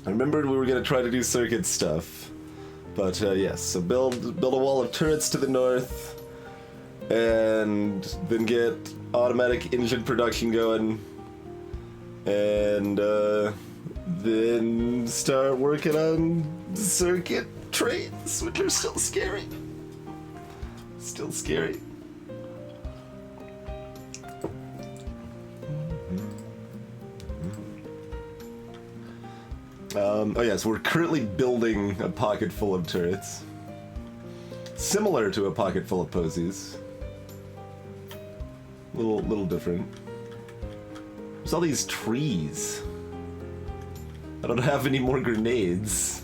I remembered we were gonna try to do circuit stuff. But yes, so build a wall of turrets to the north, and then get automatic engine production going, and then start working on circuit trains, which are still scary. Still scary. Oh yeah, so we're currently building a pocket full of turrets. Similar to a pocket full of posies. Little different. There's all these trees. I don't have any more grenades.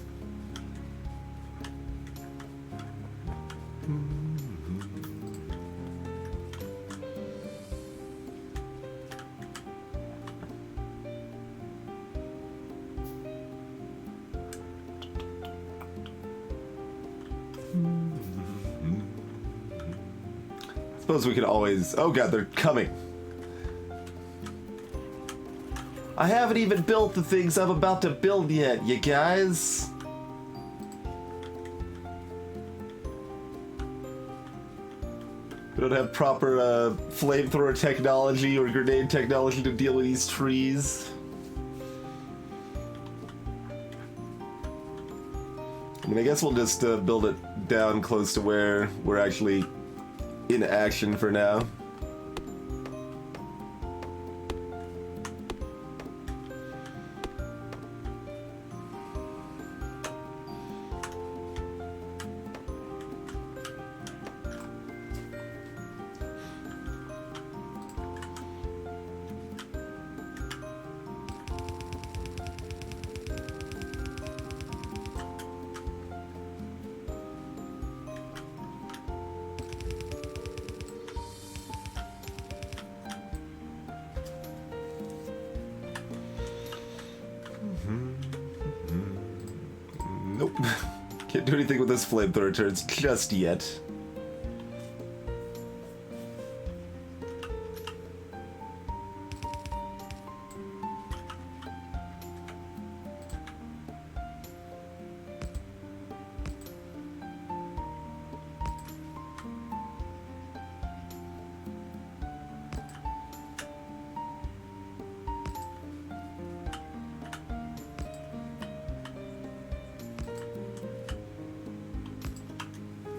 Suppose we could always... Oh god, they're coming. I haven't even built the things I'm about to build yet, you guys. We don't have proper flamethrower technology or grenade technology to deal with these trees. I mean, I guess we'll just build it down close to where we're actually in action for now. Nope. Can't do anything with this flamethrower turrets just yet.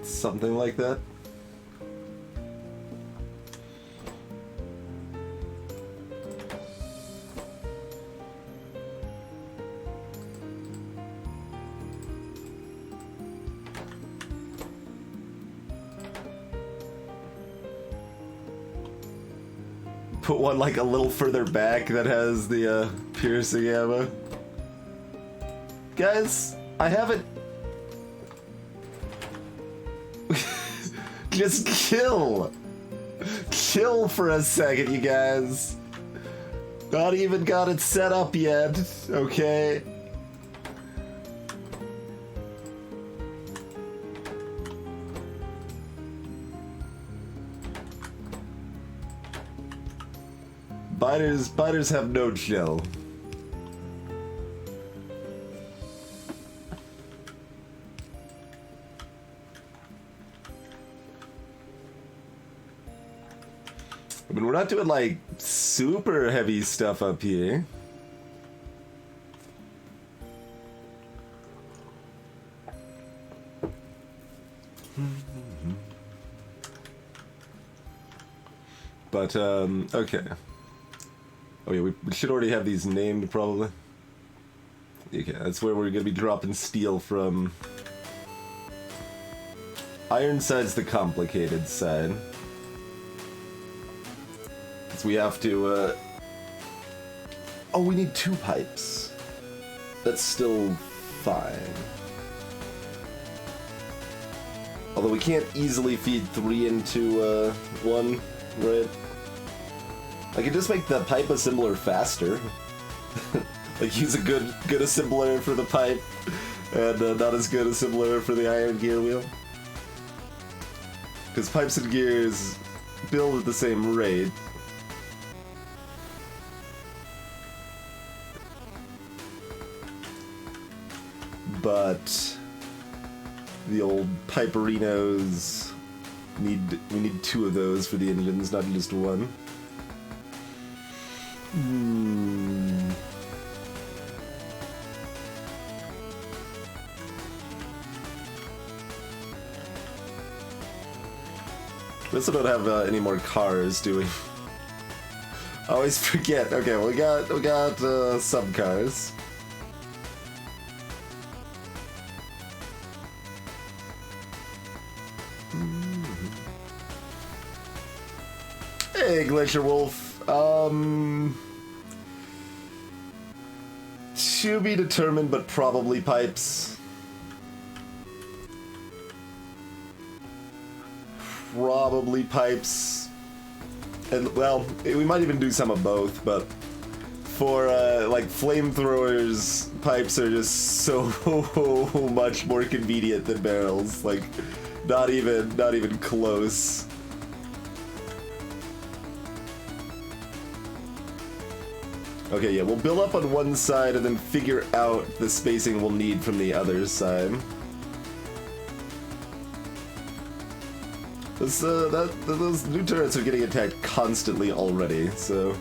Something like that. Put one like a little further back that has the piercing ammo. Guys, I haven't... Just kill! Chill for a second, you guys. Not even got it set up yet, okay? Biters have no chill. I mean, we're not doing, like, super heavy stuff up here. But, okay. Oh yeah, we should already have these named, probably. Okay, that's where we're gonna be dropping steel from. Ironside's the complicated side. We have to, oh, we need 2 pipes. That's still fine. Although we can't easily feed 3 into, 1, right? I could just make the pipe assembler faster. Like, use a good assembler for the pipe, and not as good assembler for the iron gear wheel. Because pipes and gears build at the same rate. but the old Piperinos we need 2 of those for the engines, not just 1. We also don't have any more cars, do we? I always forget. Okay, well, we got some cars. Hey, Glacier Wolf. To be determined, but probably pipes. Probably pipes. And, well, we might even do some of both, but for, like, flamethrowers, pipes are just so much more convenient than barrels. Like, not even close. Okay, yeah, we'll build up on one side and then figure out the spacing we'll need from the other side. Those new turrets are getting attacked constantly already, so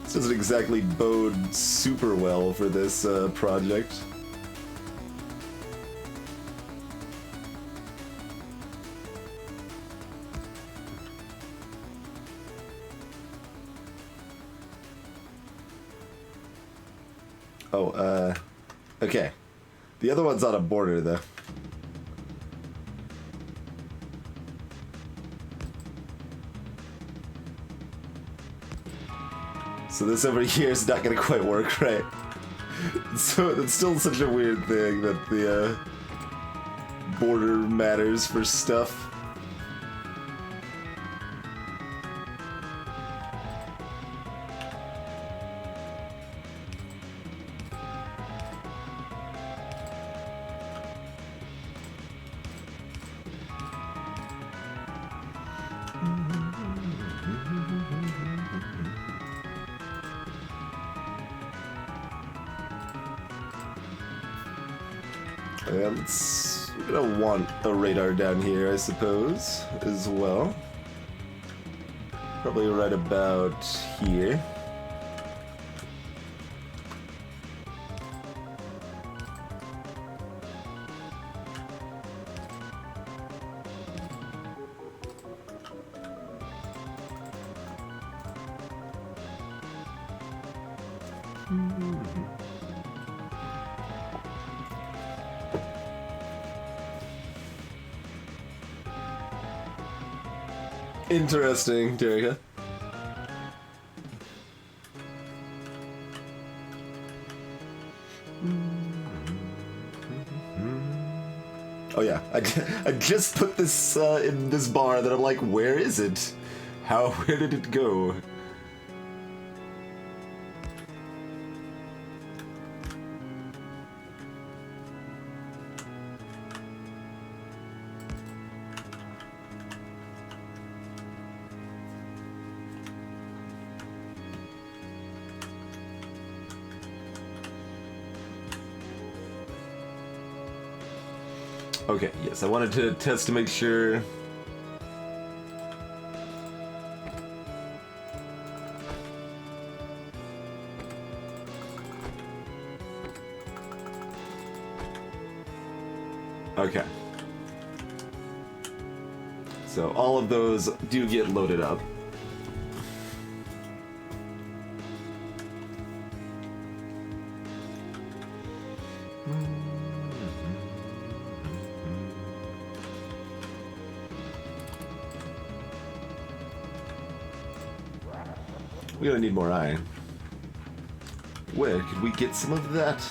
this doesn't exactly bode super well for this project. Oh, okay. The other one's on a border, though. So this over here is not gonna quite work, right? So it's still such a weird thing that the border matters for stuff. We're gonna want a radar down here, I suppose, as well. Probably right about here. Interesting, Jerica. Oh yeah, I just put this in this bar that I'm like, where is it? Where did it go? Okay, yes, I wanted to test to make sure. Okay. So all of those do get loaded up. We're gonna need more iron. Where could we get some of that?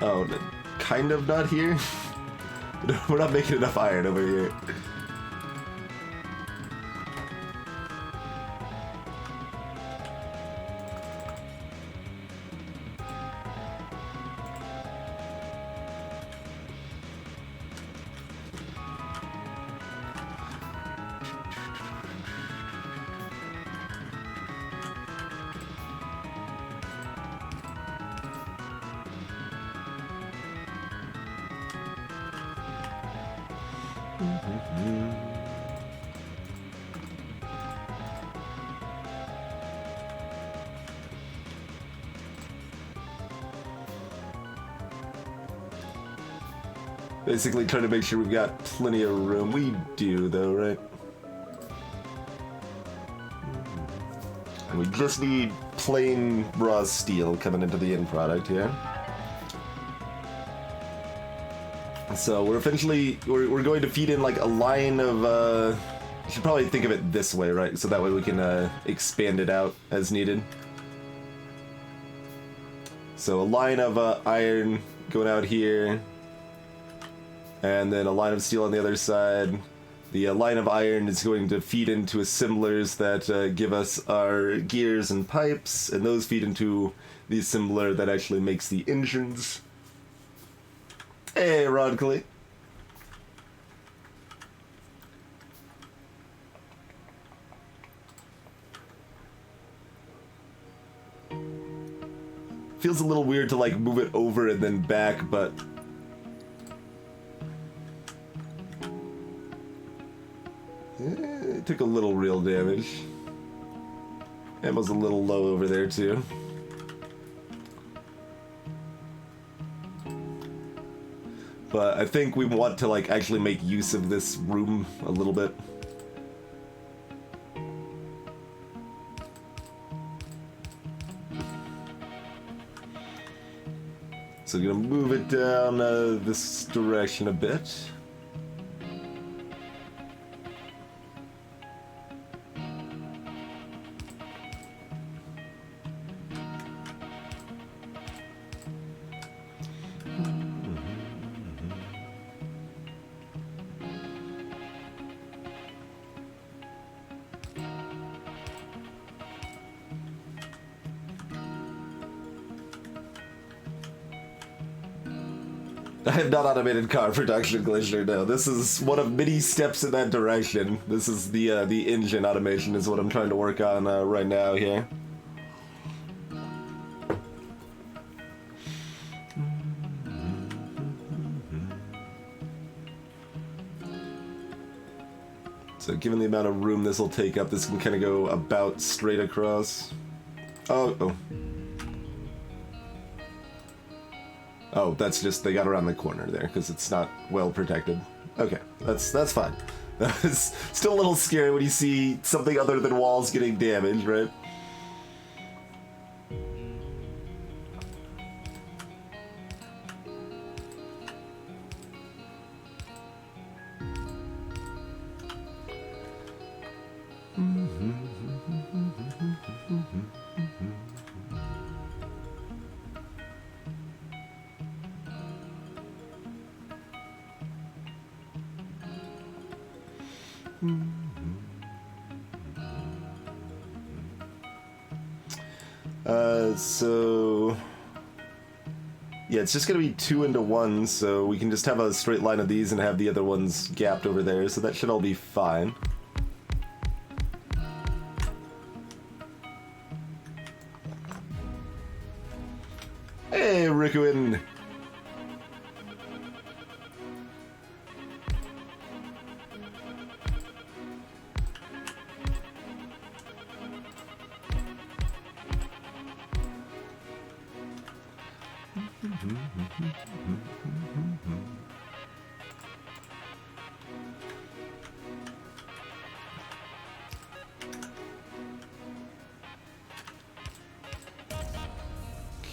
Oh, kind of not here? We're not making enough iron over here. Basically trying to make sure we've got plenty of room. We do, though, right? And we just need plain raw steel coming into the end product here. So we're we're going to feed in like a line of, you should probably think of it this way, right? So that way we can expand it out as needed. So a line of iron going out here, and then a line of steel on the other side. The line of iron is going to feed into assemblers that give us our gears and pipes, and those feed into the assembler that actually makes the engines. Hey, Rodcliffe. Feels a little weird to like move it over and then back, but it took a little real damage. Ammo's a little low over there too. But I think we want to like actually make use of this room a little bit. So I'm gonna move it down this direction a bit. I have not automated car production, Glacier, no. This is one of many steps in that direction. This is the engine automation is what I'm trying to work on right now here. So given the amount of room this will take up, this can kind of go about straight across. Oh. Oh, that's just, they got around the corner there, because it's not well protected. Okay, that's fine. It's still a little scary when you see something other than walls getting damaged, right? So yeah, it's just gonna be 2 into 1, so we can just have a straight line of these and have the other ones gapped over there, so that should all be fine. Hey, Rikuin!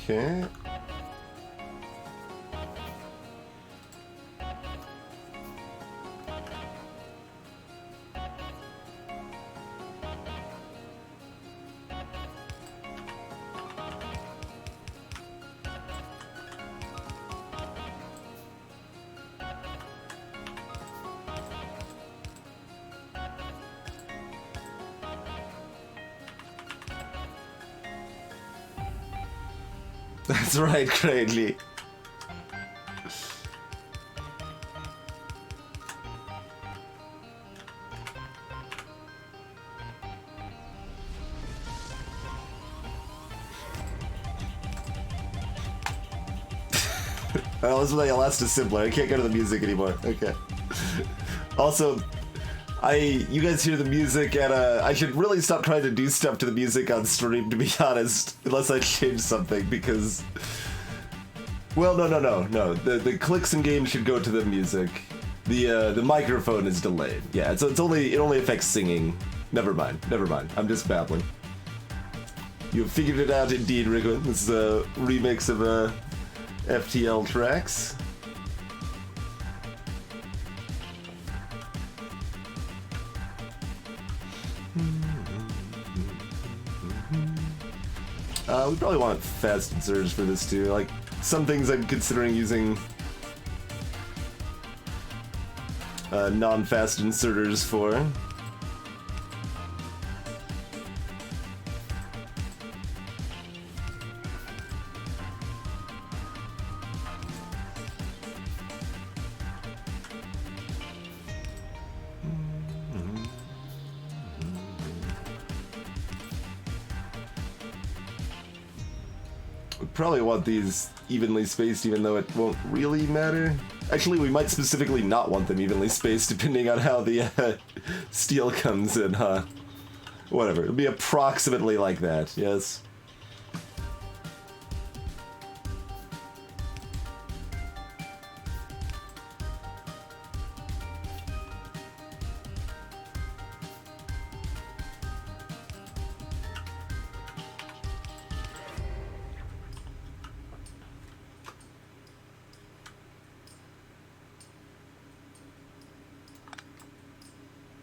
Okay. That's right, Craigly. Well, this is my last assembler. I can't go to the music anymore. Okay. Also, you guys hear the music, and I should really stop trying to do stuff to the music on stream, to be honest, unless I change something, because... Well, no. The clicks in game should go to the music. The microphone is delayed. Yeah, it only affects singing. Never mind. I'm just babbling. You have figured it out indeed, Rickman. This is a remix of FTL tracks. We probably want fast inserters for this too. Like, some things I'm considering using non-fast inserters for. Probably want these evenly spaced, even though it won't really matter. Actually, we might specifically not want them evenly spaced, depending on how the steel comes in, huh? Whatever, it'll be approximately like that, yes?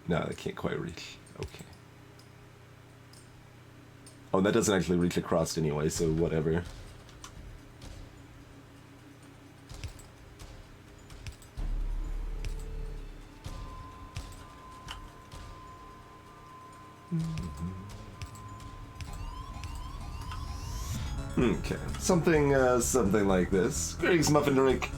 No, they can't quite reach. Okay. Oh, that doesn't actually reach across anyway, so whatever. Okay, something like this. Greetings, Muffin Drink.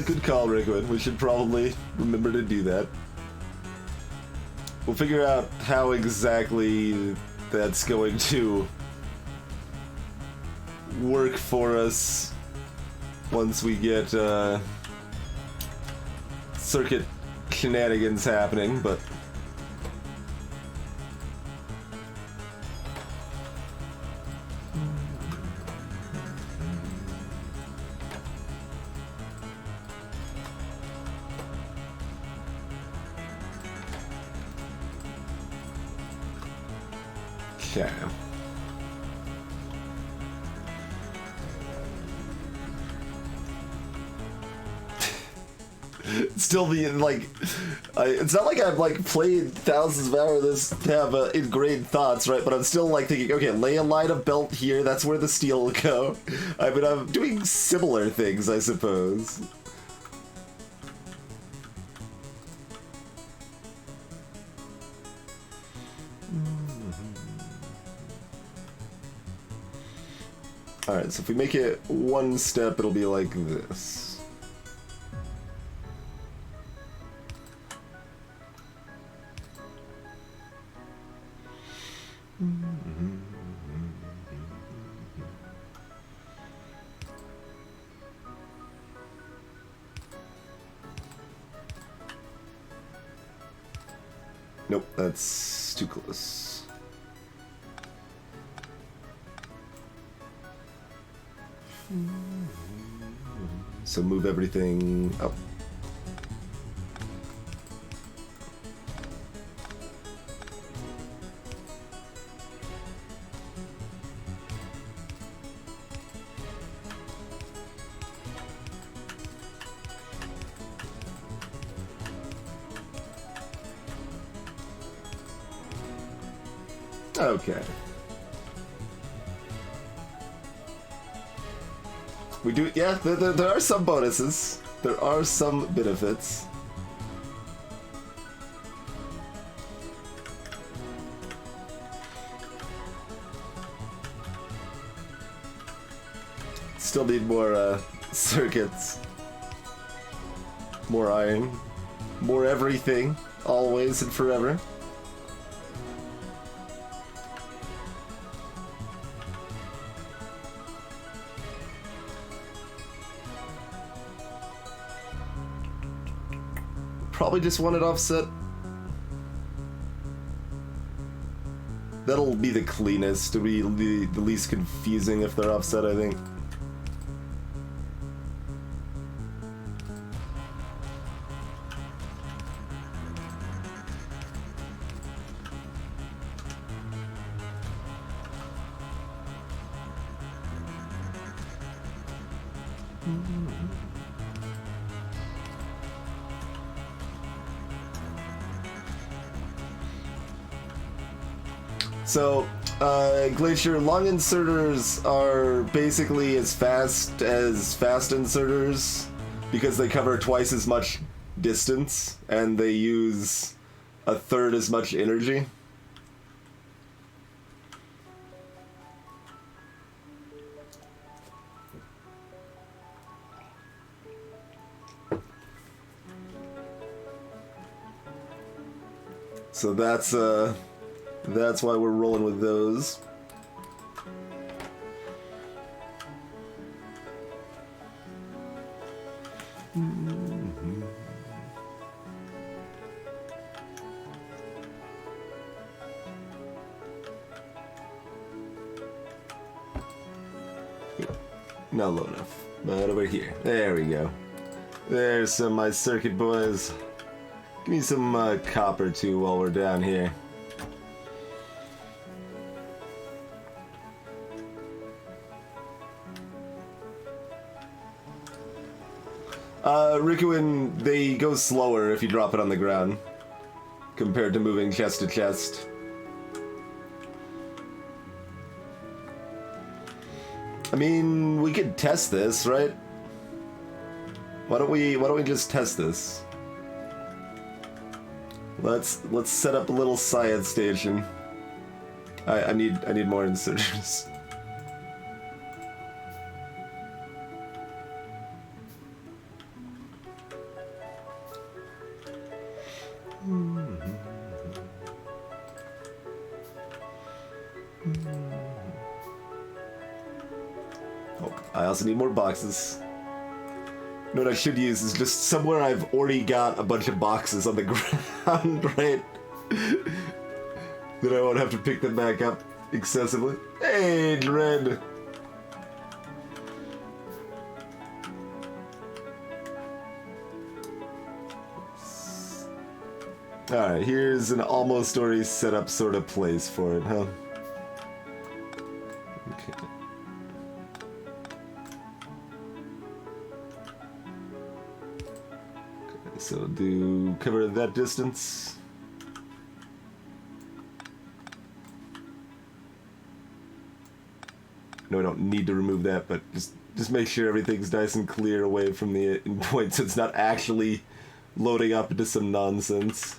Good call, Rickwood. We should probably remember to do that. We'll figure out how exactly that's going to work for us once we get circuit shenanigans happening, but okay. Still being like, it's not like I've like played thousands of hours of this to have ingrained thoughts, right? But I'm still like thinking, okay, lay a line of belt here. That's where the steel will go. I mean, I'm doing similar things, I suppose. Alright, so if we make it one step, it'll be like this. Nope, that's too close. So move everything up. Okay. We do, yeah, there are some bonuses. There are some benefits. Still need more circuits. More iron. More everything. Always and forever. probably just want it offset. That'll be the cleanest. It'll be the least confusing if they're offset, I think. So, Glacier, long inserters are basically as fast inserters because they cover twice as much distance and they use a third as much energy. So that's why we're rolling with those. Not low enough, but over here. There we go. There's some of my circuit boys. Give me some copper too while we're down here. Rikuin, they go slower if you drop it on the ground compared to moving chest to chest. I mean, we could test this, right? Why don't we just test this? Let's set up a little science station. I need more inserters. Oh, I also need more boxes. You know what I should use is just somewhere I've already got a bunch of boxes on the ground, right? Then I won't have to pick them back up excessively. Hey, Dread! Alright, here's an almost already set up sort of place for it, huh? Okay. So do cover that distance. No, I don't need to remove that, but just make sure everything's nice and clear away from the endpoint so it's not actually loading up into some nonsense.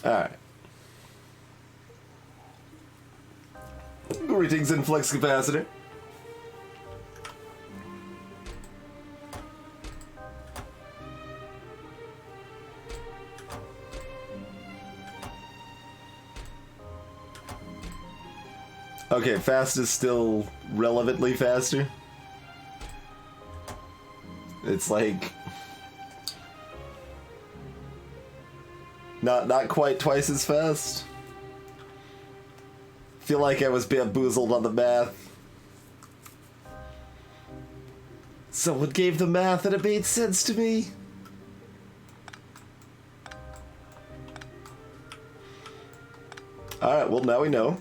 Alright. Greetings in flux capacitor. Okay, fast is still relevantly faster. It's like not quite twice as fast. Feel like I was bamboozled on the math. Someone gave the math and it made sense to me. Alright, well now we know.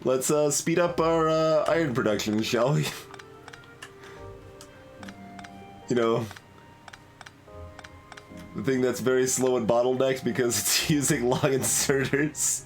Let's speed up our iron production, shall we? You know, the thing that's very slow and bottlenecked because it's using long inserters.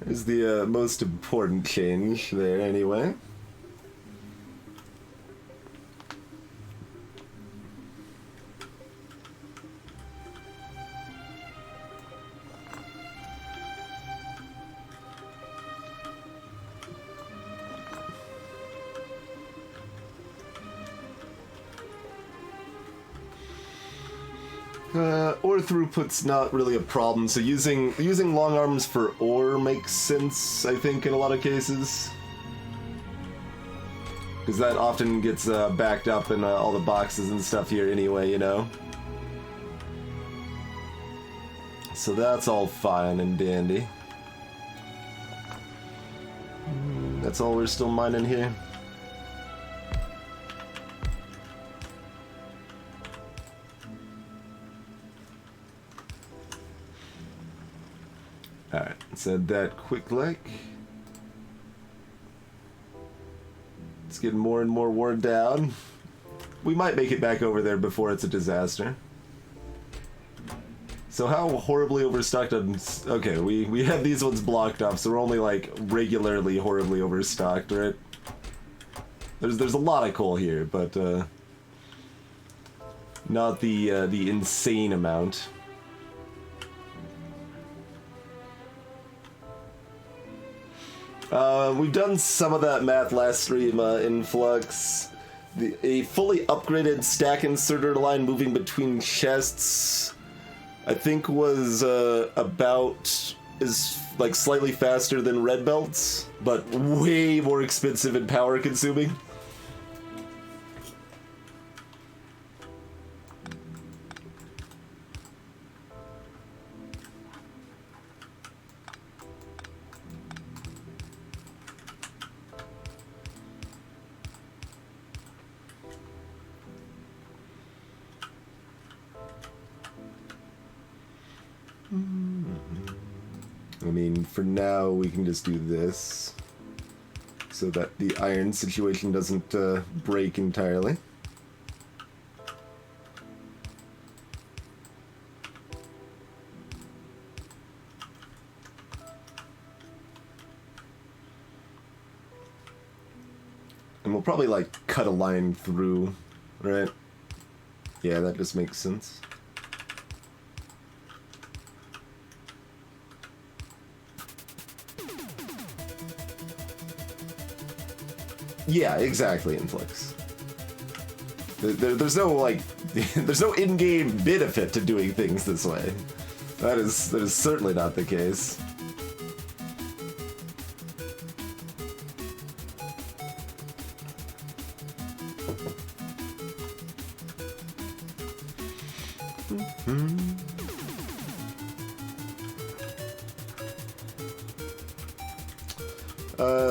There's the most important change there, anyway. Ore throughput's not really a problem, so using long arms for ore makes sense, I think, in a lot of cases. Because that often gets backed up in all the boxes and stuff here anyway, you know? So that's all fine and dandy. That's all we're still mining here. Alright, let's add that quick like. It's getting more and more worn down. We might make it back over there before it's a disaster. So how horribly overstocked on... Okay, we have these ones blocked off, so we're only like regularly horribly overstocked, right? There's a lot of coal here, but not the insane amount. We've done some of that math last stream in Flux. A fully upgraded stack inserter line moving between chests, I think, was about like slightly faster than red belts, but way more expensive and power consuming. I mean, for now, we can just do this so that the iron situation doesn't break entirely. And we'll probably, like, cut a line through, right? Yeah, that just makes sense. Yeah, exactly, Influx. There's no, like, there's no in-game benefit to doing things this way. That is certainly not the case.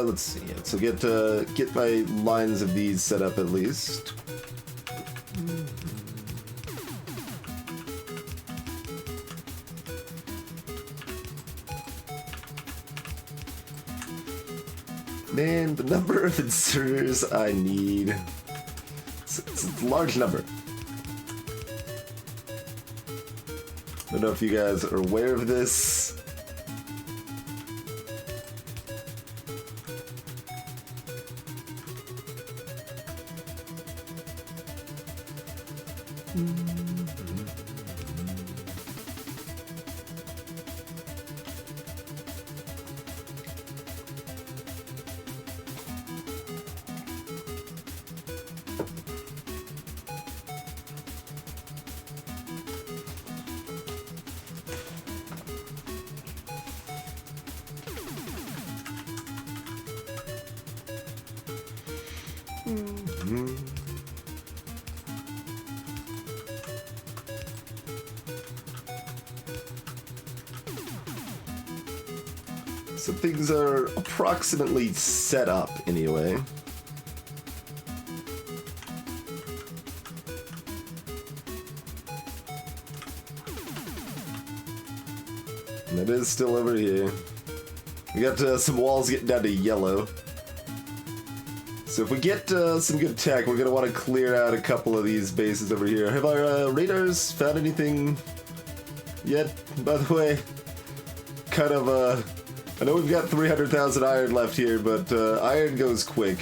Let's see. So get my lines of these set up at least. Man, the number of inserters I need. It's a large number. I don't know if you guys are aware of this. So things are approximately set up anyway. And it is still over here. We got some walls getting down to yellow. So if we get some good tech, we're gonna want to clear out a couple of these bases over here. Have our radars found anything yet, by the way? Kind of, I know we've got 300,000 iron left here, but iron goes quick.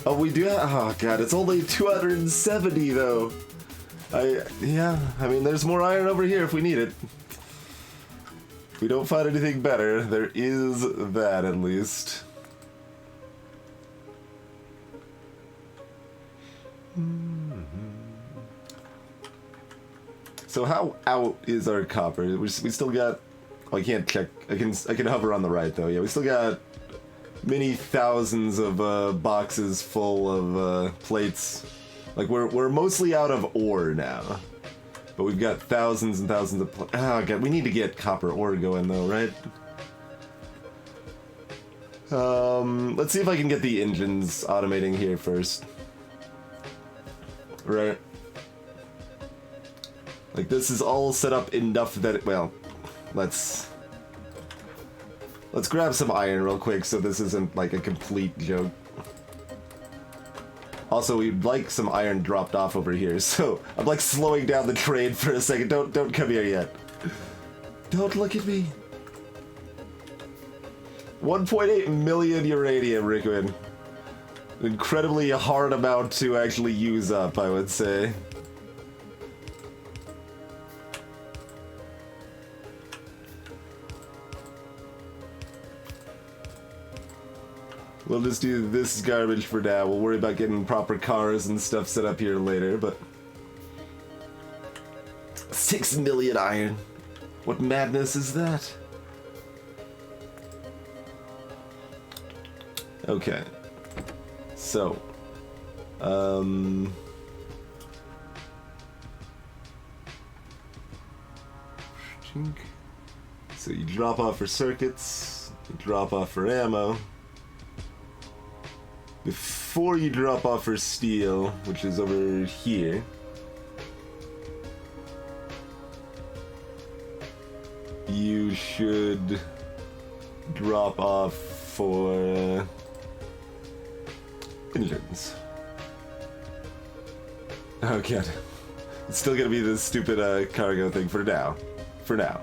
Oh, we do have, oh god, it's only 270 though. Yeah, I mean, there's more iron over here if we need it. If we don't find anything better, there is that at least. So how out is our copper? We still got... Oh, I can't check. I can hover on the right though. Yeah, we still got many thousands of boxes full of plates. Like we're mostly out of ore now, but we've got thousands and thousands of. Oh god, we need to get copper ore going though, right? Let's see if I can get the engines automating here first. Right. Like this is all set up enough that it, well, let's grab some iron real quick so this isn't like a complete joke. Also, we'd like some iron dropped off over here, so I'm like slowing down the train for a second. Don't come here yet. Don't look at me. 1.8 million uranium, Rickman. An incredibly hard amount to actually use up, I would say. We'll just do this garbage for now. We'll worry about getting proper cars and stuff set up here later, but... 6 million iron. What madness is that? Okay. So... So you drop off for circuits, you drop off for ammo. Before you drop off for steel, which is over here, you should drop off for engines. Oh god. It's still gonna be this stupid cargo thing for now. For now.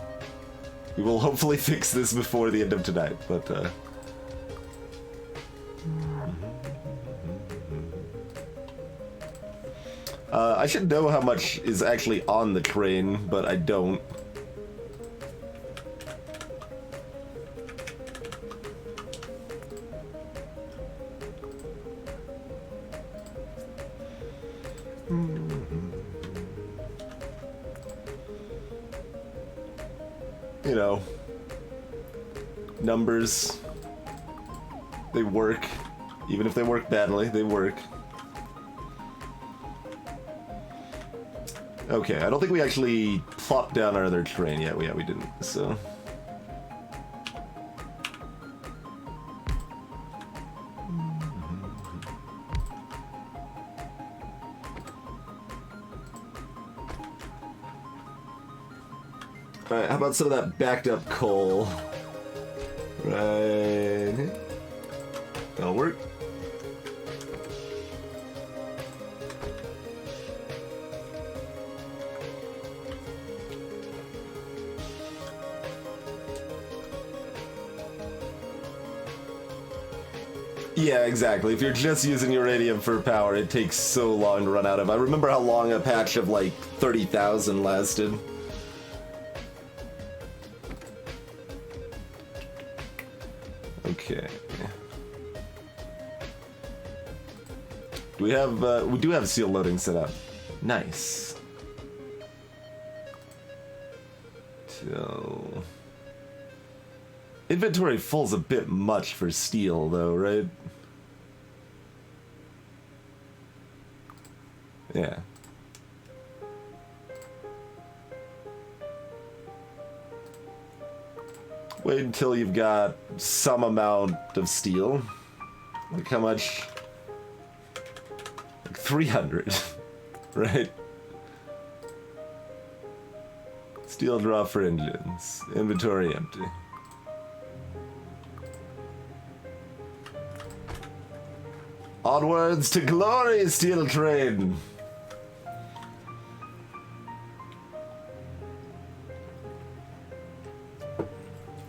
We will hopefully fix this before the end of tonight, but I should know how much is actually on the train, but I don't. You know, numbers, they work. Even if they work badly, they work. Okay, I don't think we actually plopped down our other train yet. Yeah, we didn't, so... Alright, how about some of that backed up coal? Right here. That'll work. Yeah, exactly. If you're just using uranium for power, it takes so long to run out of. I remember how long a patch of like 30,000 lasted. Okay. We do have seal loading set up. Nice. So... Inventory full's a bit much for steel, though, right? Yeah. Wait until you've got some amount of steel. Like how much? Like 300, right? It's Steel drop for engines. Inventory empty. Onwards to glory, steel train!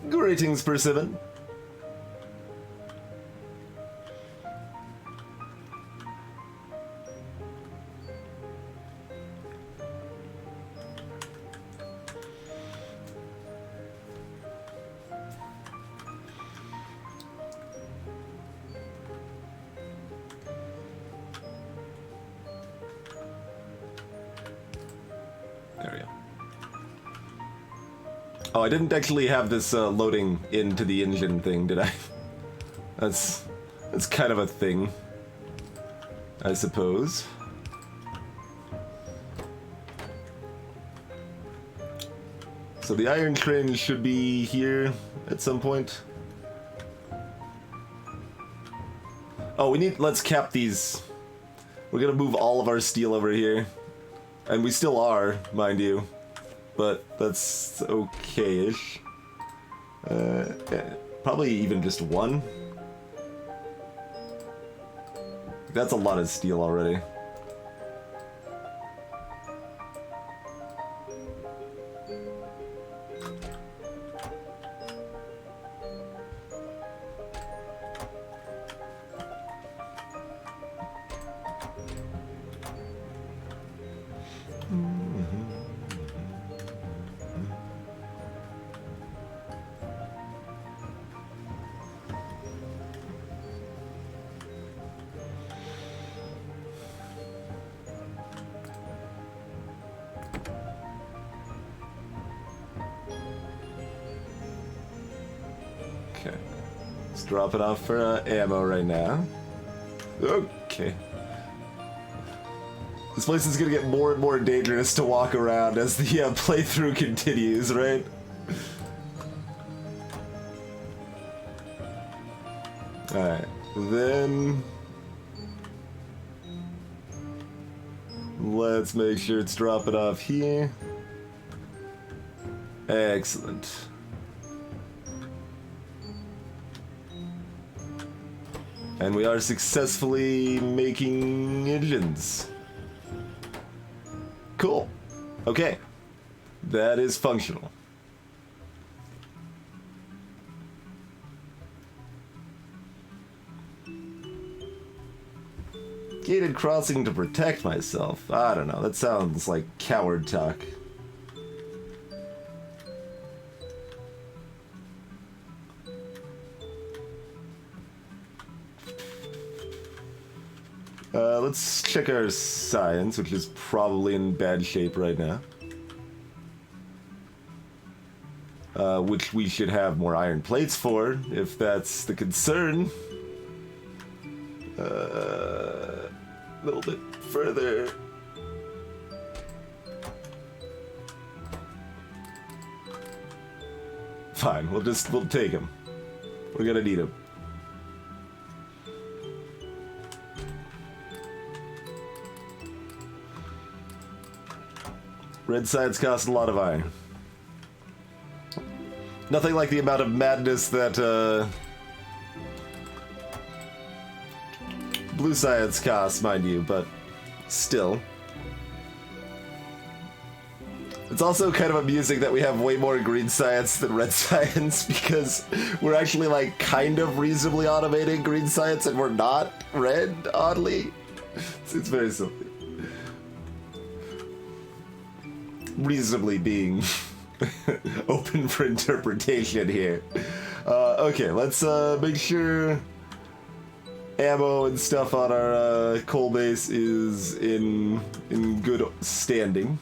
Greetings, Persimmon. There we go. Oh, I didn't actually have this loading into the engine thing, did I? That's kind of a thing, I suppose. So the iron train should be here at some point. Oh, let's cap these. We're gonna move all of our steel over here. And we still are, mind you. But that's okay-ish. Probably even just one. That's a lot of steel already. Okay. Let's drop it off for ammo right now. Okay. This place is gonna get more and more dangerous to walk around as the playthrough continues, right? Alright, then... let's make sure it's dropping off here. Excellent. And we are successfully making engines. Cool. Okay. That is functional. Gated crossing to protect myself. I don't know. That sounds like coward talk. Let's check our science, which is probably in bad shape right now. Which we should have more iron plates for, if that's the concern. A little bit further. Fine, we'll take them. We're gonna need them. Red sides cost a lot of iron. Nothing like the amount of madness that blue sides cost, mind you, but still. It's also kind of amusing that we have way more green science than red science because we're actually like kind of reasonably automating green science and we're not red, oddly. It's very silly. Reasonably being open for interpretation here. Okay, let's make sure ammo and stuff on our coal base is in good standing.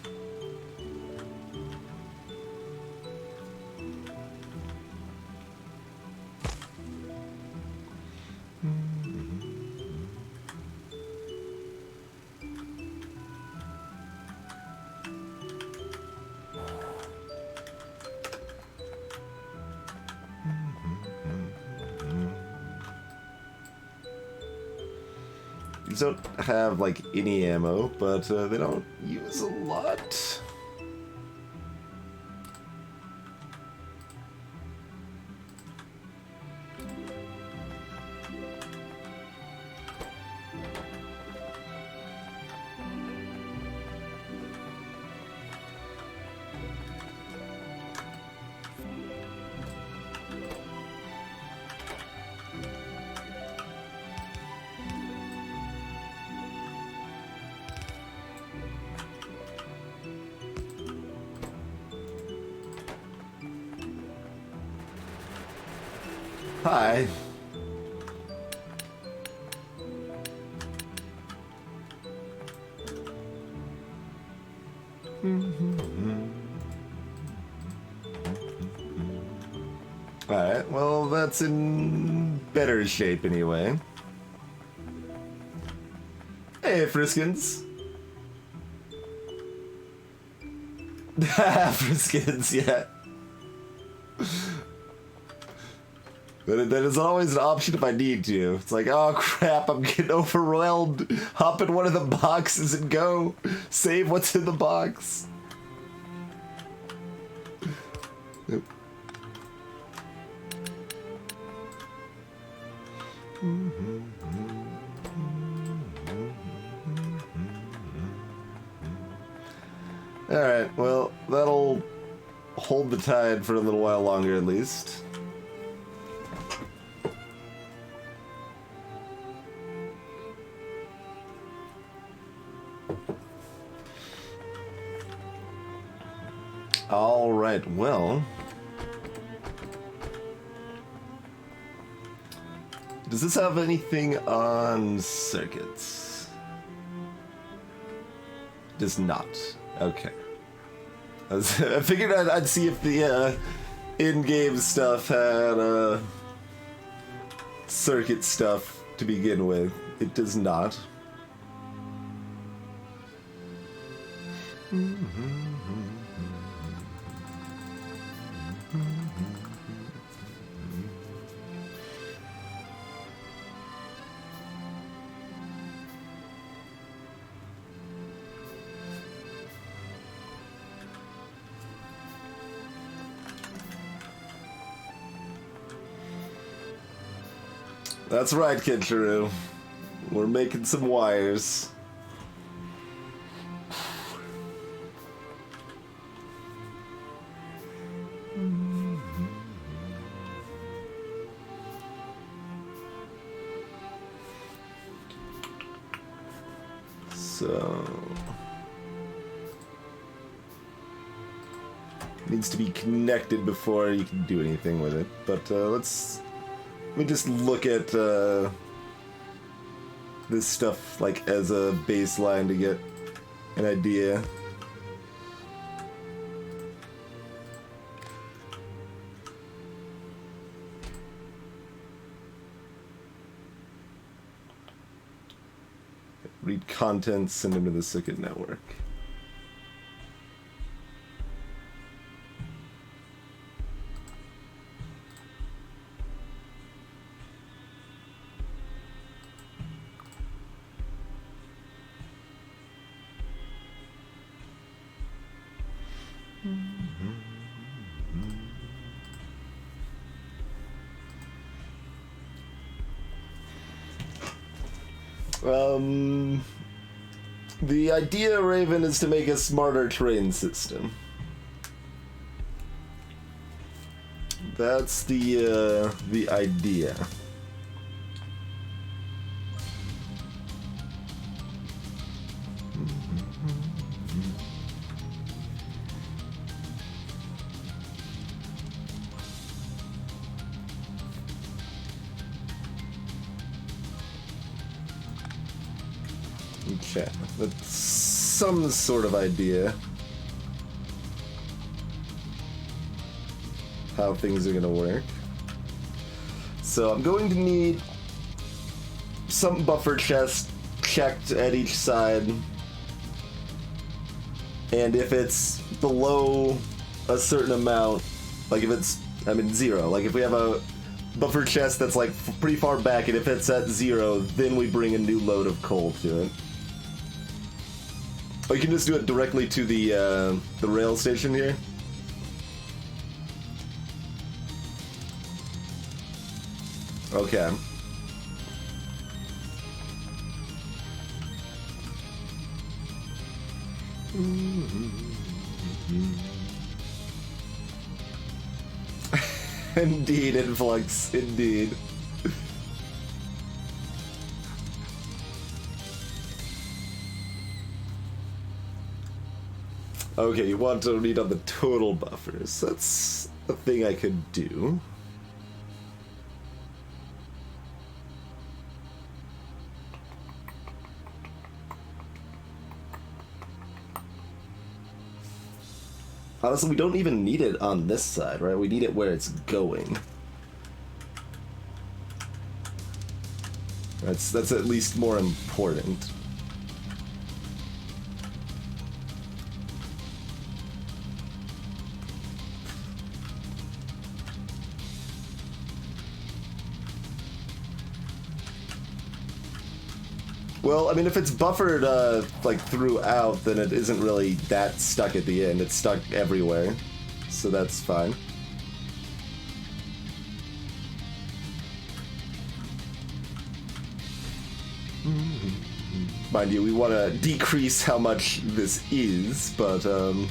These don't have like any ammo, but they don't use a lot. Hi. Alright, well, that's in better shape anyway. Hey, Friskins. Friskins, yeah. That is always an option if I need to. It's like, oh crap, I'm getting overwhelmed. Hop in one of the boxes and go. Save what's in the box. Yep. Alright, well, that'll hold the tide for a little while longer at least. Alright, well... Does this have anything on circuits? Does not. Okay. I figured I'd see if the in-game stuff had circuit stuff to begin with. It does not. That's right, Kinshiro. We're making some wires. So... needs to be connected before you can do anything with it. But let me just look at this stuff like as a baseline to get an idea. Read contents, send them to the circuit network. The idea, Raven, is to make a smarter train system. That's the idea. Okay, that's some sort of idea how things are gonna work. So I'm going to need some buffer chest checked at each side, and if it's below a certain amount, like if it's, I mean, 0, like if we have a buffer chest that's like pretty far back, and if it's at 0, then we bring a new load of coal to it. Or you can just do it directly to the rail station here. Okay. Indeed, Influx, indeed. Okay, you want to read on the total buffers. That's a thing I could do. Honestly, we don't even need it on this side, right? We need it where it's going. That's at least more important. Well, I mean, if it's buffered, like, throughout, then it isn't really that stuck at the end. It's stuck everywhere. So that's fine. Mind you, we want to decrease how much this is, but, because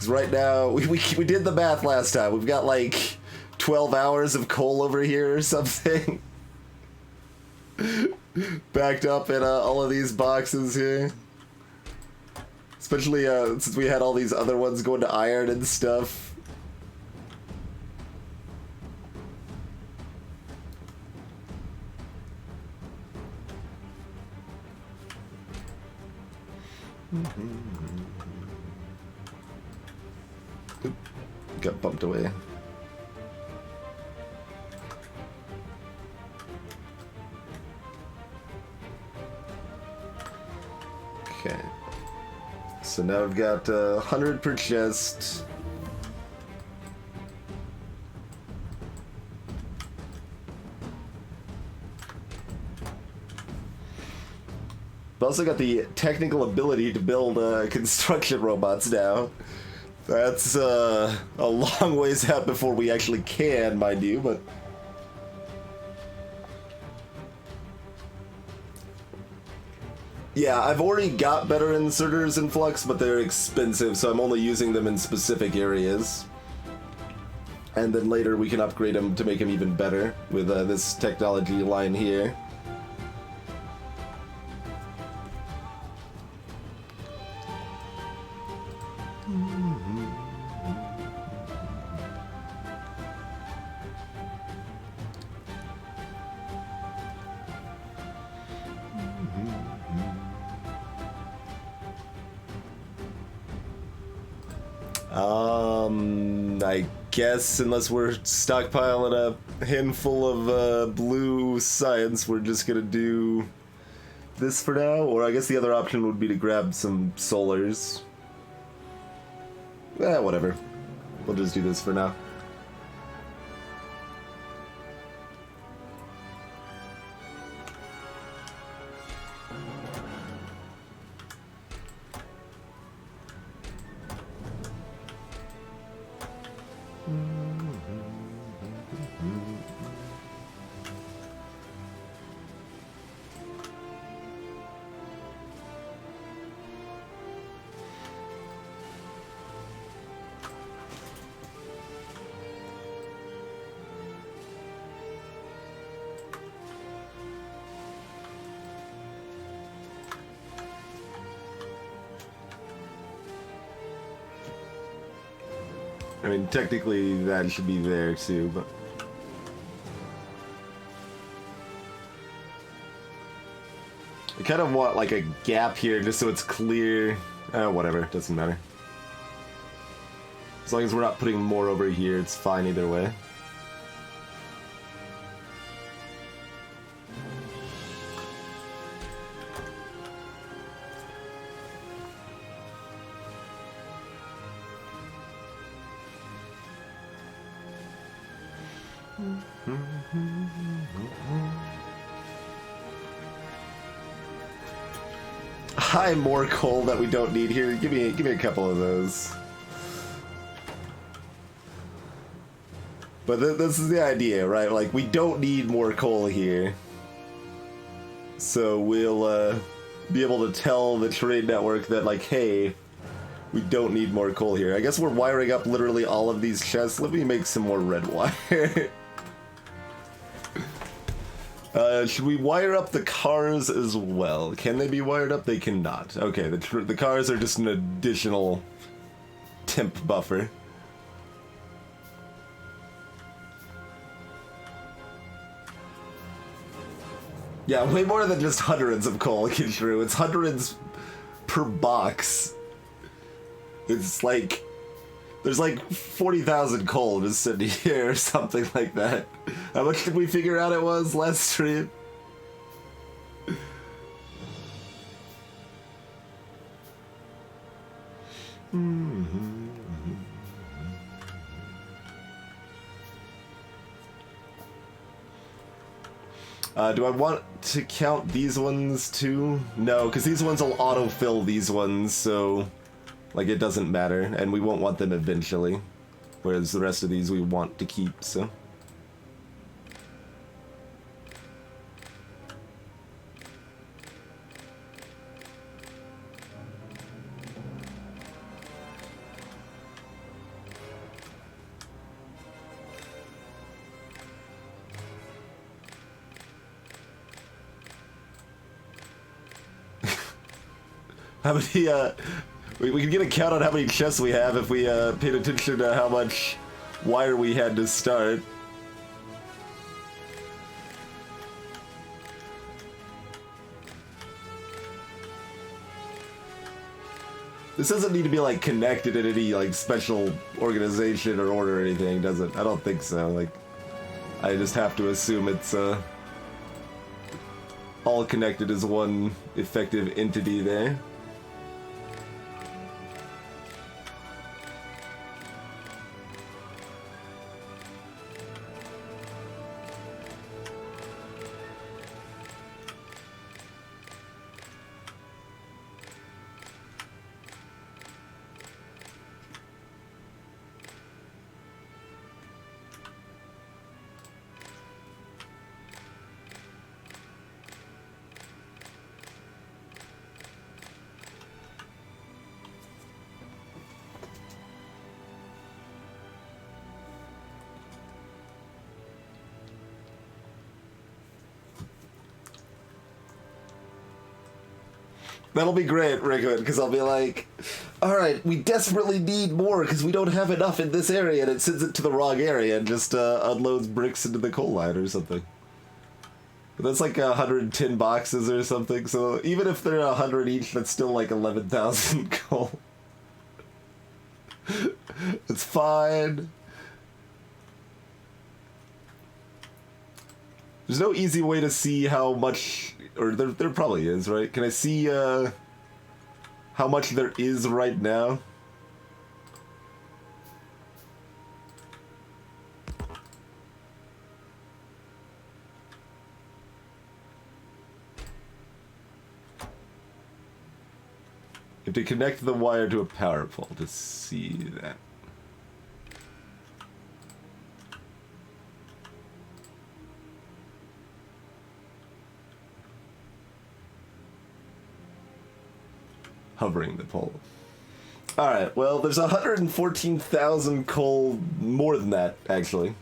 right now, we did the math last time. We've got, like, 12 hours of coal over here or something. Backed up in all of these boxes here. Especially since we had all these other ones going to iron and stuff. Oop, got bumped away. Okay. So now we've got 100 per chest. We've also got the technical ability to build construction robots now. That's a long ways out before we actually can, mind you, but... Yeah, I've already got better inserters in Flux, but they're expensive, so I'm only using them in specific areas. And then later we can upgrade them to make them even better with this technology line here. I guess unless we're stockpiling a handful of blue science, we're just gonna do this for now. Or I guess the other option would be to grab some solars. Whatever. We'll just do this for now. I mean, technically that should be there too, but... I kind of want like a gap here just so it's clear. Whatever, doesn't matter. As long as we're not putting more over here, it's fine either way. Hi, more coal that we don't need here. Give me a couple of those. But this is the idea, right? Like, we don't need more coal here. So we'll be able to tell the trade network that, like, hey, we don't need more coal here. I guess we're wiring up literally all of these chests. Let me make some more red wire. Should we wire up the cars as well? Can they be wired up? They cannot. Okay, the cars are just an additional temp buffer. Yeah, way more than just hundreds of coal, Kinshru. It's hundreds per box. It's like... There's like 40,000 coal just sitting here or something like that. How much did we figure out it was last stream? Do I want to count these ones too? No, because these ones will autofill these ones, so like it doesn't matter, and we won't want them eventually. Whereas the rest of these we want to keep, so. How many, we can get a count on how many chests we have if we, paid attention to how much wire we had to start. This doesn't need to be, like, connected in any, like, special organization or order or anything, does it? I don't think so, like, I just have to assume it's, all connected as one effective entity there. That'll be great, Rickman, because I'll be like, alright, we desperately need more because we don't have enough in this area, and it sends it to the wrong area and just unloads bricks into the coal line or something. But that's like 110 boxes or something, so even if they're 100 each, that's still like 11,000 coal. It's fine. There's no easy way to see how much... Or there probably is, right? Can I see how much there is right now? You have to connect the wire to a power pole to see that. Hovering the pole. Alright, well, there's 114,000 coal, more than that, actually.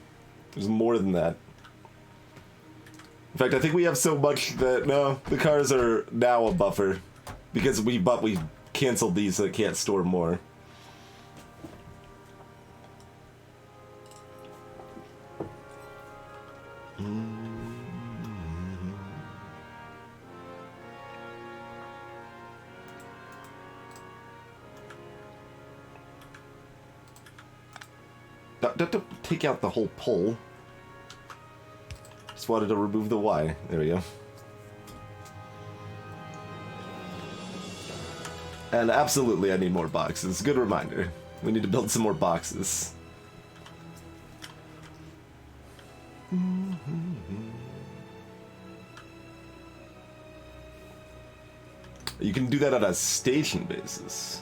There's more than that. In fact, I think we have so much that, no, the cars are now a buffer. Because we canceled these so they can't store more. Don't take out the whole pole. Just wanted to remove the Y. There we go. And absolutely I need more boxes. Good reminder. We need to build some more boxes. You can do that on a station basis.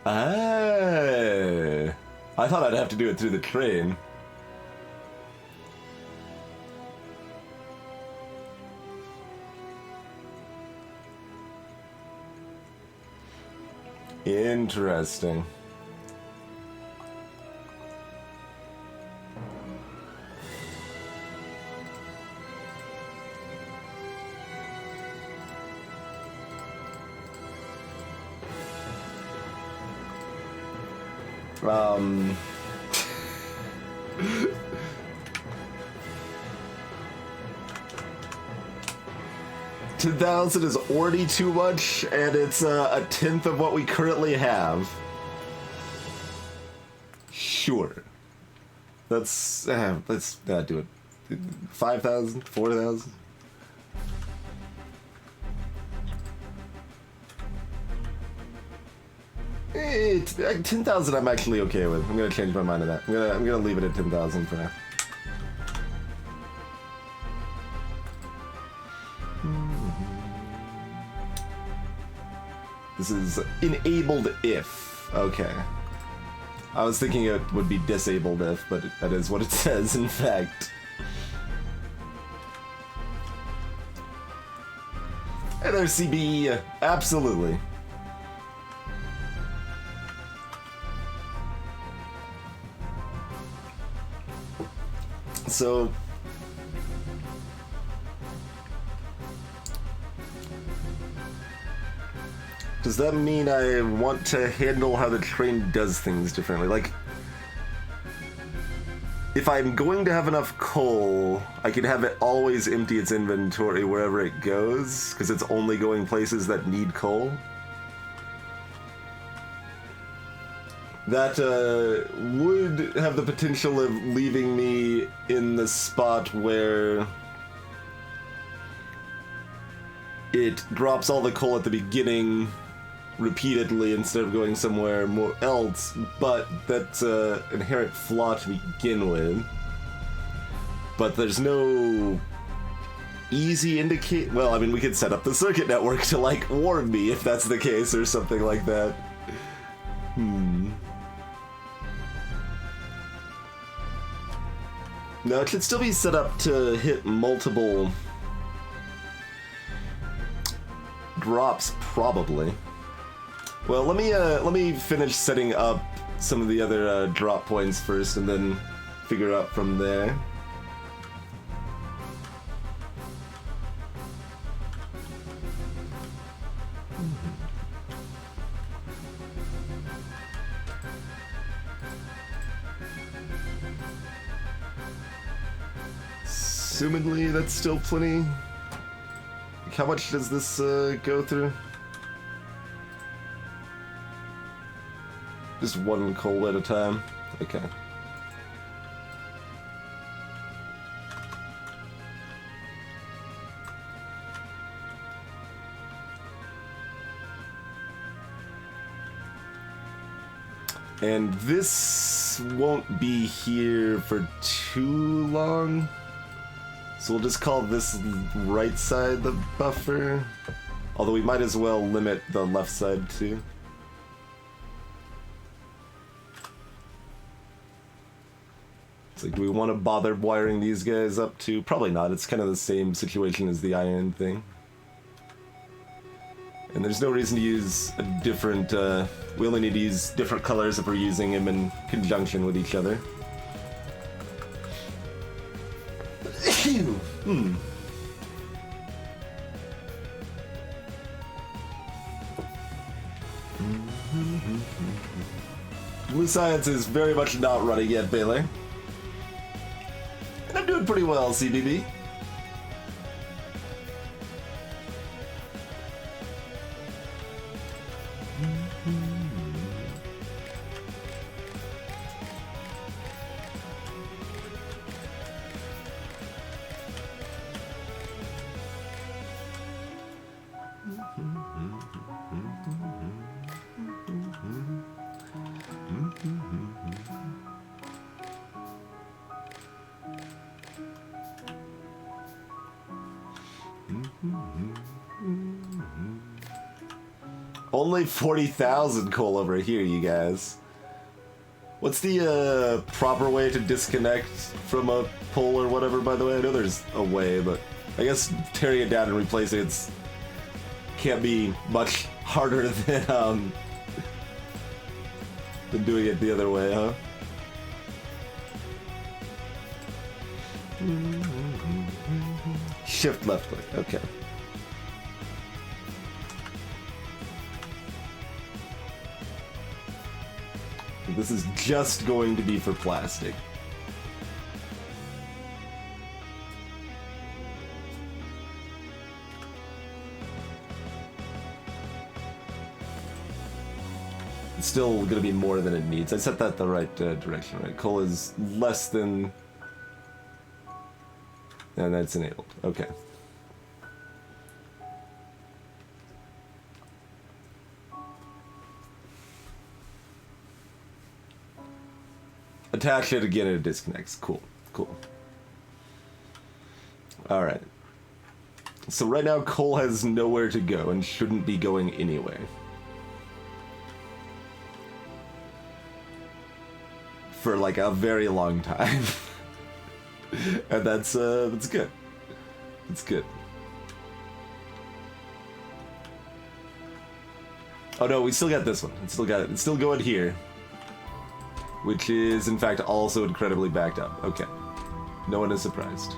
Ah, I thought I'd have to do it through the train. Interesting. 10,000 is already too much, and it's a tenth of what we currently have. Sure. Let's not do it. 5,000? 4,000? Eh, 10,000 I'm actually okay with. I'm gonna change my mind on that. I'm gonna leave it at 10,000 for now. This is enabled if. Okay. I was thinking it would be disabled if, but that is what it says, in fact. Hey there, CB. Absolutely. So... does that mean I want to handle how the train does things differently? Like, if I'm going to have enough coal, I can have it always empty its inventory wherever it goes, because it's only going places that need coal. That would have the potential of leaving me in the spot where it drops all the coal at the beginning repeatedly instead of going somewhere more else, but that's an inherent flaw to begin with. But there's no easy indicate. Well, I mean, we could set up the circuit network to, like, warn me if that's the case or something like that. No, it should still be set up to hit multiple drops, probably. Well, let me finish setting up some of the other drop points first, and then figure out from there. Assumedly, that's still plenty. Like, how much does this go through? Just one coal at a time. Okay. And this won't be here for too long. So we'll just call this right side the buffer. Although we might as well limit the left side too. It's like, do we want to bother wiring these guys up too? Probably not. It's kind of the same situation as the iron thing. And there's no reason to use a different, we only need to use different colors if we're using them in conjunction with each other. Blue Science is very much not running yet, Baylor. And I'm doing pretty well, CBB. Only 40,000 coal over here, you guys. What's the proper way to disconnect from a pole or whatever, by the way? I know there's a way, but I guess tearing it down and replacing it can't be much harder than doing it the other way, huh? Shift left click, okay. This is just going to be for plastic. it's still going to be more than it needs. I set that the right direction, right? Coal is less than... And that's enabled. Okay. Attach it again and it disconnects. Cool. Cool. Alright. So right now coal has nowhere to go and shouldn't be going anywhere. For like a very long time. And that's good. That's good. Oh no, we still got this one. It's still going here. Which is in fact also incredibly backed up. Okay. No one is surprised.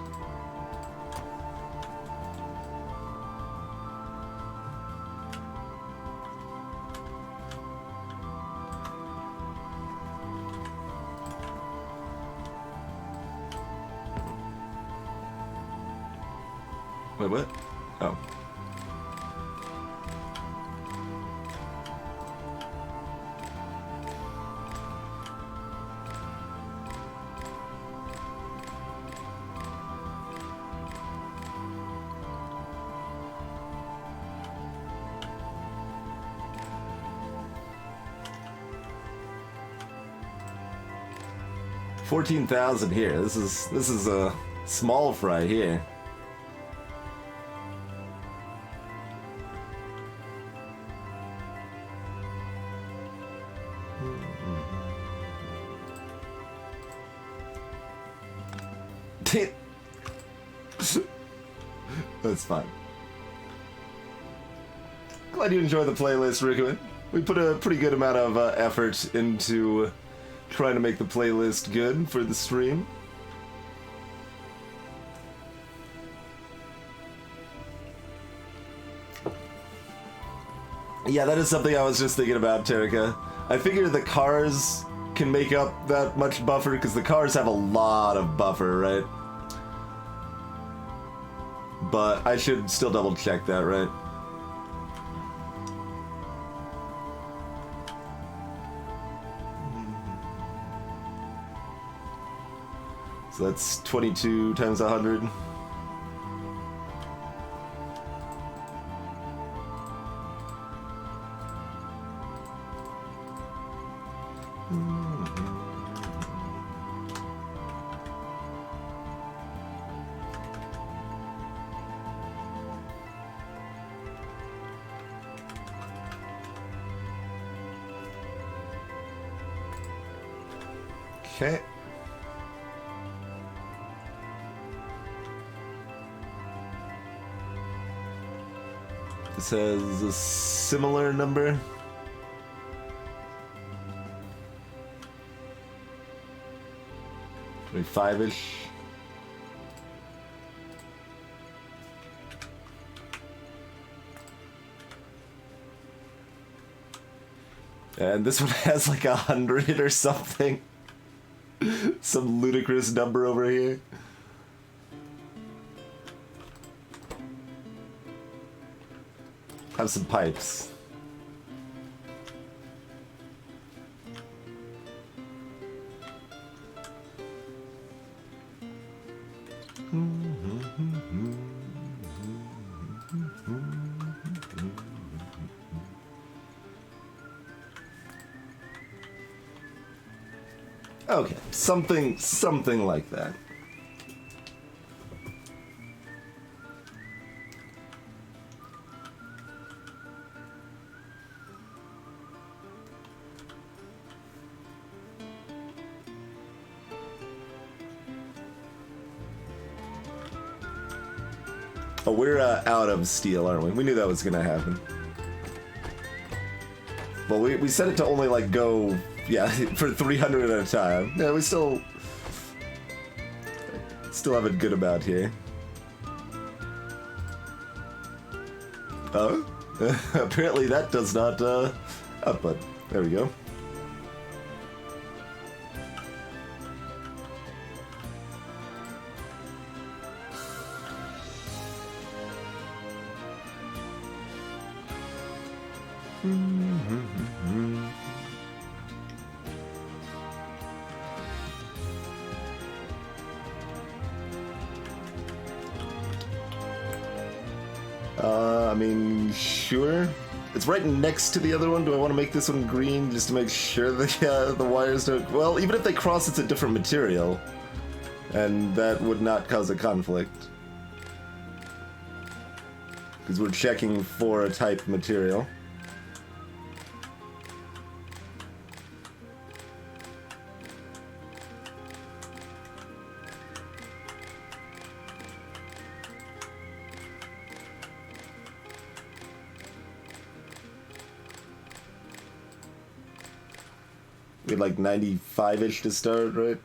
Wait, what? Oh. $14,000 here. This is a small fry here. That's fine. Glad you enjoy the playlist, Rickman. We put a pretty good amount of effort into trying to make the playlist good for the stream. Yeah, that is something I was just thinking about, Terika. I figure the cars can make up that much buffer because the cars have a lot of buffer, right? But I should still double check that, right? So that's 22 times 100. Okay. This has a similar number. $25-ish. And this one has like 100 or something. Some ludicrous number over here. Have some pipes. Okay, something like that. Oh, we're out of steel, aren't we? We knew that was gonna happen. Well, we set it to only like go, yeah, for 300 at a time. Yeah, we still have it good about here. Oh, apparently that does not output. There we go. I mean, sure. It's right next to the other one. Do I want to make this one green just to make sure the wires don't... Well, even if they cross, it's a different material. And that would not cause a conflict. Because we're checking for a type material. We had like 95-ish to start, right?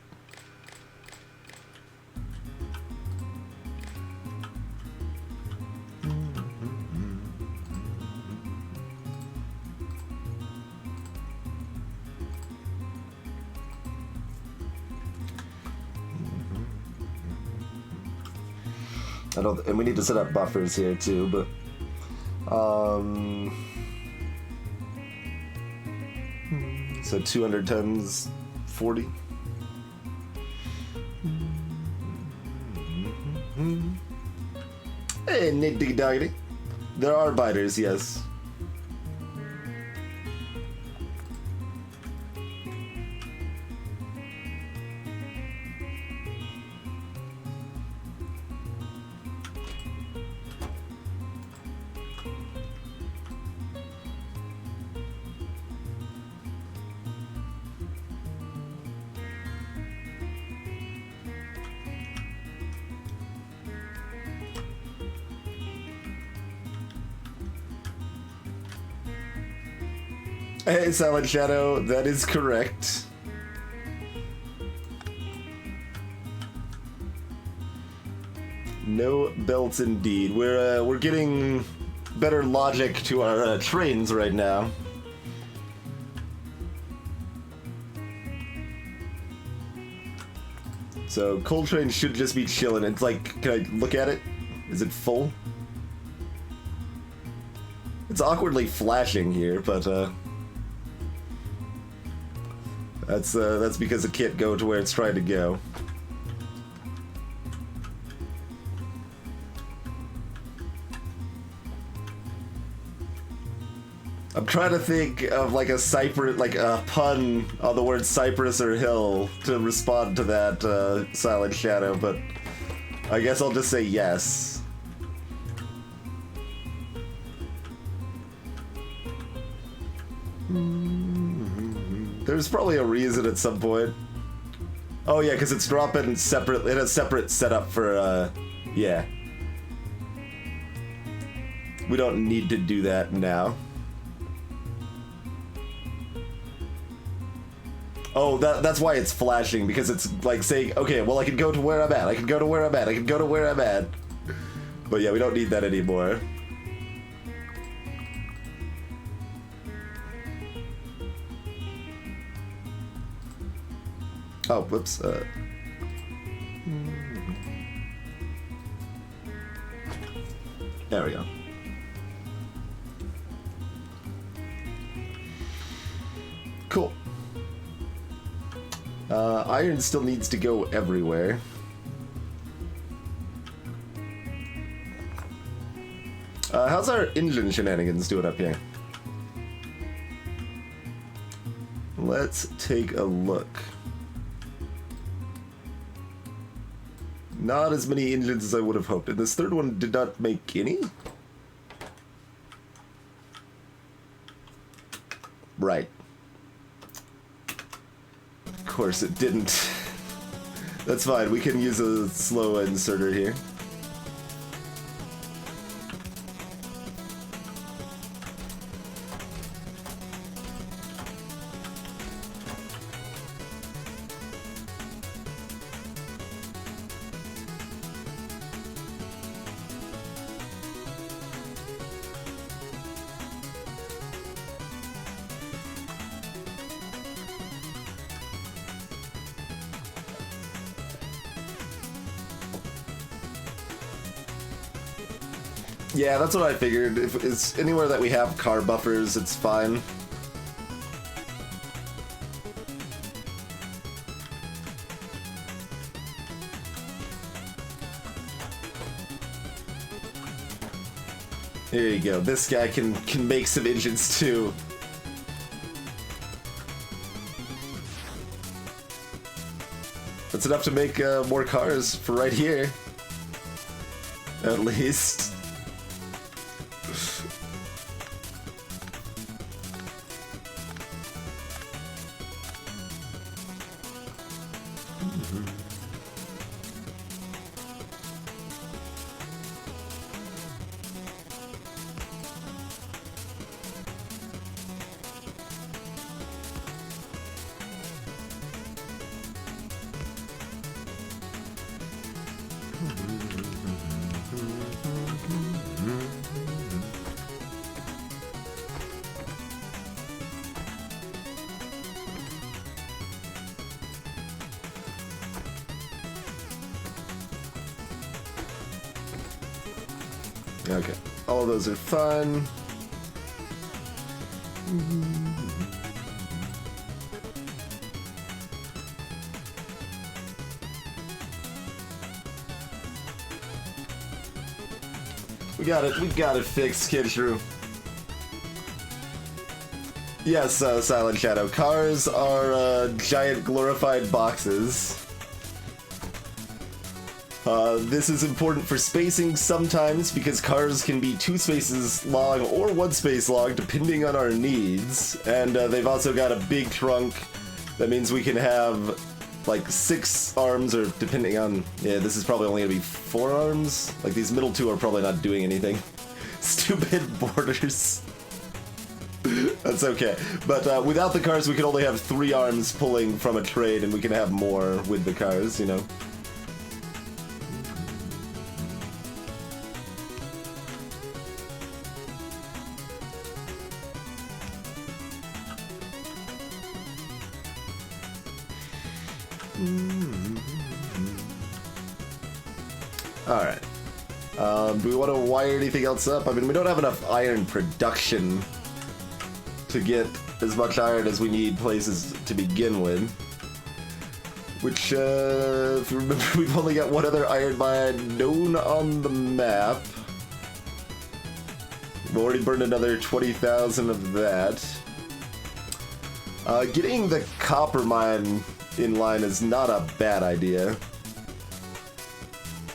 And we need to set up buffers here too, but so 200 tons, 40. Hey, nitty doggy. There are biters, yes. Hey, Silent Shadow, that is correct. No belts indeed. We're getting better logic to our trains right now. So coal train should just be chilling. It's like, can I look at it? Is it full? It's awkwardly flashing here, but that's because it can't go to where it's trying to go. I'm trying to think of like a cypress, like a pun on the word cypress or hill to respond to that Silent Shadow, but I guess I'll just say yes. There's probably a reason at some point. Oh yeah, because it's dropping separate, in a separate setup for, yeah. We don't need to do that now. Oh, that's why it's flashing, because it's like saying, okay, well I can go to where I'm at, I can go to where I'm at, I can go to where I'm at. But yeah, we don't need that anymore. Oh, whoops. There we go. Cool. Iron still needs to go everywhere. How's our engine shenanigans doing up here? Let's take a look. Not as many engines as I would have hoped. And this third one did not make any? Right. Of course it didn't. That's fine, we can use a slow inserter here. Yeah, that's what I figured. If it's anywhere that we have car buffers, it's fine. There you go. This guy can make some engines too. That's enough to make more cars for right here. At least. Okay, all of those are fun. We got it fixed, Kid Shrew. Yes, Silent Shadow. Cars are giant glorified boxes. This is important for spacing sometimes because cars can be 2 spaces long or 1 space long depending on our needs. And they've also got a big trunk. That means we can have like 6 arms, or depending on... Yeah, this is probably only gonna be 4 arms. Like these middle 2 are probably not doing anything. Stupid borders. That's okay. But without the cars we can only have 3 arms pulling from a trade, and we can have more with the cars, you know. Alright. Do we want to wire anything else up? I mean, we don't have enough iron production to get as much iron as we need places to begin with. Which, if you remember, we've only got one other iron mine known on the map. We've already burned another 20,000 of that. Getting the copper mine in line is not a bad idea.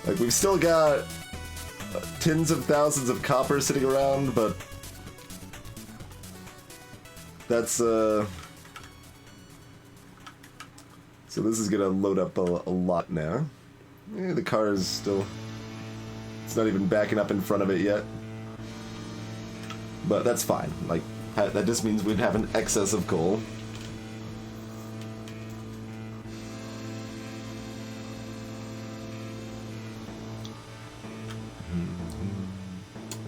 Like, we've still got tens of thousands of copper sitting around, but that's, so this is gonna load up a lot now. The car is still, it's not even backing up in front of it yet. But that's fine, like, that just means we'd have an excess of coal.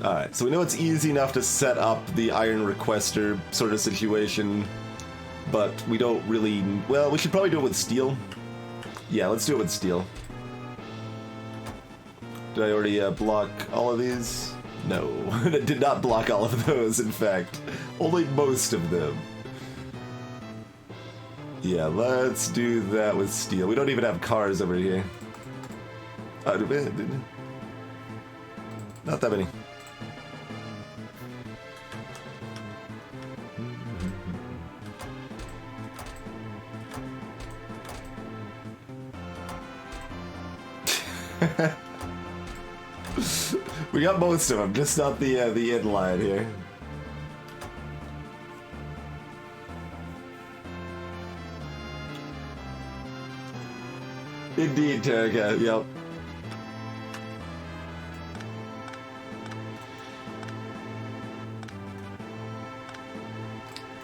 Alright, so we know it's easy enough to set up the iron requester sort of situation, but we don't really... Well, we should probably do it with steel. Yeah, let's do it with steel. Did I already block all of these? No, I did not block all of those, in fact. Only most of them. Yeah, let's do that with steel. We don't even have cars over here. Oh, not that many. We got most of them, just not the inline here. Indeed, Terraga, yep.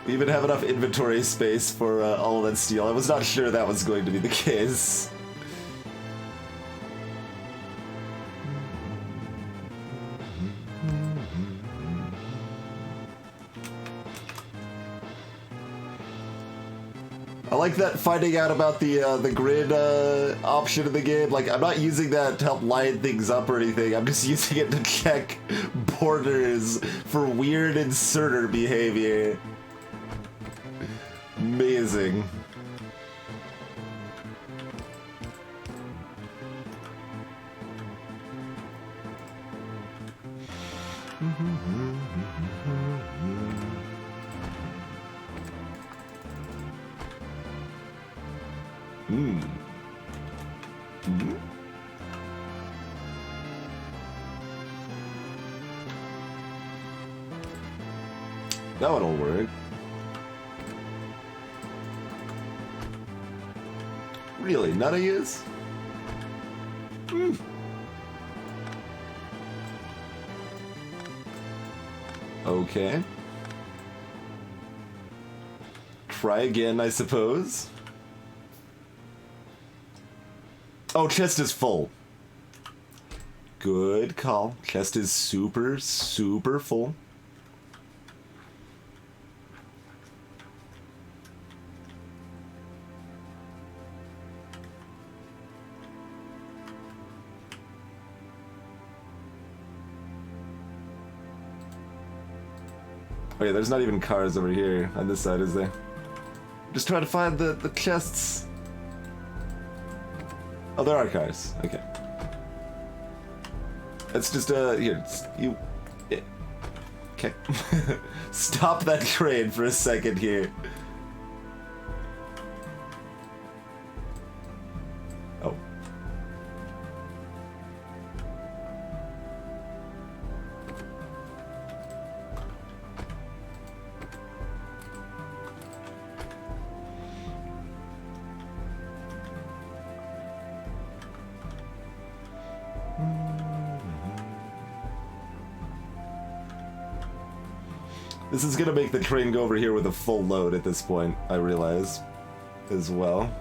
We even have enough inventory space for all of that steel. I was not sure that was going to be the case. I like that finding out about the grid option in the game. Like, I'm not using that to help line things up or anything. I'm just using it to check borders for weird inserter behavior. Amazing. Hmm. That one will work. Really? None of yous? Okay. Try again, I suppose. Oh, chest is full. Good call. Chest is super, super full. Oh yeah, there's not even cars over here on this side, is there? Just trying to find the chests. Oh, there are cars. Okay. It's just, here, you... Yeah. Okay. Stop that train for a second here. Oh. This is gonna make the train go over here with a full load at this point, I realize, as well.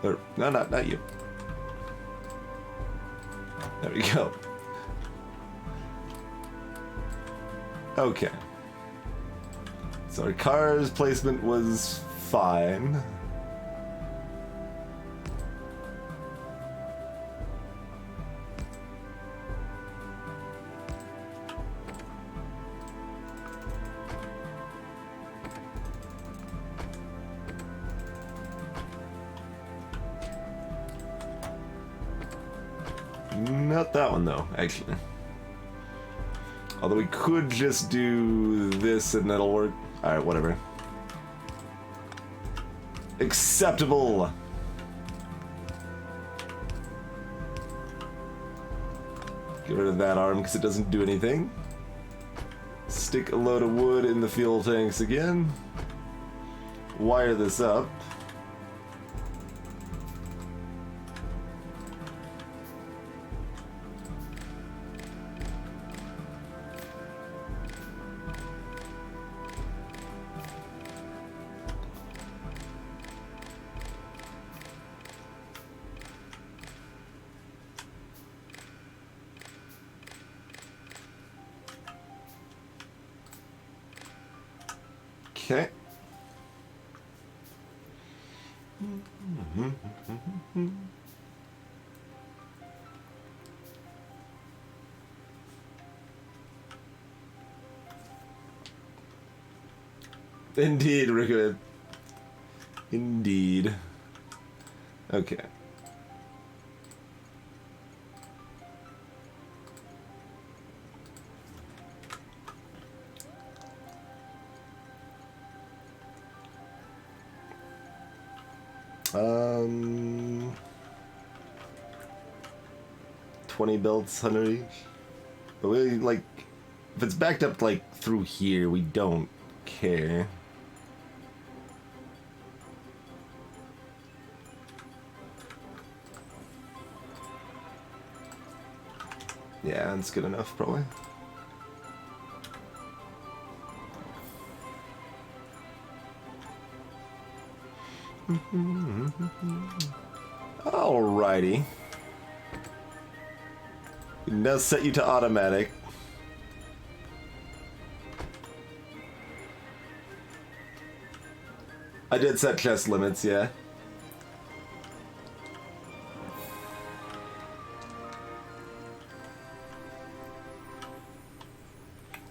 Or, no, not you. There we go. Okay. So our car's placement was fine. Not that one though, actually. Although we could just do this and that'll work. Alright, whatever. Acceptable! Get rid of that arm because it doesn't do anything. Stick a load of wood in the fuel tanks again. Wire this up. Okay. Indeed, Rickard. Indeed. Okay. Um, 20 belts, 100 each. But we, like, if it's backed up, like, through here, we don't care. Yeah, that's good enough, probably. Alrighty. Now set you to automatic. I did set chest limits, yeah.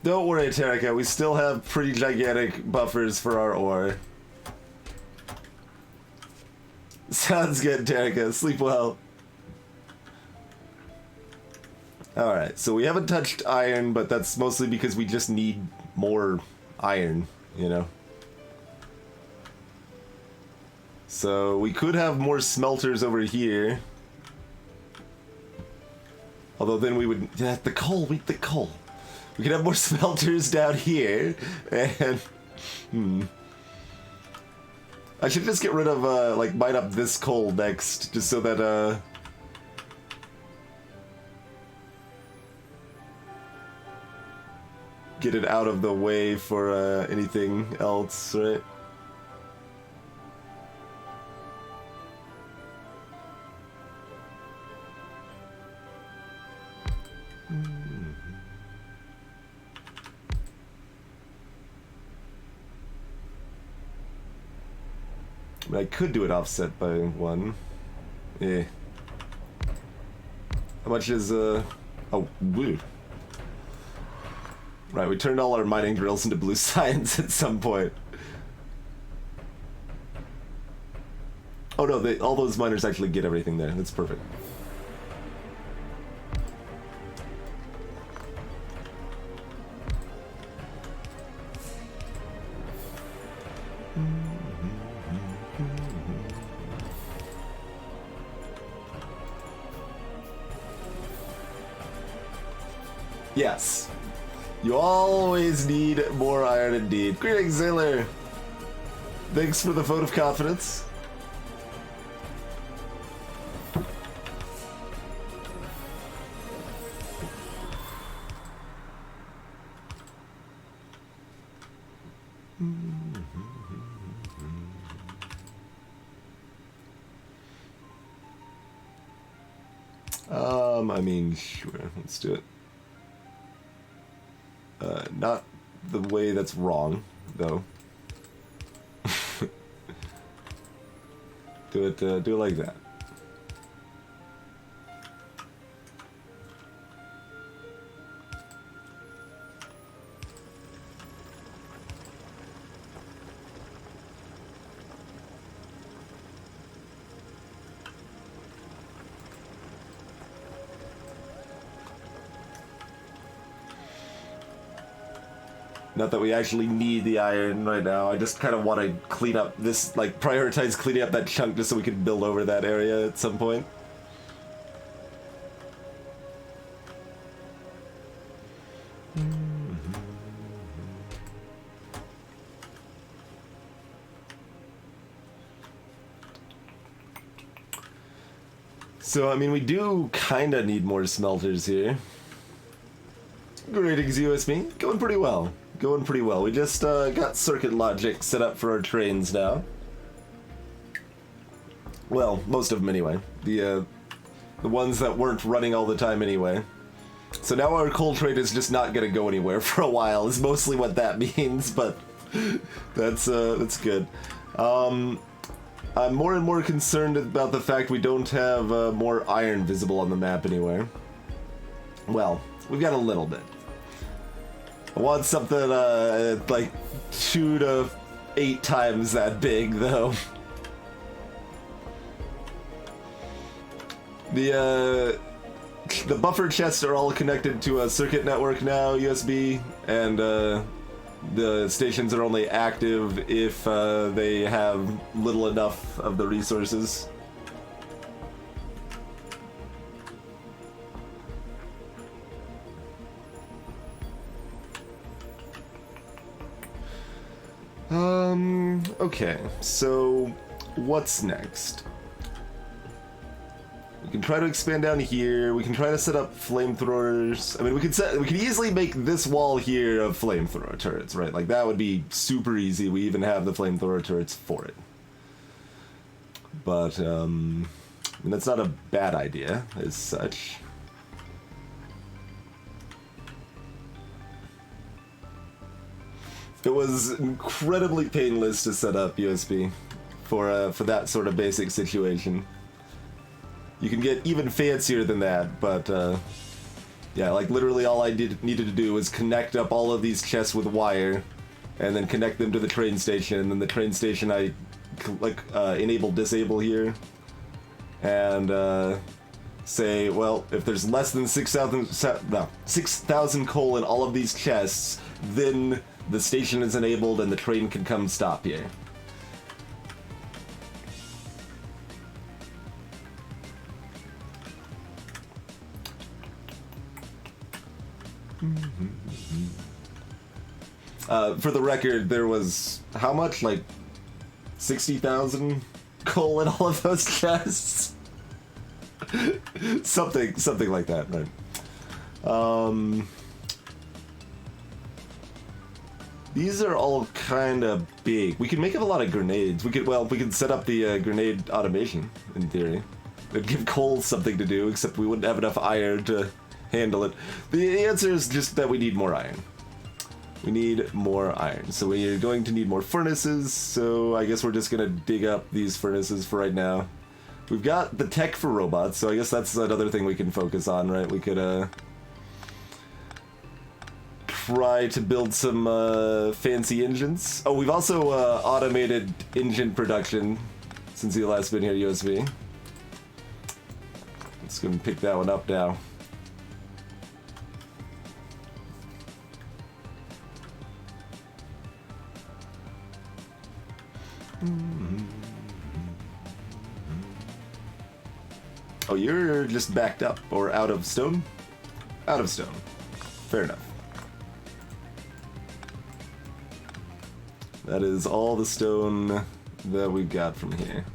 Don't worry, Terika, we still have pretty gigantic buffers for our ore. Sounds good, Terika. Sleep well. Alright, so we haven't touched iron, but that's mostly because we just need more iron, you know? So we could have more smelters over here. Although then we would... Yeah, the coal, the coal. We could have more smelters down here, and... I should just get rid of, like, mine up this coal next, just so that, get it out of the way for, anything else, right? I could do it offset by 1. Yeah. How much is, oh, woo. Right, we turned all our mining drills into blue science at some point. Oh no, all those miners actually get everything there. That's perfect. Yes. You always need more iron indeed. Greetings, Sailor. Thanks for the vote of confidence. I mean, sure, let's do it. Not the way that's wrong, though. do it like that. Not that we actually need the iron right now, I just kind of want to clean up this, like, prioritize cleaning up that chunk just so we can build over that area at some point. So, I mean, we do kind of need more smelters here. Greetings, USB. Going pretty well. Going pretty well. We just got circuit logic set up for our trains now. Well, most of them anyway. The ones that weren't running all the time anyway. So now our coal train is just not gonna go anywhere for a while, is mostly what that means, but that's good. I'm more and more concerned about the fact we don't have more iron visible on the map anywhere. Well, we've got a little bit. I want something like 2 to 8 times that big, though. The buffer chests are all connected to a circuit network now, USB, and the stations are only active if they have little enough of the resources. Okay, so what's next? We can try to expand down here. We can try to set up flamethrowers. I mean, we could easily make this wall here of flamethrower turrets, right? Like, that would be super easy. We even have the flamethrower turrets for it. But, I mean, that's not a bad idea, as such. It was incredibly painless to set up USB for that sort of basic situation. You can get even fancier than that, but Yeah, like literally all I needed to do was connect up all of these chests with wire, and then connect them to the train station, and then the train station I enable disable here, and say, well, if there's less than 6,000 coal in all of these chests, then the station is enabled and the train can come stop here. For the record, there was how much? Like 60,000 coal in all of those chests? something like that, right? These are all kind of big. We could make up a lot of grenades. We could set up the grenade automation, in theory. It'd give coal something to do, except we wouldn't have enough iron to handle it. The answer is just that we need more iron. We need more iron. So we're going to need more furnaces, so I guess we're just gonna dig up these furnaces for right now. We've got the tech for robots, so I guess that's another thing we can focus on, right? We could try to build some fancy engines. Oh, we've also automated engine production since you last been here, USB. Let's go and pick that one up now. Oh, you're just backed up or out of stone? Out of stone. Fair enough. That is all the stone that we've got from here.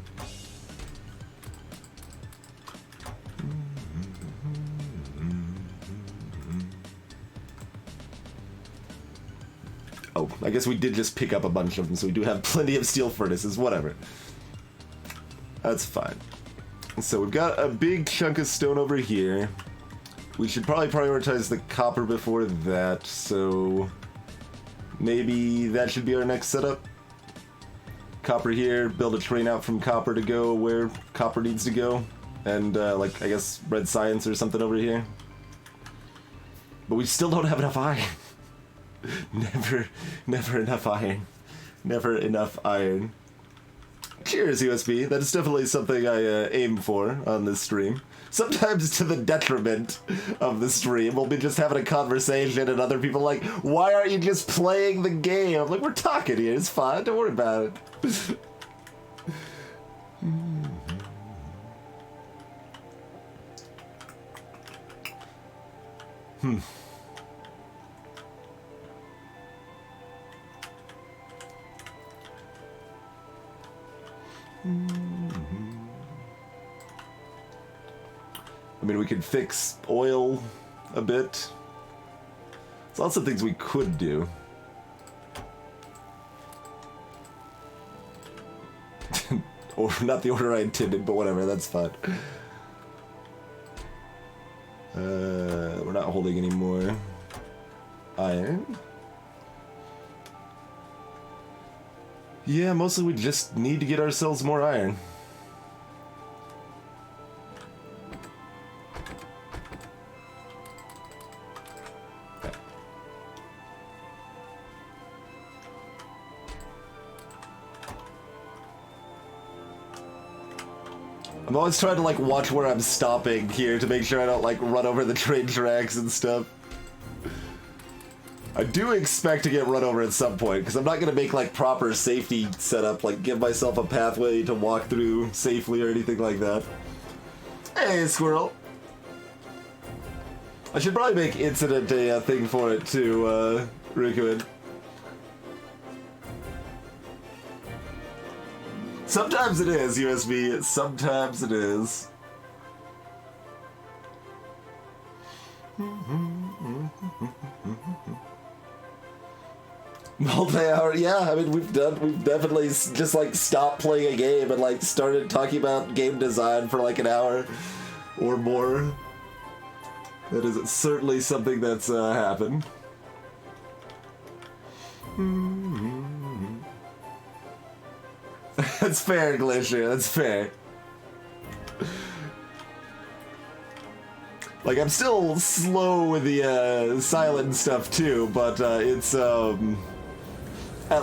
Oh, I guess we did just pick up a bunch of them, so we do have plenty of steel furnaces, whatever. That's fine. So we've got a big chunk of stone over here. We should probably prioritize the copper before that, so maybe that should be our next setup. Copper here, build a train out from copper to go where copper needs to go, and I guess red science or something over here. But we still don't have enough iron. Never enough iron. Never enough iron. Cheers, USB. That is definitely something I aim for on this stream. Sometimes to the detriment of the stream. We'll be just having a conversation and other people like, why aren't you just playing the game? I'm like, we're talking here. It's fine. Don't worry about it. I mean, we could fix oil a bit. There's lots of things we could do. Or not the order I intended, but whatever, that's fine. We're not holding any more iron. Yeah, mostly we just need to get ourselves more iron. I'm always trying to watch where I'm stopping here to make sure I don't run over the train tracks and stuff. I do expect to get run over at some point, because I'm not going to make proper safety setup, give myself a pathway to walk through safely or anything like that. Hey, squirrel! I should probably make incident a thing for it too, Rikuin. Sometimes it is, USB. Sometimes it is. Multi-hour, yeah. I mean, we've definitely just stopped playing a game and started talking about game design for an hour or more. That is certainly something that's happened. That's fair, Glacier. That's fair. Like, I'm still slow with the silent stuff too, but it's at,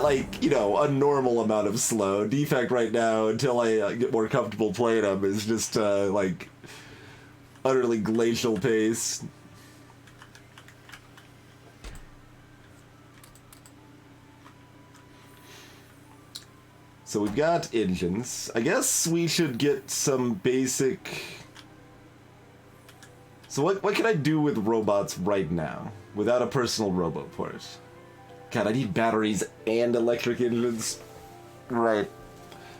like, you know, a normal amount of slow. Defect right now, until I get more comfortable playing them, is just like utterly glacial pace. So we've got engines. I guess we should get some basic... So what can I do with robots right now without a personal roboport? God, I need batteries and electric engines. Right.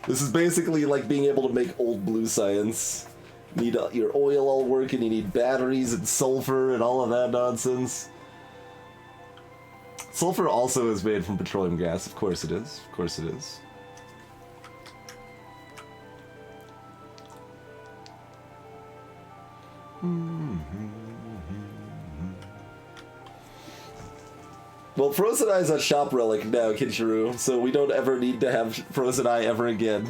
This is basically like being able to make old blue science. You need your oil all working, you need batteries and sulfur and all of that nonsense. Sulfur also is made from petroleum gas, of course it is. Of course it is. Well, Frozen Eye's a shop relic now, Kinshiro, so we don't ever need to have Frozen Eye ever again.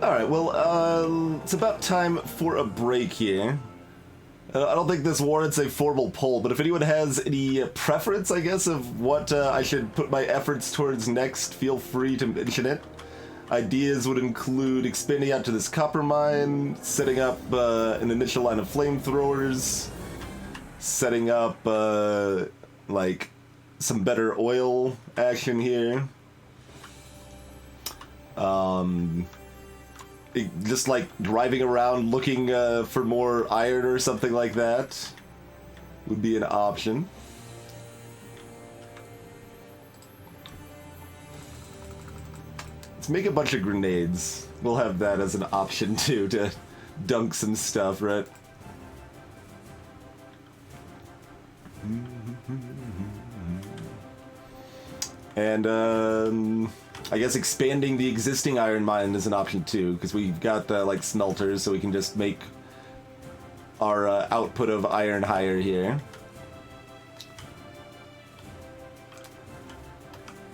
Alright, well, it's about time for a break here. I don't think this warrants a formal poll, but if anyone has any preference, I guess, of what I should put my efforts towards next, feel free to mention it. Ideas would include expanding out to this copper mine, setting up an initial line of flamethrowers, setting up, like, some better oil action here. Just like driving around looking for more iron or something like that would be an option. Let's make a bunch of grenades. We'll have that as an option too, to dunk some stuff, right? And I guess expanding the existing iron mine is an option too, because we've got like smelters, so we can just make our output of iron higher here.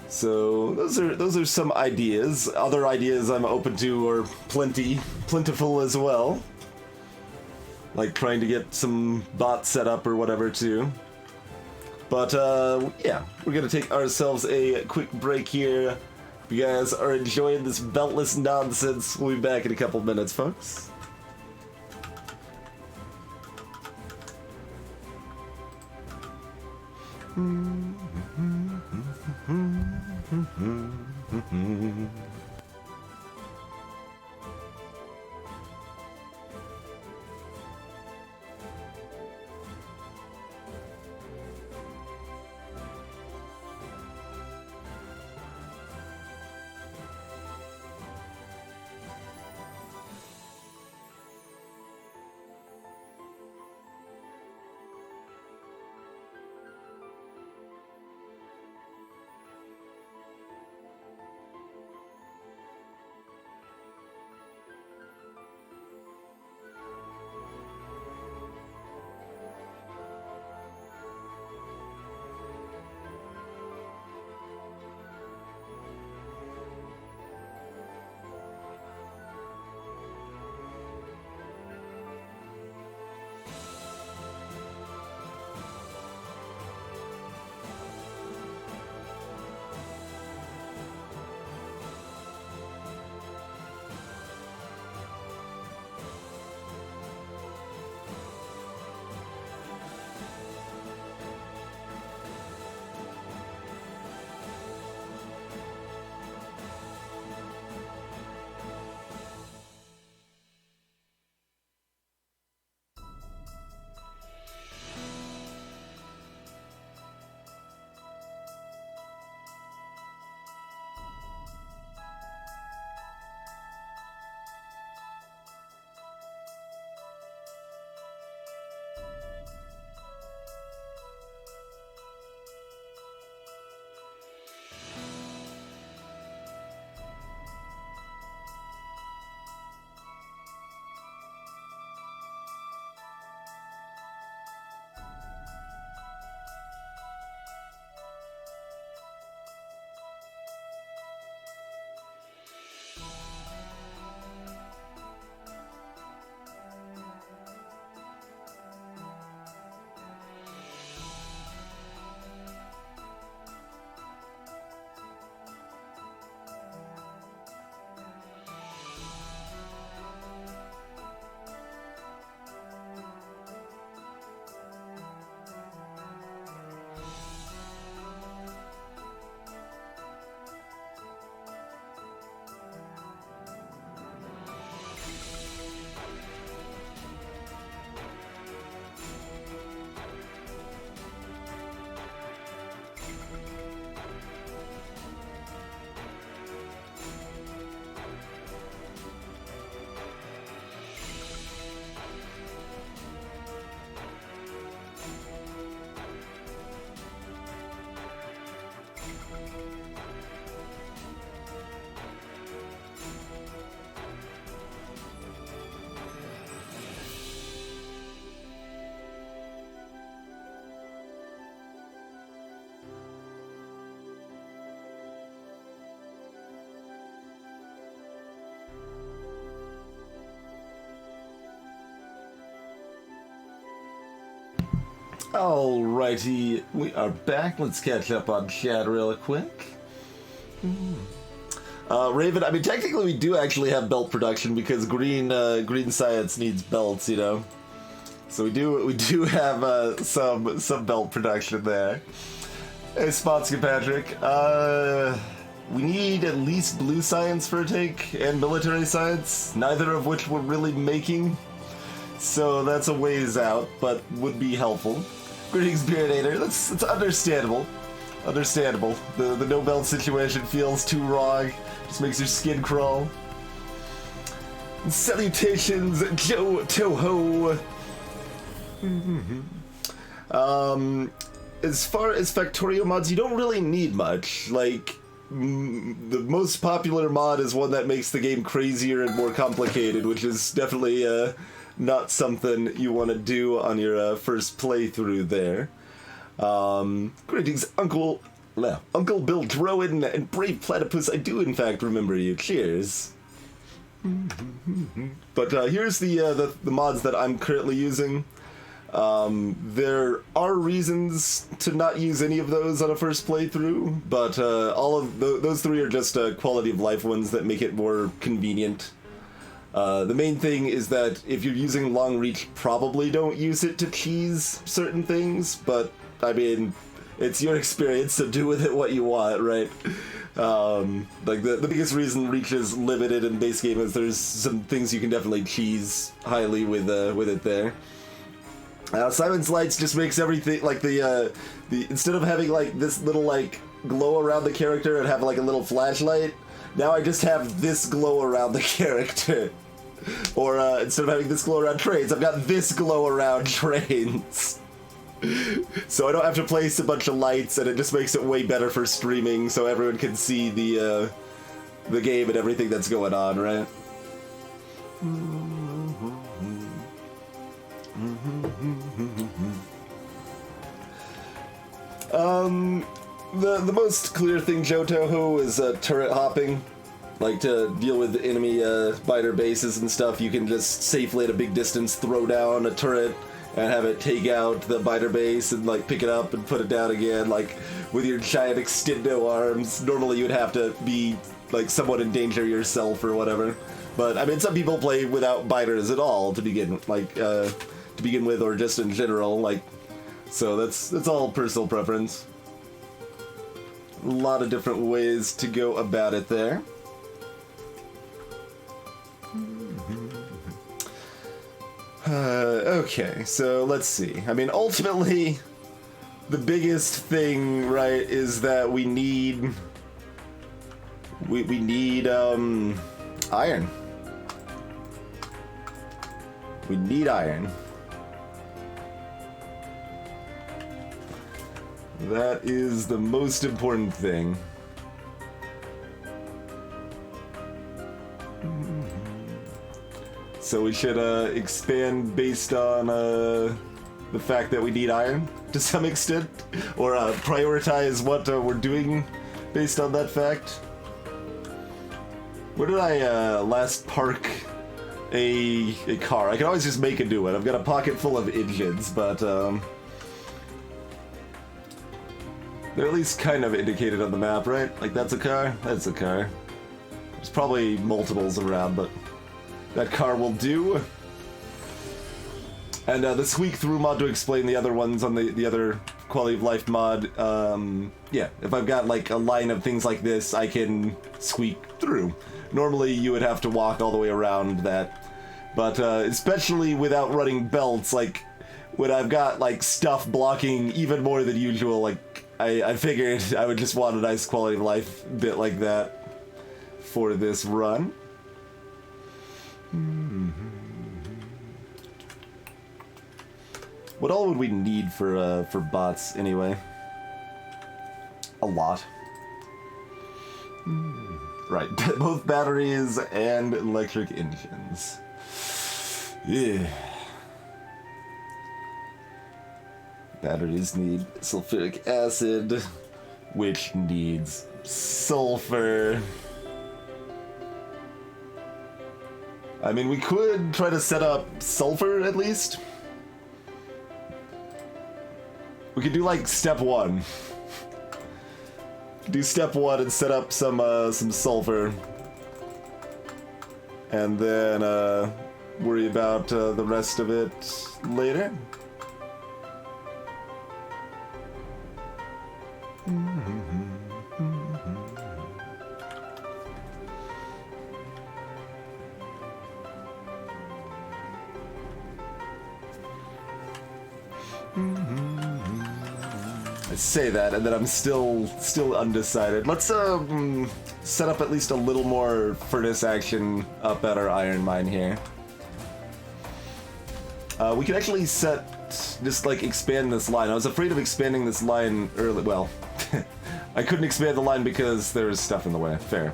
So those are some ideas. Other ideas I'm open to are plentiful as well. Like trying to get some bots set up or whatever too. But yeah, we're gonna take ourselves a quick break here. If you guys are enjoying this beltless nonsense, we'll be back in a couple minutes, folks. Alrighty, we are back. Let's catch up on chat real quick. Raven, I mean, technically we do actually have belt production because green science needs belts, you know. So we do have some belt production there. Hey, Spotsky Patrick. We need at least blue science for a take and military science, neither of which we're really making. So that's a ways out, but would be helpful. Greetings, Beardator. That's understandable. Understandable. The no belt situation feels too wrong. Just makes your skin crawl. Salutations, Joe Toho. As far as Factorio mods, you don't really need much. Like, the most popular mod is one that makes the game crazier and more complicated, which is definitely not something you want to do on your first playthrough there. Greetings, Uncle Bill Drowan and Brave Platypus. I do, in fact, remember you. Cheers. But here's the mods that I'm currently using. There are reasons to not use any of those on a first playthrough, but all of those three are just quality of life ones that make it more convenient. The main thing is that if you're using long reach, probably don't use it to cheese certain things, but I mean, it's your experience, so do with it what you want, right? Like the biggest reason reach is limited in base game is there's some things you can definitely cheese highly with it there. Simon's Lights just makes everything like the instead of having like this little like glow around the character and have like a little flashlight, now I just have this glow around the character. Or instead of having this glow around trains, I've got this glow around trains. So I don't have to place a bunch of lights, and it just makes it way better for streaming, so everyone can see the game and everything that's going on, right? The most clear thing, Jotoho, is turret hopping. Like, to deal with enemy biter bases and stuff, you can just safely at a big distance throw down a turret and have it take out the biter base and like pick it up and put it down again, like with your giant extendo arms. Normally you'd have to be like somewhat in danger yourself or whatever. But I mean, some people play without biters at all to begin with, or just in general, like, so that's all personal preference. A lot of different ways to go about it there. Okay, so let's see. I mean, ultimately, the biggest thing, right, is that we need iron. We need iron. That is the most important thing. So we should expand based on the fact that we need iron to some extent, or prioritize what we're doing based on that fact. Where did I last park a car? I can always just make a new one. I've got a pocket full of engines, but they're at least kind of indicated on the map, right? Like, that's a car, that's a car. There's probably multiples around, but that car will do. And the squeak through mod to explain the other ones on the other quality of life mod. Yeah, if I've got like a line of things like this, I can squeak through. Normally you would have to walk all the way around that. But especially without running belts, like when I've got like stuff blocking even more than usual, like I figured I would just want a nice quality of life bit like that for this run. What all would we need for bots anyway? A lot. Right, both batteries and electric engines. Yeah. Batteries need sulfuric acid, which needs sulfur. I mean, we could try to set up sulfur at least. We could do like step 1. Do step 1 and set up some sulfur. And then worry about the rest of it later. I say that, and then I'm still undecided. Let's set up at least a little more furnace action up at our iron mine here. We could actually just like expand this line. I was afraid of expanding this line early. Well, I couldn't expand the line because there was stuff in the way. Fair.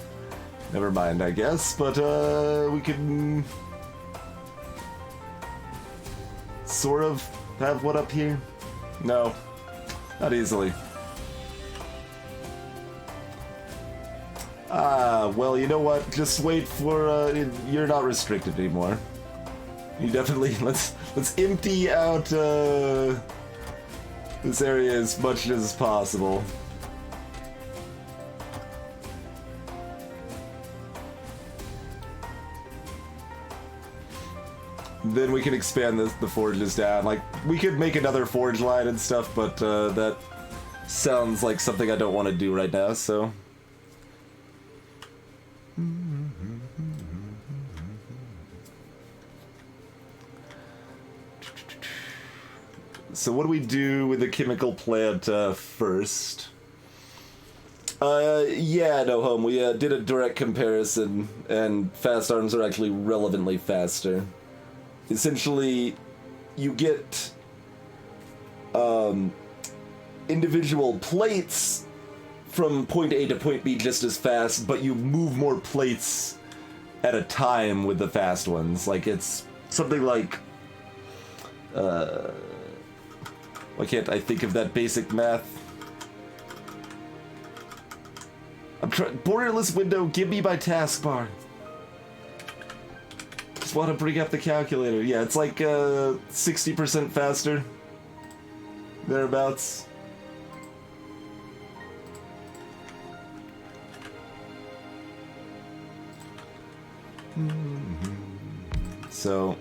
Never mind, I guess. But we can sort of have what up here? No. Not easily. Well, you know what? Just wait for, you're not restricted anymore. You definitely, let's empty out, this area as much as possible. Then we can expand the forges down. Like, we could make another forge line and stuff, but that sounds like something I don't want to do right now, so... So what do we do with the chemical plant first? Yeah, no home. We did a direct comparison, and fast arms are actually relevantly faster. Essentially, you get individual plates from point A to point B just as fast, but you move more plates at a time with the fast ones. Like, it's something like... why can't I think of that basic math? I'm trying... Borderless window, give me my taskbar. Just want to bring up the calculator. Yeah, it's like 60% faster. Thereabouts. So,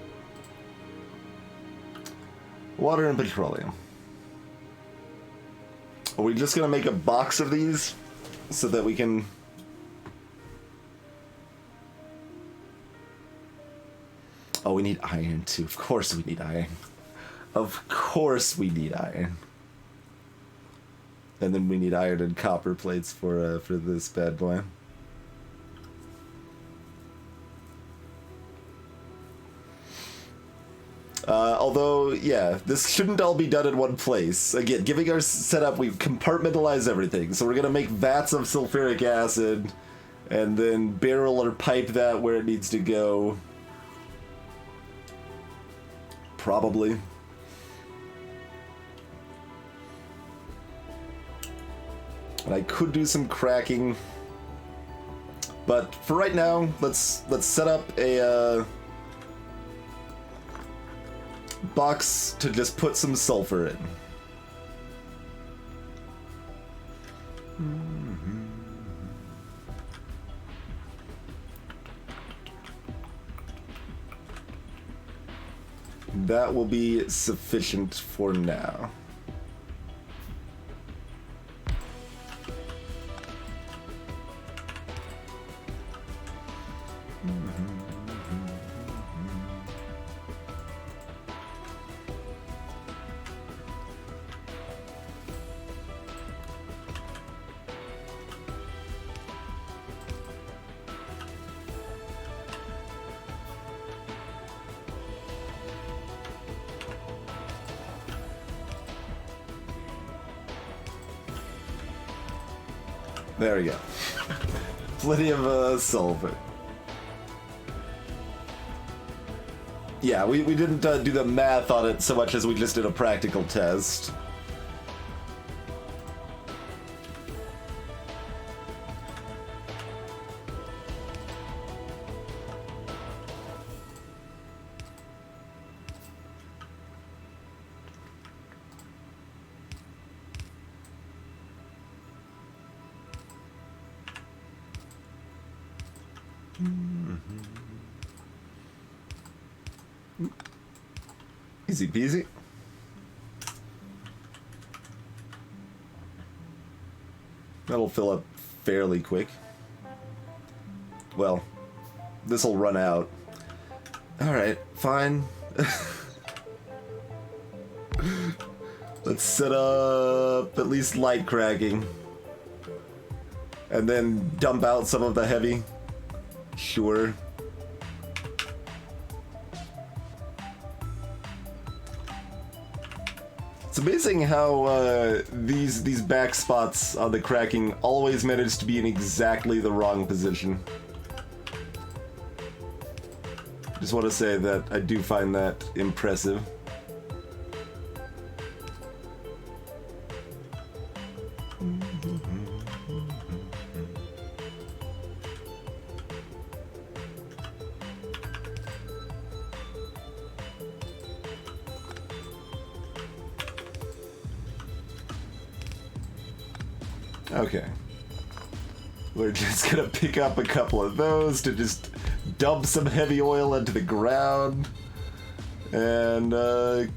water and petroleum. Are we just gonna make a box of these so that we can... Oh, we need iron too. Of course we need iron. Of course we need iron. And then we need iron and copper plates for this bad boy. Although, yeah, this shouldn't all be done in one place. Again, giving our setup, we compartmentalize everything. So we're gonna make vats of sulfuric acid, and then barrel or pipe that where it needs to go. Probably. And I could do some cracking. But for right now, let's set up a box to just put some sulfur in. That will be sufficient for now. There we go. Plenty of sulfur. Yeah, we didn't do the math on it so much as we just did a practical test. Easy peasy. That'll fill up fairly quick. Well, this'll run out. Alright, fine. Let's set up at least light cracking. And then dump out some of the heavy. Sure. It's amazing how these back spots on the cracking always manage to be in exactly the wrong position. Just want to say that I do find that impressive. Okay. We're just gonna pick up a couple of those to just dump some heavy oil into the ground and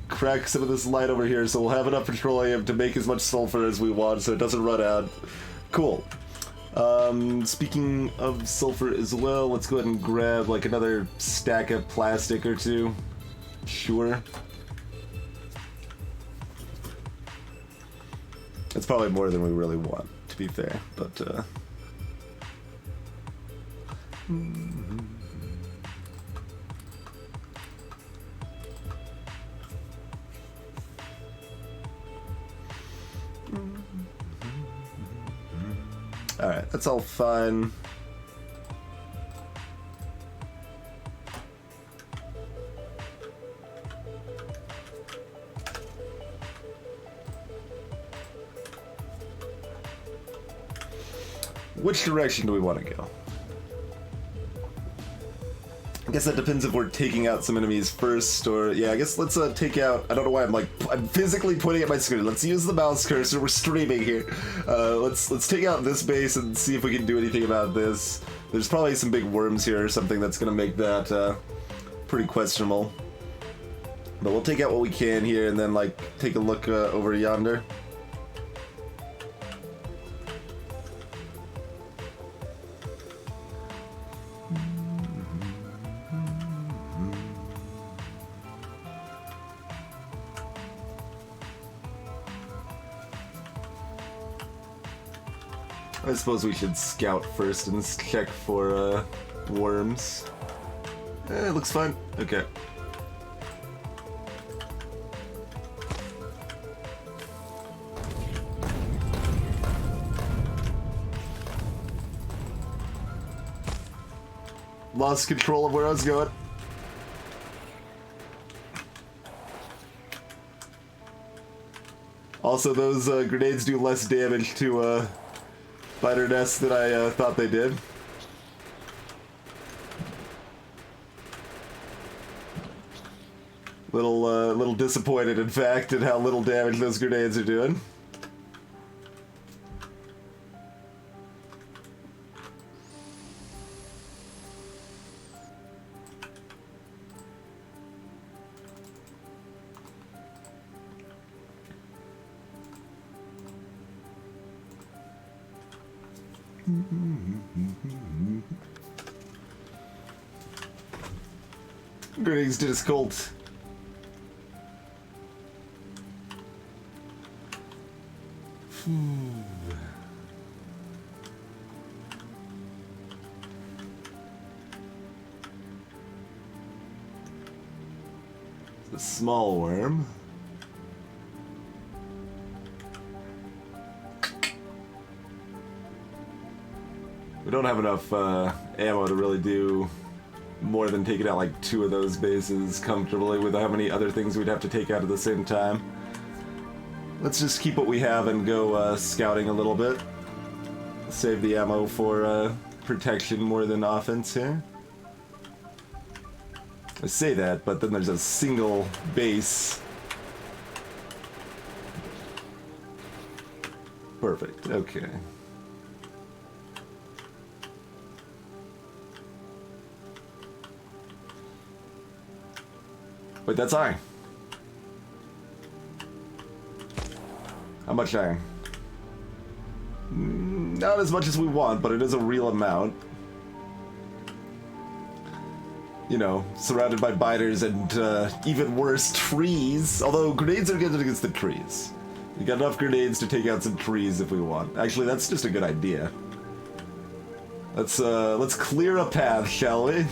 crack some of this light over here so we'll have enough petroleum to make as much sulfur as we want so it doesn't run out. Cool. Speaking of sulfur as well, let's go ahead and grab like another stack of plastic or two. Sure. It's probably more than we really want, to be fair, but alright, that's all fine. Which direction do we want to go? I guess that depends if we're taking out some enemies first, or yeah, I guess let's take out. I don't know why I'm physically pointing at my screen. Let's use the mouse cursor. We're streaming here. Let's take out this base and see if we can do anything about this. There's probably some big worms here or something that's gonna make that pretty questionable. But we'll take out what we can here and then like take a look over yonder. I suppose we should scout first and check for worms. It looks fine. Okay. Lost control of where I was going. Also, those grenades do less damage to spider nests than I thought they did. Little disappointed, in fact, at how little damage those grenades are doing. Greetings to this cult. It's a small worm. We don't have enough ammo to really do more than taking out like 2 of those bases comfortably with how many other things we'd have to take out at the same time. Let's just keep what we have and go scouting a little bit. Save the ammo for protection more than offense here. I say that, but then there's a single base. Perfect, okay. Wait, that's iron. How much iron? Not as much as we want, but it is a real amount. You know, surrounded by biters and even worse, trees. Although grenades are good against the trees. We got enough grenades to take out some trees if we want. Actually, that's just a good idea. Let's clear a path, shall we?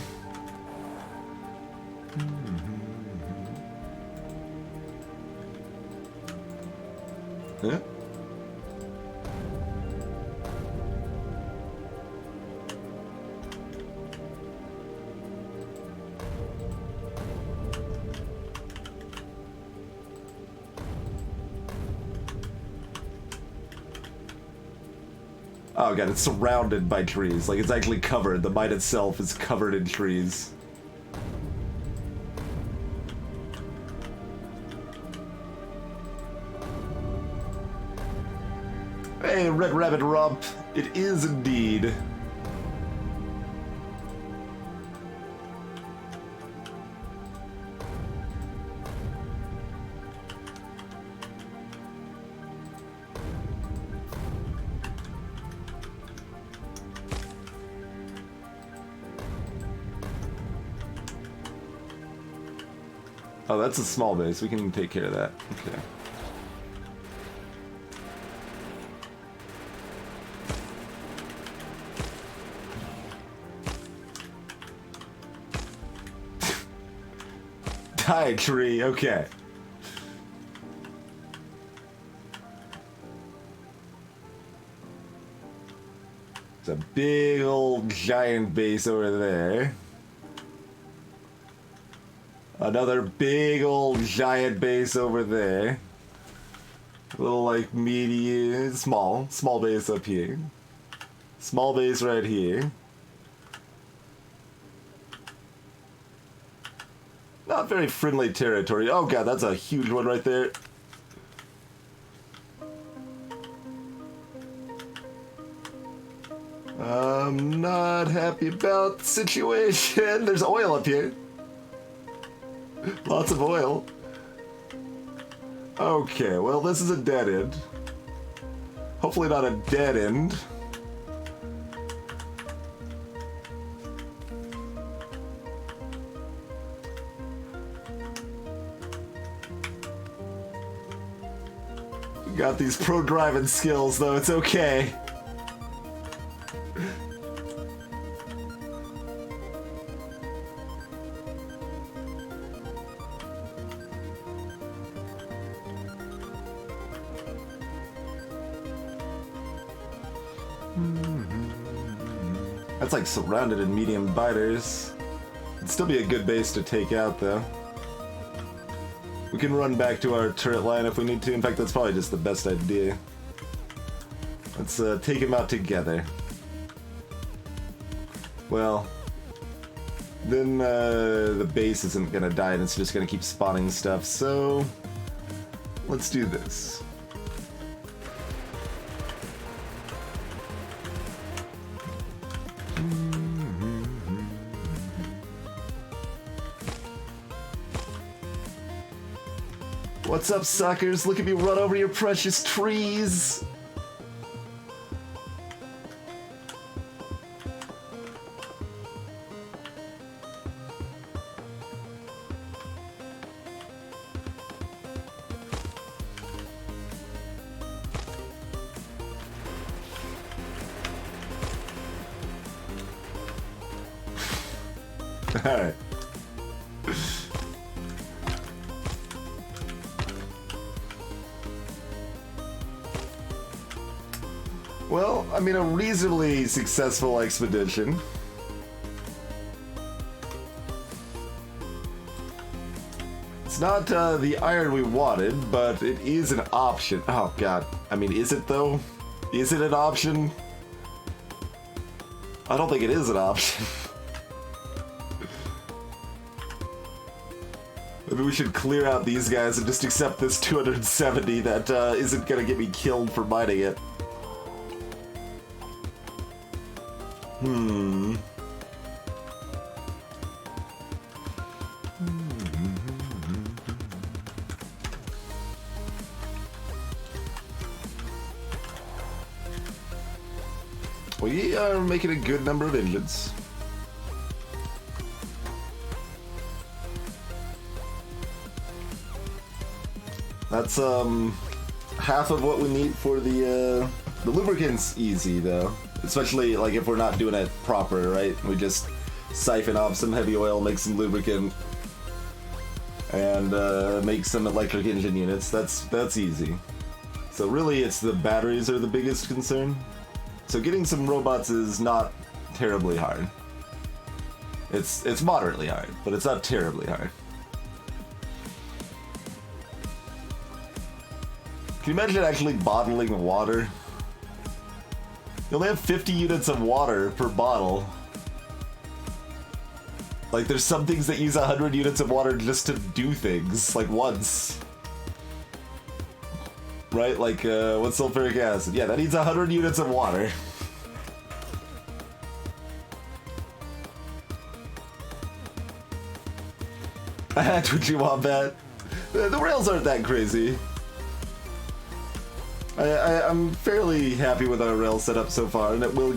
Yeah. Oh god, it's surrounded by trees. Like, it's actually covered. The mine itself is covered in trees. Hey, Red Rabbit Rump. It is indeed. Oh, that's a small base. We can take care of that. Okay. Die tree, okay. It's a big old giant base over there. Another big old giant base over there. A little like medium, small base up here. Small base right here. Not very friendly territory. Oh god, that's a huge one right there. I'm not happy about the situation. There's oil up here. Lots of oil. Okay, well, this is a dead end. Hopefully not a dead end. Got these pro driving skills, though. It's okay. That's like surrounded in medium biters. It'd still be a good base to take out, though. We can run back to our turret line if we need to. In fact, that's probably just the best idea. Let's take him out together. Well, then the base isn't gonna die and it's just gonna keep spawning stuff, so let's do this. What's up, suckers? Look at me run over your precious trees! Alright. Well, I mean, a reasonably successful expedition. It's not the iron we wanted, but it is an option. Oh god. I mean, is it though? Is it an option? I don't think it is an option. Maybe we should clear out these guys and just accept this 270 that isn't gonna get me killed for mining it. We are making a good number of engines. That's half of what we need for the lubricant's easy though. Especially like if we're not doing it proper, right? We just siphon off some heavy oil, make some lubricant, and make some electric engine units. That's easy. So really it's the batteries are the biggest concern. So getting some robots is not terribly hard. It's moderately hard, but it's not terribly hard. Can you imagine actually bottling water? You only have 50 units of water per bottle. Like, there's some things that use 100 units of water just to do things, like once. Right? Like, what's sulfuric acid? Yeah, that needs 100 units of water. That's what you want, Bat. The rails aren't that crazy. I'm fairly happy with our rail setup so far, and it will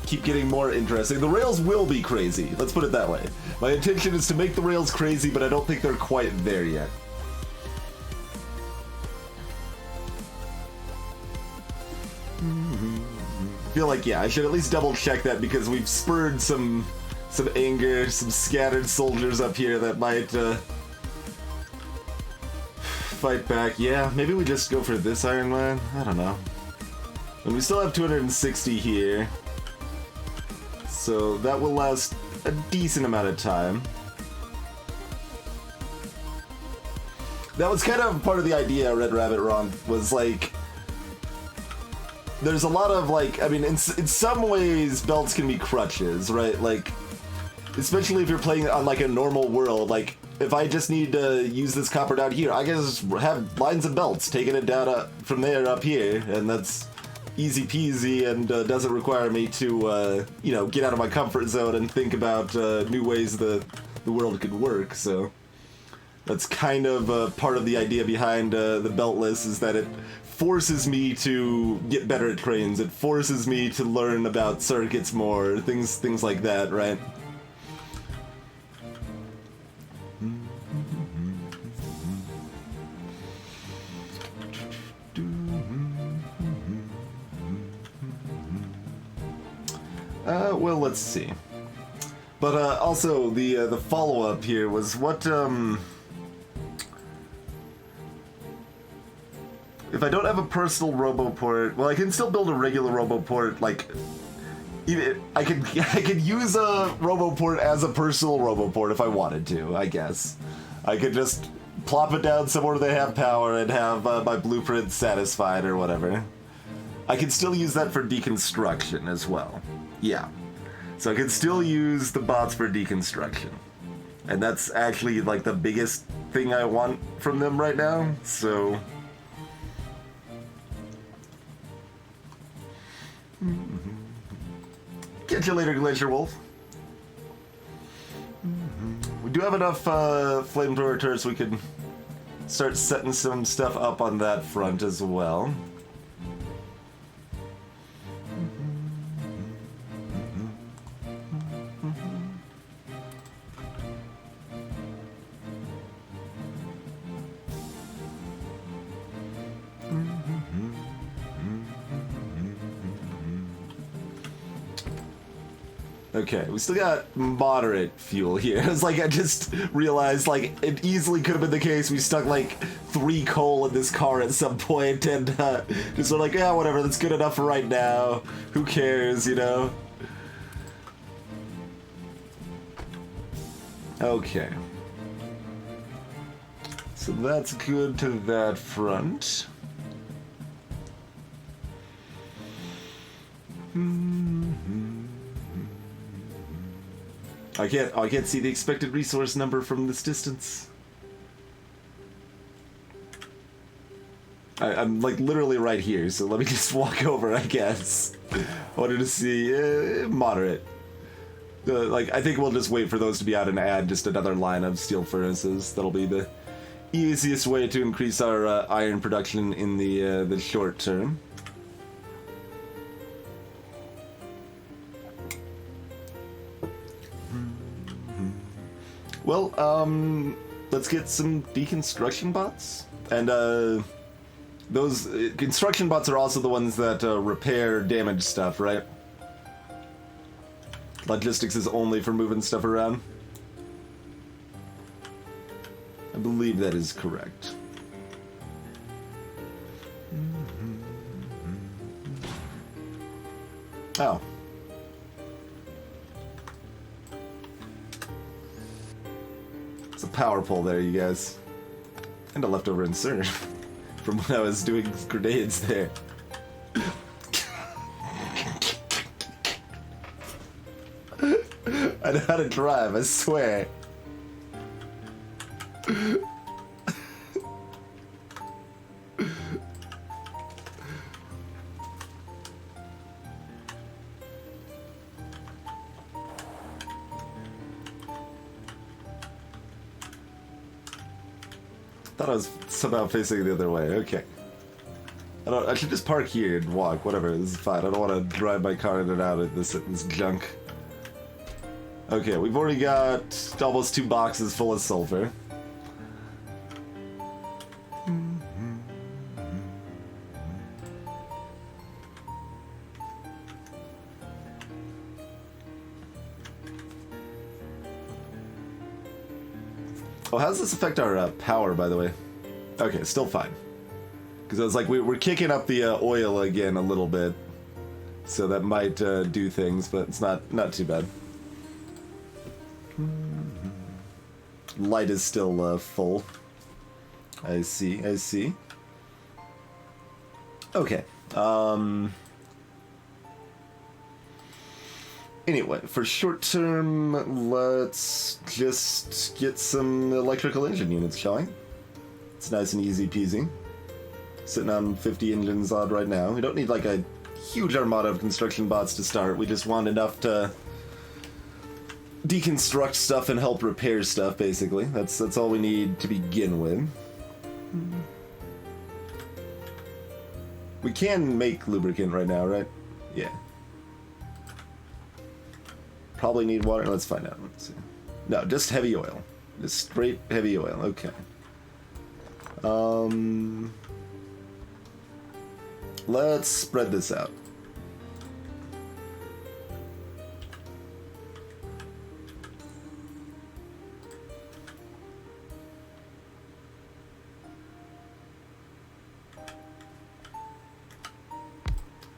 keep getting more interesting. The rails will be crazy, let's put it that way. My intention is to make the rails crazy, but I don't think they're quite there yet. I feel like, yeah, I should at least double check that because we've spurred some anger, some scattered soldiers up here that might fight back. Yeah, maybe we just go for this Iron Man? I don't know. And we still have 260 here. So that will last a decent amount of time. That was kind of part of the idea, Red Rabbit Ron, was like... There's a lot of, like, I mean, in some ways, belts can be crutches, right? Like, especially if you're playing on, like, a normal world, like, if I just need to use this copper down here, I can just have lines of belts, taking it down from there up here, and that's easy peasy and doesn't require me to, you know, get out of my comfort zone and think about new ways the world could work, so... That's kind of part of the idea behind the beltless, is that it forces me to get better at trains. It forces me to learn about circuits more, things like that, right? Well, let's see. But also the follow-up here was what if I don't have a personal roboport, well, I can still build a regular roboport, like, even, I could use a roboport as a personal roboport if I wanted to, I guess. I could just plop it down somewhere they have power and have my blueprint satisfied or whatever. I can still use that for deconstruction as well. Yeah. So I can still use the bots for deconstruction. And that's actually, like, the biggest thing I want from them right now, so... Catch you later, Glacier Wolf. We do have enough flamethrower turrets we can start setting some stuff up on that front as well. Okay, we still got moderate fuel here. It's like I just realized, like, it easily could have been the case we stuck, like, 3 coal in this car at some point and just were like, yeah, whatever, that's good enough for right now. Who cares, you know? Okay. So that's good to that front. I can't see the expected resource number from this distance. I'm like literally right here, so let me just walk over, I guess. I wanted to see moderate. Like, I think we'll just wait for those to be out and add just another line of steel furnaces. That'll be the easiest way to increase our iron production in the short term. Well, let's get some deconstruction bots. And, those construction bots are also the ones that repair damaged stuff, right? Logistics is only for moving stuff around. I believe that is correct. Oh. It's a power pole there, you guys. And a leftover insert from when I was doing grenades there. I know how to drive, I swear. Thought I was somehow facing the other way. Okay. I should just park here and walk. Whatever. This is fine. I don't want to drive my car in and out of this junk. Okay, we've already got almost 2 boxes full of sulfur. Oh, how does this affect our power, by the way? Okay, still fine. Because I was like, we're kicking up the oil again a little bit. So that might do things, but it's not too bad. Light is still full. I see, I see. Okay. Anyway, for short term, let's just get some electrical engine units, shall we? It's nice and easy peasy. Sitting on 50 engines odd right now. We don't need like a huge armada of construction bots to start. We just want enough to deconstruct stuff and help repair stuff, basically. That's all we need to begin with. We can make lubricant right now, right? Yeah. Probably need water. Let's find out. Let's see. No, just heavy oil. Just straight heavy oil. Okay. Let's spread this out.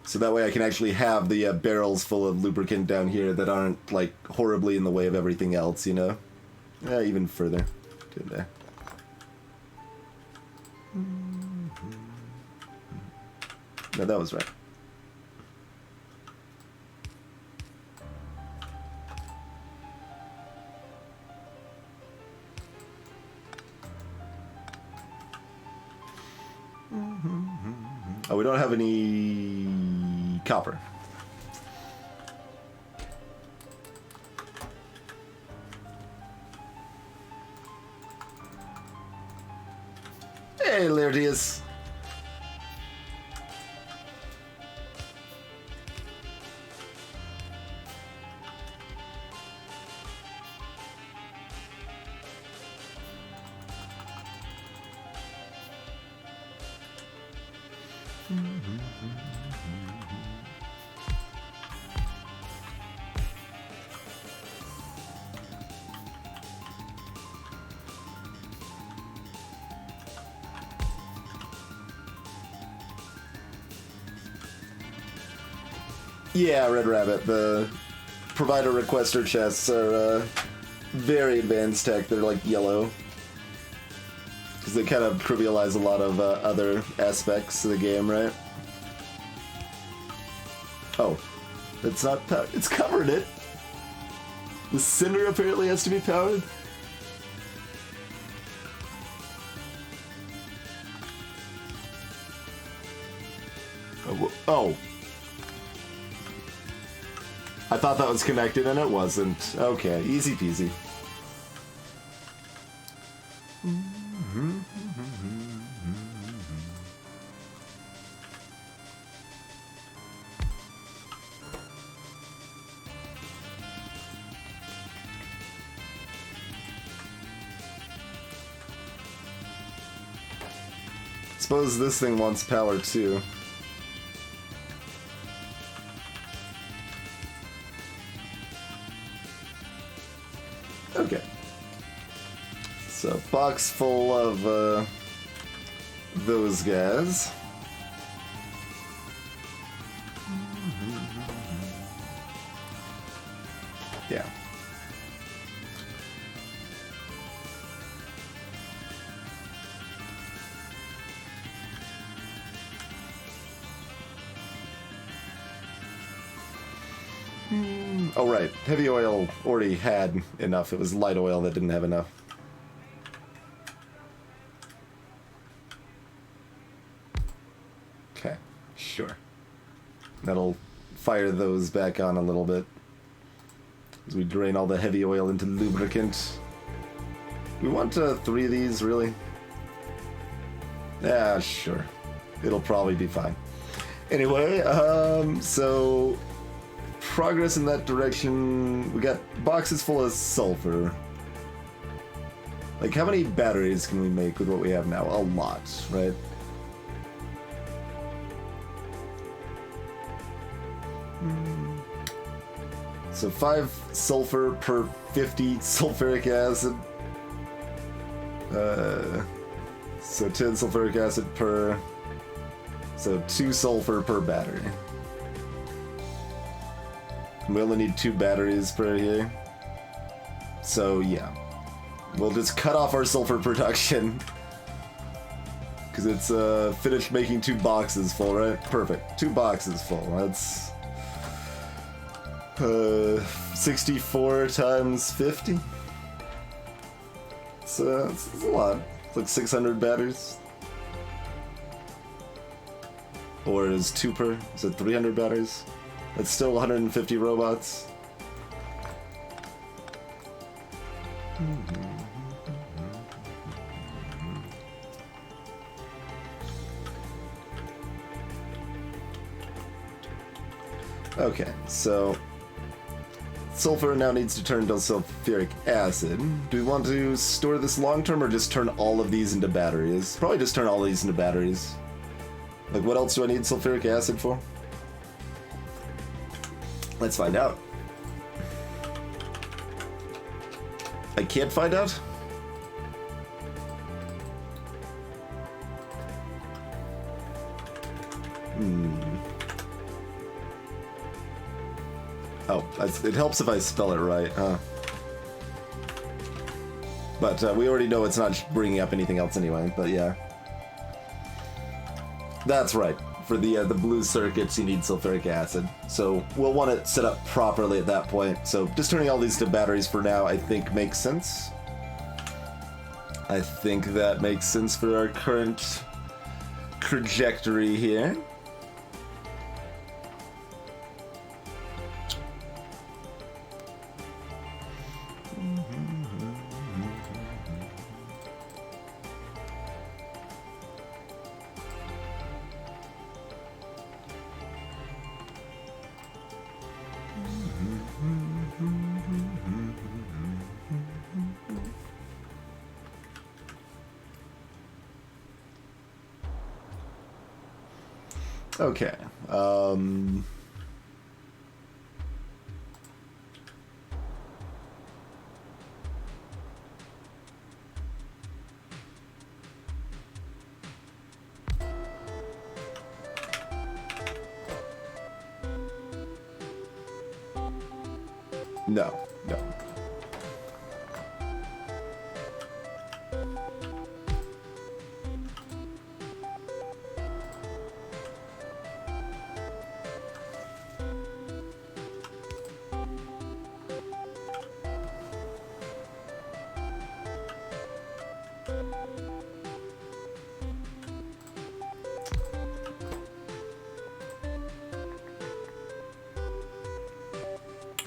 So that way I can actually have the barrels full of lubricant down here that aren't, like, horribly in the way of everything else, you know? Yeah, even further. To there. No, that was right. Oh, we don't have any copper. Hey, Laertius. Yeah, Red Rabbit. The provider requester chests are very advanced tech. They're like yellow. Because they kind of trivialize a lot of other aspects of the game, right? Oh. It's not powered. It's covered it. The cinder apparently has to be powered. Oh. I thought that was connected and it wasn't. Okay, easy peasy. suppose this thing wants power too. Okay. So, box full of those guys. Yeah. Oh, right. Heavy oil already had enough. It was light oil that didn't have enough. Okay, sure. That'll fire those back on a little bit as we drain all the heavy oil into lubricant. We want 3 of these, really? Yeah, sure. It'll probably be fine. Anyway, so progress in that direction. We got boxes full of sulfur. Like, how many batteries can we make with what we have now? A lot, right? So 5 sulfur per 50 sulfuric acid. So 10 sulfuric acid per... So 2 sulfur per battery. We only need 2 batteries per here. So yeah. We'll just cut off our sulfur production. Because it's finished making 2 boxes full, right? Perfect. 2 boxes full. That's... 64 times 50? It's a lot. It's like 600 batteries. Or is 2 per? Is it 300 batteries? That's still 150 robots. Okay, so sulfur now needs to turn to sulfuric acid. Do we want to store this long term or just turn all of these into batteries? Probably just turn all these into batteries. Like, what else do I need sulfuric acid for? Let's find out. I can't find out? Oh, it helps if I spell it right, huh? But we already know it's not bringing up anything else anyway, but yeah. That's right. For the blue circuits, you need sulfuric acid. So we'll want it set up properly at that point. So just turning all these to batteries for now, I think makes sense. I think that makes sense for our current trajectory here. Okay. No, no.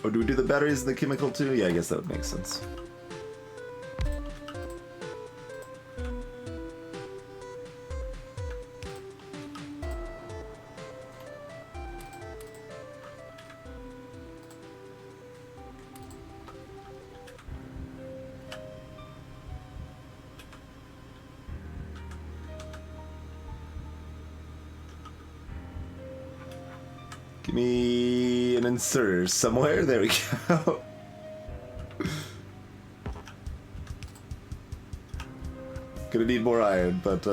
Oh, do we do the batteries and the chemical too? Yeah, I guess that would make sense. Give me an inserter somewhere. There we go. Gonna need more iron, but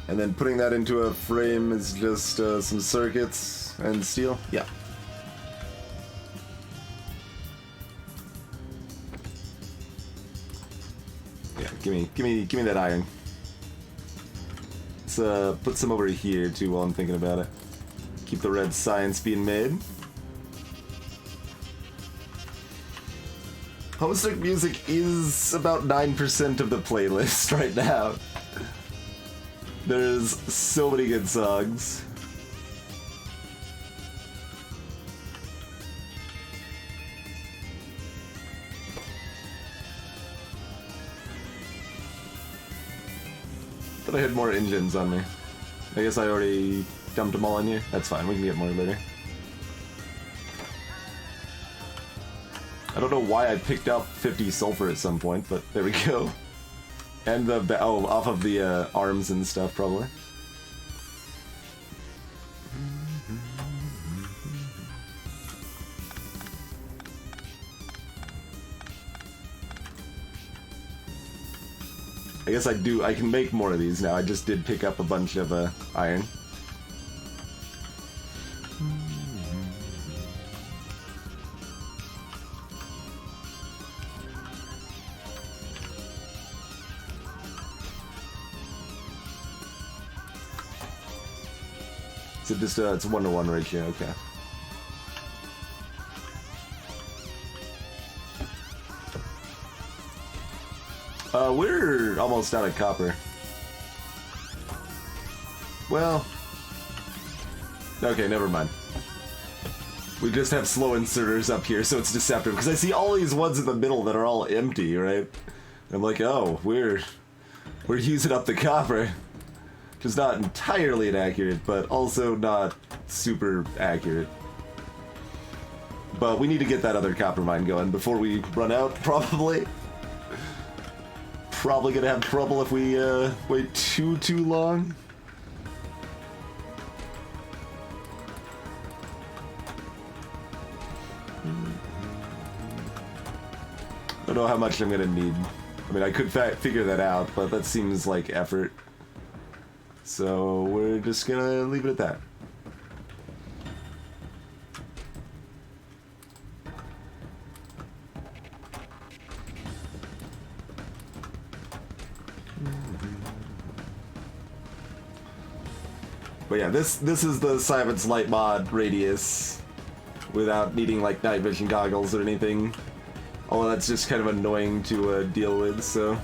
and then putting that into a frame is just some circuits and steel. Yeah. Yeah, give me that iron. Let's put some over here too while I'm thinking about it. Keep the red science being made. Homesick music is about 9% of the playlist right now. There's so many good songs. Thought I had more engines on me. I guess I already dumped them all on you. That's fine, we can get more later. I don't know why I picked up 50 sulfur at some point, but there we go. And the, oh, off of the arms and stuff, probably. I guess I can make more of these now. I just did pick up a bunch of iron. So just it's a 1-to-1 ratio, okay. We're almost out of copper. Well, okay, never mind. We just have slow inserters up here, so it's deceptive, because I see all these ones in the middle that are all empty, right? I'm like, oh, we're using up the copper. Which is not entirely inaccurate, but also not super accurate. But we need to get that other copper mine going before we run out, probably. Probably gonna have trouble if we wait too long. I don't know how much I'm gonna need. I mean, I could figure that out, but that seems like effort. So we're just gonna leave it at that. But yeah, this is the Simon's Light mod radius without needing like night vision goggles or anything. Although that's just kind of annoying to deal with, so.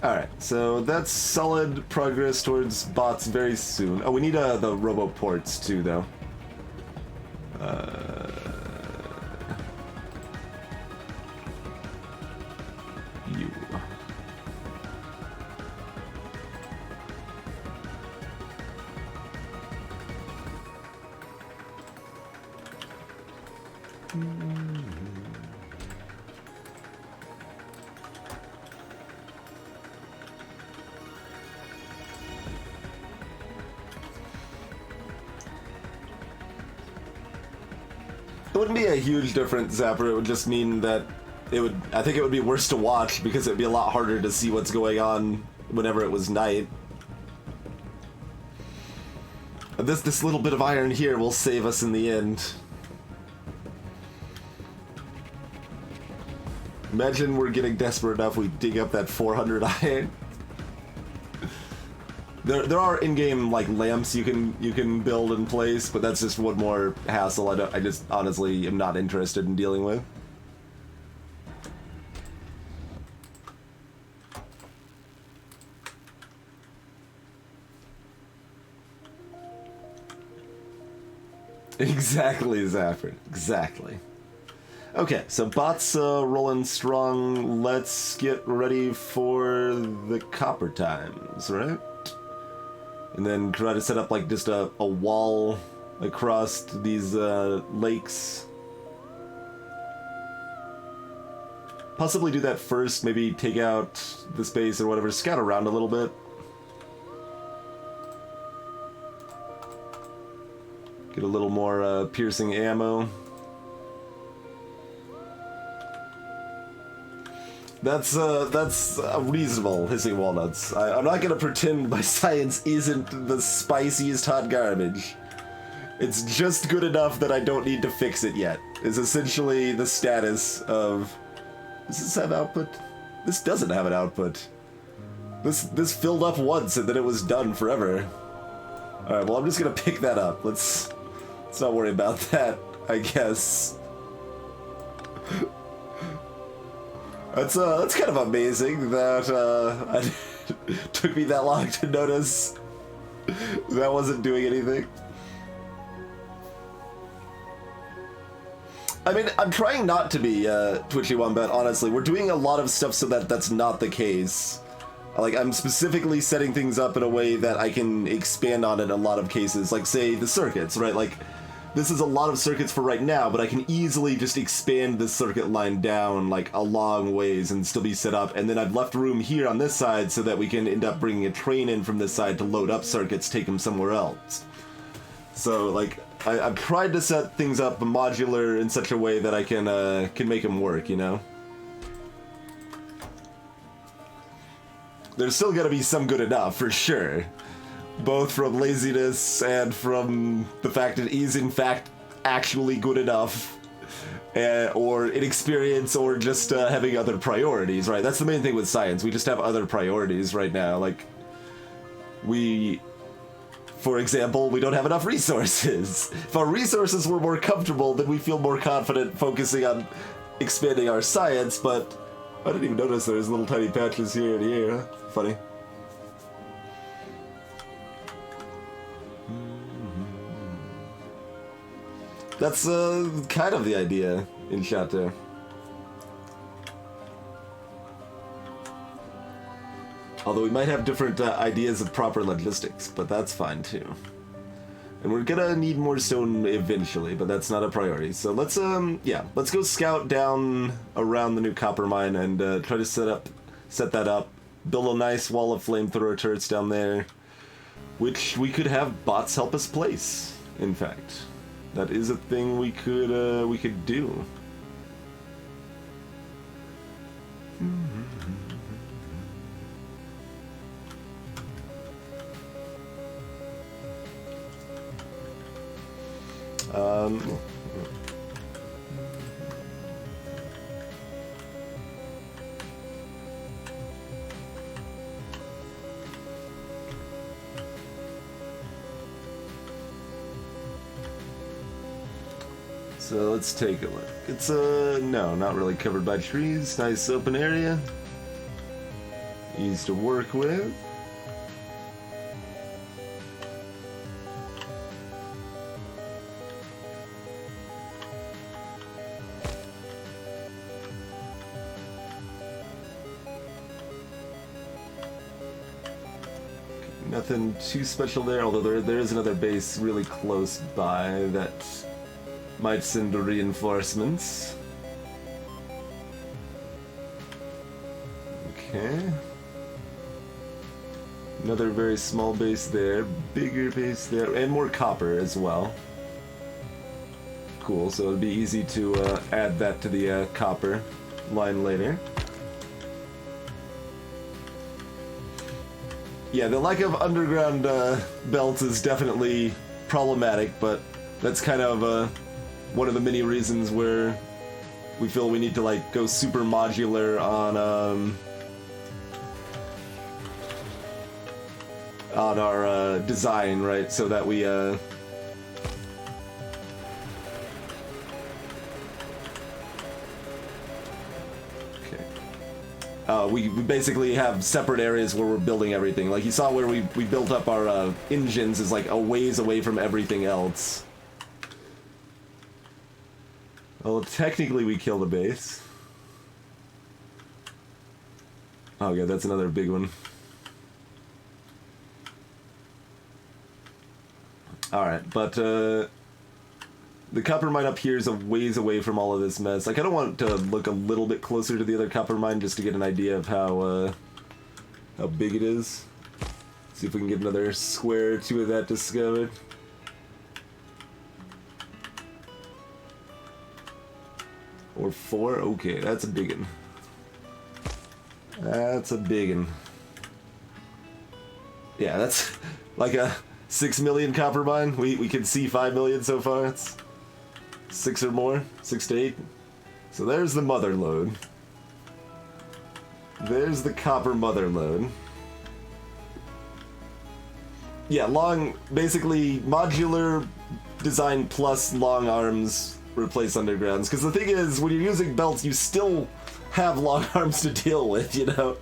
Alright, so that's solid progress towards bots very soon. Oh, we need the robo ports too, though. You. It wouldn't be a huge difference, Zapper. It would just mean that I think it would be worse to watch because it would be a lot harder to see what's going on whenever it was night. This little bit of iron here will save us in the end. Imagine we're getting desperate enough we dig up that 400 iron. There are in-game like lamps you can build in place, but that's just one more hassle I just honestly am not interested in dealing with. Exactly, Zaffron. Exactly. Okay, so bots rolling strong. Let's get ready for the copper times, right? And then try to set up like just a wall across these lakes. possibly do that first, maybe take out the space or whatever, scout around a little bit. Get a little more piercing ammo. That's reasonable, hissing walnuts. I'm not gonna pretend my science isn't the spiciest hot garbage. It's just good enough that I don't need to fix it yet, is essentially the status of... Does this have output? This doesn't have an output. This filled up once and then it was done forever. Alright, well I'm just gonna pick that up. Let's not worry about that, I guess. That's kind of amazing that it took me that long to notice that wasn't doing anything. I mean, I'm trying not to be Twitchy Wombat, honestly. We're doing a lot of stuff so that that's not the case. Like, I'm specifically setting things up in a way that I can expand on it in a lot of cases. Like, say, the circuits, right? Like, this is a lot of circuits for right now, but I can easily just expand the circuit line down, like, a long ways and still be set up. And then I've left room here on this side so that we can end up bringing a train in from this side to load up circuits, take them somewhere else. So, like, I've tried to set things up modular in such a way that I can make them work, you know? There's still gonna be some good enough, for sure. Both from laziness and from the fact it is, in fact, actually good enough. Or inexperience, or just having other priorities, right? That's the main thing with science. We just have other priorities right now. Like, for example, we don't have enough resources. If our resources were more comfortable, then we feel more confident focusing on expanding our science, but I didn't even notice there's little tiny patches here and here. Funny. That's kind of the idea in Chateau. Although we might have different ideas of proper logistics, but that's fine too. And we're gonna need more stone eventually, but that's not a priority. So let's let's go scout down around the new copper mine and try to set that up, build a nice wall of flamethrower turrets down there, which we could have bots help us place. In fact, that is a thing we could do. So let's take a look. It's no, not really covered by trees. Nice open area. Easy to work with. Nothing too special there, although there is another base really close by that might send reinforcements. Okay. Another very small base there, bigger base there, and more copper as well. Cool, so it'll be easy to add that to the copper line later. Yeah, the lack of underground belts is definitely problematic, but that's kind of one of the many reasons where we feel we need to like go super modular on our design, right? So that we we basically have separate areas where we're building everything. Like you saw where we built up our engines is like a ways away from everything else. Well, technically we killed a base. Oh yeah, that's another big one. Alright, but The copper mine up here is a ways away from all of this mess. I kind of want to look a little bit closer to the other copper mine just to get an idea of how big it is. See if we can get another square or two of that discovered. Or 4? Okay, that's a big one. That's a big one. Yeah, that's like a 6 million copper mine. We can see 5 million so far. It's 6 or more, 6 to 8. So there's the mother lode. There's the copper mother lode. Yeah, long, basically modular design plus long arms replace undergrounds. Because the thing is, when you're using belts, you still have long arms to deal with, you know?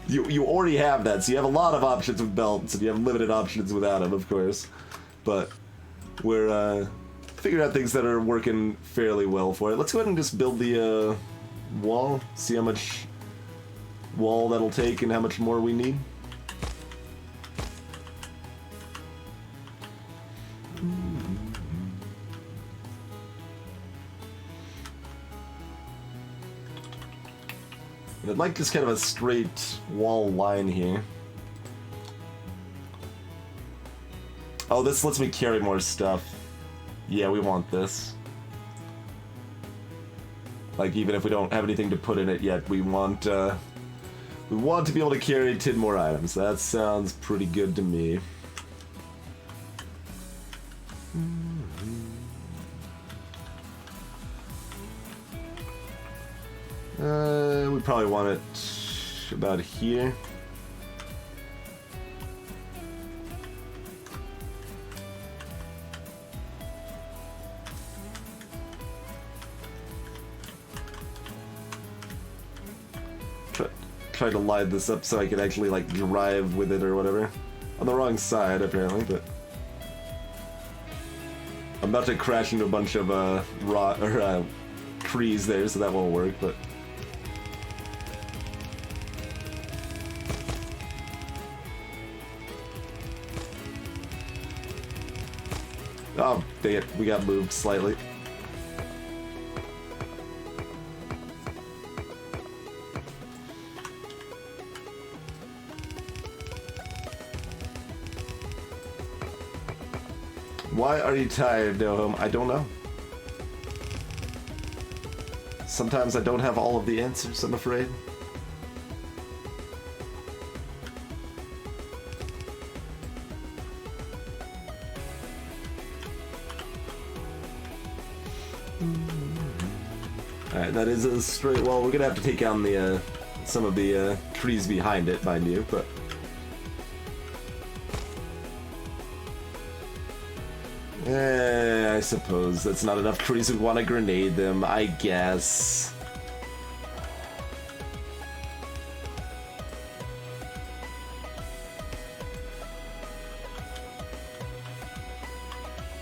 You already have that, so you have a lot of options with belts, and you have limited options without them, of course. But we're figuring out things that are working fairly well for it. Let's go ahead and just build the wall, see how much wall that'll take and how much more we need. And I'd like just kind of a straight wall line here. Oh, this lets me carry more stuff. Yeah, we want this. Like, even if we don't have anything to put in it yet, we want to be able to carry 10 more items. That sounds pretty good to me. We probably want it about here. Try to line this up so I can actually like drive with it or whatever. On the wrong side apparently, but I'm about to crash into a bunch of trees there, so that won't work. But oh, dang it, we got moved slightly. Why are you tired, Nohom? I don't know. Sometimes I don't have all of the answers, I'm afraid. Alright, that is a straight wall. We're gonna have to take down the some of the trees behind it, mind you, but I suppose that's not enough trees who want to grenade them, I guess.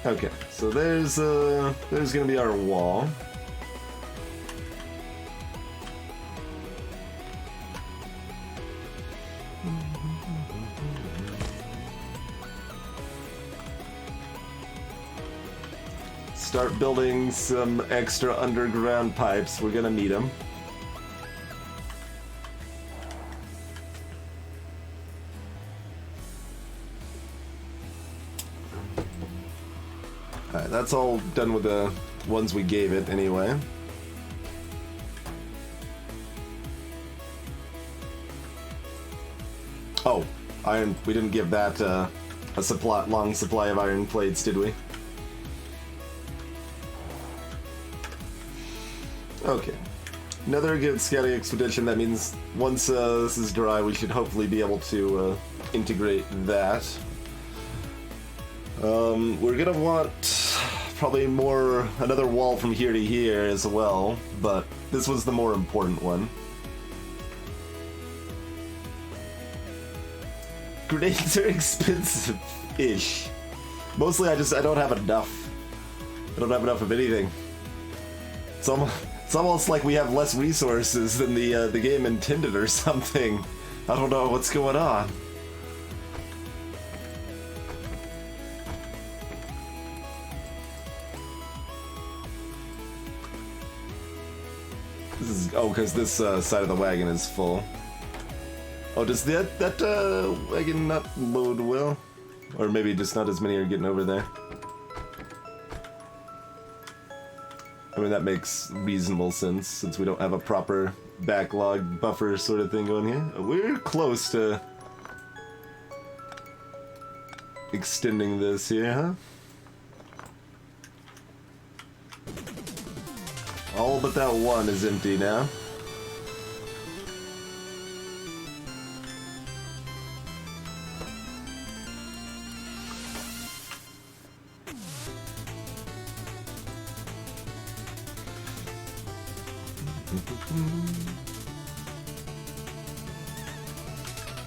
Okay, so there's gonna be our wall. Start building some extra underground pipes. We're gonna need them. Alright, that's all done with the ones we gave it anyway. Oh, iron. We didn't give that a long supply of iron plates, did we? Okay. Another good scouting expedition. That means once this is dry, we should hopefully be able to integrate that. We're gonna want probably another wall from here to here as well, but this was the more important one. Grenades are expensive-ish. Mostly I don't have enough. I don't have enough of anything. It's almost like we have less resources than the game intended or something. I don't know what's going on. Oh, because this side of the wagon is full. Oh, does that wagon not load well? Or maybe just not as many are getting over there. I mean, that makes reasonable sense, since we don't have a proper backlog buffer sort of thing going here. We're close to extending this here, huh? All but that one is empty now.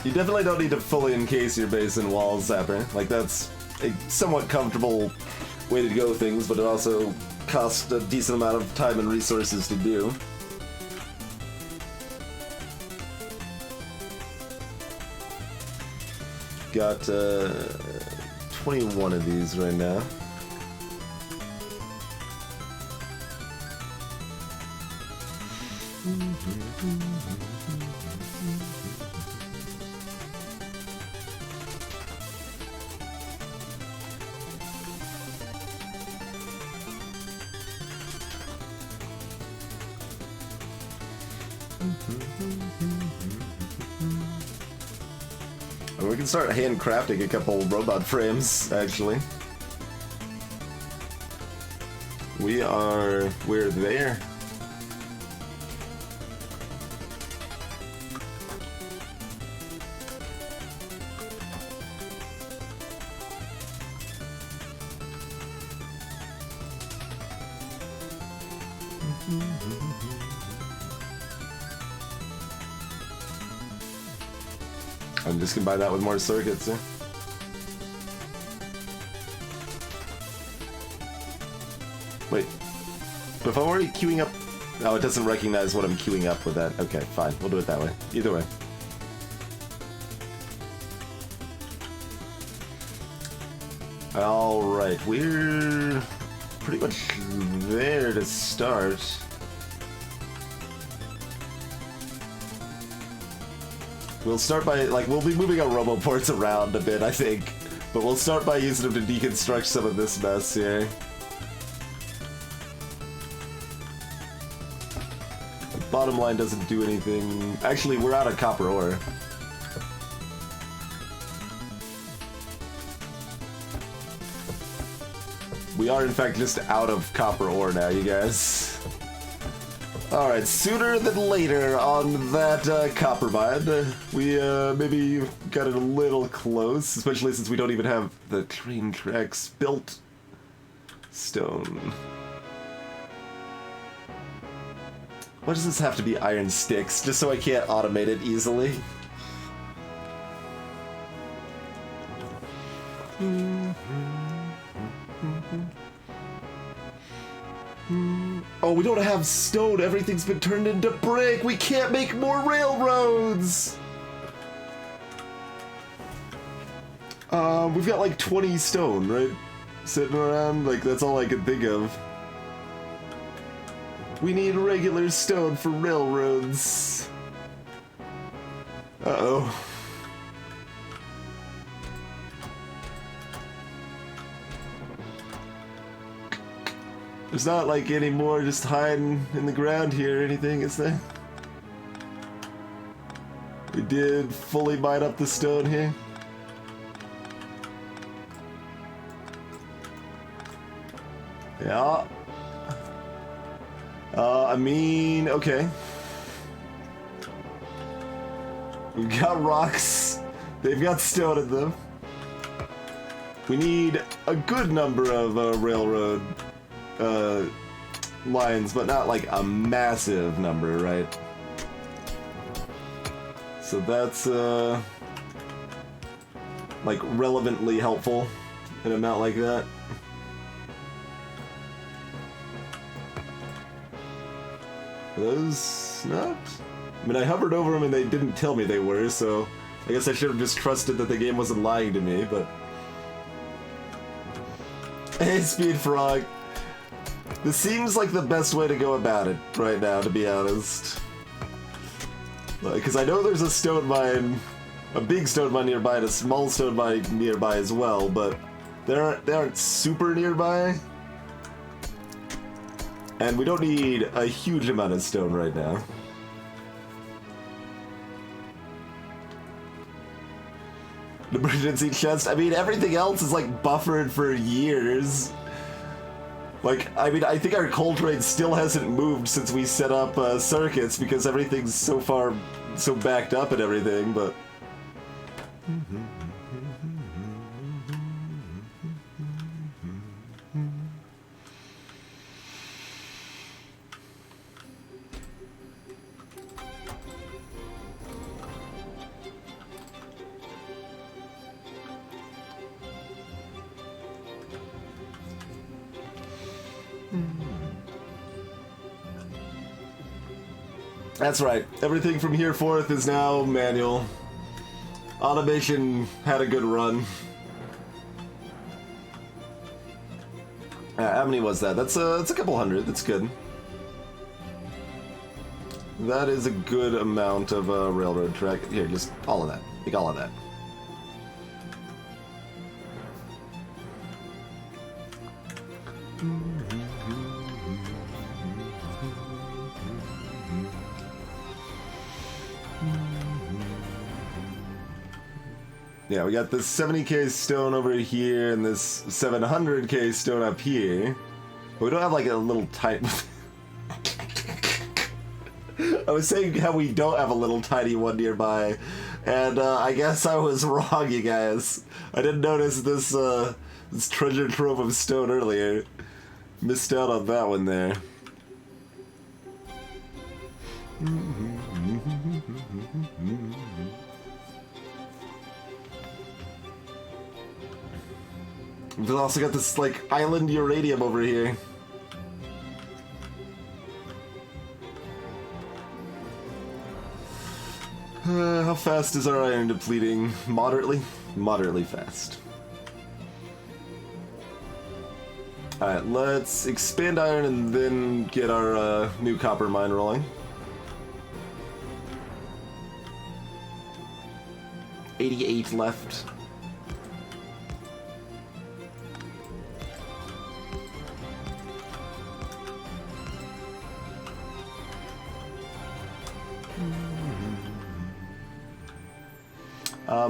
You definitely don't need to fully encase your base in walls, Zapper. Like, that's a somewhat comfortable way to go things, but it also costs a decent amount of time and resources to do. Got 21 of these right now. We can start handcrafting a couple robot frames, actually. We're there. I'm just combine that with more circuits, yeah. Wait, but if I'm already queuing up... Oh, it doesn't recognize what I'm queuing up with that. Okay, fine, we'll do it that way. Either way. Alright, we're pretty much there to start. We'll start by, like, we'll be moving our roboports around a bit, I think. But we'll start by using them to deconstruct some of this mess here. The bottom line doesn't do anything. Actually, we're out of copper ore. We are, in fact, just out of copper ore now, you guys. Alright, sooner than later on that copper mine. We maybe got it a little close, especially since we don't even have the train tracks built. Stone. Why does this have to be iron sticks? Just so I can't automate it easily? Oh, we don't have stone. Everything's been turned into brick. We can't make more railroads. We've got like 20 stone, right? Sitting around. Like, that's all I can think of. We need regular stone for railroads. Uh-oh. There's not like any more just hiding in the ground here or anything, is there? We did fully mine up the stone here. Yeah. I mean, okay. We've got rocks. They've got stone in them. We need a good number of railroad lines, but not like a massive number, right? So that's like relevantly helpful in an amount like that. Are those not? I mean, I hovered over them and they didn't tell me they were, so I guess I should have just trusted that the game wasn't lying to me, but... Hey, Speed Frog! This seems like the best way to go about it right now, to be honest. Because I know there's a stone mine, a big stone mine nearby and a small stone mine nearby as well, but they aren't super nearby. And we don't need a huge amount of stone right now. The emergency chest, I mean, everything else is like buffered for years. Like, I mean, I think our coal train still hasn't moved since we set up circuits because everything's so far, so backed up and everything, but... That's right. Everything from here forth is now manual. Automation had a good run. How many was that? That's a couple hundred. That's good. That is a good amount of railroad track. Here, just all of that. Take all of that. Yeah, we got this 70k stone over here and this 700k stone up here. But we don't have like a little tight... I was saying how we don't have a little tiny one nearby. And I guess I was wrong, you guys. I didn't notice this, this treasure trove of stone earlier. Missed out on that one there. We've also got this, like, island uranium over here. How fast is our iron depleting? Moderately? Moderately fast. Alright, let's expand iron and then get our new copper mine rolling. 88 left.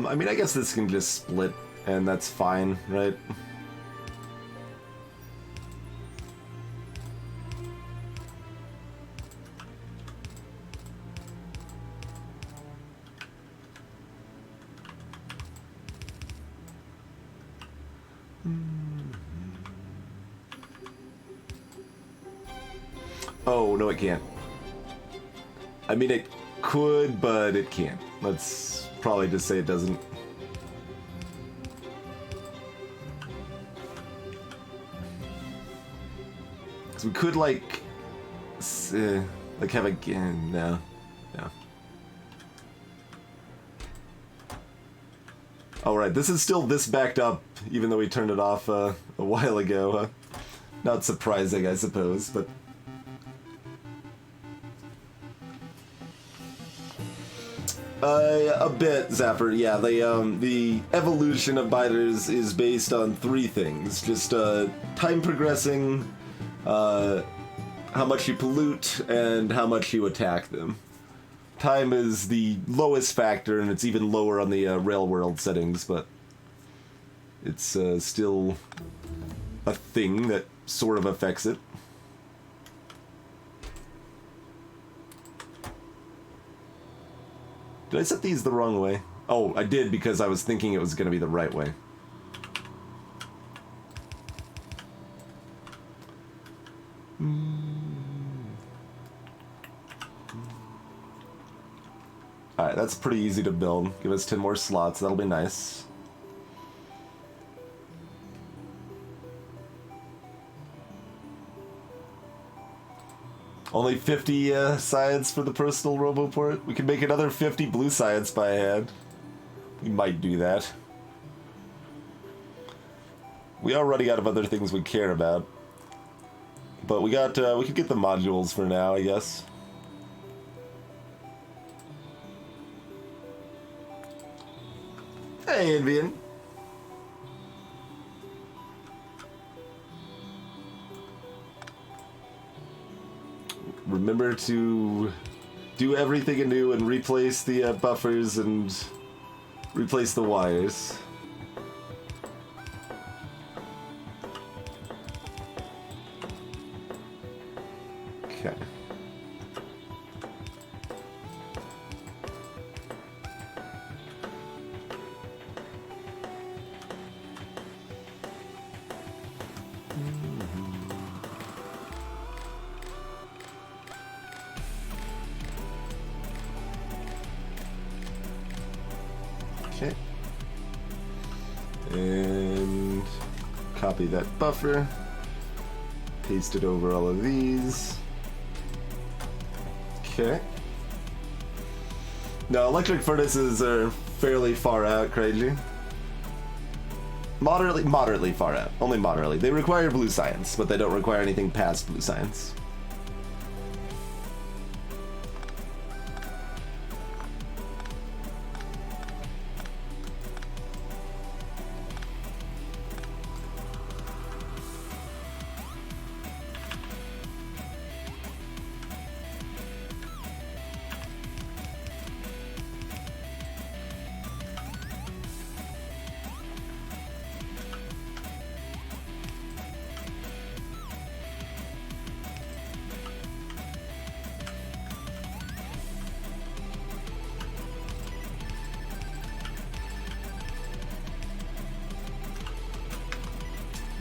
I mean, I guess this can just split, and that's fine, right? Oh, no, it can't. I mean, it could, but it can't. Let's probably just say it doesn't. Because we could, like have a... no. No. Alright, this is still this backed up, even though we turned it off a while ago. Not surprising, I suppose, but... a bit, Zapper. Yeah, the evolution of biters is based on three things. Just time progressing, how much you pollute, and how much you attack them. Time is the lowest factor, and it's even lower on the rail world settings, but it's still a thing that sort of affects it. Did I set these the wrong way? Oh, I did because I was thinking it was going to be the right way. Alright, that's pretty easy to build. Give us 10 more slots, that'll be nice. Only 50 science for the personal Roboport. We can make another 50 blue science by hand. We might do that. We are running out of other things we care about. But we could get the modules for now, I guess. Hey, Invian. Remember to do everything anew and replace the buffers and replace the wires. Okay. Okay. And copy that buffer. Paste it over all of these. Okay. Now, electric furnaces are fairly far out, Crazy. Moderately far out. Only moderately. They require blue science, but they don't require anything past blue science.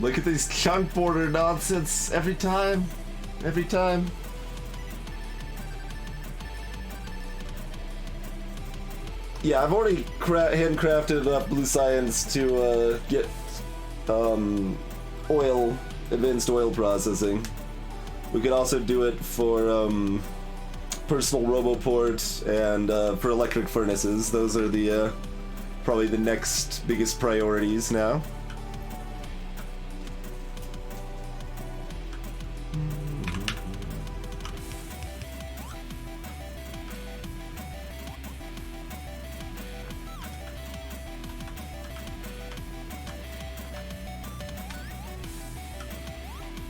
Look at these chunk border nonsense every time. Every time. Yeah, I've already handcrafted enough blue science to get advanced oil processing. We could also do it for personal roboport and for electric furnaces. Those are the probably the next biggest priorities now.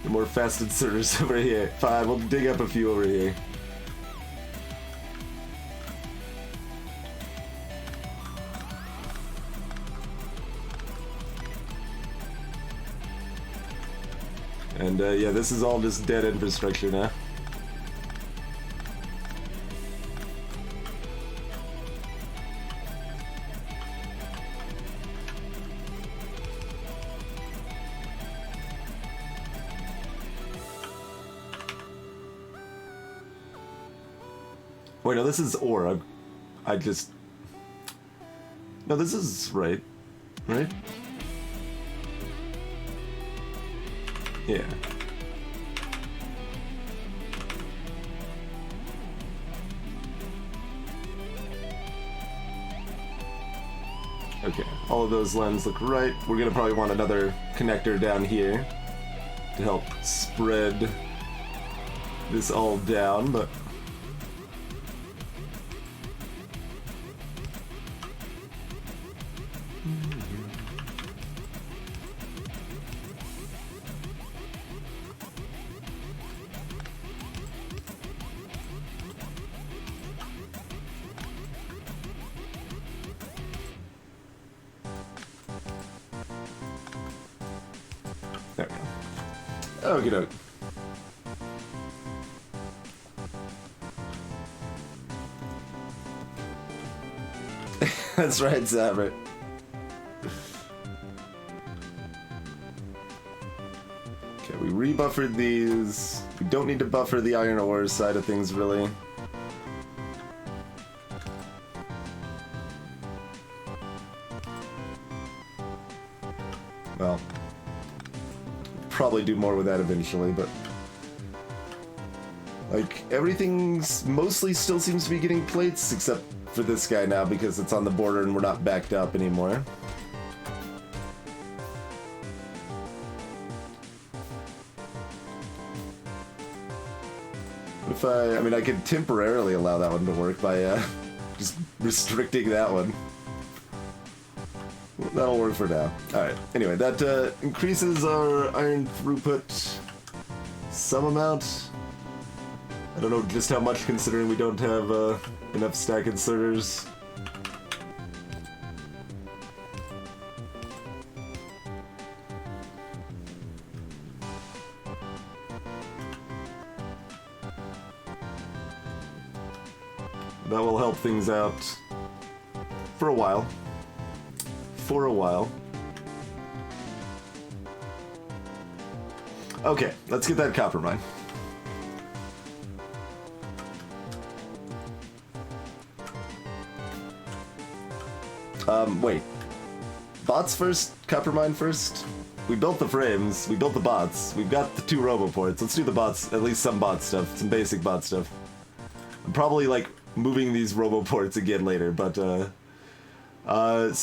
More faceted servers over here. Fine, we'll dig up a few over here. And yeah, this is all just dead infrastructure now. Wait, no, this is ore. I just... No, this is right. Right? Yeah. Okay, all of those lens look right. We're gonna probably want another connector down here to help spread this all down, but... There we go. Okie doke. That's right, Sabert. Okay, we rebuffered these. We don't need to buffer the iron ore side of things, really. Well, probably do more with that eventually, but like everything's mostly still seems to be getting plates except for this guy now because it's on the border and we're not backed up anymore. If I mean, I could temporarily allow that one to work by just restricting that one. That'll work for now. Alright, anyway, that increases our iron throughput some amount. I don't know just how much, considering we don't have enough stack inserters. That will help things out for a while. For a while. Okay, let's get that copper mine. Wait. Bots first? Copper mine first? We built the frames, we built the bots, we've got the 2 roboports. Let's do the bots, at least some bot stuff, some basic bot stuff. I'm probably, like, moving these roboports again later, but, so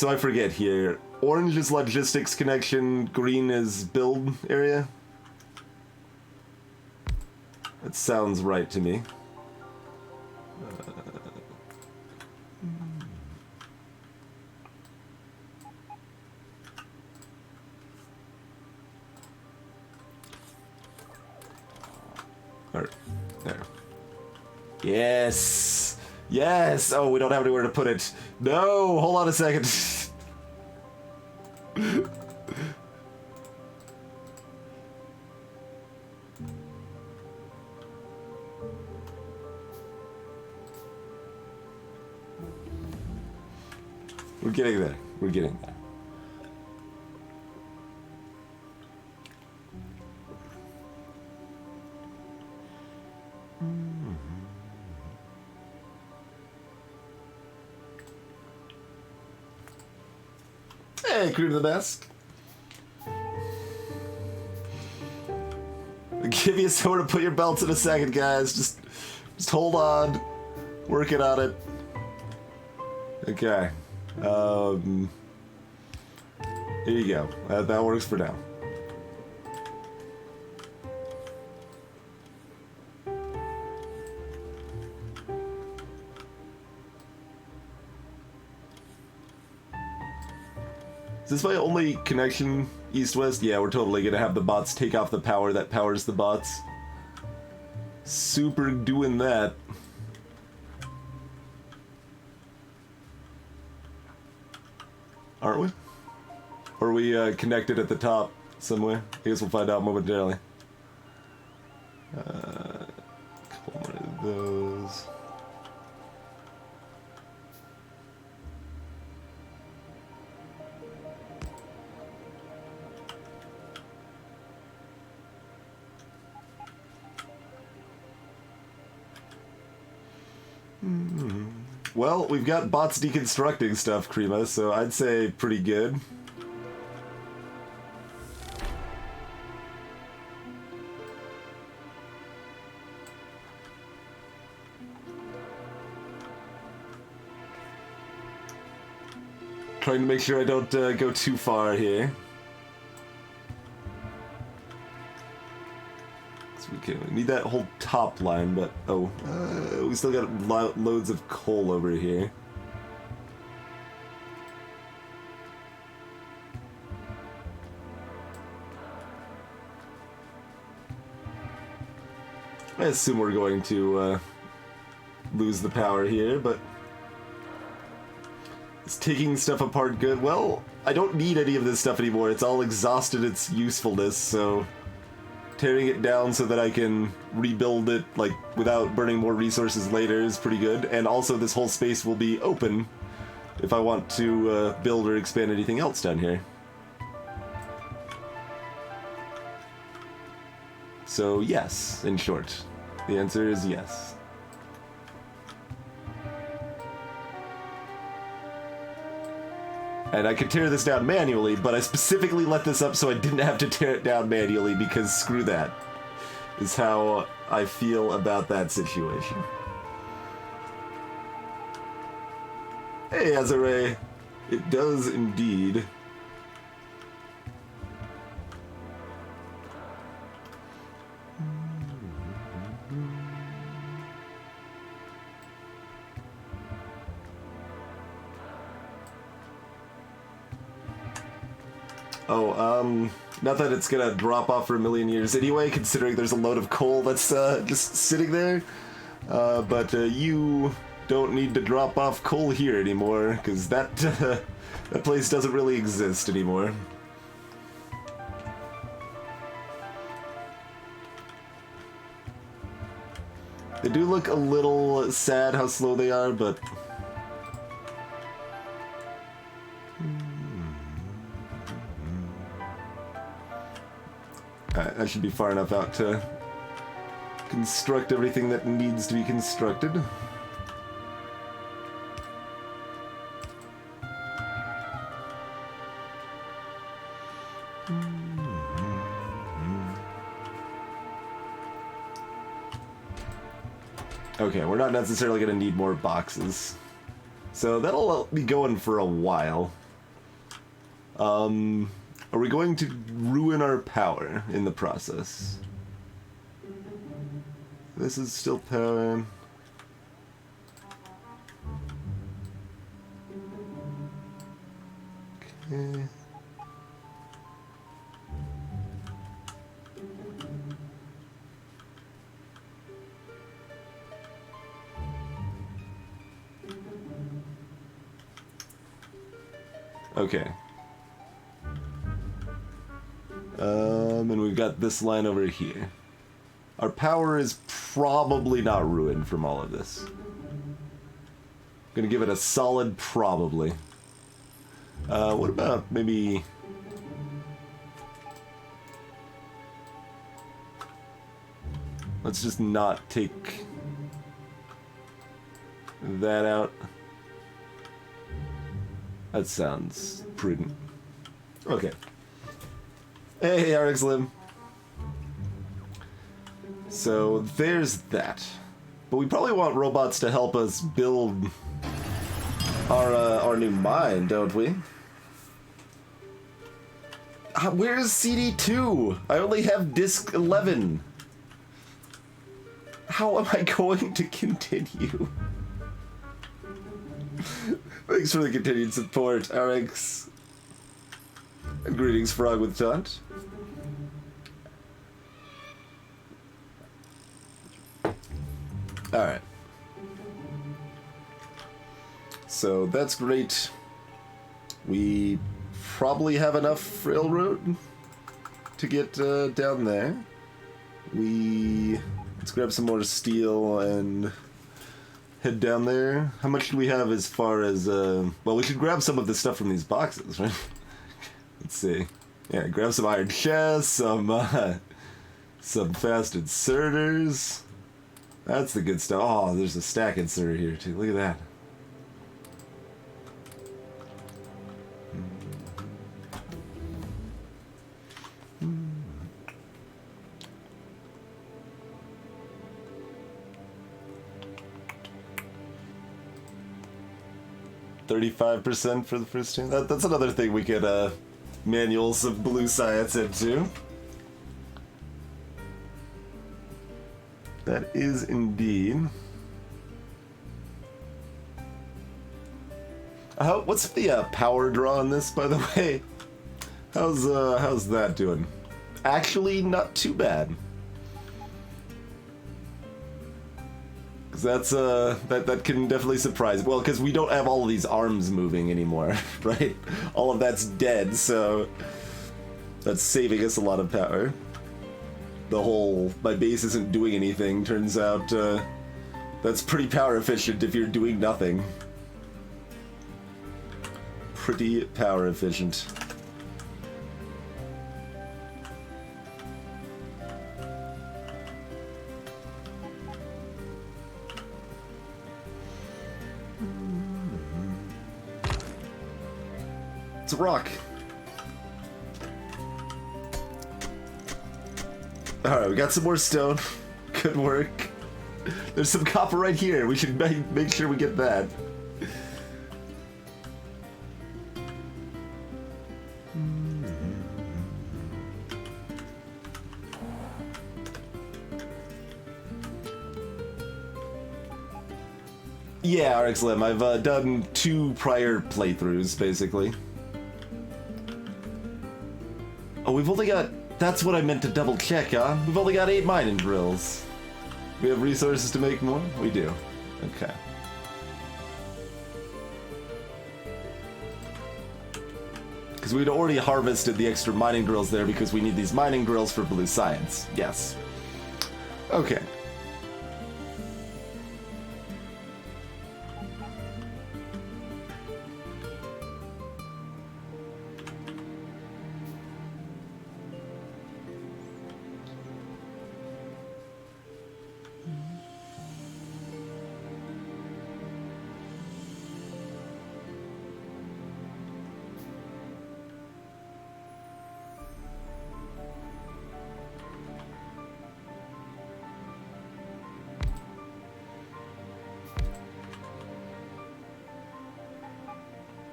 I forget here. Orange is logistics connection, green is build area. That sounds right to me. There. Yes! Yes! Oh, we don't have anywhere to put it. No! Hold on a second. We're getting there. We're getting there. Hey, crew to the desk. I'll give you somewhere to put your belts in a second, guys. Just hold on. Working on it. Okay. Here you go. That works for now. Is this my only connection east-west? Yeah, we're totally gonna have the bots take off the power that powers the bots. Super doing that. Aren't we? Or are we connected at the top somewhere? I guess we'll find out momentarily. A couple more of those. Well, we've got bots deconstructing stuff, Krima, so I'd say pretty good. Trying to make sure I don't go too far here. We need that whole top line, but oh, we still got loads of coal over here. I assume we're going to lose the power here, but is taking stuff apart good? Well, I don't need any of this stuff anymore. It's all exhausted its usefulness, so tearing it down so that I can rebuild it, like, without burning more resources later is pretty good. And also this whole space will be open if I want to build or expand anything else down here. So yes, in short. The answer is yes. And I could tear this down manually, but I specifically let this up so I didn't have to tear it down manually, because screw that, is how I feel about that situation. Hey, Azure, it does indeed. Not that it's gonna drop off for a million years anyway, considering there's a load of coal that's just sitting there. But you don't need to drop off coal here anymore, because that, that place doesn't really exist anymore. They do look a little sad how slow they are, but... I should be far enough out to construct everything that needs to be constructed. Okay, we're not necessarily going to need more boxes. So that'll be going for a while. Are we going to ruin our power in the process? This is still powering. Okay. Okay. And we've got this line over here. Our power is probably not ruined from all of this. Gonna give it a solid probably. What about maybe... Let's just not take that out. That sounds prudent. Okay. Hey, RX Lim. So there's that. But we probably want robots to help us build our new mine, don't we? Where's CD2? I only have disc 11. How am I going to continue? Thanks for the continued support, RX. And greetings, Frog with Taunt. Alright. So that's great. We probably have enough railroad to get down there. Let's grab some more steel and head down there. How much do we have as far as, well, we should grab some of the stuff from these boxes, right? Let's see. Yeah, grab some iron chests, some fast inserters. That's the good stuff. Oh, there's a stack inserter here, too. Look at that. 35% for the first two. That's another thing we could manual some blue science into. That is indeed. What's the power draw on this, by the way? How's that doing? Actually, not too bad. That's that can definitely surprise. Well, because we don't have all of these arms moving anymore, right? All of that's dead, so that's saving us a lot of power. The whole my base isn't doing anything turns out that's pretty power efficient if you're doing nothing. Pretty power efficient. It's a rock. Alright, we got some more stone. Good work. There's some copper right here. We should make sure we get that. Yeah, RX Lim, I've done 2 prior playthroughs, basically. Oh, we've only got... That's what I meant to double check, huh? We've only got 8 mining drills. We have resources to make more? We do. Okay. Because we'd already harvested the extra mining drills there because we need these mining drills for blue science. Yes. Okay.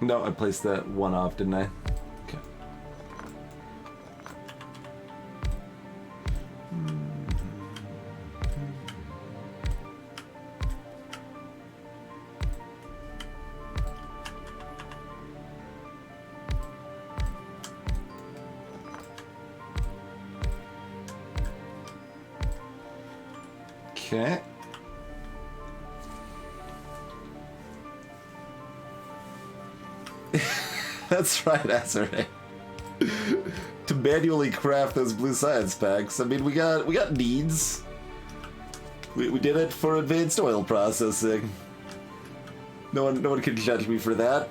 No, I placed that one off, didn't I? Okay. Okay. That's right, Azure. To manually craft those blue science packs. I mean, we got needs. We did it for advanced oil processing. No one can judge me for that.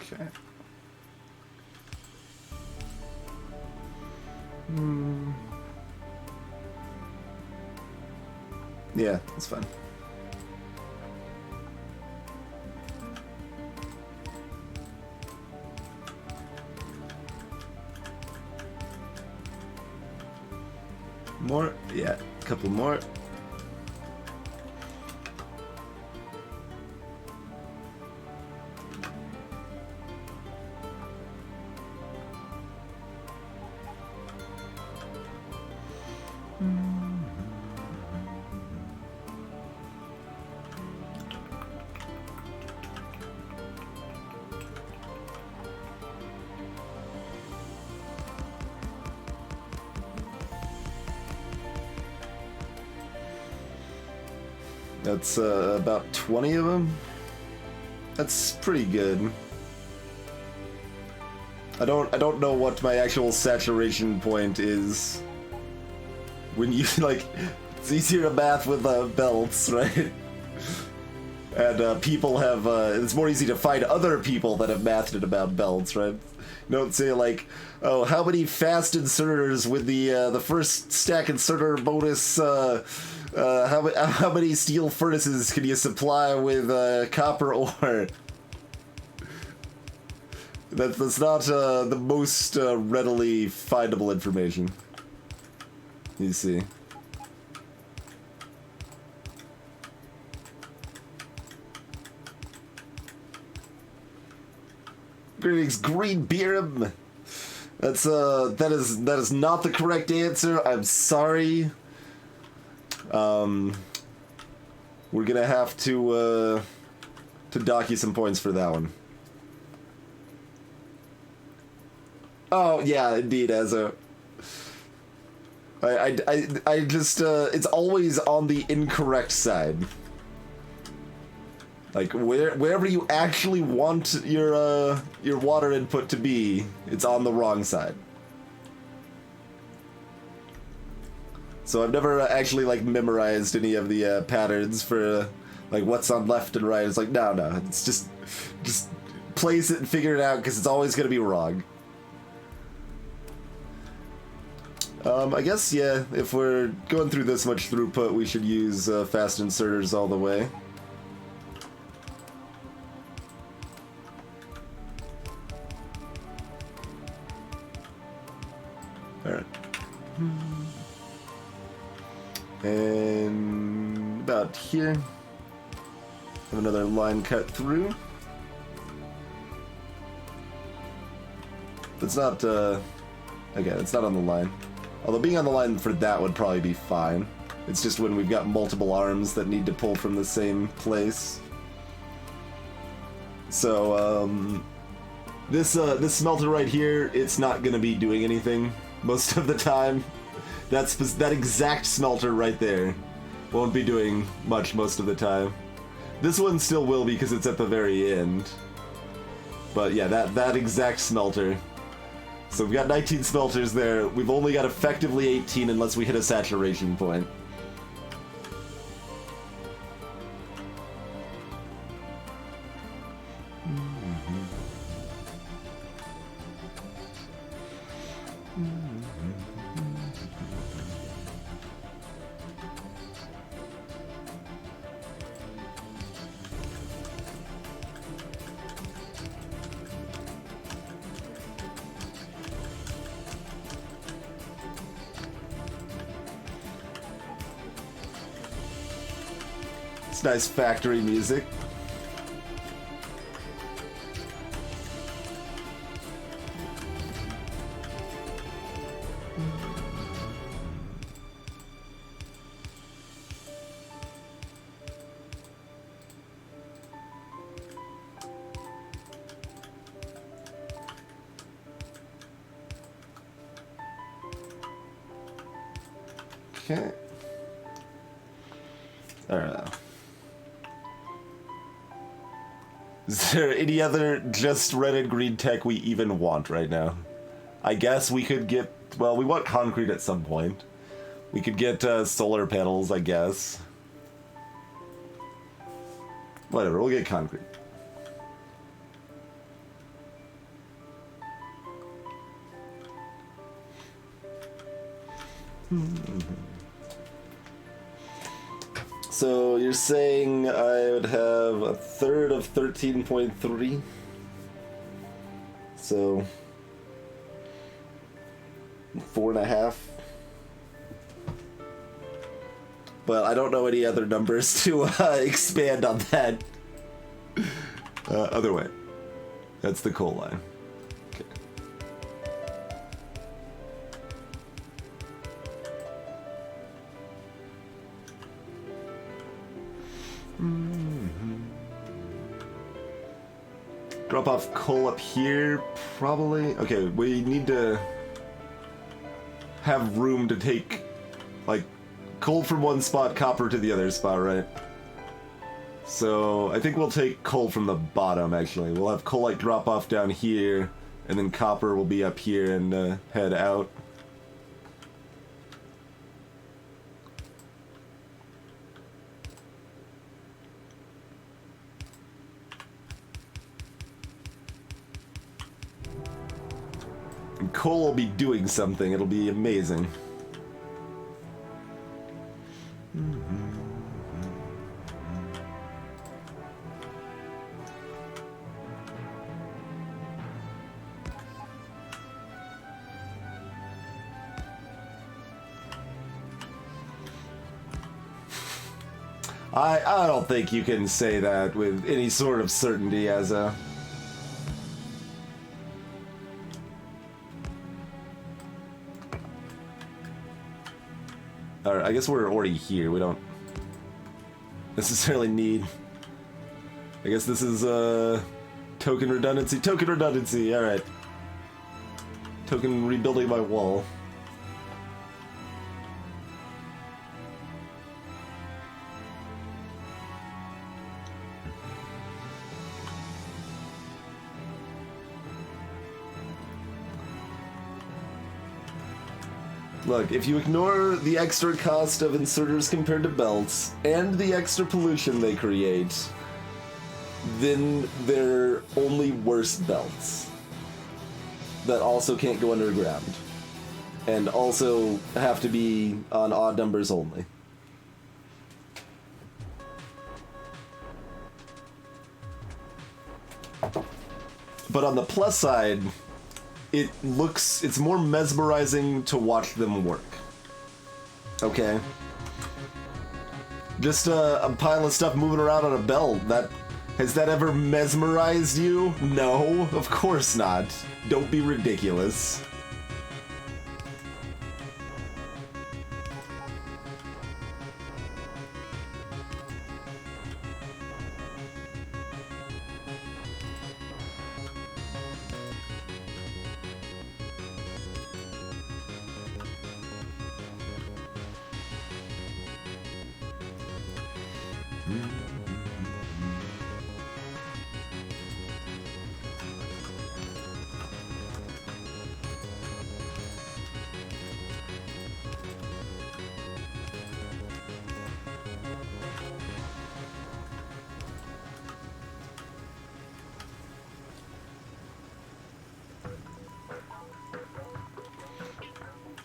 Okay. Yeah, that's fine. More? Yeah, a couple more. That's about 20 of them. That's pretty good. I don't know what my actual saturation point is. When you like, it's easier to math with belts, right? And people have it's more easy to find other people that have mathed it about belts, right? You don't say like, oh, how many fast inserters with the first stack inserter bonus? How many steel furnaces can you supply with copper ore? That's not the most readily findable information. You see. Greetings, Green Beerum. That is not the correct answer. I'm sorry. We're gonna have to dock you some points for that one. Oh yeah, indeed, Ezra. I just it's always on the incorrect side. Like wherever you actually want your water input to be, it's on the wrong side. So I've never actually like memorized any of the patterns for like what's on left and right. It's like no, it's just place it and figure it out because it's always gonna be wrong. I guess yeah. If we're going through this much throughput, we should use fast inserters all the way. All right. And about here, have another line cut through. it's not, again, it's not on the line. Although being on the line for that would probably be fine. It's just when we've got multiple arms that need to pull from the same place. So, this smelter right here, it's not gonna be doing anything most of the time. That exact smelter right there won't be doing much most of the time. This one still will because it's at the very end. But yeah, that exact smelter. So we've got 19 smelters there. We've only got effectively 18 unless we hit a saturation point. It's nice factory music. Okay. I don't know. Is there any other just red and green tech we even want right now? I guess we could get... Well, we want concrete at some point. We could get solar panels, I guess. Whatever, we'll get concrete. So you're saying I would have a third of 13.3? So 4.5. But I don't know any other numbers to expand on that. Other way. That's the coal line. Okay. Drop off coal up here, probably. Okay, we need to have room to take, like, coal from one spot, copper to the other spot, right? So I think we'll take coal from the bottom, actually. We'll have coal, like, drop off down here, and then copper will be up here and head out. Coal will be doing something. It'll be amazing. I don't think you can say that with any sort of certainty as a... Alright, I guess we're already here. We don't necessarily need... I guess this is, token redundancy. Token redundancy, alright. Token rebuilding my wall. Look, if you ignore the extra cost of inserters compared to belts, and the extra pollution they create, then they're only worse belts. That also can't go underground. And also have to be on odd numbers only. But on the plus side, it's more mesmerizing to watch them work. Okay? Just a pile of stuff moving around on a belt, Has that ever mesmerized you? No, of course not. Don't be ridiculous.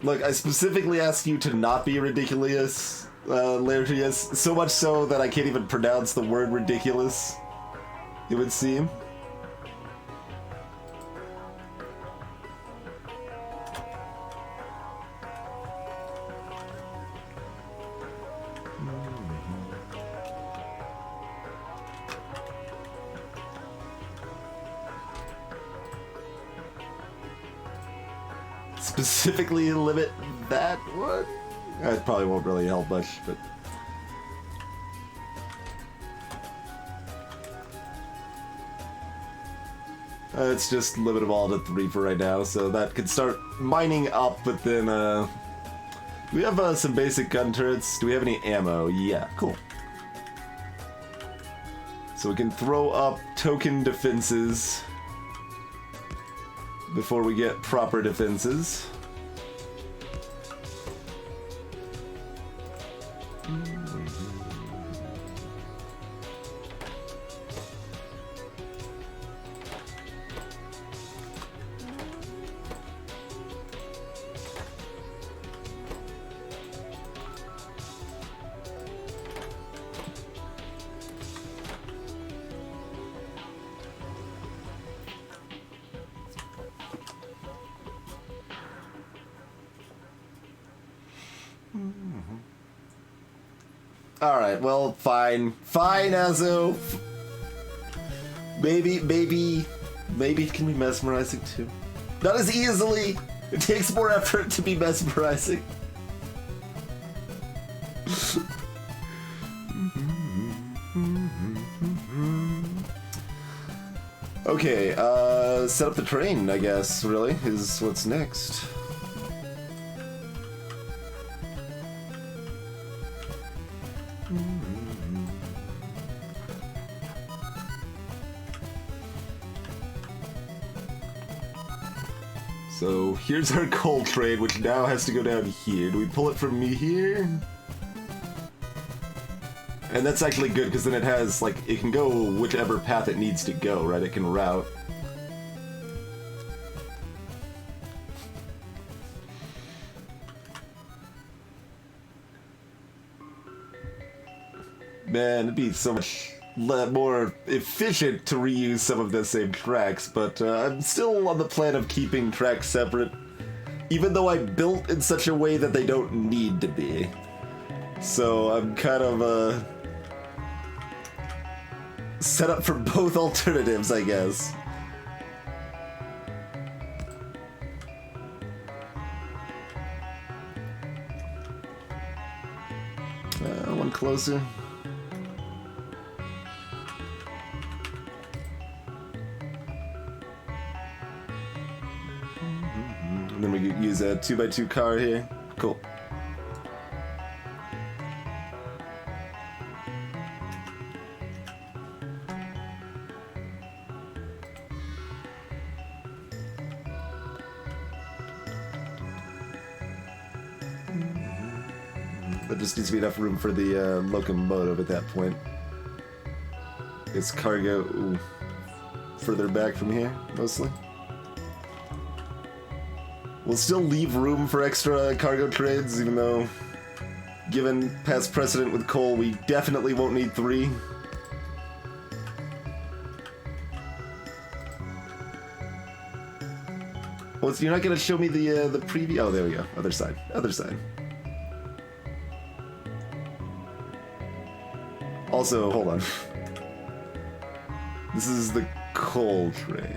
Look, I specifically asked you to not be ridiculous, hilarious, so much so that I can't even pronounce the word ridiculous, it would seem. Specifically limit that one? That probably won't really help much, but... Let's just limit them all to 3 for right now, so that could start mining up, but then, we have, some basic gun turrets. Do we have any ammo? Yeah, cool. So we can throw up token defenses before we get proper defenses. Alright, well, fine. Fine, Azo. Maybe it can be mesmerizing too. Not as easily. It takes more effort to be mesmerizing. Okay, set up the train, I guess, really, is what's next. So here's our coal train, which now has to go down here. Do we pull it from me here? And that's actually good, because then it has, like, it can go whichever path it needs to go, right? It can route. Man, it'd be so much more efficient to reuse some of the same tracks, but I'm still on the plan of keeping tracks separate, even though I built in such a way that they don't need to be. So I'm kind of set up for both alternatives, I guess. One closer. And then we could use a 2x2 car here. Cool. There just needs to be enough room for the locomotive at that point. It's cargo further back from here, mostly. We'll still leave room for extra cargo trades, even though, given past precedent with coal, we definitely won't need 3. Well, you're not gonna show me the preview. Oh, there we go. Other side. Other side. Also, hold on. This is the coal train.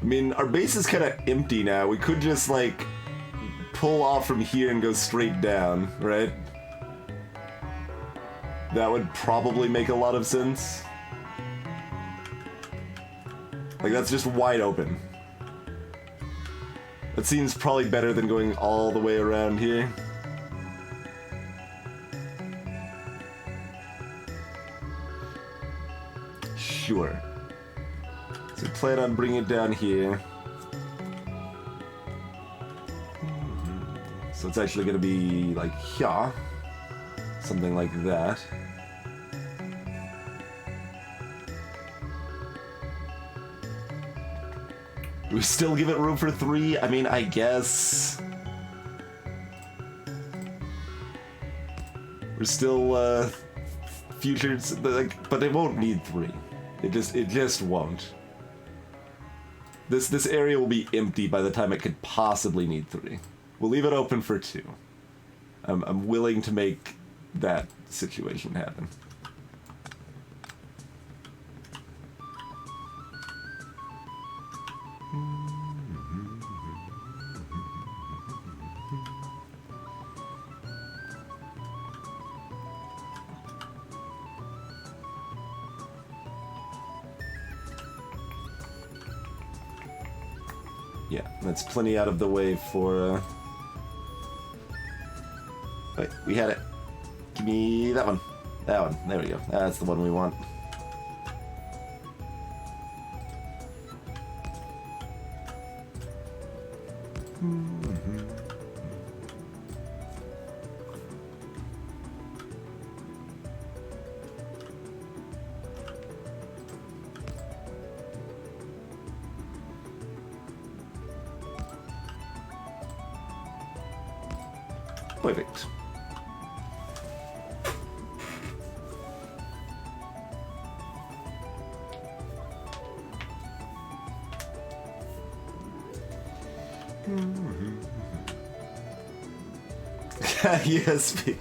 I mean, our base is kind of empty now. We could just, like, pull off from here and go straight down, right? That would probably make a lot of sense. Like, that's just wide open. That seems probably better than going all the way around here. Sure. So we plan on bringing it down here. So it's actually gonna be like here. Something like that. Do we still give it room for 3? I mean, I guess. We're still, futures, but it won't need 3. It just won't. This area will be empty by the time it could possibly need 3. We'll leave it open for 2. I'm willing to make that situation happen. Yeah, that's plenty out of the way for, Wait, we had it. Give me that one. That one. There we go. That's the one we want. Perfect. ESP.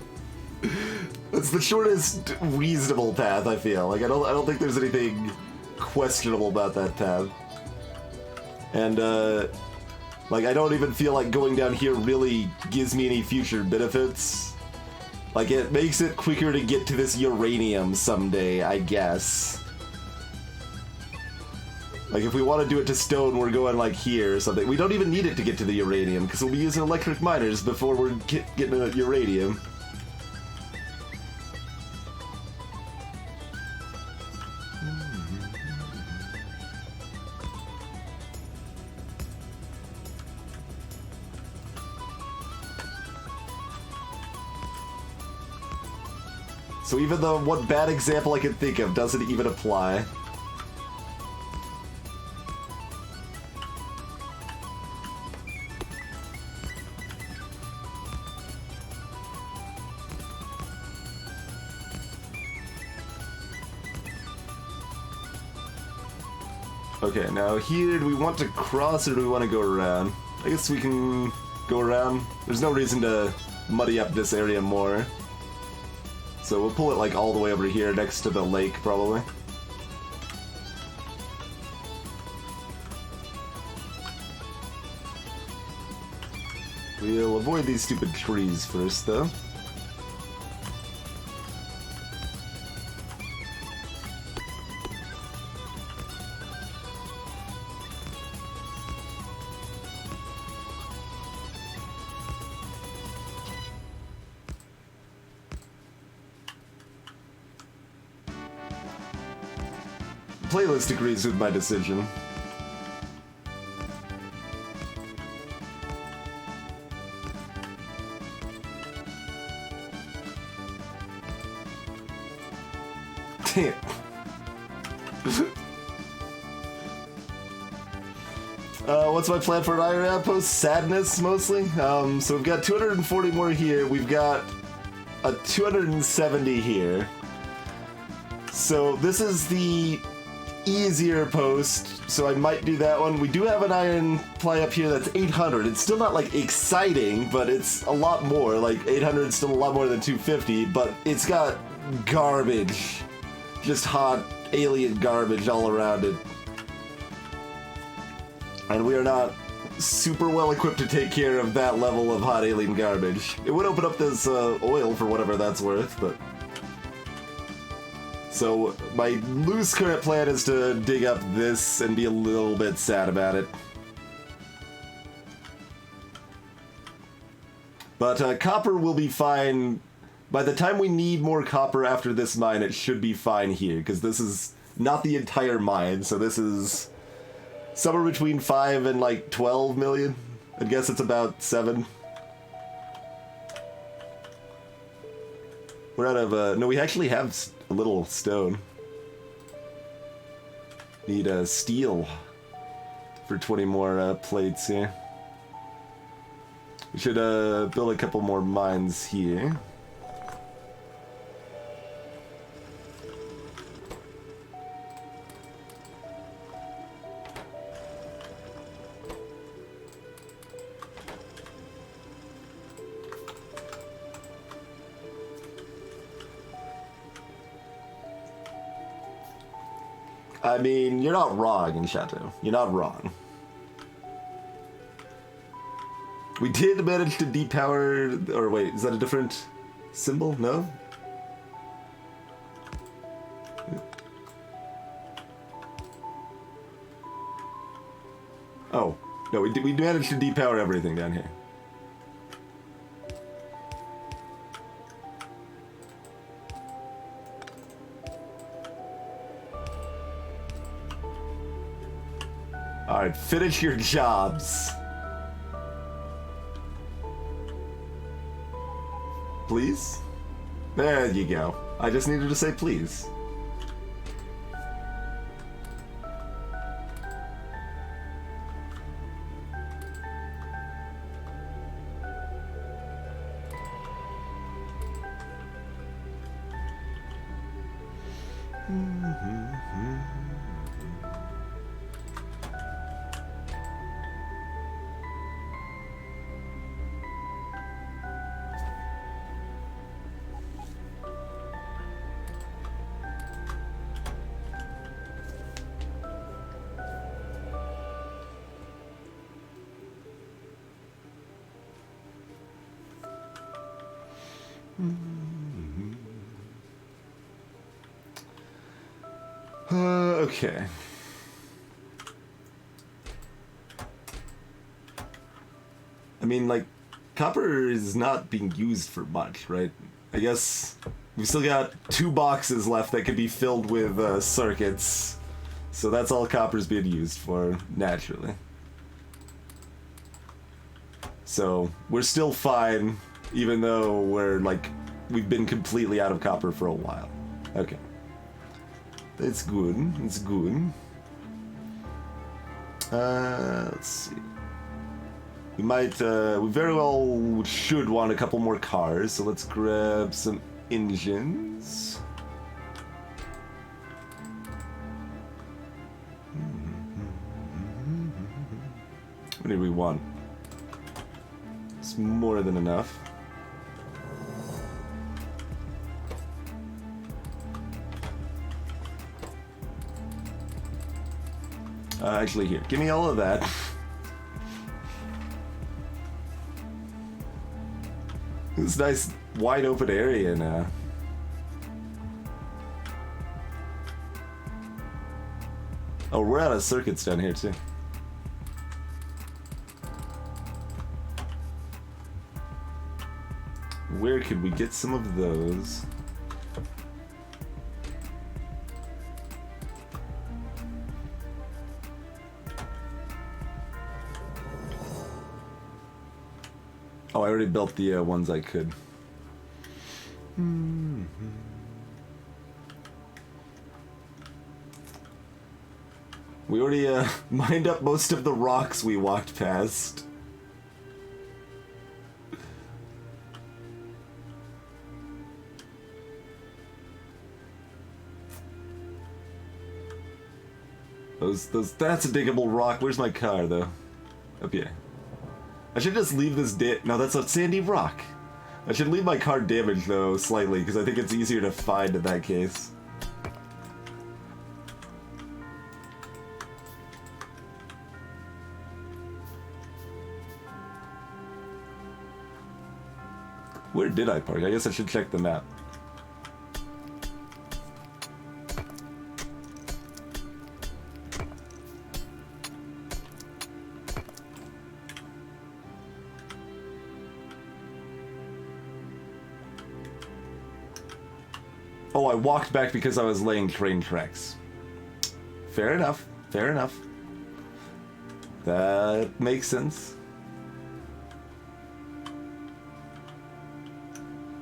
That's the shortest reasonable path, I feel. Like I don't think there's anything questionable about that path. And like I don't even feel like going down here really gives me any future benefits. Like it makes it quicker to get to this uranium someday, I guess. Like if we want to do it to stone, we're going like here or something. We don't even need it to get to the uranium because we'll be using electric miners before we're getting to uranium. So even the one bad example I can think of doesn't even apply. Okay, now here, do we want to cross or do we want to go around? I guess we can go around. There's no reason to muddy up this area more. So we'll pull it like all the way over here next to the lake, probably. We'll avoid these stupid trees first, though. Playlist agrees with my decision. Damn. What's my plan for an iron outpost? Sadness, mostly. So we've got 240 more here. We've got a 270 here. So this is the easier post, so I might do that one. We do have an iron ply up here that's 800. It's still not, like, exciting, but it's a lot more. Like, 800 is still a lot more than 250, but it's got garbage. Just hot alien garbage all around it. And we are not super well equipped to take care of that level of hot alien garbage. It would open up this oil for whatever that's worth, but... So, my loose current plan is to dig up this and be a little bit sad about it. But copper will be fine. By the time we need more copper after this mine, it should be fine here, because this is not the entire mine, so this is somewhere between 5 and like 12 million. I guess it's about 7. We're out of, no, we actually have a little stone. Need steel for 20 more plates here. We should build a couple more mines here. I mean, you're not wrong, Chateau. You're not wrong. We did manage to depower... Or wait, is that a different symbol? No? Oh. No, we managed to depower everything down here. Alright, finish your jobs. Please? There you go. I just needed to say please. Okay. I mean, like, copper is not being used for much, right? I guess we've still got 2 boxes left that could be filled with circuits. So that's all copper's being used for, naturally. So we're still fine, even though we're, like, we've been completely out of copper for a while. Okay. That's good. It's good. Let's see. We might, we very well should want a couple more cars, so let's grab some engines. What do we want? It's more than enough. Actually, here, give me all of that. This nice wide open area now. Oh, we're out of circuits down here too. Where could we get some of those? Oh, I already built the ones I could. We already mined up most of the rocks we walked past. That's a diggable rock. Where's my car, though? Up here. I should just leave this no, that's a sandy rock. I should leave my car damaged, though, slightly, because I think it's easier to find in that case. Where did I park? I guess I should check the map. Oh, I walked back because I was laying train tracks. Fair enough. Fair enough. That makes sense.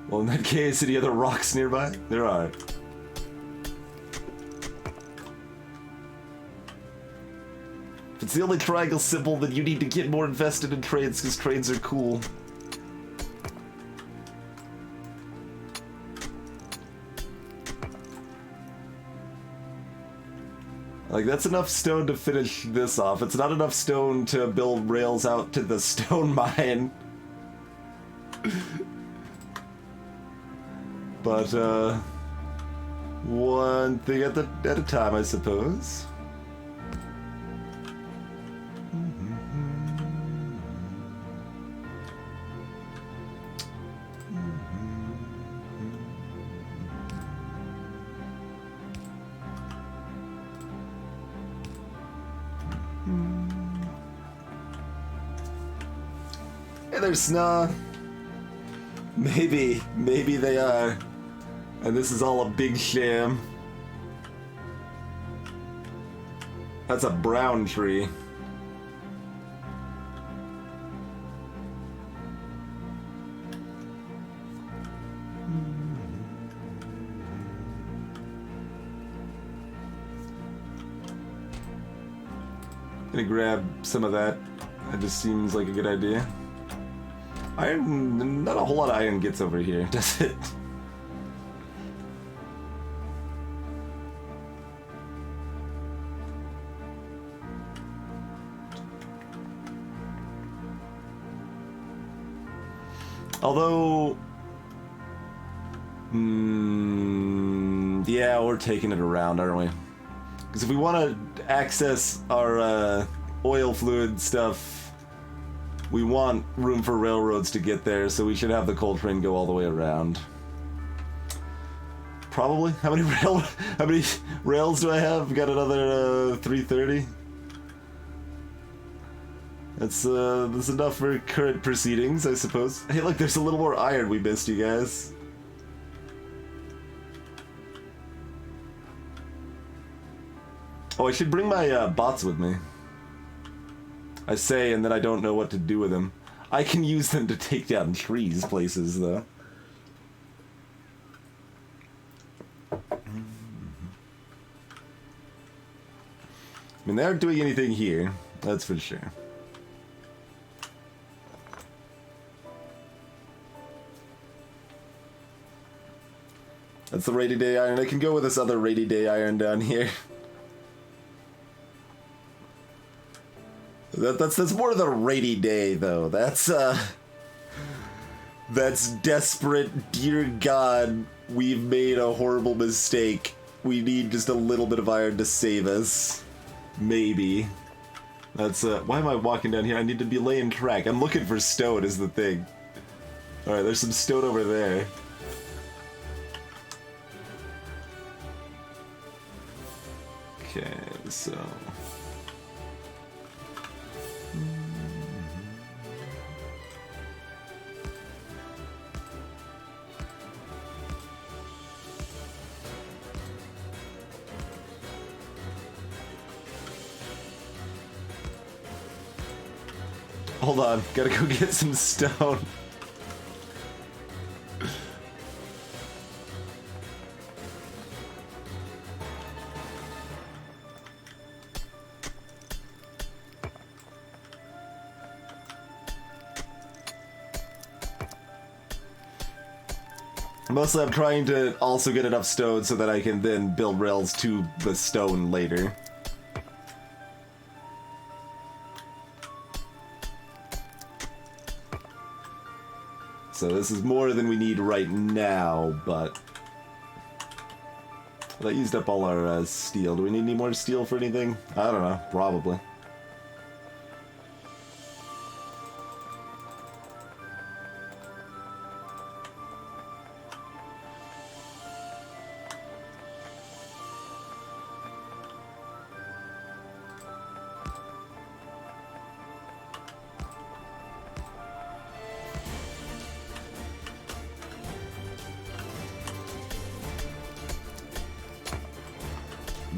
Well, in that case, any other rocks nearby? There are. If it's the only triangle symbol, then you need to get more invested in trains, because trains are cool. Like, that's enough stone to finish this off. It's not enough stone to build rails out to the stone mine. But, one thing at a time, I suppose. Hey there, Sna. Maybe they are. And this is all a big sham. That's a brown tree. Gonna grab some of that. That just seems like a good idea. Iron, not a whole lot of iron gets over here, does it? Although, yeah, we're taking it around, aren't we? Because if we want to access our oil fluid stuff, we want room for railroads to get there, so we should have the coal train go all the way around. Probably. How many rails do I have? Got another 330. That's enough for current proceedings, I suppose. Hey, look, there's a little more iron we missed, you guys. Oh, I should bring my bots with me. I say, and then I don't know what to do with them. I can use them to take down trees places, though. I mean, they aren't doing anything here, that's for sure. That's the rainy day iron. I can go with this other rainy day iron down here. That's more of the rainy day, though. That's desperate. Dear God, we've made a horrible mistake. We need just a little bit of iron to save us. Maybe. That's, why am I walking down here? I need to be laying track. I'm looking for stone is the thing. Alright, there's some stone over there. Okay, so... Hold on, gotta go get some stone. Mostly I'm trying to also get enough stone so that I can then build rails to the stone later. So this is more than we need right now, but... That used up all our steel. Do we need any more steel for anything? I don't know. Probably.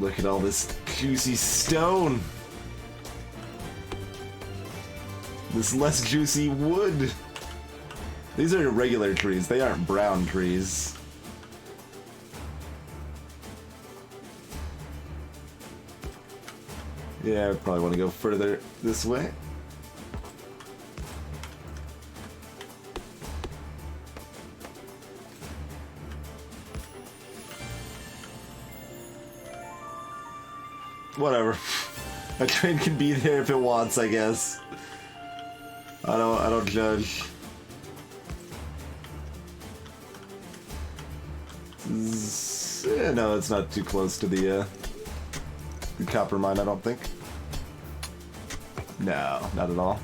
Look at all this juicy stone. This less juicy wood. These are regular trees. They aren't brown trees. Yeah, I probably want to go further this way. Whatever. A train can be there if it wants, I guess. I don't judge. Yeah, no, it's not too close to the copper mine, I don't think. No, not at all.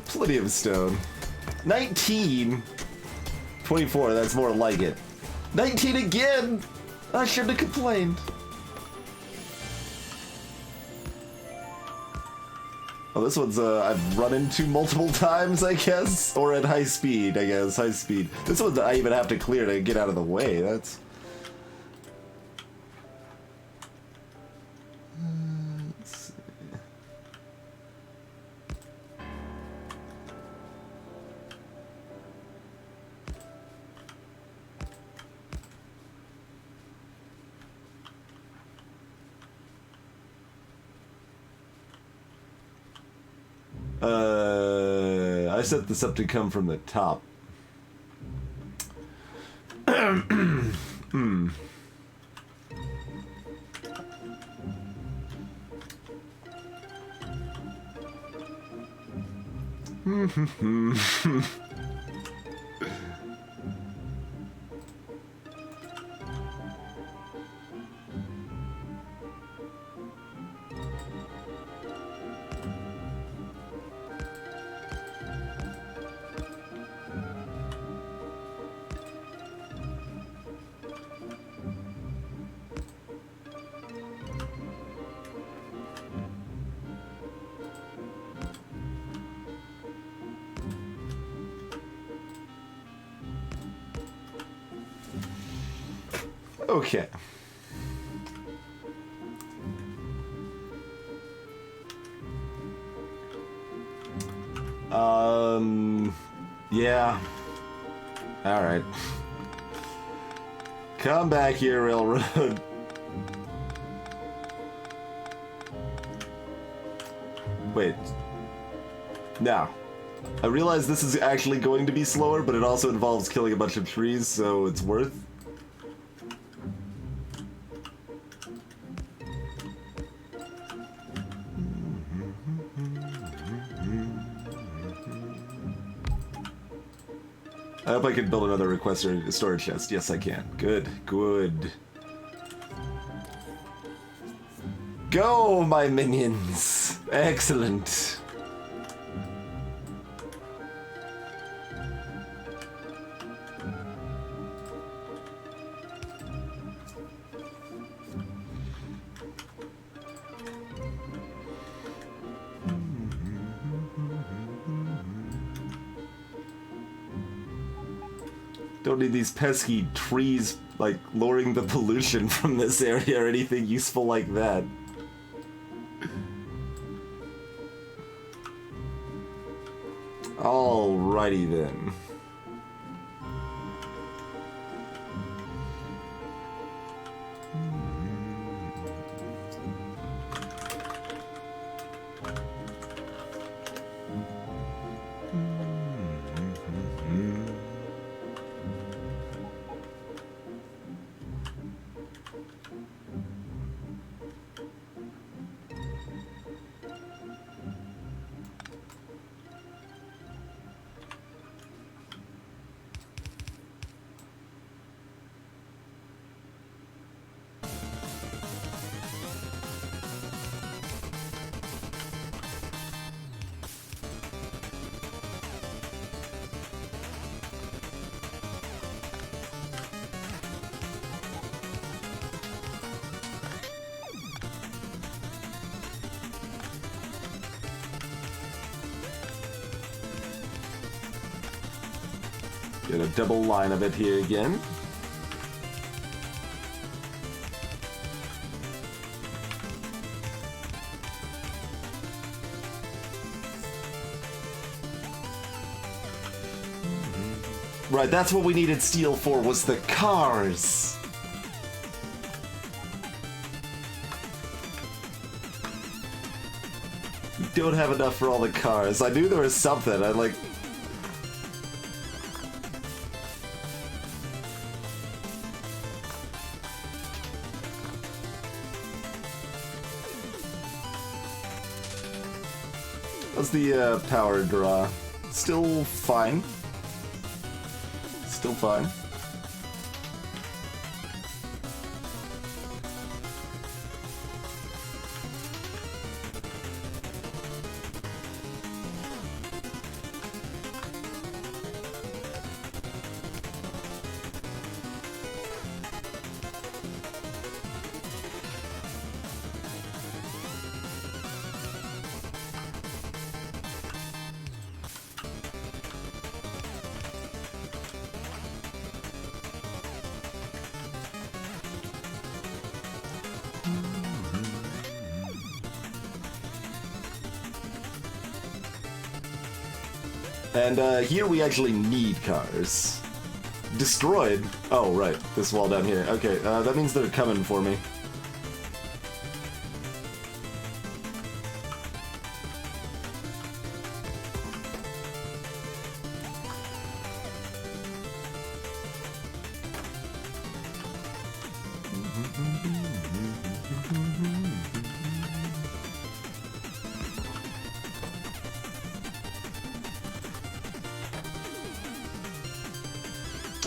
Plenty of stone. 19! 24, that's more like it. 19 again! I shouldn't have complained. Oh, this one's, I've run into multiple times, I guess? Or at high speed, I guess. High speed. This one's I even have to clear to get out of the way. That's... let's see. I set this up to come from the top. Okay. Yeah. Alright. Come back here, railroad. Wait. Now. I realize this is actually going to be slower, but it also involves killing a bunch of trees, so it's worth. I hope I can build another request or storage chest. Yes, I can. Good, good. Go, my minions! Excellent. Don't need these pesky trees, like, lowering the pollution from this area or anything useful like that. Alrighty then. Get a double line of it here again. Right, that's what we needed steel for, was the cars! We don't have enough for all the cars. I knew there was something, I like... How's the power draw? Still fine. Still fine. And here we actually need cars. Destroyed? Oh, right. This wall down here. Okay, that means they're coming for me.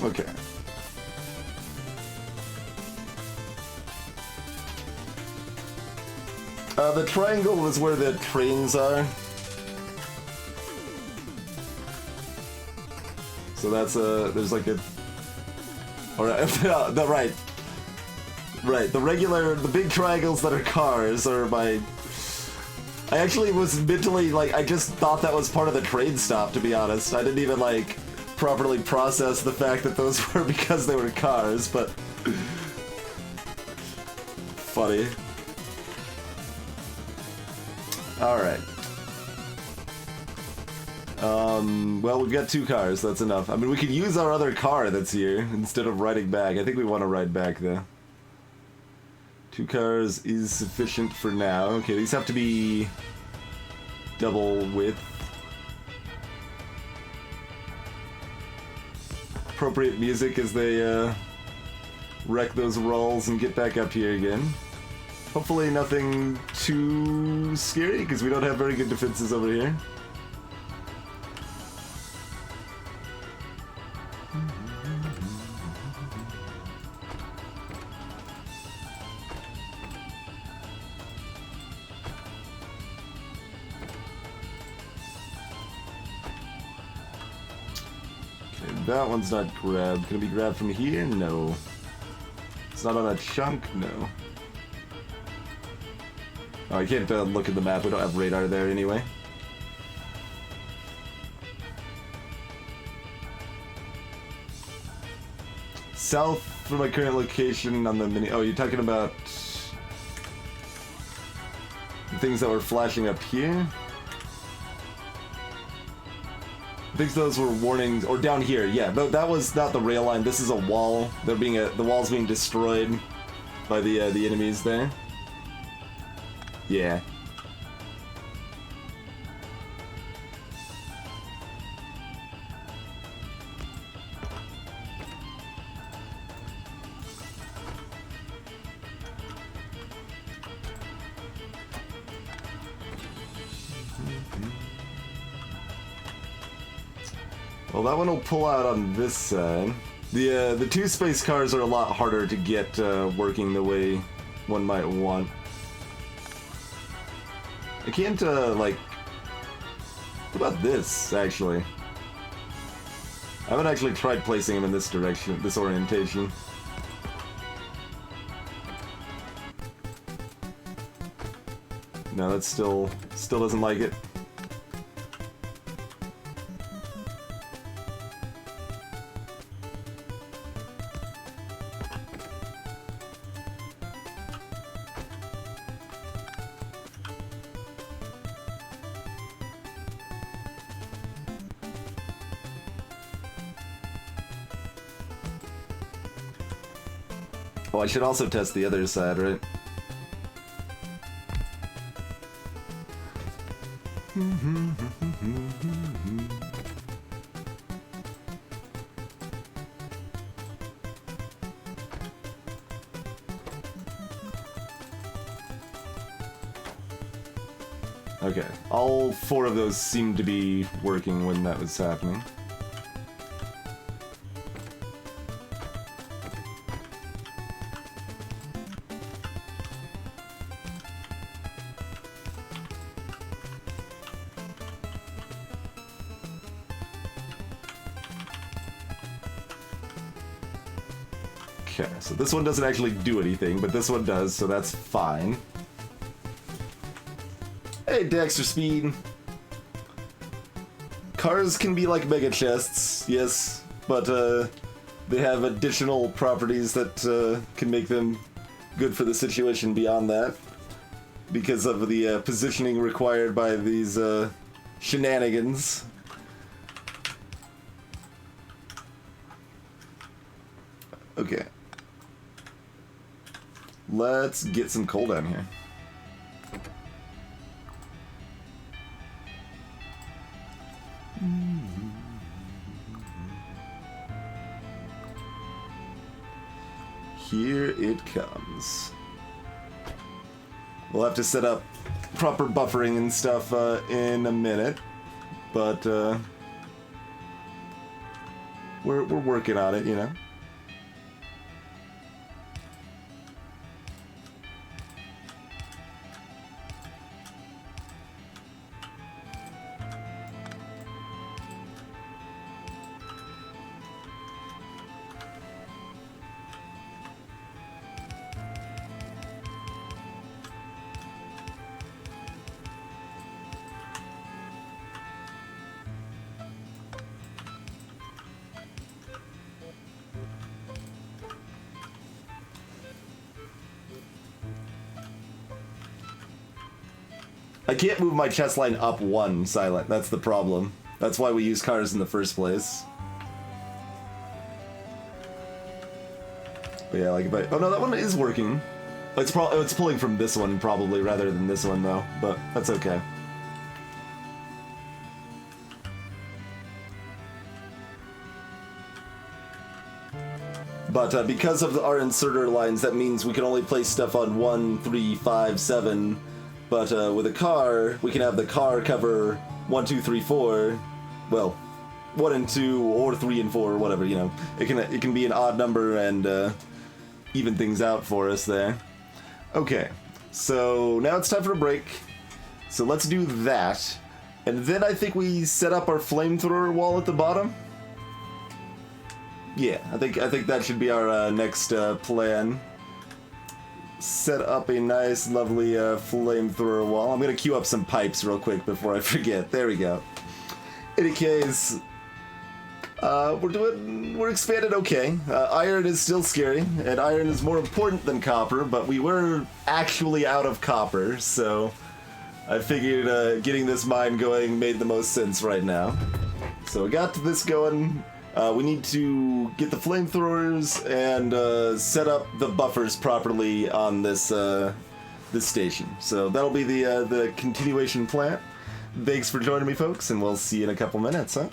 Okay. The triangle is where the trains are. So that's there's like a... Alright, right. Right, the big triangles that are cars are my... I actually was mentally, like, I just thought that was part of the train stop, to be honest. I didn't even, like, properly process the fact that those were because they were cars, but... Funny. Alright. Well, we've got 2 cars, that's enough. I mean, we could use our other car that's here, instead of riding back. I think we want to ride back, though. 2 cars is sufficient for now. Okay, these have to be... double width. Appropriate music as they, wreck those rolls and get back up here again. Hopefully nothing too scary, because we don't have very good defenses over here. Okay, that one's not grabbed. Can it be grabbed from here? No. It's not on a chunk? No. Oh, I can't look at the map. We don't have radar there anyway. South from my current location on the mini... Oh, you're talking about... the things that were flashing up here? I think those were warnings... Or down here, yeah. That was not the rail line. This is a wall. They're being the wall's being destroyed by the enemies there. Yeah. Well, that one will pull out on this side. The 2 space cars are a lot harder to get working the way one might want. I can't, like... What about this, actually? I haven't actually tried placing him in this direction, this orientation. No, that still doesn't like it. Oh, I should also test the other side, right? Okay, all 4 of those seemed to be working when that was happening. Okay, so this one doesn't actually do anything, but this one does, so that's fine. Hey, Dexter Speed. Cars can be like mega chests, yes, but they have additional properties that can make them good for the situation beyond that, because of the positioning required by these shenanigans. Okay. Let's get some coal down here. Here it comes. We'll have to set up proper buffering and stuff in a minute, but we're working on it, you know. I can't move my chest line up 1, Silent. That's the problem. That's why we use cars in the first place. But yeah, like if I... Oh no, that one is working. It's pulling from this one, probably, rather than this one, though. But that's okay. But because of our inserter lines, that means we can only place stuff on 1, 3, 5, 7... But with a car, we can have the car cover 1, 2, 3, 4. Well, 1 and 2, or 3 and 4, or whatever, you know. It can be an odd number and even things out for us there. Okay, so now it's time for a break. So let's do that. And then I think we set up our flamethrower wall at the bottom. Yeah, I think that should be our next plan. Set up a nice, lovely flamethrower wall. I'm gonna queue up some pipes real quick before I forget. There we go. In any case, we're expanded okay. Iron is still scary, and iron is more important than copper, but we were actually out of copper, so I figured getting this mine going made the most sense right now. So we got this going. We need to get the flamethrowers and set up the buffers properly on this this station. So that'll be the continuation plan. Thanks for joining me, folks, and we'll see you in a couple minutes, huh?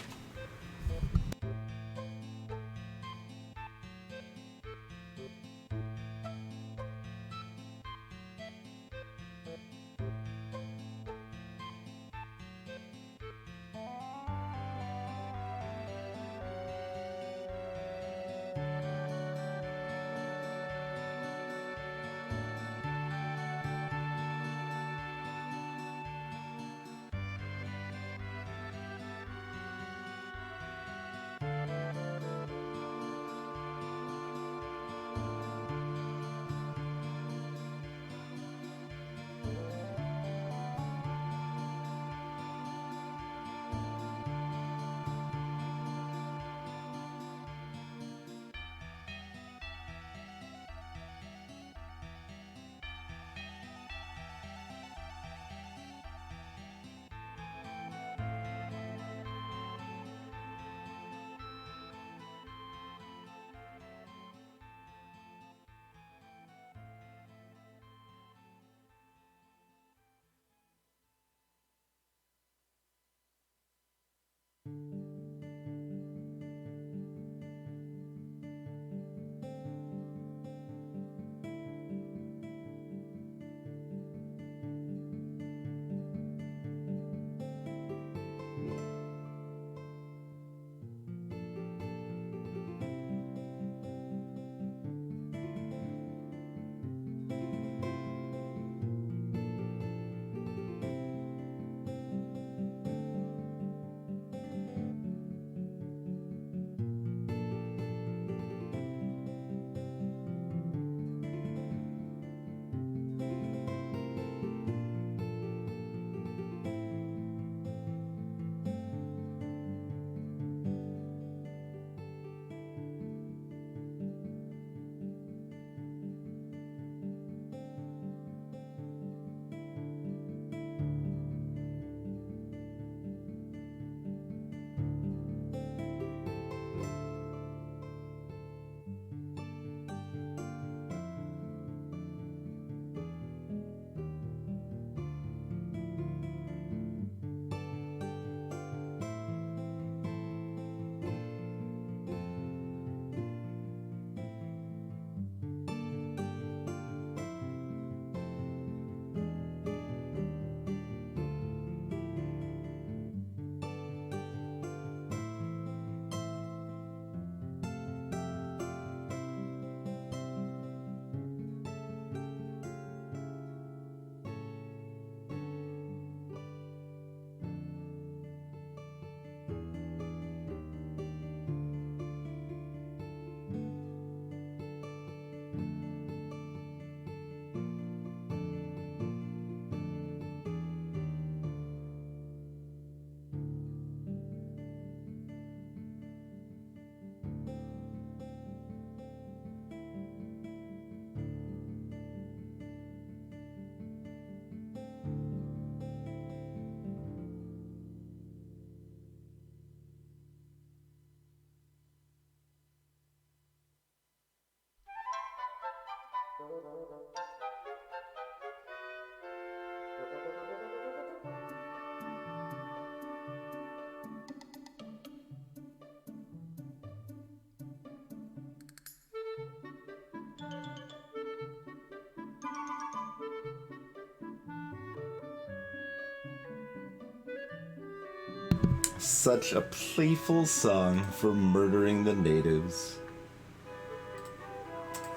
Such a playful song for murdering the natives.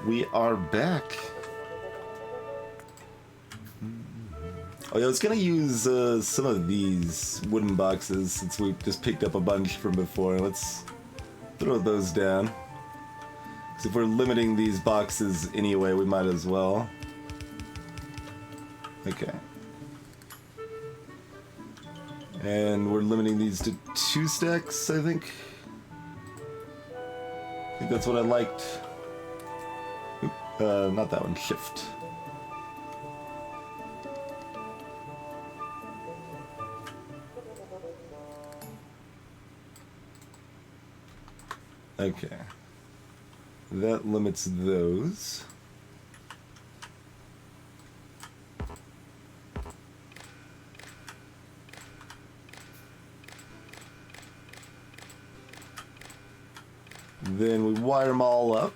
We are back. Oh yeah, I was gonna use some of these wooden boxes since we just picked up a bunch from before. Let's throw those down. Because if we're limiting these boxes anyway, we might as well. Okay. And we're limiting these to 2 stacks, I think. I think that's what I liked. Oop, not that one, shift. Okay. That limits those. Then we wire them all up.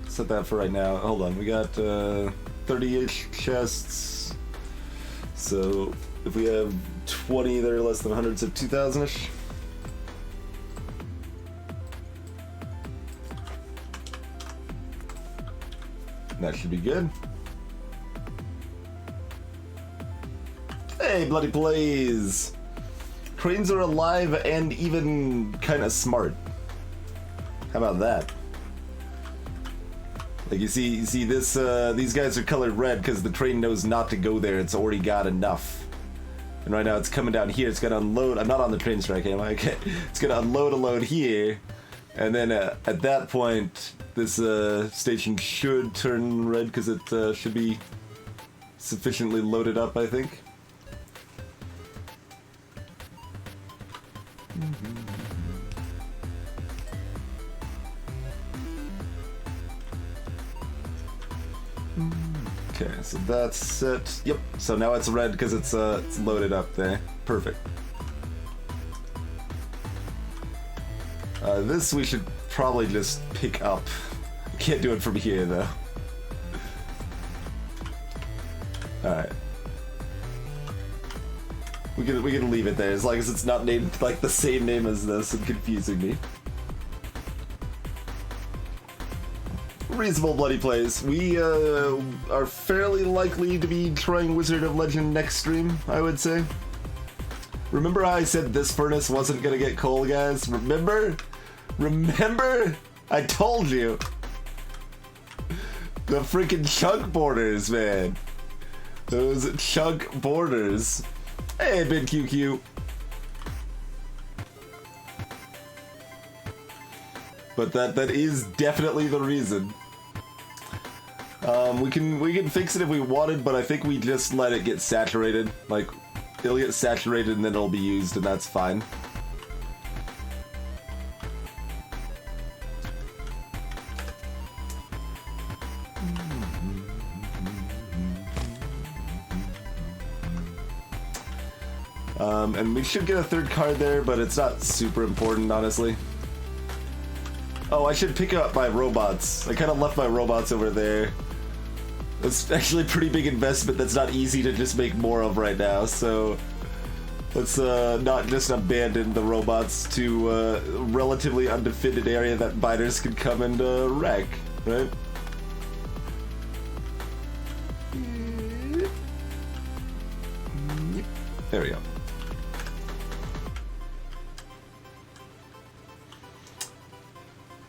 Set that for right now. Hold on, we got 30-ish chests. So if we have 20 that are less than hundreds of 2,000-ish. That should be good. Hey, Bloody Blaze! Cranes are alive and even kind of smart. How about that? Like you see this. These guys are colored red because the train knows not to go there. It's already got enough. And right now it's coming down here. It's gonna unload. I'm not on the train strike, am I? Okay. It's gonna unload a load here, and then at that point, this station should turn red because it should be sufficiently loaded up, I think. Okay, so that's set. Yep. So now it's red because it's loaded up there. Perfect. This we should probably just pick up. Can't do it from here though. All right. We can leave it there as long as it's not named like the same name as this and confusing me. Reasonable Bloody Plays. We are fairly likely to be trying Wizard of Legend next stream, I would say. Remember how I said this furnace wasn't gonna get coal, guys? Remember? Remember? I told you. The freaking chunk borders, man. Those chunk borders. Hey, BidQQ. But that is definitely the reason. We can fix it if we wanted, but I think we just let it get saturated. Like, it'll get saturated and then it'll be used, and that's fine. And we should get a third card there, but it's not super important, honestly. Oh, I should pick up my robots. I kind of left my robots over there. That's actually a pretty big investment that's not easy to just make more of right now, so let's not just abandon the robots to a relatively undefended area that biters could come and wreck, right? There we go.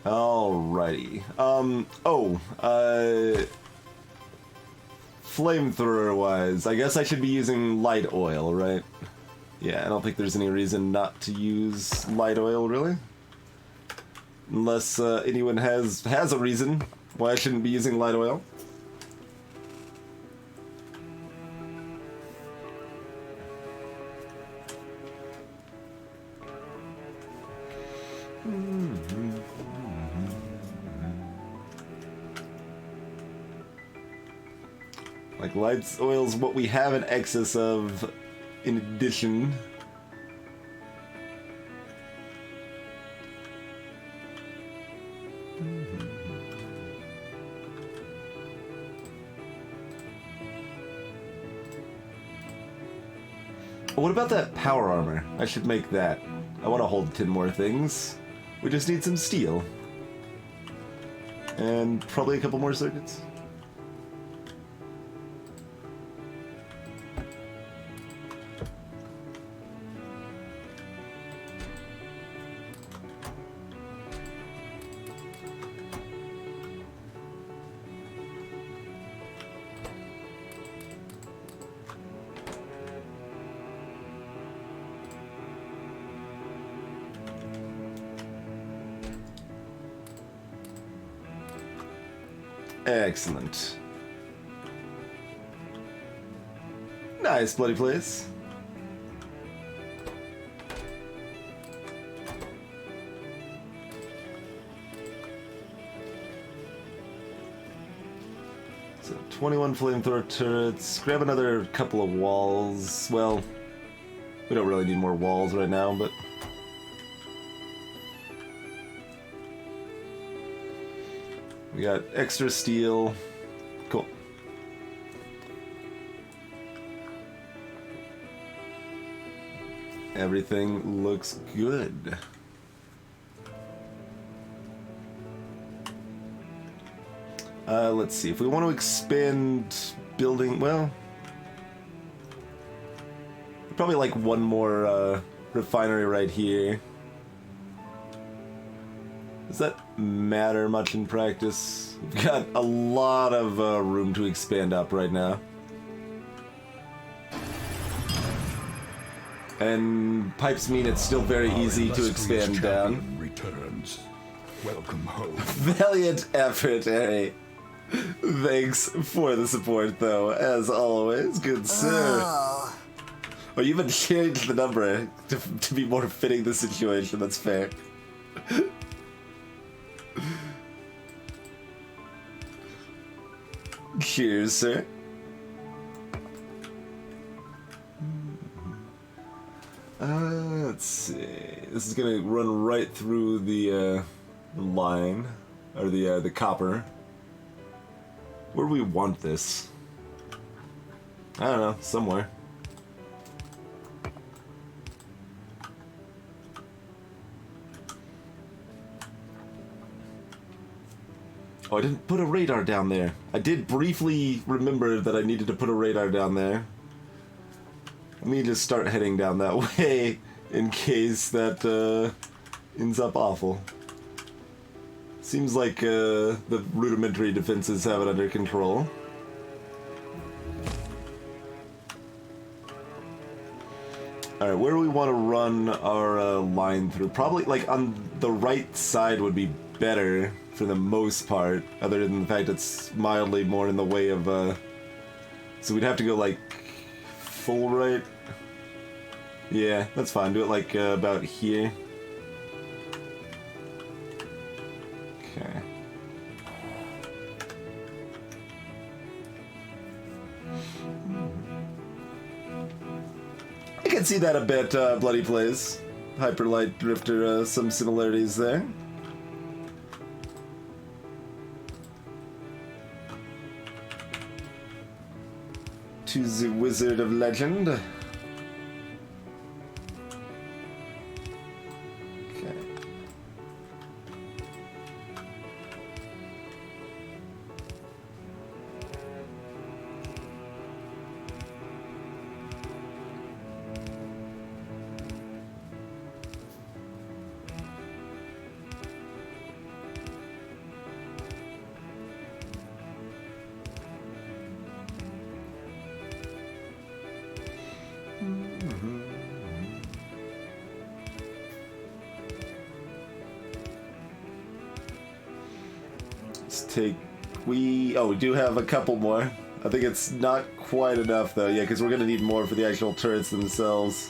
Alrighty. Flamethrower-wise, I guess I should be using light oil, right? Yeah, I don't think there's any reason not to use light oil, really. Unless anyone has a reason why I shouldn't be using light oil. Like, light oil's what we have an excess of in addition. What about that power armor? I should make that. I want to hold 10 more things. We just need some steel. And probably a couple more circuits. Excellent. Nice bloody place. So 21 flamethrower turrets. Grab another couple of walls. Well, we don't really need more walls right now, but we got extra steel. Cool. Everything looks good. Let's see. If we want to expand building, well, probably like one more refinery right here. Does that matter much in practice? We've got a lot of room to expand up right now. And pipes mean it's still very easy to expand down. Returns. Welcome home. Valiant effort, Harry. Thanks for the support, though, as always, good sir. Oh, you even changed the number to be more fitting the situation, that's fair. Cheers, sir. Let's see. This is gonna run right through the line, or the copper. Where do we want this? I don't know, somewhere. Oh, I didn't put a radar down there. I did briefly remember that I needed to put a radar down there. Let me just start heading down that way in case that ends up awful. Seems like the rudimentary defenses have it under control. Alright, where do we want to run our line through? Probably, like, on the right side would be better for the most part, other than the fact it's mildly more in the way of, so we'd have to go, like, full right. Yeah, that's fine. Do it, like, about here. Okay. I can see that a bit, Bloody Plays. Hyperlight Drifter, some similarities there. To the Wizard of Legend. Okay. Let's take... we do have a couple more. I think it's not quite enough though, yeah, because we're gonna need more for the actual turrets themselves.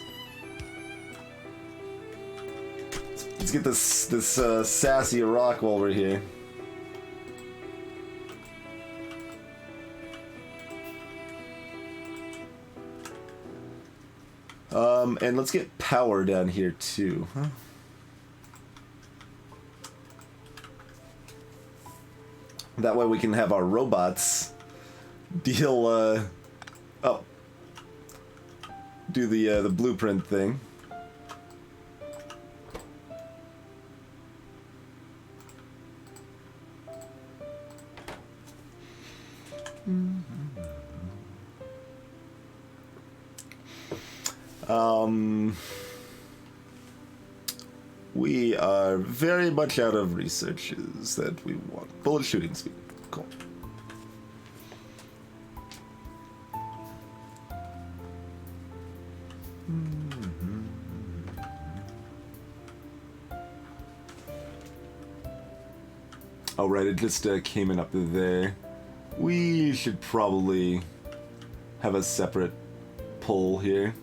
Let's get this sassy rock while we're here. And let's get power down here too. Huh? That way we can have our robots deal, do the blueprint thing. We are very much out of researches that we want. Bullet shooting speed. Cool. Oh, right, it just came in up there. We should probably have a separate pull here.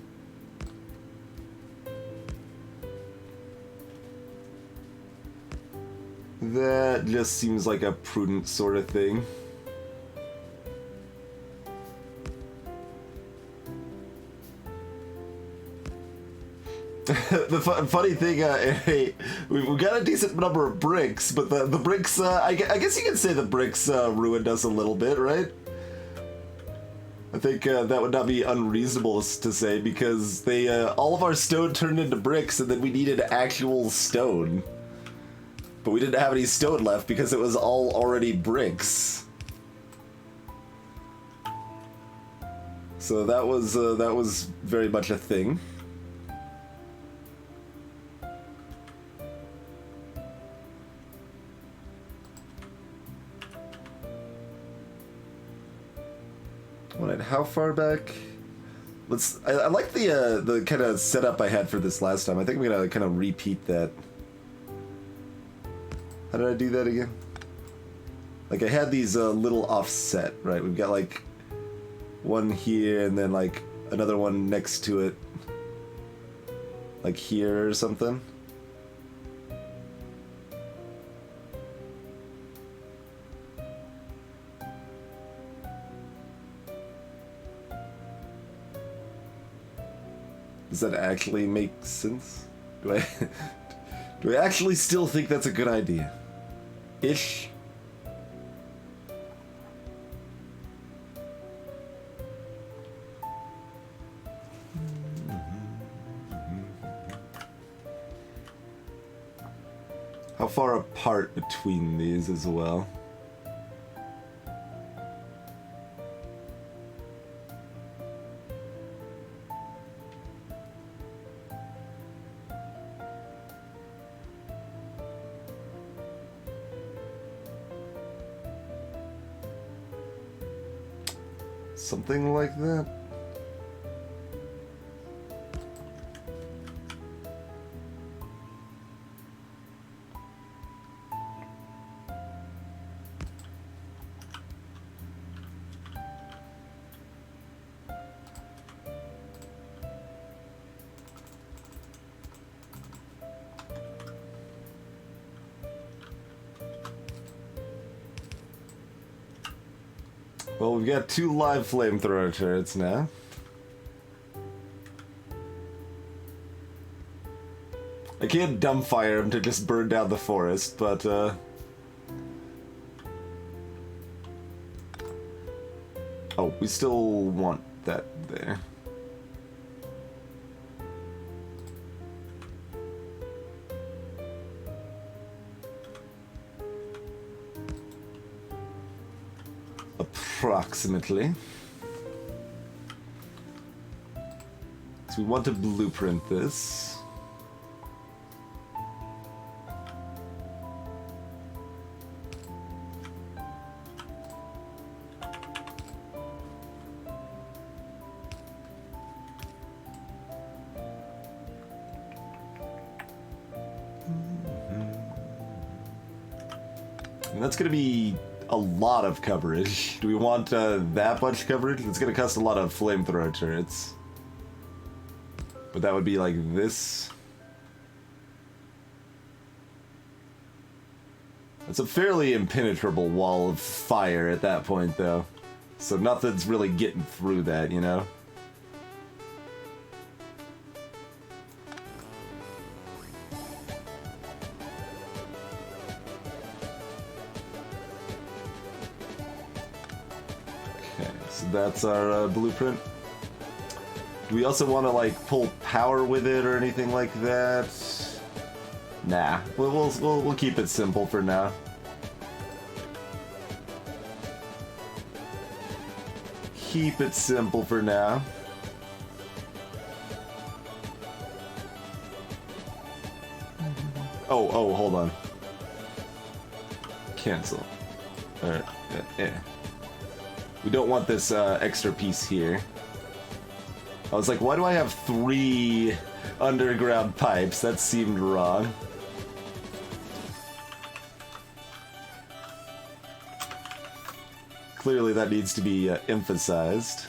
That just seems like a prudent sort of thing. The funny thing, we've got a decent number of bricks, but the bricks, I guess you could say the bricks ruined us a little bit, right? I think that would not be unreasonable to say, because they all of our stone turned into bricks, and then we needed actual stone. But we didn't have any stone left because it was all already bricks. So that was very much a thing. Alright, how far back? I like the kind of setup I had for this last time. I think I'm gonna kind of repeat that. How did I do that again? Like, I had these little offset, right? We've got like one here and then like another one next to it, like here or something. Does that actually make sense? Do I actually still think that's a good idea? Ish. How far apart between these as well? Something like that. Well, we've got 2 live flamethrower turrets now. I can't dumbfire them to just burn down the forest, but oh, we still want that there. Approximately. So we want to blueprint this. And that's going to be a lot of coverage. Do we want that much coverage? It's going to cost a lot of flamethrower turrets. But that would be like this. It's a fairly impenetrable wall of fire at that point, though. So nothing's really getting through that, you know? Okay, so that's our blueprint. Do we also want to, like, pull power with it or anything like that? Nah, we'll keep it simple for now. Keep it simple for now. Oh, hold on. Cancel. We don't want this extra piece here. I was like, why do I have 3 underground pipes? That seemed wrong. Clearly that needs to be emphasized.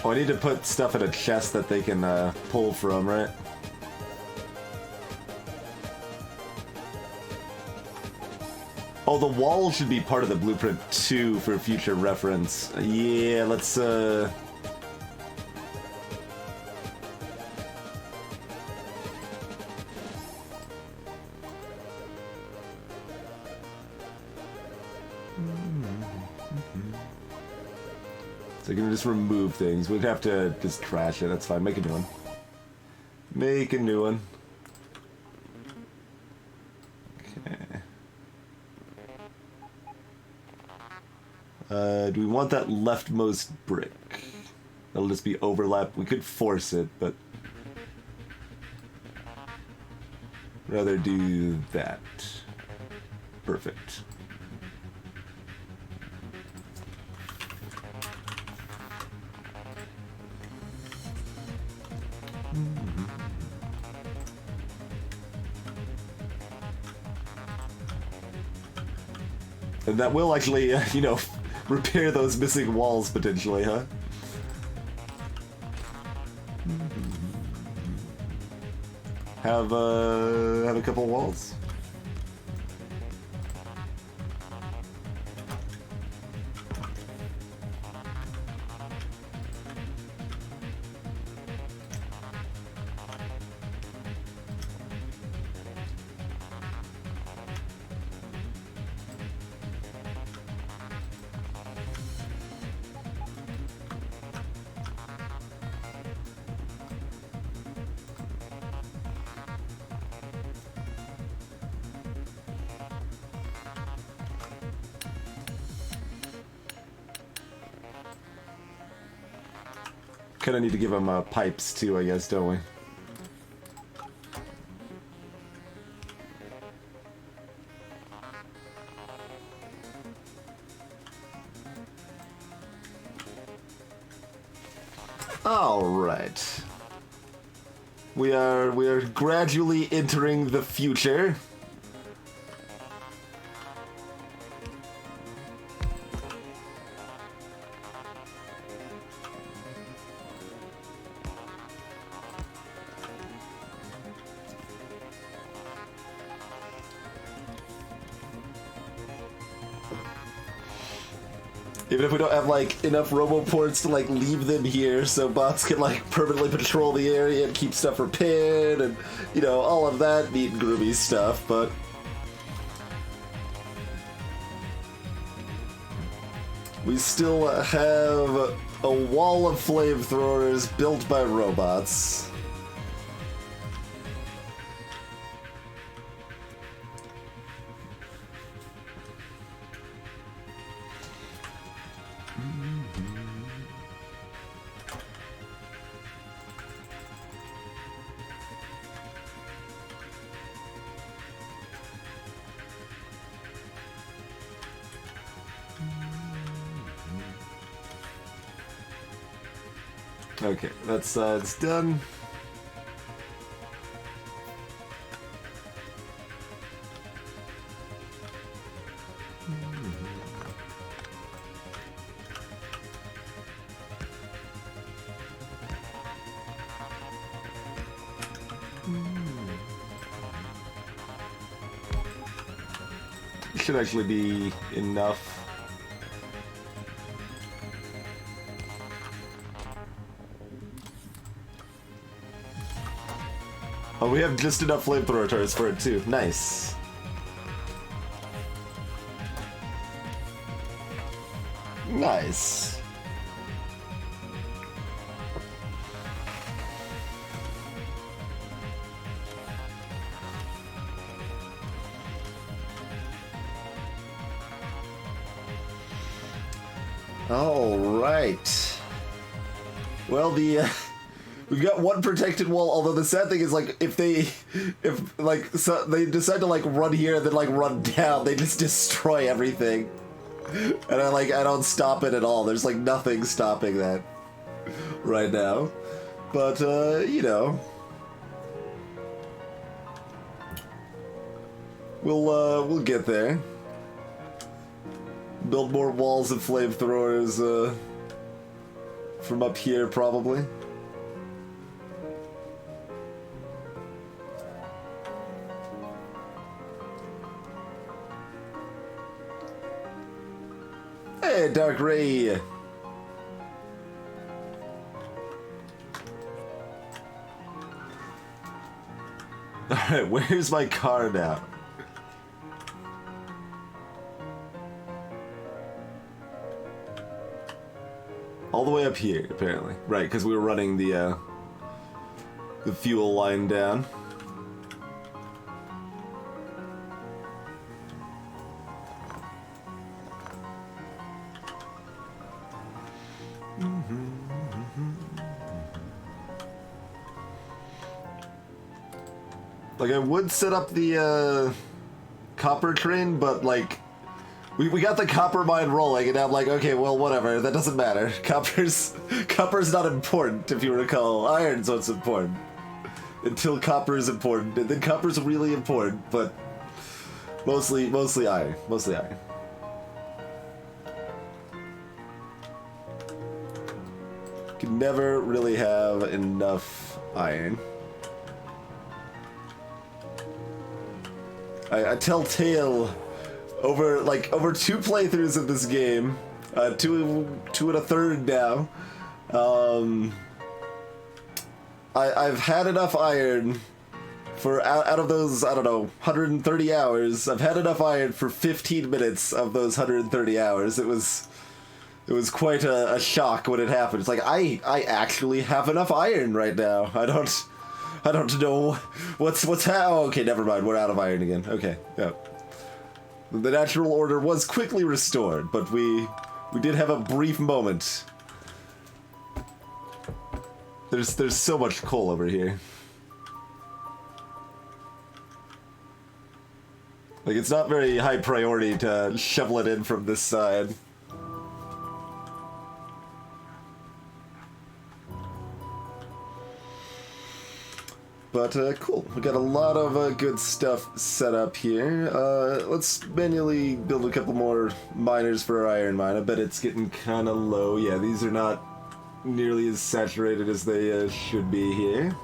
Oh, I need to put stuff in a chest that they can pull from, right? Oh, the wall should be part of the blueprint too for future reference. Yeah, let's So you can just remove things. We'd have to just trash it. That's fine. Make a new one. Make a new one. Okay. Do we want that leftmost brick? That'll just be overlap. We could force it, but rather do that. Perfect. And that will actually, you know, repair those missing walls potentially, huh? Have a couple walls. Kind of need to give them pipes too, I guess, don't we? All right. We are gradually entering the future. Even if we don't have, like, enough roboports to, like, leave them here so bots can, like, permanently patrol the area and keep stuff repaired and, you know, all of that neat and groovy stuff, but we still have a wall of flamethrowers built by robots. Okay, that's it's done. Should actually be enough. Oh, we have just enough flamethrower turrets for it too. Nice. Nice. All right. Well, we've got one protected wall. Although the sad thing is, like, if they decide to like run here and then like run down, they just destroy everything. And I don't stop it at all. There's like nothing stopping that right now. But you know, we'll get there. Build more walls and flamethrowers from up here, probably. Hey, Dark Ray! Alright, where's my car now? All the way up here, apparently. Right, because we were running the fuel line down. Like, I would set up the copper train, but like we got the copper mine rolling, and I'm like, okay, well, whatever, that doesn't matter. Copper's not important, if you recall. Iron's what's important. Until copper is important, and then copper's really important, but mostly iron. Mostly iron. Can never really have enough iron. I tell tale over two playthroughs of this game, two and a third now. I've had enough iron for out of those, I don't know, 130 hours. I've had enough iron for 15 minutes of those 130 hours. It was quite a shock when it happened. It's like I actually have enough iron right now. I don't know what's how. Okay, never mind. We're out of iron again. Okay, yeah. The natural order was quickly restored, but we did have a brief moment. There's so much coal over here. Like, it's not very high priority to shovel it in from this side. But, cool. We got a lot of good stuff set up here. Let's manually build a couple more miners for our iron mine. I bet it's getting kind of low. Yeah, these are not nearly as saturated as they should be here.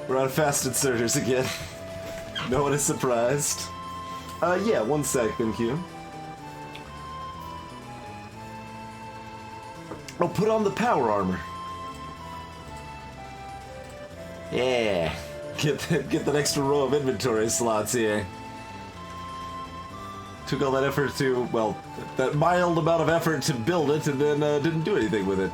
We're on fast inserters again. No one is surprised. Yeah, 1 sec, thank you. Oh, put on the power armor. Yeah. Get that extra row of inventory slots here. Took all that effort to, well, that mild amount of effort to build it and then didn't do anything with it.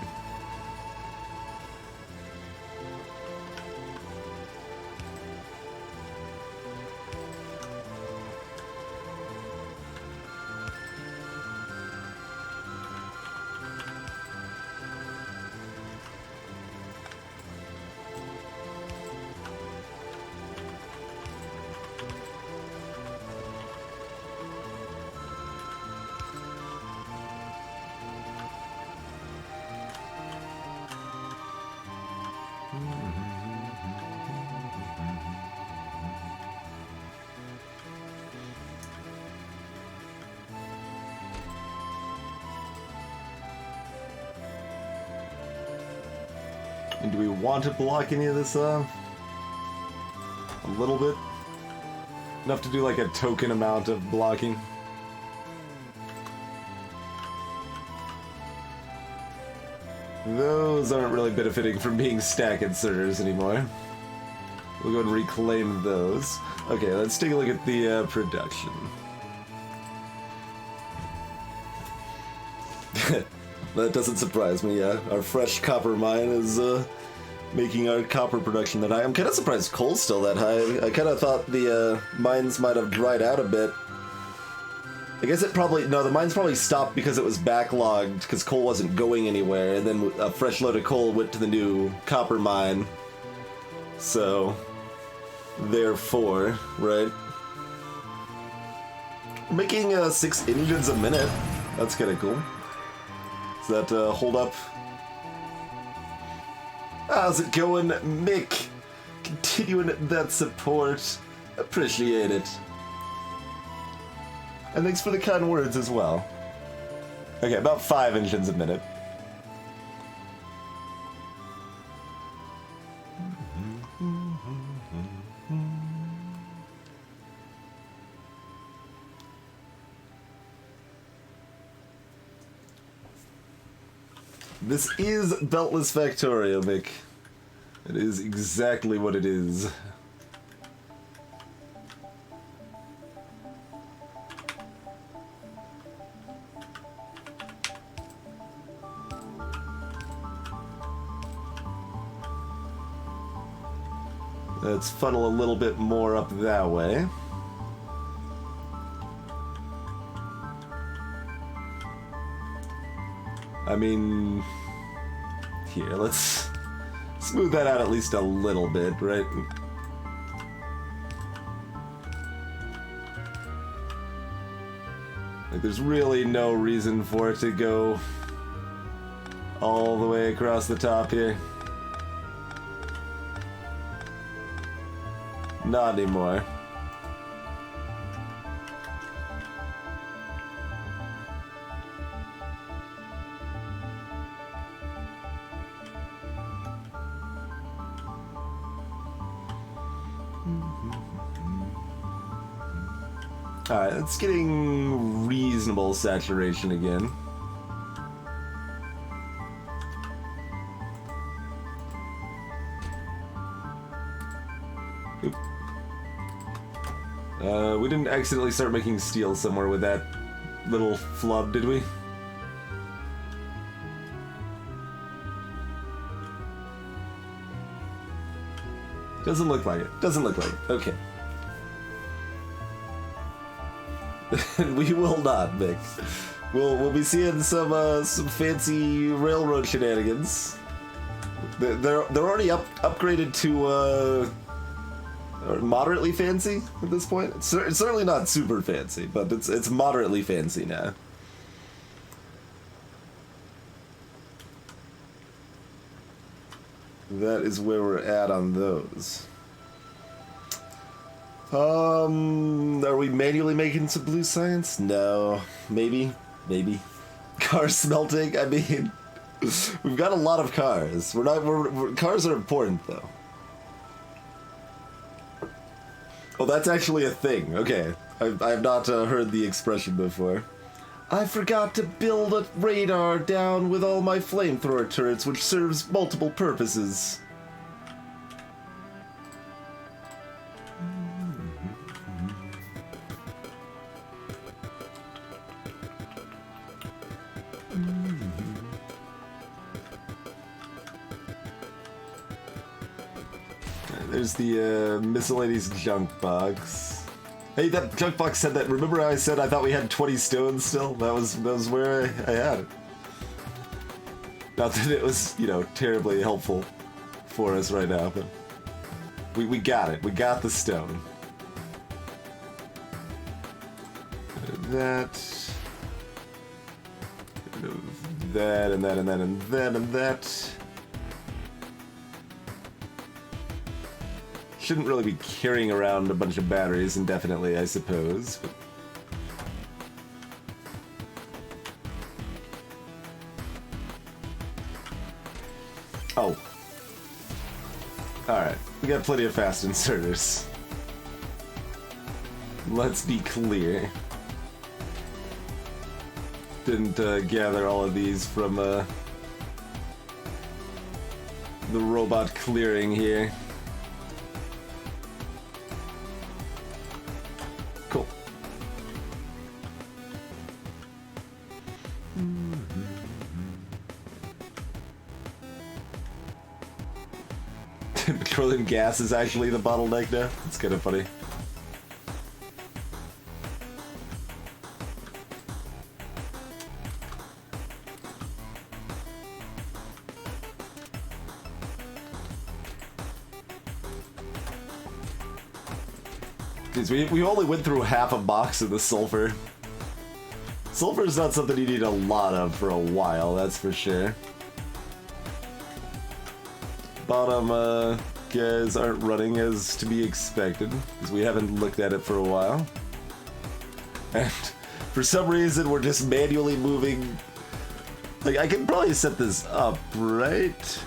And do we want to block any of this a little bit? Enough to do like a token amount of blocking. Those aren't really benefiting from being stack inserters anymore. We'll go and reclaim those. Okay, let's take a look at the production. That doesn't surprise me, yeah. Our fresh copper mine is making our copper production that high. I'm kind of surprised coal's still that high. I kind of thought the mines might have dried out a bit. I guess it probably... No, the mines probably stopped because it was backlogged, because coal wasn't going anywhere, and then a fresh load of coal went to the new copper mine. So, therefore, right? We're making 6 engines a minute. That's kind of cool. Does that hold up? How's it going, Mick? Continuing that support. Appreciate it. And thanks for the kind words as well. Okay, about 5 engines a minute. This is Beltless Factorio, Mick. It is exactly what it is. Let's funnel a little bit more up that way. I mean, here, let's smooth that out at least a little bit, right? Like, there's really no reason for it to go all the way across the top here. Not anymore. Alright, it's getting reasonable saturation again. Oop. We didn't accidentally start making steel somewhere with that little flub, did we? Doesn't look like it. Doesn't look like it. Okay. We will not, Mick. We'll be seeing some fancy railroad shenanigans. They're already upgraded to moderately fancy at this point. It's certainly not super fancy, but it's moderately fancy now. That is where we're at on those. Are we manually making some blue science? No. Maybe. Car smelting? I mean, We've got a lot of cars. Cars are important, though. Oh, that's actually a thing. Okay. I have not heard the expression before. I forgot to build a radar down with all my flamethrower turrets, which serves multiple purposes. There's the miscellaneous junk box. Hey, that junk box said that. Remember how I said I thought we had 20 stones still? That was where I had it. Not that it was, you know, terribly helpful for us right now, but we got it. We got the stone. That. That and that and that and that and that. Shouldn't really be carrying around a bunch of batteries indefinitely, I suppose. But... Oh. Alright, we got plenty of fast inserters. Let's be clear. Didn't gather all of these from the robot clearing here. Cool. Petroleum gas is actually the bottleneck now? It's kind of funny. We only went through half a box of the sulfur. Sulfur is not something you need a lot of for a while, that's for sure. Bottom guys aren't running as to be expected, because we haven't looked at it for a while. And for some reason we're just manually moving. Like, I can probably set this up, right?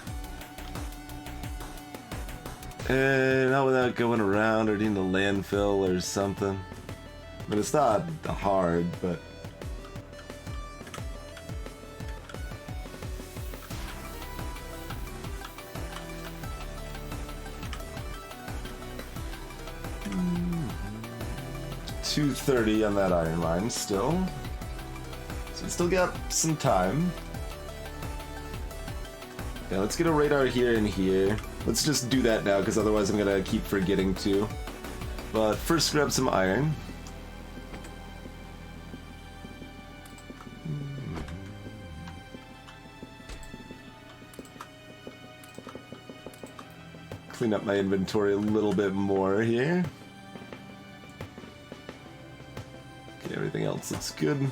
Not without going around or needing a landfill or something. But it's not hard, but... $230 on that iron mine still. So we still got some time. Yeah, let's get a radar here and here. Let's just do that now, because otherwise I'm gonna keep forgetting to. But first grab some iron. Clean up my inventory a little bit more here. Okay, everything else looks good.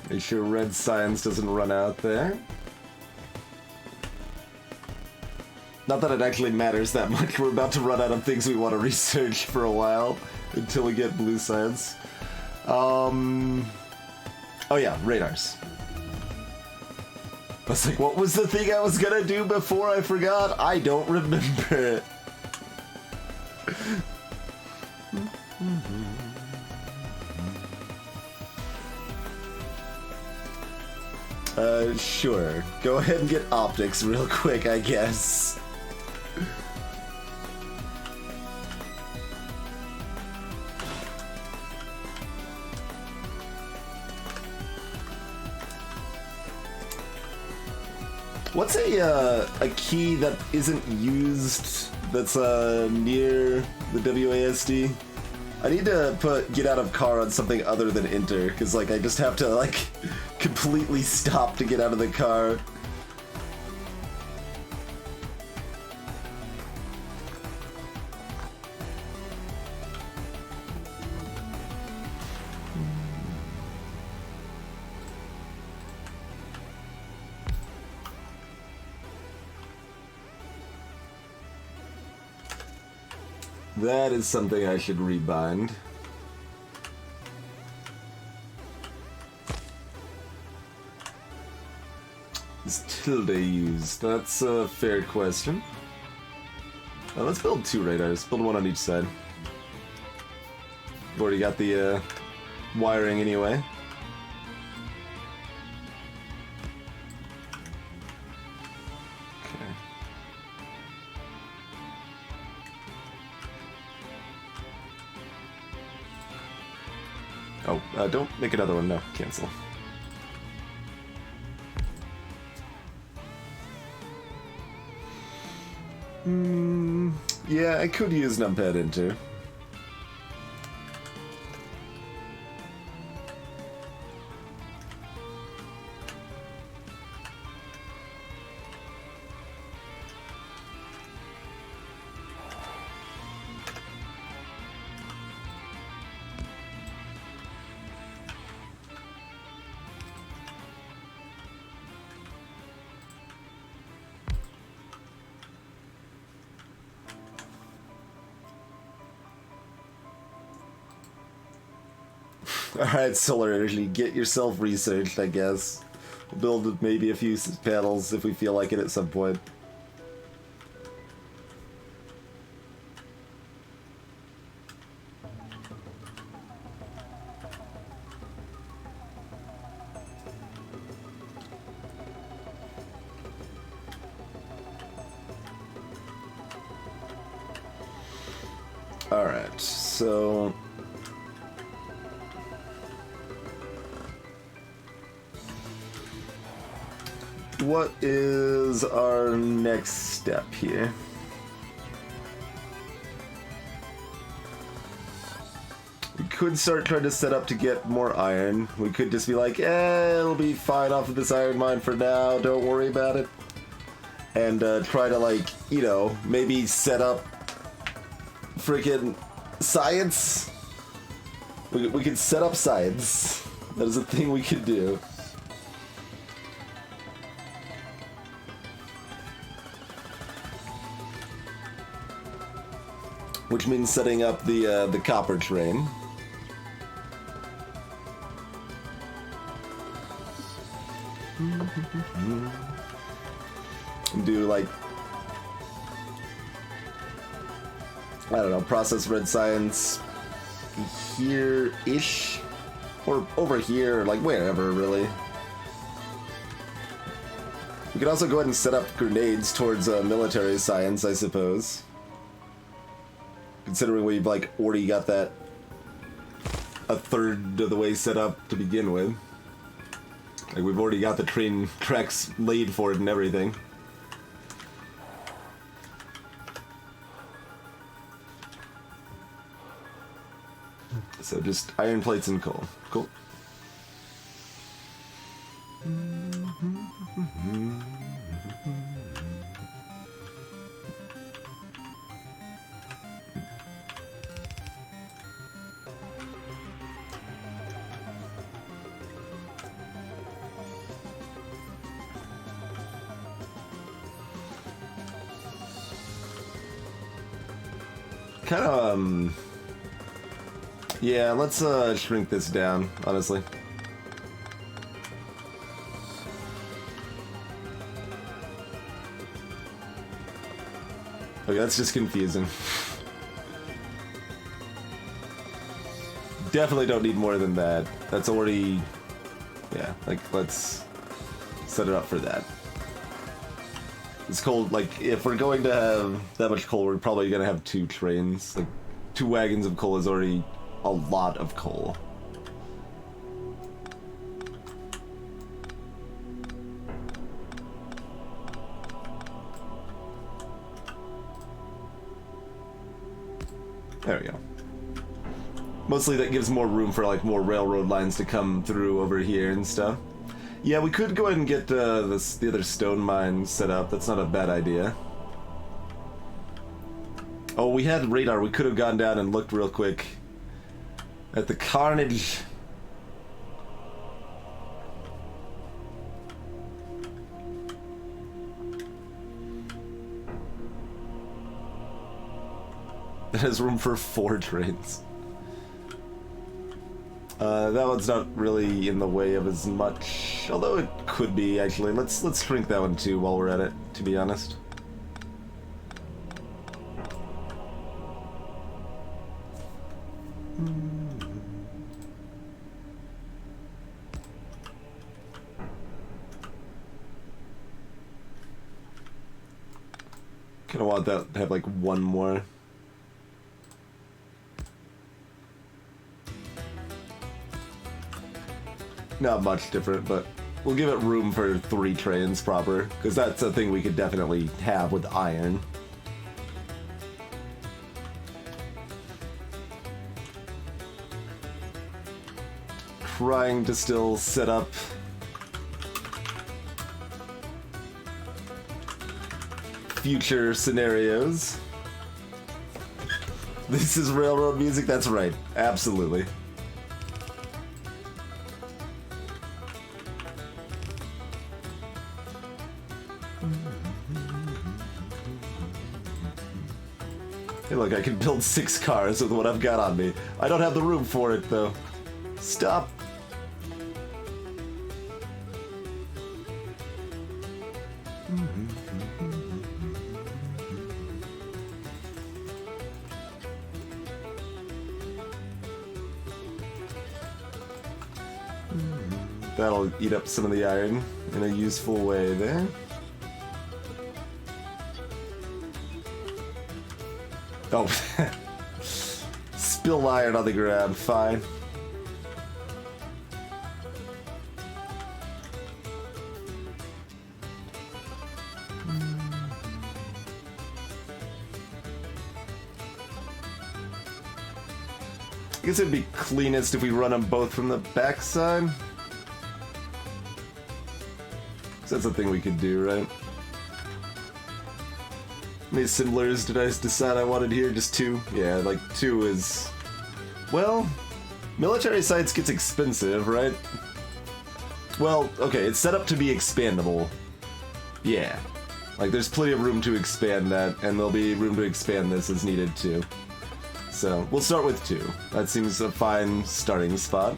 Make sure red science doesn't run out there. Not that it actually matters that much. We're about to run out of things we want to research for a while until we get blue science. Oh yeah, radars. I was like, what was the thing I was gonna do before I forgot? I don't remember it. Sure. Go ahead and get optics real quick, I guess. What's a key that isn't used that's near the WASD? I need to get out of car on something other than enter, because like I just have to like completely stop to get out of the car. That is something I should rebind. Is tilde used? That's a fair question. Let's build 2 radars. Build one on each side. We've already got the wiring anyway. Okay. Oh, don't make another one. No, cancel. Yeah, I could use numpad enter. Alright, solar energy, get yourself researched, I guess. We'll build maybe a few panels if we feel like it at some point. Alright, so... what is our next step here? We could start trying to set up to get more iron. We could just be like, it'll be fine off of this iron mine for now, don't worry about it. And try to, like, you know, maybe set up freaking science. We could set up science. That is a thing we could do. Which means setting up the copper train. And do like, I don't know, process red science here-ish, or over here, like wherever really. We could also go ahead and set up grenades towards military science, I suppose. Considering we've like already got that a third of the way set up to begin with. Like we've already got the train tracks laid for it and everything. So just iron plates and coal. Cool. Kind of, yeah, let's shrink this down, honestly. Okay, that's just confusing. Definitely don't need more than that. That's already, yeah, like, let's set it up for that. It's coal, like, if we're going to have that much coal, we're probably going to have 2 trains. Like, 2 wagons of coal is already a lot of coal. There we go. Mostly that gives more room for, like, more railroad lines to come through over here and stuff. Yeah, we could go ahead and get the other stone mine set up. That's not a bad idea. Oh, we had radar. We could have gone down and looked real quick at the carnage. it has room for 4 trains. That one's not really in the way of as much, although it could be, actually. Let's shrink that one too while we're at it, to be honest. Kinda want that to have like one more. Not much different, but we'll give it room for 3 trains proper, because that's a thing we could definitely have with iron. Trying to still set up future scenarios. This is railroad music? That's right. Absolutely. Hey look, I can build 6 cars with what I've got on me. I don't have the room for it, though. Stop. That'll eat up some of the iron in a useful way there. Oh, spill iron on the ground, fine. I guess it'd be cleanest if we run them both from the backside. So that's a thing we could do, right? How many assemblers did I decide I wanted here? Just 2? Yeah, like 2 is... Well, military sites gets expensive, right? Well, okay, it's set up to be expandable. Yeah. Like, there's plenty of room to expand that, and there'll be room to expand this as needed too. So, we'll start with 2. That seems a fine starting spot.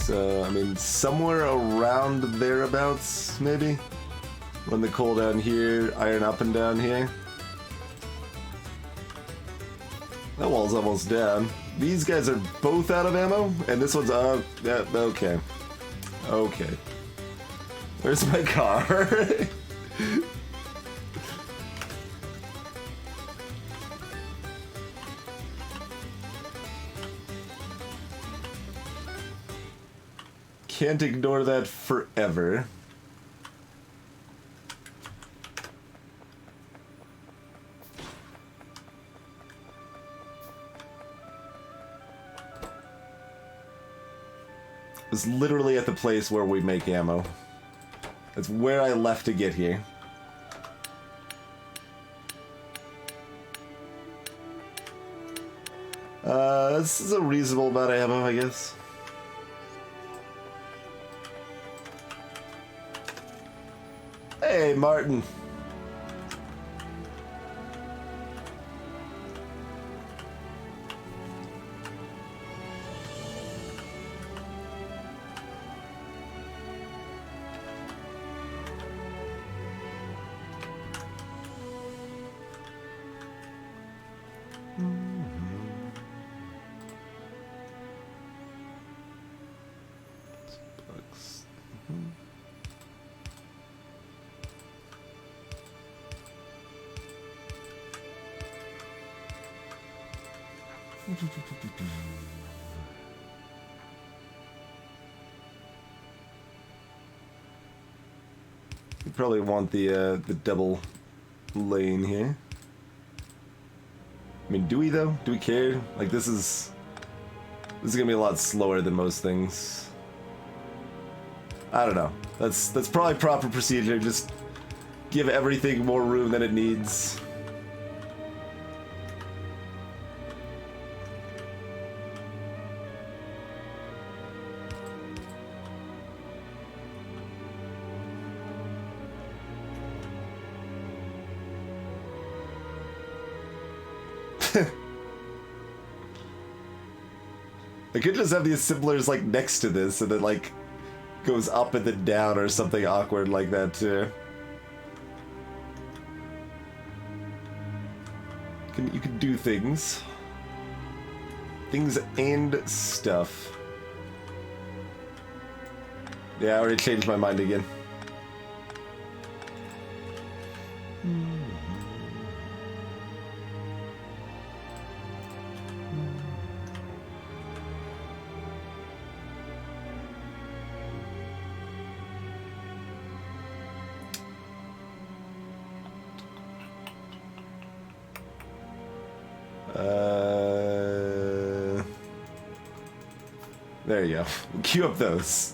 So, I mean, somewhere around thereabouts, maybe? Run the coal down here, iron up and down here. That wall's almost down. These guys are both out of ammo, and this one's, yeah, okay. Okay. Where's my car? Can't ignore that forever. It's literally at the place where we make ammo. It's where I left to get here. This is a reasonable amount of ammo, I guess. Hey, Martin. You probably want the double lane here. mean, do we though? Do we care? Like, this is gonna be a lot slower than most things. I don't know. That's probably proper procedure. Just give everything more room than it needs. I could just have the assemblers like next to this and then like goes up and then down or something awkward like that too. You can do things. Things and stuff. Yeah, I already changed my mind again. There you go. Queue up those.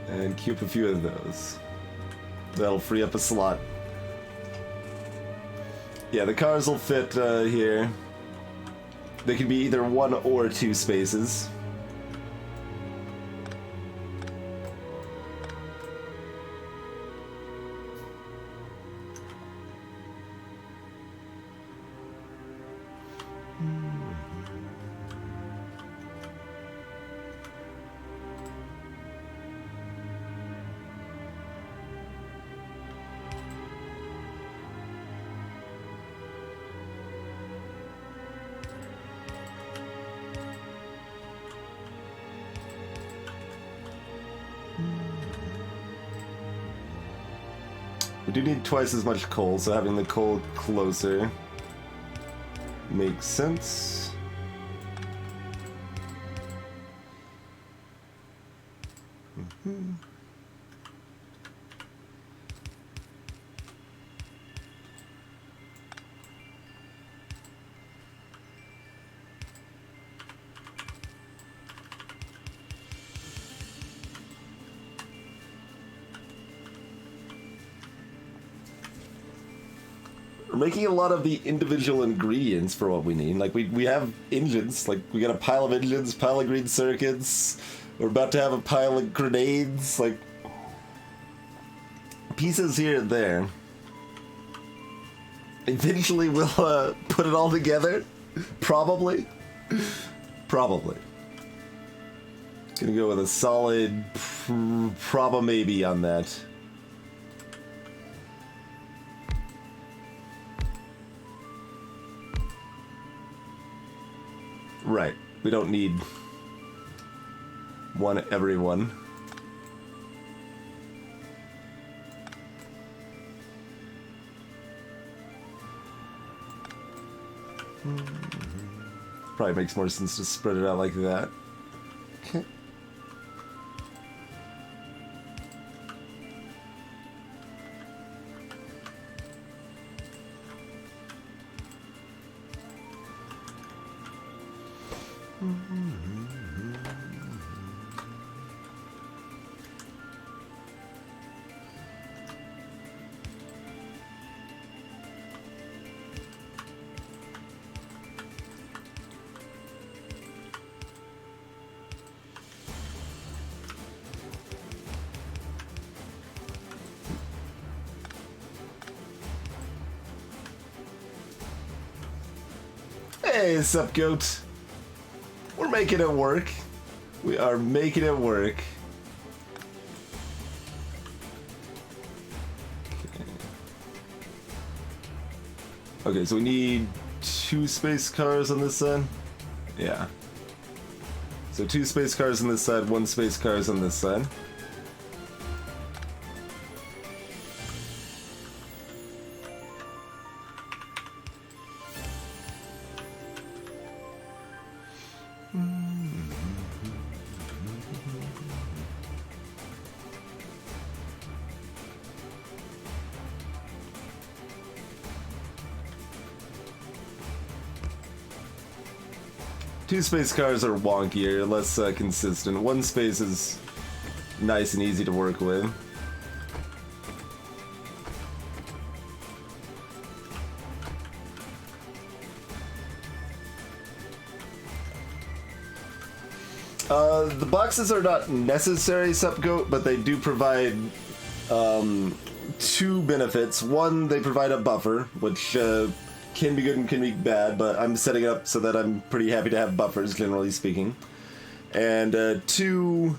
And queue up a few of those. That'll free up a slot. Yeah, the cars will fit here. They can be either 1 or 2 spaces. We do need twice as much coal, so having the coal closer makes sense. We're making a lot of the individual ingredients for what we need. Like, we have engines. Like, we got a pile of engines, pile of green circuits. We're about to have a pile of grenades. Like, pieces here and there. Eventually we'll put it all together. Probably. Probably. Gonna go with a solid proba maybe on that. Right. We don't need one everyone. Probably makes more sense to spread it out like that. Okay. Hey, sup, goat? We're making it work. We are making it work. Okay, so we need 2 space cars on this side? Yeah. So 2 space cars on this side, 1 space cars on this side. Two space cars are wonkier, less consistent. One space is nice and easy to work with. The boxes are not necessary, Supgoat, but they do provide two benefits. One, they provide a buffer, which can be good and can be bad, but I'm setting it up so that I'm pretty happy to have buffers, generally speaking. And two,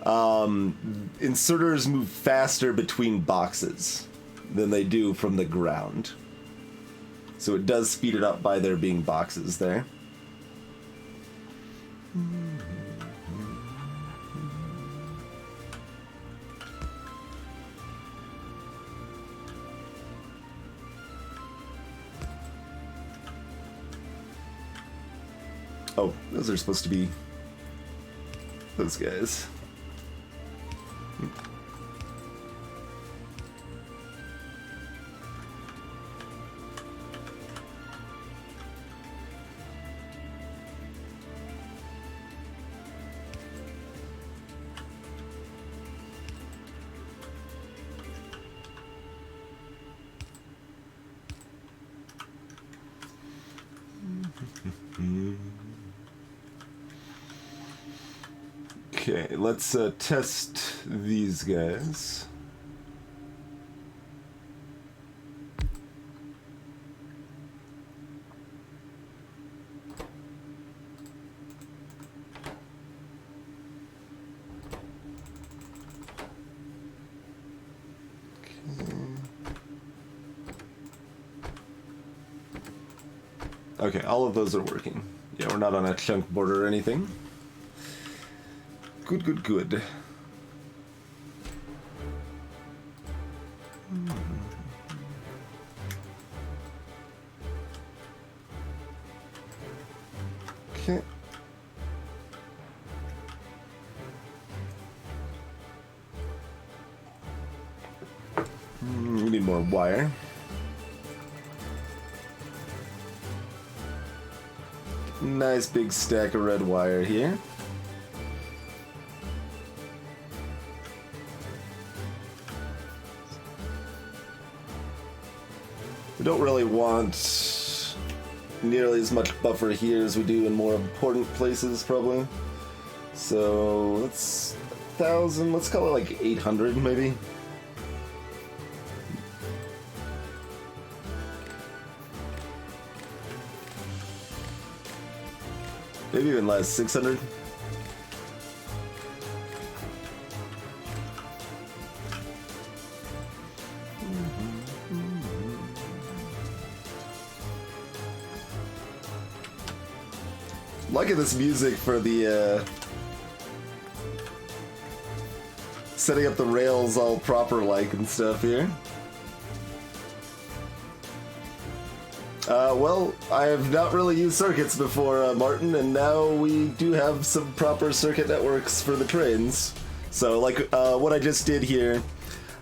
inserters move faster between boxes than they do from the ground. So it does speed it up by there being boxes there. Oh, those are supposed to be those guys. Okay, let's test these guys. Okay, all of those are working. Yeah, we're not on a chunk border or anything. Good, good, good. Okay. We need more wire. Nice big stack of red wire here. We don't really want nearly as much buffer here as we do in more important places, probably. So let's 1,000. Let's call it like 800, maybe. Maybe even less, 600. Look at this music for the setting up the rails all proper like and stuff here. Well, I have not really used circuits before, Martin, and now we do have some proper circuit networks for the trains. So, like what I just did here,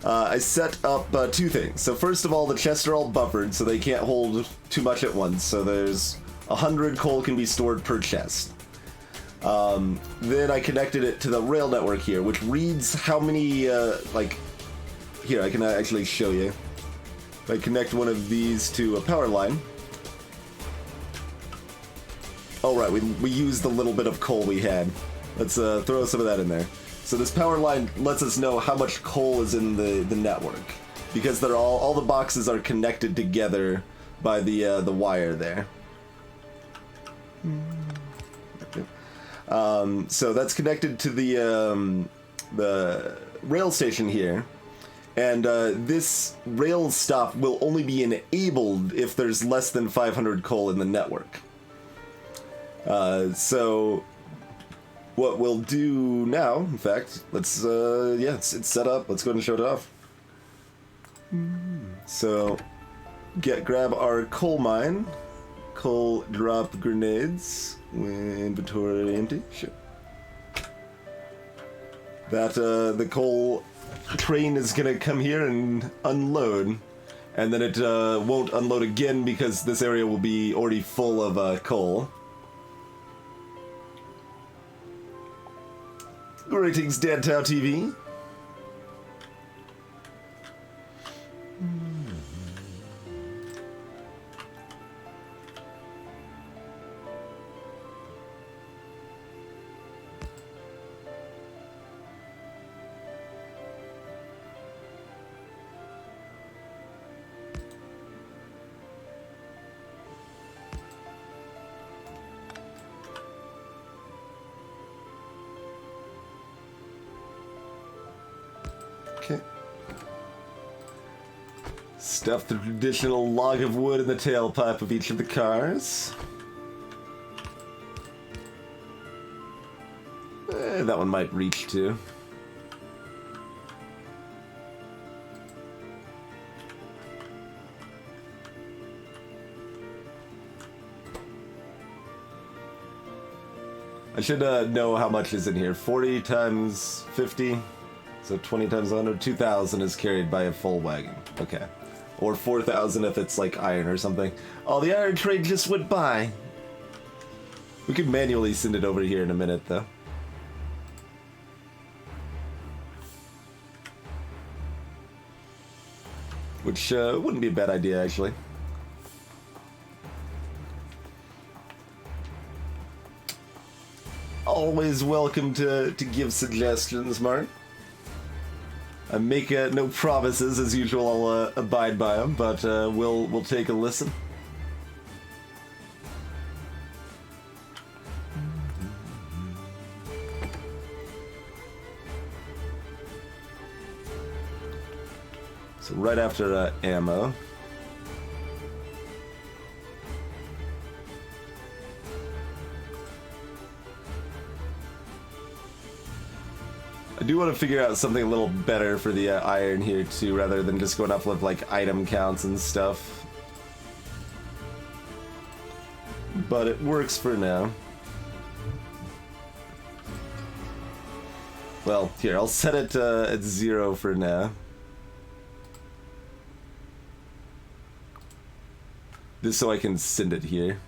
I set up two things. So first of all, the chests are all buffered, so they can't hold too much at once. So there's 100 coal can be stored per chest. Then I connected it to the rail network here, which reads how many, like, here, I can actually show you. If I connect one of these to a power line. Oh, right, we used the little bit of coal we had. Let's throw some of that in there. So this power line lets us know how much coal is in the network, because they're all the boxes are connected together by the wire there. So that's connected to the rail station here, and this rail stop will only be enabled if there's less than 500 coal in the network. So what we'll do now, in fact, let's yeah, it's set up. Let's go ahead and show it off. So grab our coal mine, coal drop grenades. Inventory empty. Sure. That the coal train is gonna come here and unload, and then it won't unload again because this area will be already full of coal. Greetings, Dantau TV. Okay. Stuff the traditional log of wood in the tailpipe of each of the cars. That one might reach too. I should know how much is in here. 40 times 50, so 20 times 100, 2,000 is carried by a full wagon. Okay. Or 4,000 if it's like iron or something. Oh, the iron trade just went by. We could manually send it over here in a minute, though. Which wouldn't be a bad idea, actually. Always welcome to give suggestions, Mark. I make no promises, as usual. I'll abide by them, but we'll take a listen. So right after ammo. I do want to figure out something a little better for the iron here too, rather than just going off with like item counts and stuff. But it works for now. Well, here, I'll set it at 0 for now. Just so I can send it here.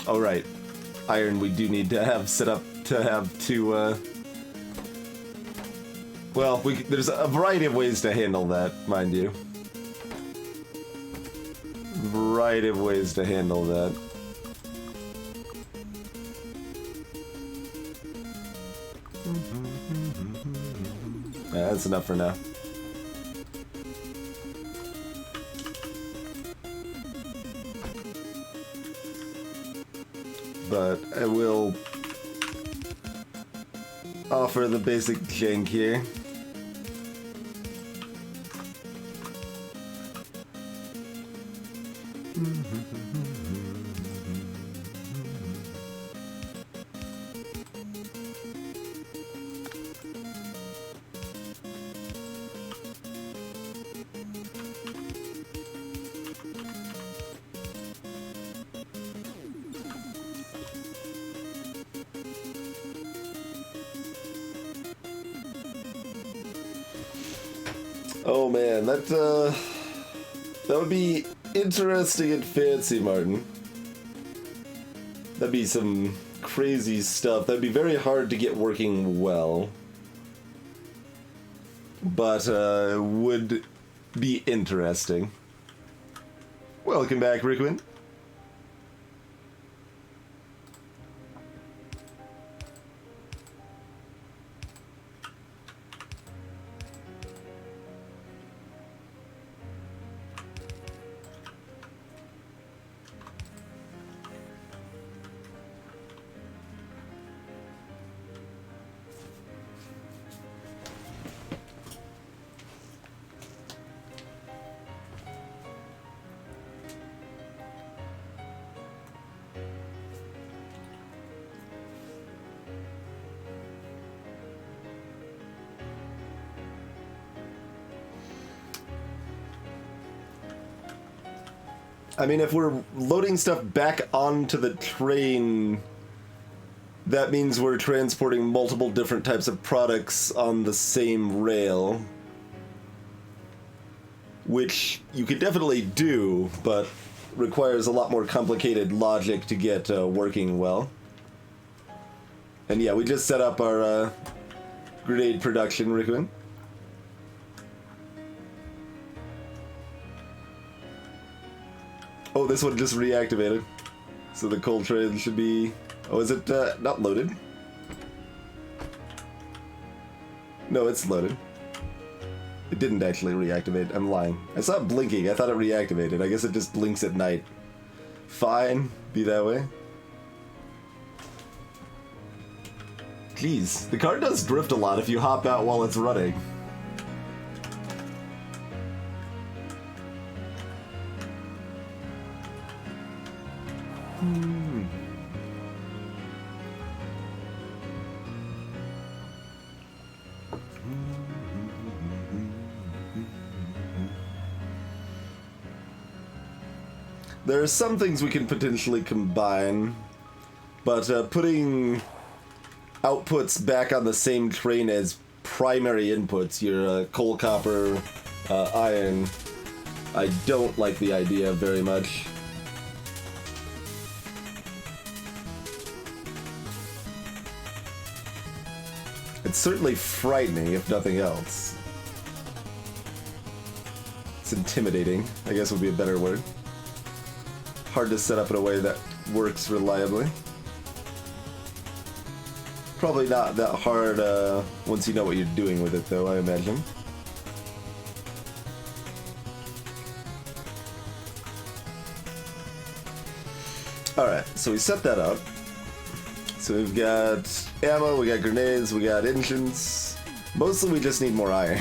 Oh, right. Iron we do need to have set up to have two, well, there's a variety of ways to handle that, mind you. Variety of ways to handle that. Yeah, that's enough for now. But I will offer the basic jank here. Oh man, that would be interesting and fancy, Martin. That'd be some crazy stuff. That'd be very hard to get working well. But would be interesting. Welcome back, Rickman. I mean, if we're loading stuff back onto the train that means we're transporting multiple different types of products on the same rail, which you could definitely do, but requires a lot more complicated logic to get working well. And yeah, we just set up our grenade production, Rickman. Oh, this one just reactivated. So the coal train should be... Oh, is it not loaded? No, it's loaded. It didn't actually reactivate. I'm lying. I saw it blinking. I thought it reactivated. I guess it just blinks at night. Fine. Be that way. Jeez. The car does drift a lot if you hop out while it's running. There are some things we can potentially combine, but putting outputs back on the same train as primary inputs, your coal, copper, iron, I don't like the idea very much. It's certainly frightening, if nothing else. It's intimidating, I guess would be a better word. Hard to set up in a way that works reliably. Probably not that hard once you know what you're doing with it, though, I imagine. Alright, so we set that up. So we've got ammo, we got grenades, we got engines. Mostly we just need more iron.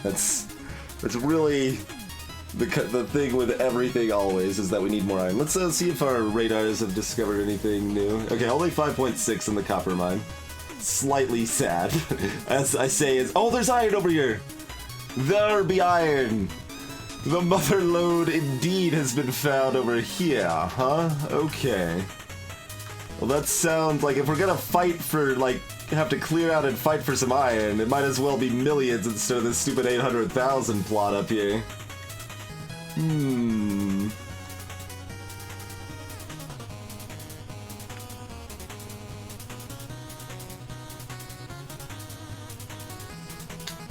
That's really the thing with everything always, is that we need more iron. Let's see if our radars have discovered anything new. Okay, only 5.6 in the copper mine. Slightly sad. As I say is, oh, there's iron over here! There be iron! The mother lode indeed has been found over here, huh? Okay. Well, that sounds like if we're gonna fight for, like, have to clear out and fight for some iron, it might as well be millions instead of this stupid 800,000 plot up here.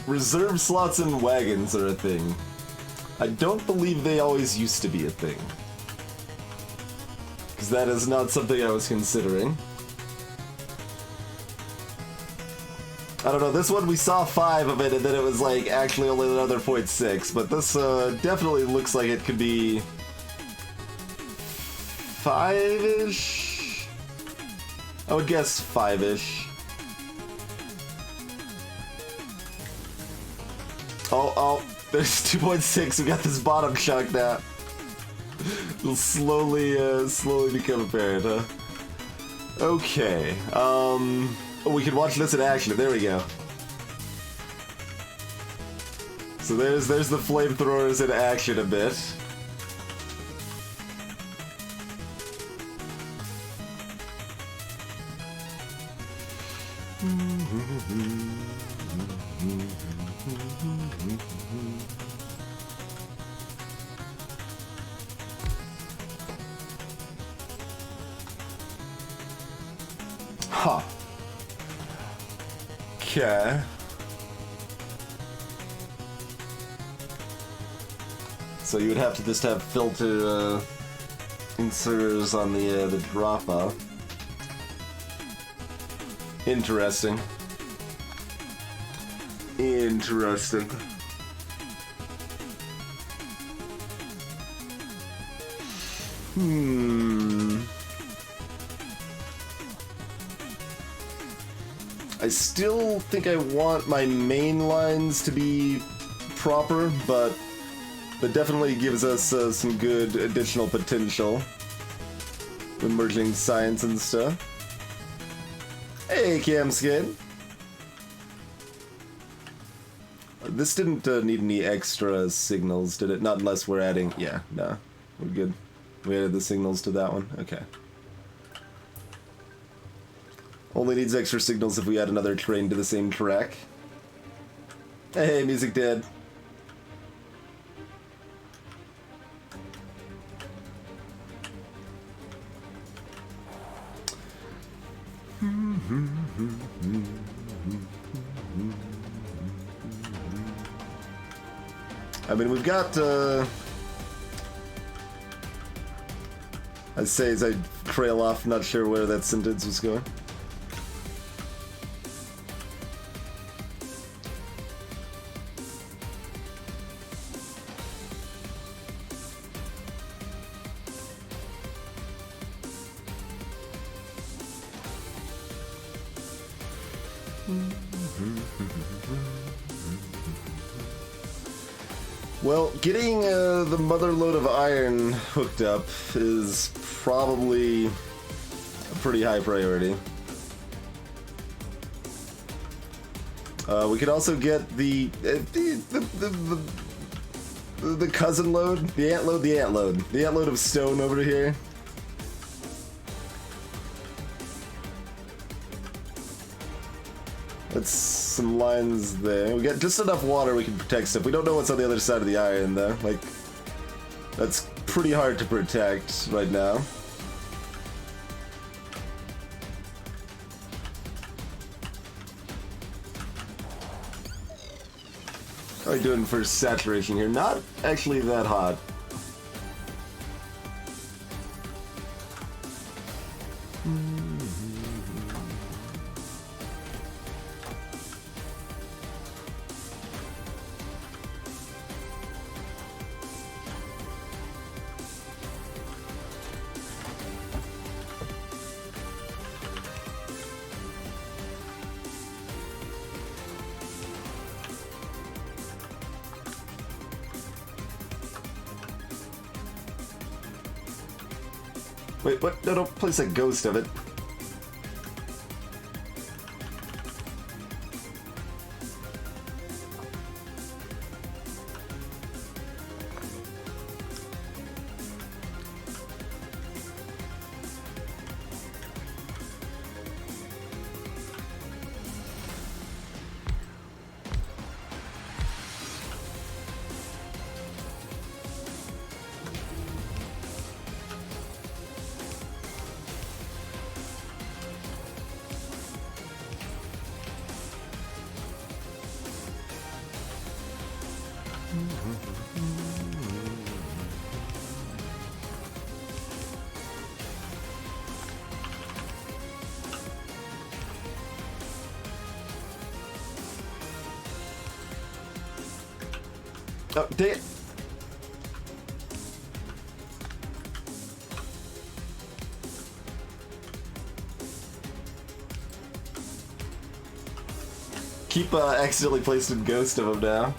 Reserve slots and wagons are a thing. I don't believe they always used to be a thing. Because that is not something I was considering. I don't know, this one we saw 5 of it and then it was like actually only another 0.6, but this definitely looks like it could be 5-ish? I would guess 5-ish. Oh, there's 2.6, we got this bottom chunk now. It'll slowly become apparent, huh? Okay, we can watch this in action. There we go. So there's the flamethrowers in action a bit. Huh. Okay. So you would have to just have filter inserters on the drop off. Interesting. Interesting. I still think I want my main lines to be proper, but that definitely gives us some good additional potential with merging science and stuff. Hey, Camskin! This didn't need any extra signals, did it? Not unless we're adding... Yeah, no. We're good. We added the signals to that one. Okay. Only needs extra signals if we add another train to the same track. Hey, music dead. I mean, we've got, I'd say as I trail off, not sure where that sentence was going. Well, getting the mother load of iron hooked up is probably a pretty high priority. We could also get the cousin load, the ant load of stone over here. That's some lines there. We got just enough water we can protect stuff. We don't know what's on the other side of the iron, though. Like, that's pretty hard to protect right now. How are we doing for saturation here? Not actually that hot. Wait, what? No, don't place a ghost of it. Oh, dang it. Keep accidentally placing ghost of him now.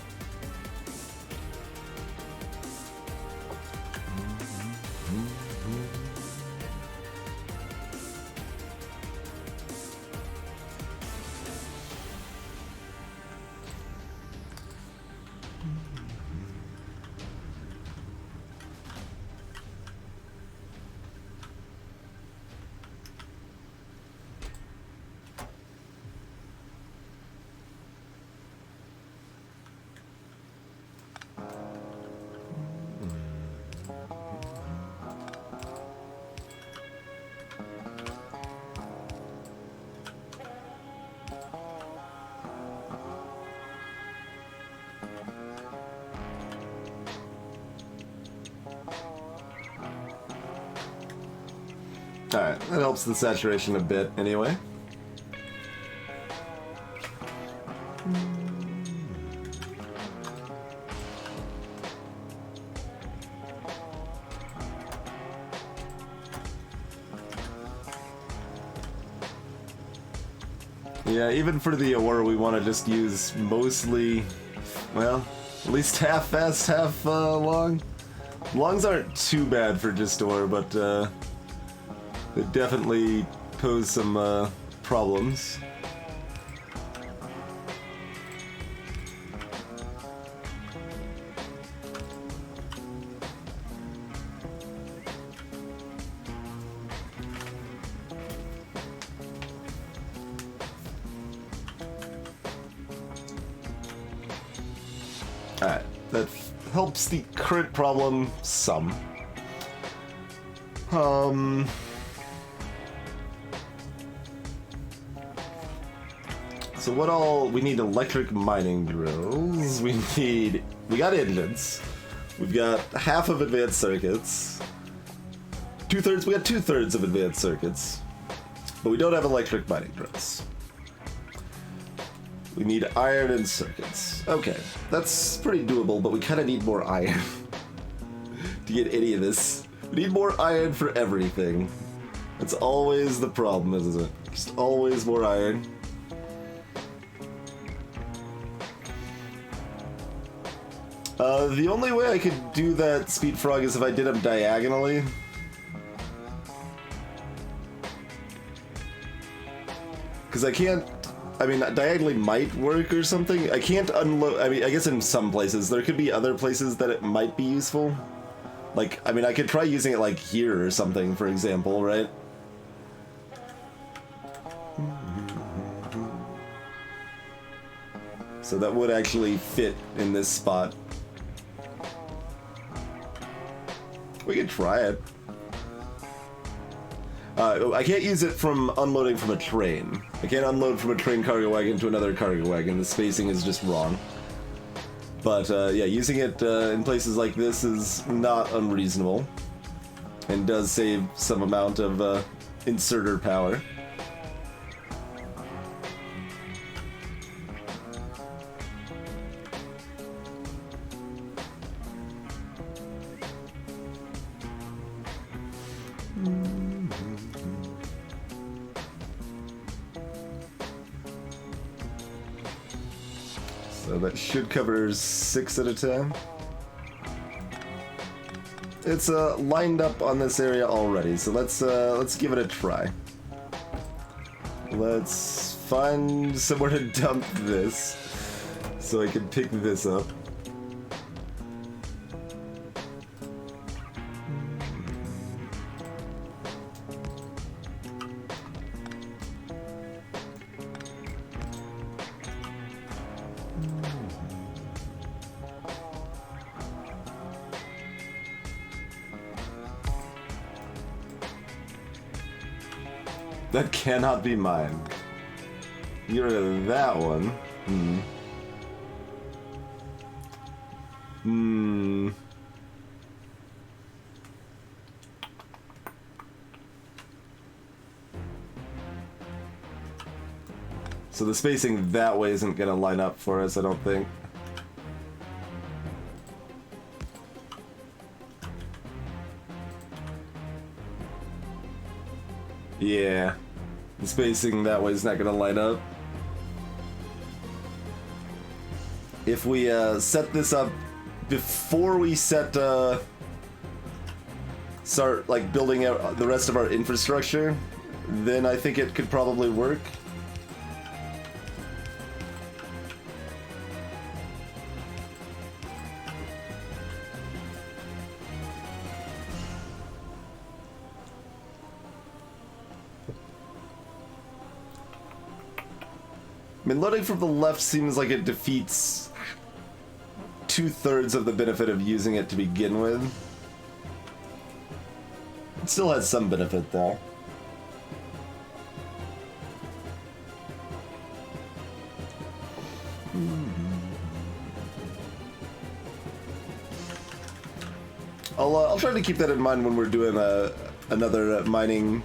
Alright, that helps the saturation a bit anyway. Yeah, even for the ore, we want to just use mostly, well, at least half fast, half long. Longs aren't too bad for just ore, but they definitely pose some problems. That helps the current problem some. So what all... We need electric mining drills. We got engines. We've got half of advanced circuits. We got two-thirds of advanced circuits. But we don't have electric mining drills. We need iron and circuits. Okay, that's pretty doable, but we kind of need more iron to get any of this. We need more iron for everything. That's always the problem, isn't it? Just always more iron. The only way I could do that speed frog is if I did them diagonally. Because I can't... I mean, diagonally might work or something. I can't unload... I mean, I guess in some places. There could be other places that it might be useful. Like, I mean, I could try using it, like, here or something, for example, right? So that would actually fit in this spot. We could try it. I can't use it from unloading from a train. I can't unload from a train cargo wagon to another cargo wagon. The spacing is just wrong. But yeah, using it in places like this is not unreasonable. And does save some amount of inserter power. So that should cover 6 at a time. It's lined up on this area already, so let's give it a try. Let's find somewhere to dump this so I can pick this up. That cannot be mine. Get rid of that one. So the spacing that way isn't gonna line up for us, I don't think. Yeah, the spacing that way is not gonna line up. If we set this up before we start like building out the rest of our infrastructure, then I think it could probably work. I mean, loading from the left seems like it defeats 2/3 of the benefit of using it to begin with. It still has some benefit, though. I'll try to keep that in mind when we're doing another mining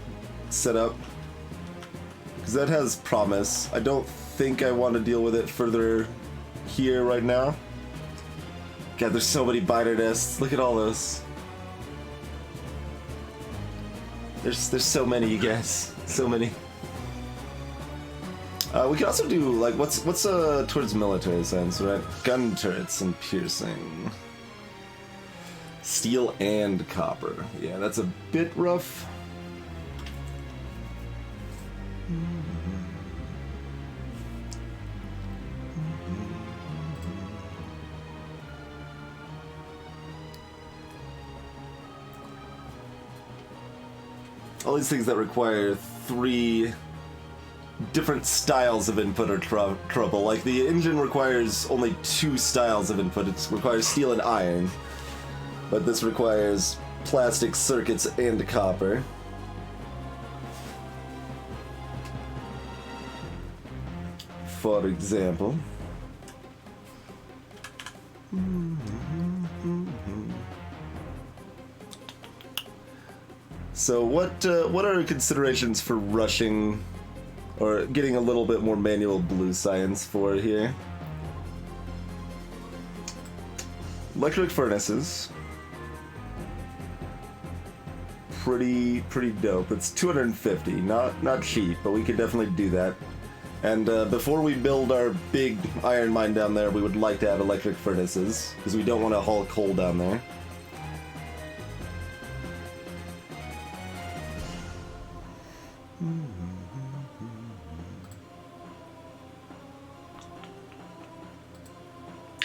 setup, because that has promise. I don't think I want to deal with it further here right now. God, there's so many biter nests. Look at all those. There's so many, you guys. So many. We can also do like what's towards military science, right? Gun turrets and piercing. Steel and copper. Yeah, that's a bit rough. All these things that require 3 different styles of input are trouble. Like, the engine requires only 2 styles of input. It requires steel and iron. But this requires plastic circuits and copper. For example. So what are considerations for rushing or getting a little bit more manual blue science for here? Electric furnaces. Pretty dope. It's 250, not cheap, but we could definitely do that. And before we build our big iron mine down there, we would like to have electric furnaces, because we don't want to haul coal down there.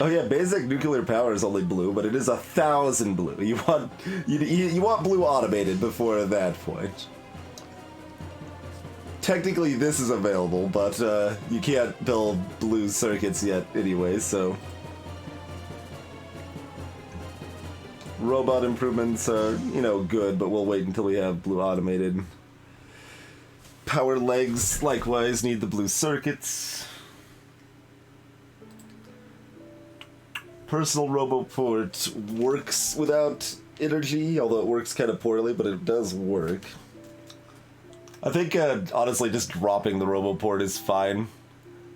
Oh yeah, basic nuclear power is only blue, but it is 1,000 blue. You want blue automated before that point. Technically this is available, but you can't build blue circuits yet anyway, so... Robot improvements are, you know, good, but we'll wait until we have blue automated. Power legs, likewise, need the blue circuits. Personal Roboport works without energy, although it works kind of poorly, but it does work. I think, honestly, just dropping the Roboport is fine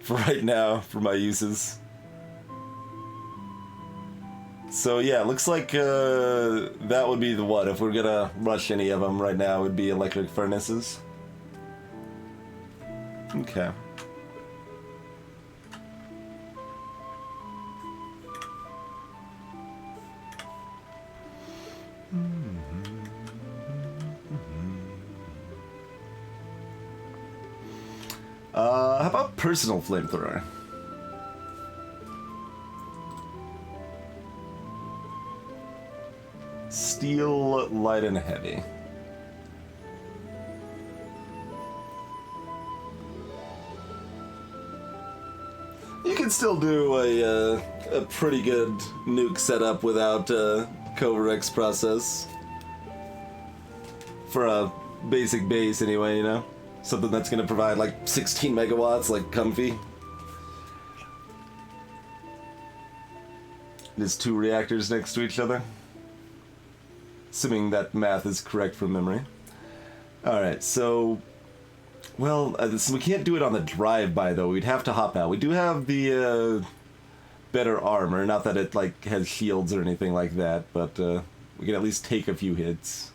for right now, for my uses. So yeah, looks like that would be the one. If we're gonna rush any of them right now, it would be electric furnaces. Okay. How about personal flamethrower? Steel, light, and heavy. You can still do a pretty good nuke setup without Coverx process. For a basic base anyway, you know? Something that's gonna provide like 16 megawatts, like comfy. There's 2 reactors next to each other. Assuming that math is correct from memory. Alright, so... Well, so we can't do it on the drive-by though, we'd have to hop out. We do have the better armor, not that it like has shields or anything like that, but we can at least take a few hits.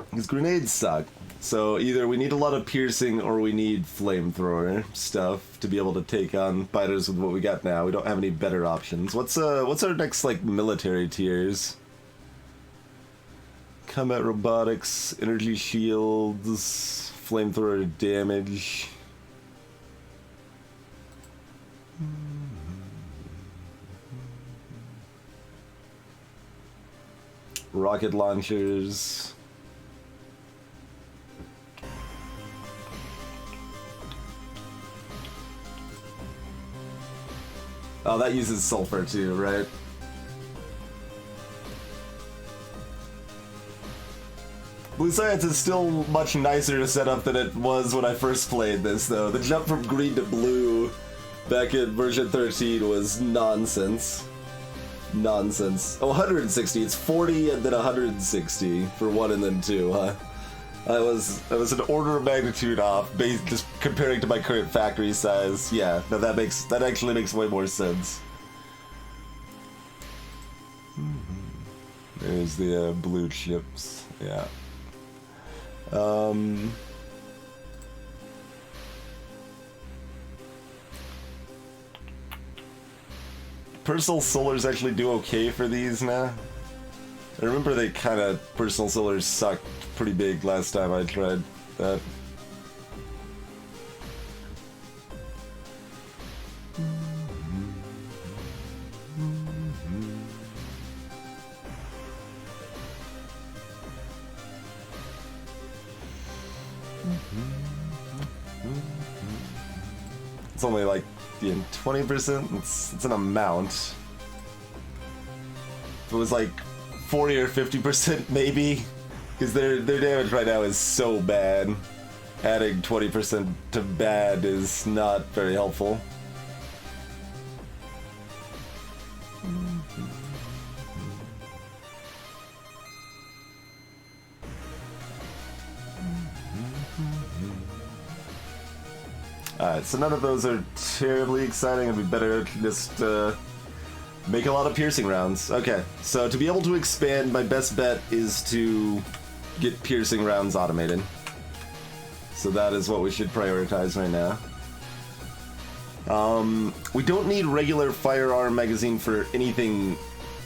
Because grenades suck. So either we need a lot of piercing or we need flamethrower stuff to be able to take on fighters with what we got now. We don't have any better options. What's our next like military tiers? Combat robotics, energy shields, flamethrower damage. Rocket launchers. Oh, that uses sulfur too, right? Blue Science is still much nicer to set up than it was when I first played this, though. The jump from green to blue back in version 13 was nonsense. Nonsense. Oh, 160. It's 40 and then 160 for 1 and then 2, huh? I was an order of magnitude off, just comparing to my current factory size. Yeah, no, that actually makes way more sense. There's the blue chips. Yeah. Personal solars actually do okay for these now. I remember they kind of, personal solars sucked pretty big last time I tried that. It's only like 20%. It's an amount. If it was like 40 or 50%, maybe, because their damage right now is so bad. Adding 20% to bad is not very helpful. Alright, so none of those are terribly exciting. It'd be better to just make a lot of piercing rounds. Okay, so to be able to expand, my best bet is to get piercing rounds automated. So that is what we should prioritize right now. We don't need regular firearm magazine for anything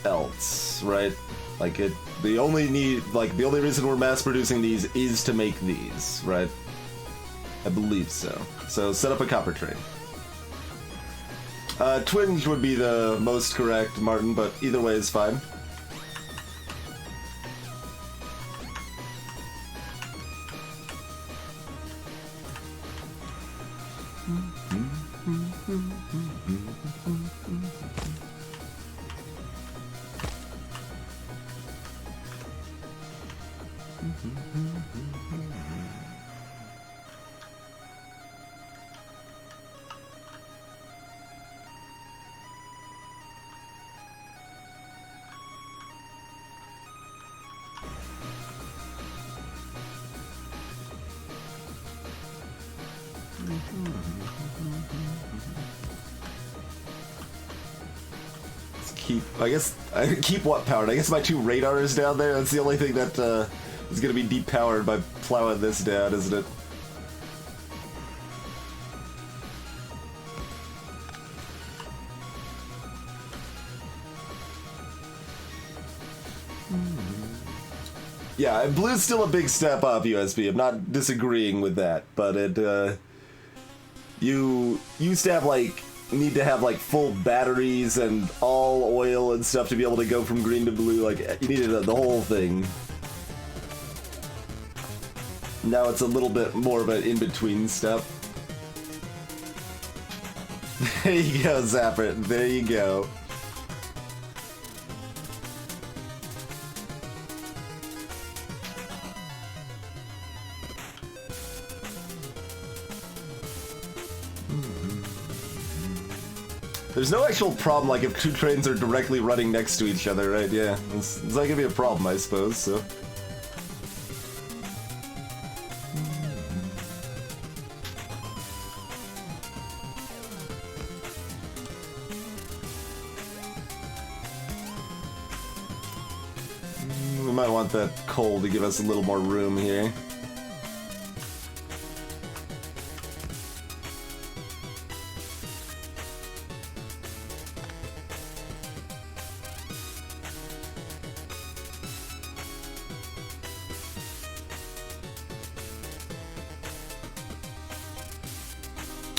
else, right? Like the only reason we're mass producing these is to make these, right? I believe so. So set up a copper trade. Twinge would be the most correct, Martin, but either way is fine. Keep what powered? I guess my 2 radars down there, that's the only thing that is going to be depowered by plowing this down, isn't it? Yeah, and blue's still a big step up, USB. I'm not disagreeing with that, but you used to have need to have full batteries and all oil and stuff to be able to go from green to blue. You needed the whole thing. Now it's a little bit more of an in-between step. There you go, Zapper. There you go. There's no actual problem, if 2 trains are directly running next to each other, right? Yeah, it's not gonna be a problem, I suppose, so. We might want that coal to give us a little more room here.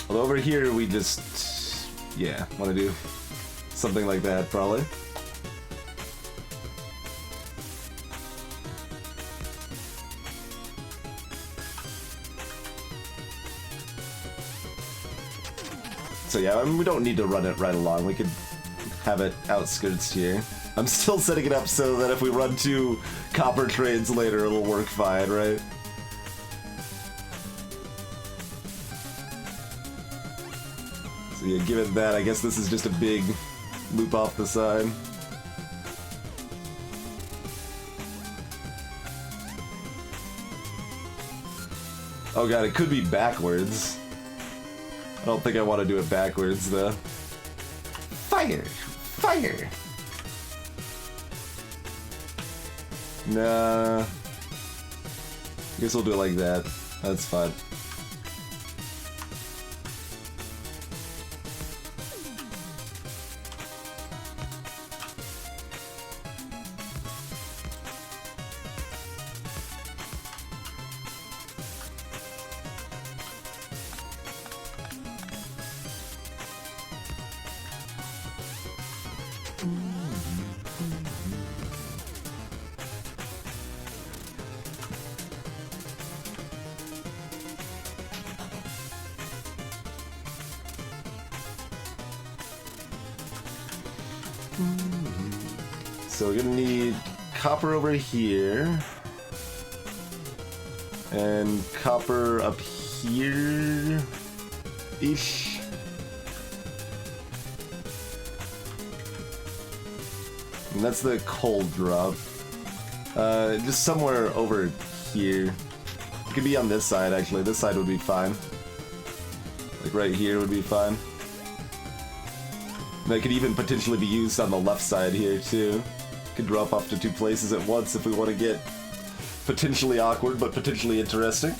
Well, over here we just, yeah, want to do something like that, probably. So yeah, we don't need to run it right along. We could have it outskirts here. I'm still setting it up so that if we run 2 copper trades later, it'll work fine, right? So yeah, given that, I guess this is just a big loop off the side. Oh god, it could be backwards. I don't think I want to do it backwards, though. Fire! Fire! Nah. I guess we'll do it like that. That's fine. So we're gonna need copper over here. And copper up here-ish. And that's the cold drop. Just somewhere over here. It could be on this side, actually. This side would be fine. Like right here would be fine. And that could even potentially be used on the left side here, too. Could drop off to two places at once if we want to get potentially awkward, but potentially interesting.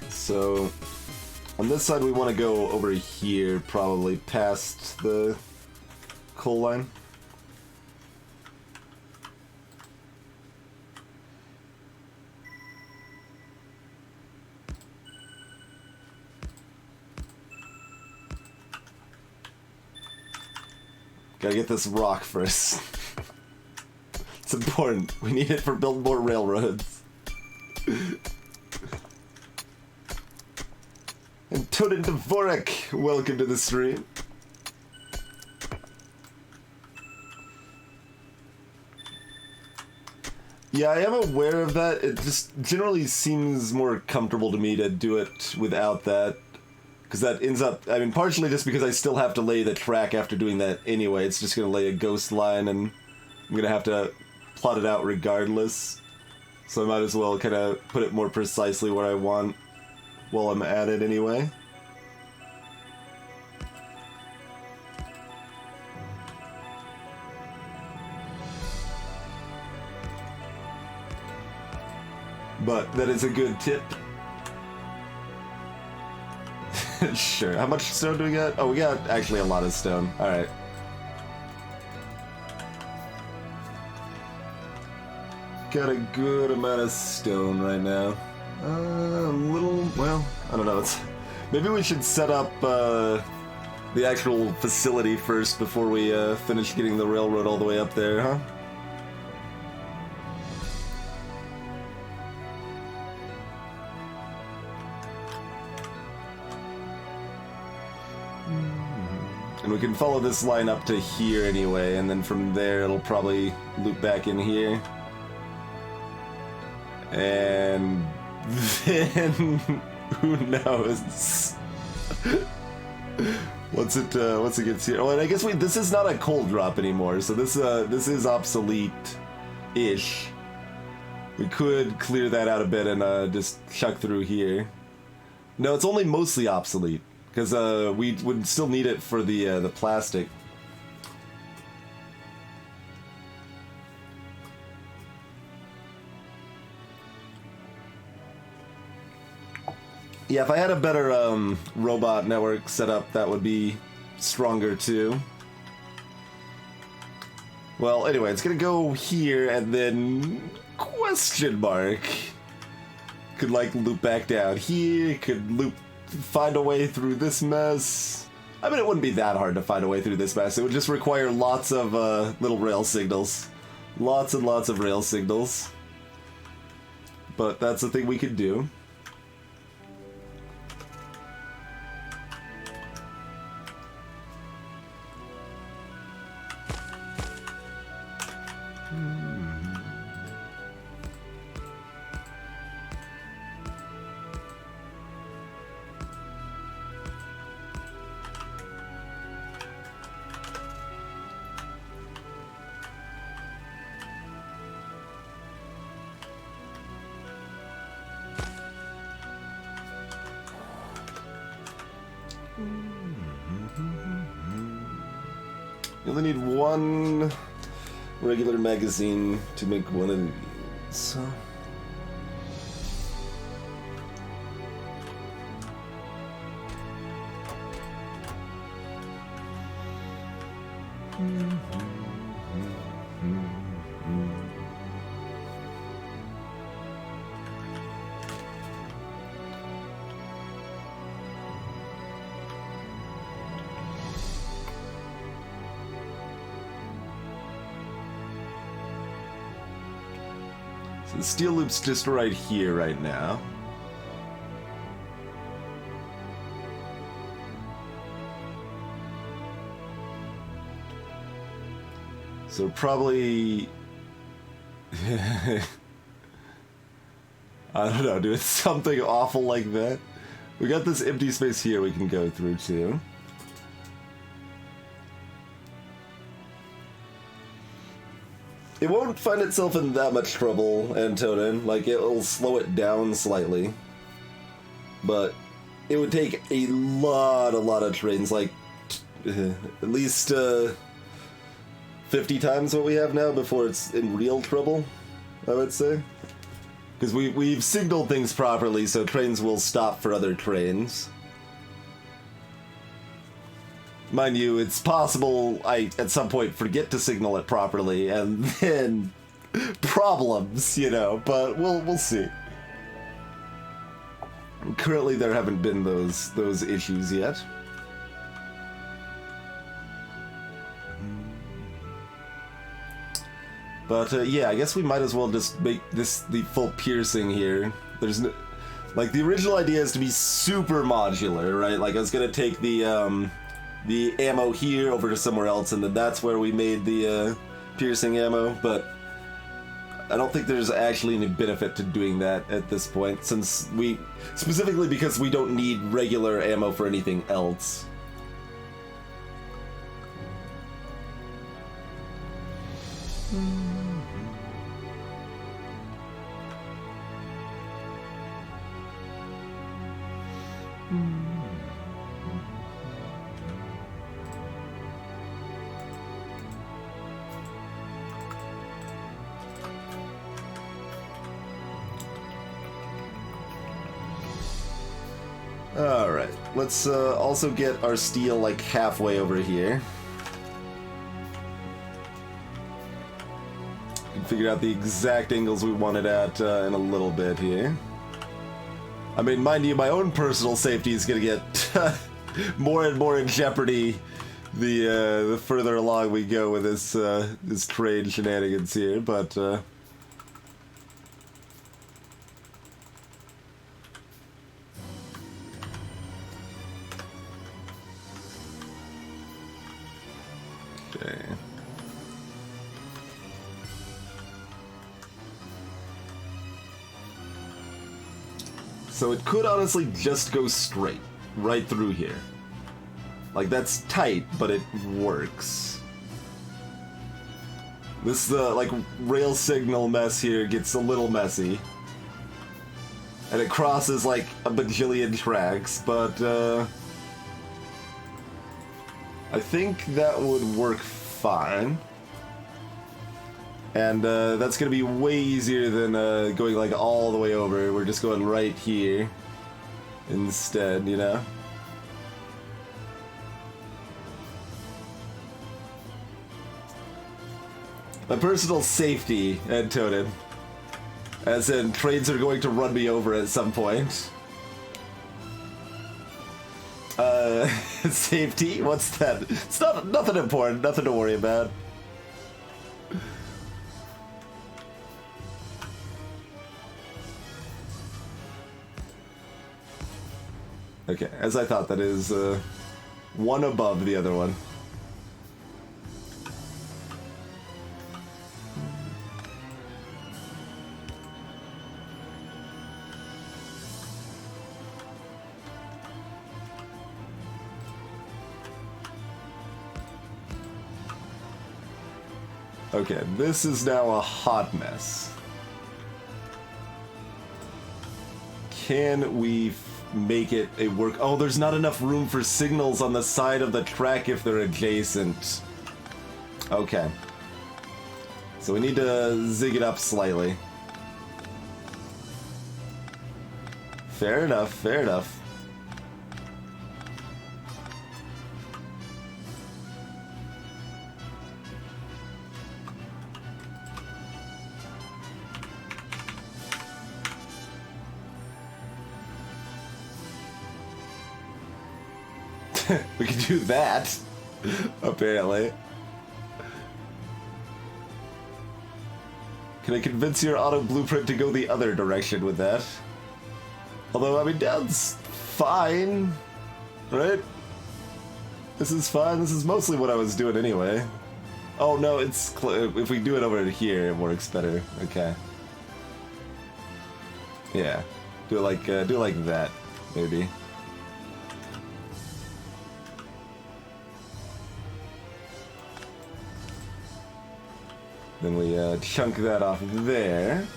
So, on this side we want to go over here, probably past the coal line. Gotta get this rock first. It's important. We need it for building more railroads. And Toten Dvorak, welcome to the stream. Yeah, I am aware of that. It just generally seems more comfortable to me to do it without that. Because that ends up, I mean, partially just because I still have to lay the track after doing that anyway. It's just going to lay a ghost line and I'm going to have to plot it out regardless. So I might as well kind of put it more precisely where I want while I'm at it anyway. But that is a good tip. Sure. How much stone do we got? Oh, we got actually a lot of stone. Alright. Got a good amount of stone right now. A little, well, I don't know. Maybe we should set up the actual facility first before we finish getting the railroad all the way up there, huh? And we can follow this line up to here anyway, and then from there it'll probably loop back in here. And then who knows? Once it gets here. Oh, and I guess this is not a cold drop anymore, so this is obsolete-ish. We could clear that out a bit and just chuck through here. No, it's only mostly obsolete. Because we would still need it for the plastic. Yeah, if I had a better robot network set up, that would be stronger too. Well, anyway, it's gonna go here and then question mark. Could like loop back down here. Could loop. Find a way through this mess. I mean, it wouldn't be that hard to find a way through this mess. It would just require lots of little rail signals. Lots and lots of rail signals. But that's a thing we could do. You only need one regular magazine to make one of these. So the steel loop's just right here right now. So probably... I don't know, doing something awful like that. We got this empty space here we can go through too. It won't find itself in that much trouble, Antonin. Like, it'll slow it down slightly. But it would take a lot of trains, like, at least 50 times what we have now before it's in real trouble, I would say. Because we've signaled things properly, so trains will stop for other trains. Mind you, it's possible I, at some point, forget to signal it properly, and then problems, you know, but we'll see. Currently, there haven't been those issues yet. But, yeah, I guess we might as well just make this the full piercing here. There's no... Like, the original idea is to be super modular, right? Like, I was gonna take the ammo here over to somewhere else, and then that's where we made the piercing ammo, but I don't think there's actually any benefit to doing that at this point, since specifically because we don't need regular ammo for anything else. Alright, let's also get our steel like halfway over here. Can figure out the exact angles we want it at in a little bit here. I mean, mind you, my own personal safety is gonna get more and more in jeopardy the further along we go with this train shenanigans here, but okay. So it could honestly just go straight, right through here. Like, that's tight, but it works. This, like, rail signal mess here gets a little messy. And it crosses, like, a bajillion tracks, but, I think that would work fine. And that's gonna be way easier than going like all the way over. We're just going right here instead, you know? My personal safety, Antonin. As in, trains are going to run me over at some point. Safety? What's that? It's nothing important, nothing to worry about. Okay, as I thought, that is one above the other one. Okay, this is now a hot mess. Can we make it a work? Oh, there's not enough room for signals on the side of the track if they're adjacent. Okay. So we need to zig it up slightly. Fair enough, fair enough. We can do that, apparently. Can I convince your auto blueprint to go the other direction with that? Although, I mean, down's fine, right? This is fine. This is mostly what I was doing anyway. Oh no, it's if we do it over here, it works better. Okay. Yeah, do it like that, maybe. Then we chunk that off there.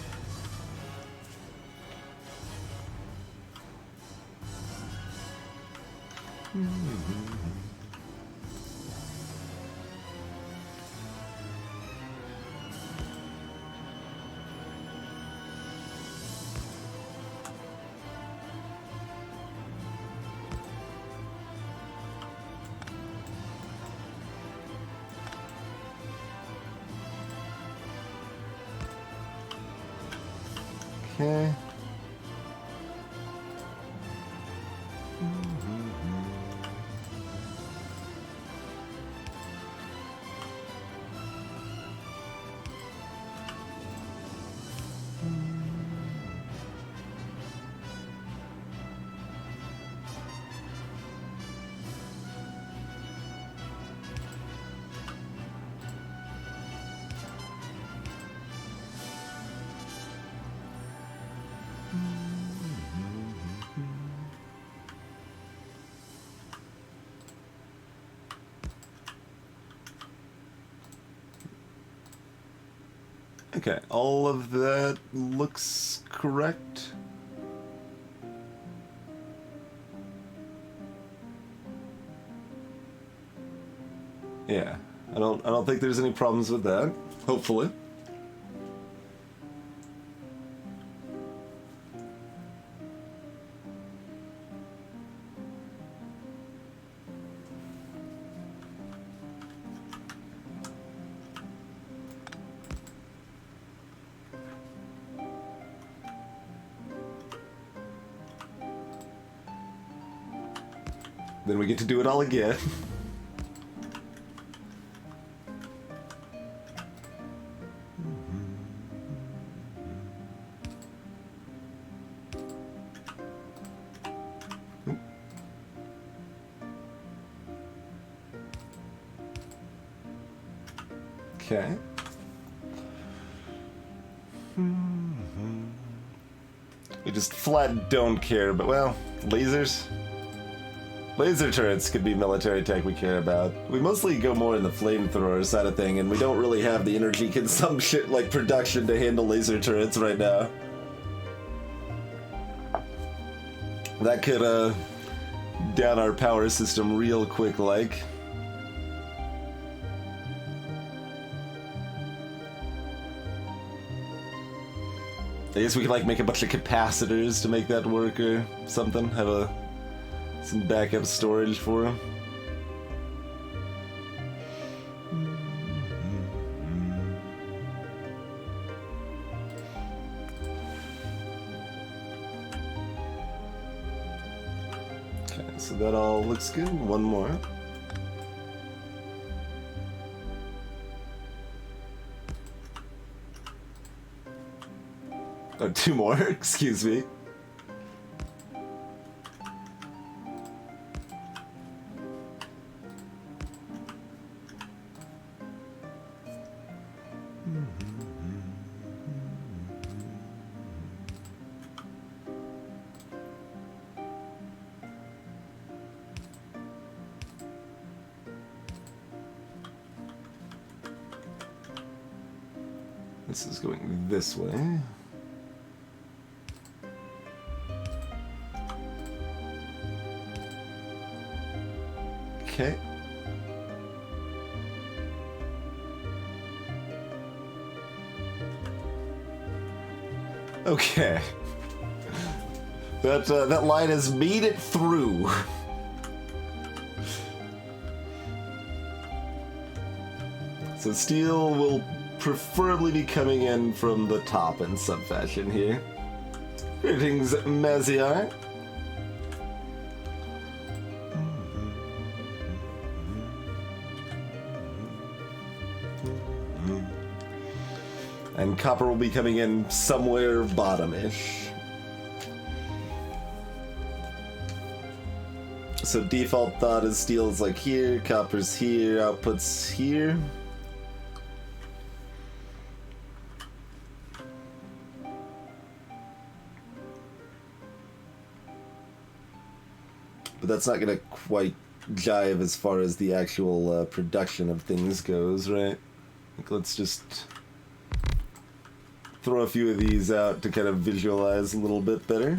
Okay. Okay, all of that looks correct. Yeah, I don't think there's any problems with that. Hopefully. Then we get to do it all again. Okay. We just flat don't care, but well, lasers. Laser turrets could be military tech we care about. We mostly go more in the flamethrower side of thing, and we don't really have the energy consumption, like production, to handle laser turrets right now. That could, down our power system real quick, like. I guess we could, like, make a bunch of capacitors to make that work or something. Have some backup storage for them. Okay, so that all looks good. One more. Oh, two more, excuse me. This is going this way. Okay. Okay. That line has made it through. So steel will preferably be coming in from the top in some fashion here. Greetings, Maziar. And copper will be coming in somewhere bottom-ish. So default thought is steel's like here, copper's here, output's here. But that's not gonna quite jive as far as the actual production of things goes, right? Like, let's just throw a few of these out to kind of visualize a little bit better.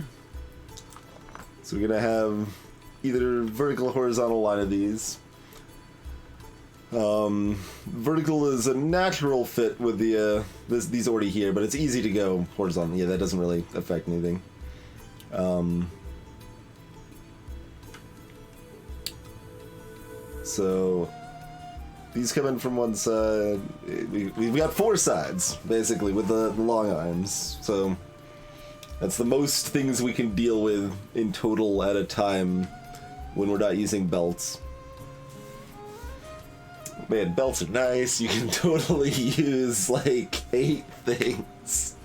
So we're gonna have either vertical or horizontal line of these. Vertical is a natural fit with the these already here, but it's easy to go horizontal. Yeah, that doesn't really affect anything. So these come in from one side. We've got 4 sides, basically, with the long arms. So that's the most things we can deal with in total at a time when we're not using belts. Man, belts are nice. You can totally use, like, 8 things.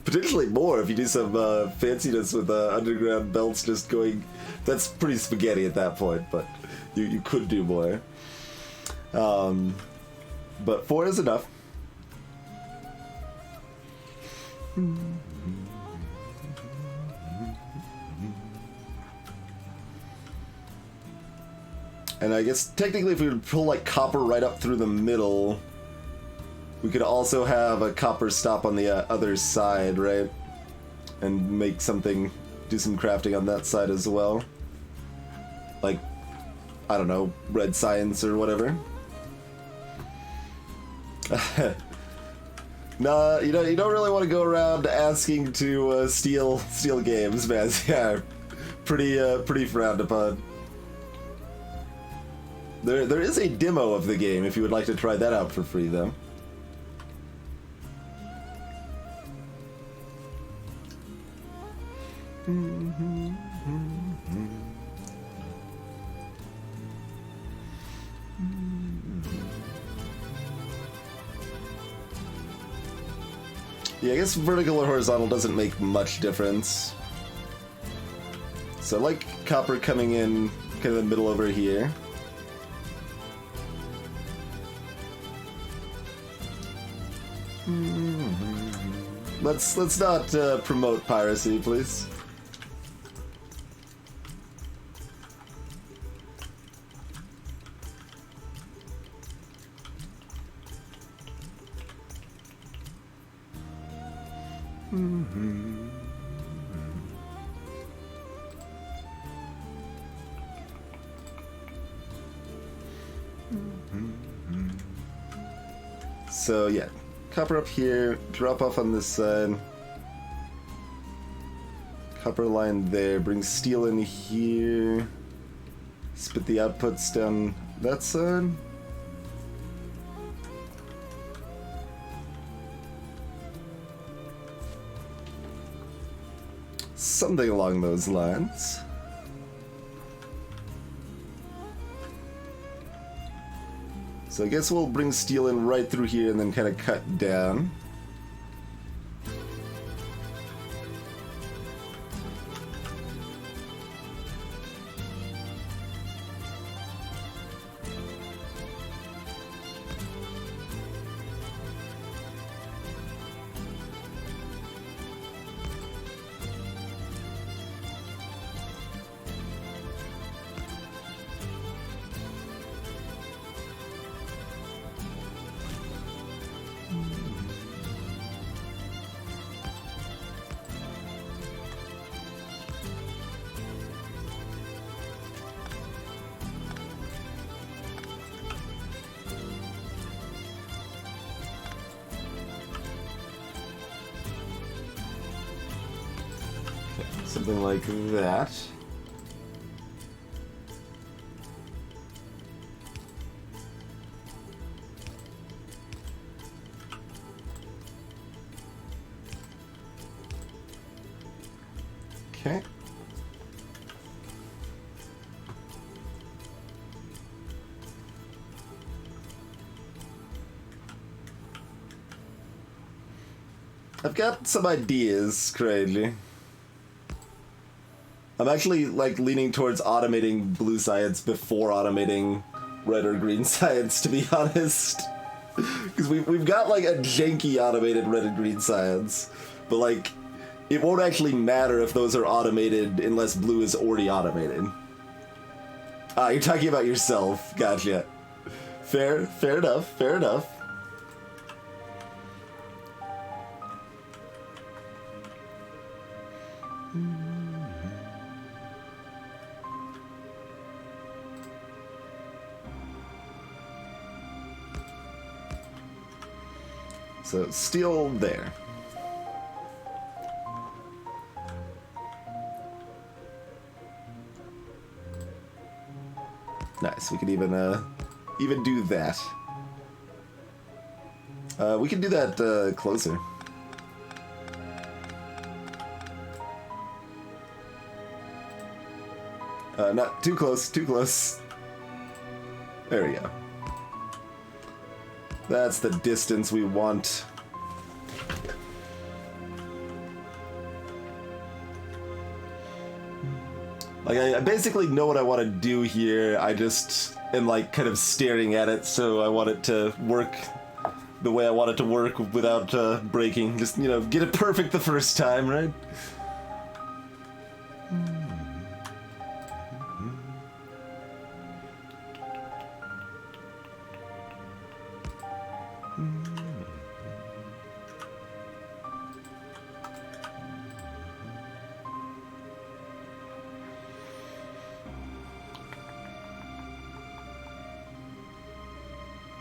Potentially more if you do some fanciness with underground belts just going... That's pretty spaghetti at that point, but you could do more. But 4 is enough. And I guess technically if we would pull like copper right up through the middle, we could also have a copper stop on the other side, right? And make something, do some crafting on that side as well. Like, I don't know, red science or whatever. Nah, you don't really want to go around asking to steal games, man. Yeah, pretty frowned upon. There is a demo of the game if you would like to try that out for free, though. Yeah, I guess vertical or horizontal doesn't make much difference. So I like copper coming in kind of the middle over here. Let's not promote piracy, please. So yeah, copper up here, drop off on this side. Copper line there, bring steel in here. Spit the outputs down that side. Something along those lines. So I guess we'll bring steel in right through here and then kind of cut down. Something like that. Okay. I've got some ideas, crazy. I'm actually, like, leaning towards automating blue science before automating red or green science, to be honest. Because we've got, like, a janky automated red and green science. But, like, it won't actually matter if those are automated unless blue is already automated. Ah, you're talking about yourself. Gotcha. Fair enough, fair enough. So, steel there. Nice, we could even do that. We can do that, closer. Not too close, too close. There we go. That's the distance we want. Like, I basically know what I want to do here, I just am, like, kind of staring at it, so I want it to work the way I want it to work without breaking. Just, you know, get it perfect the first time, right?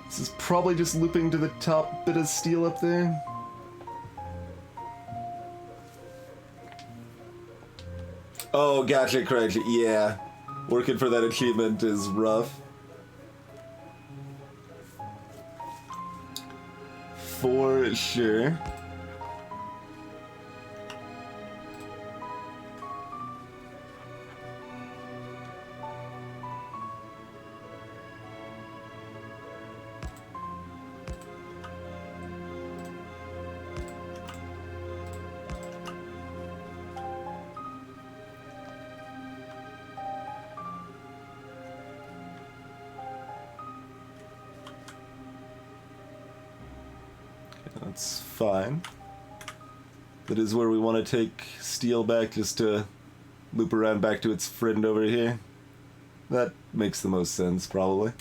This is probably just looping to the top bit of steel up there. Oh, gotcha, correct. Yeah. Working for that achievement is rough. For sure. That's fine. That is where we want to take steel back, just to loop around back to its friend over here. That makes the most sense, probably.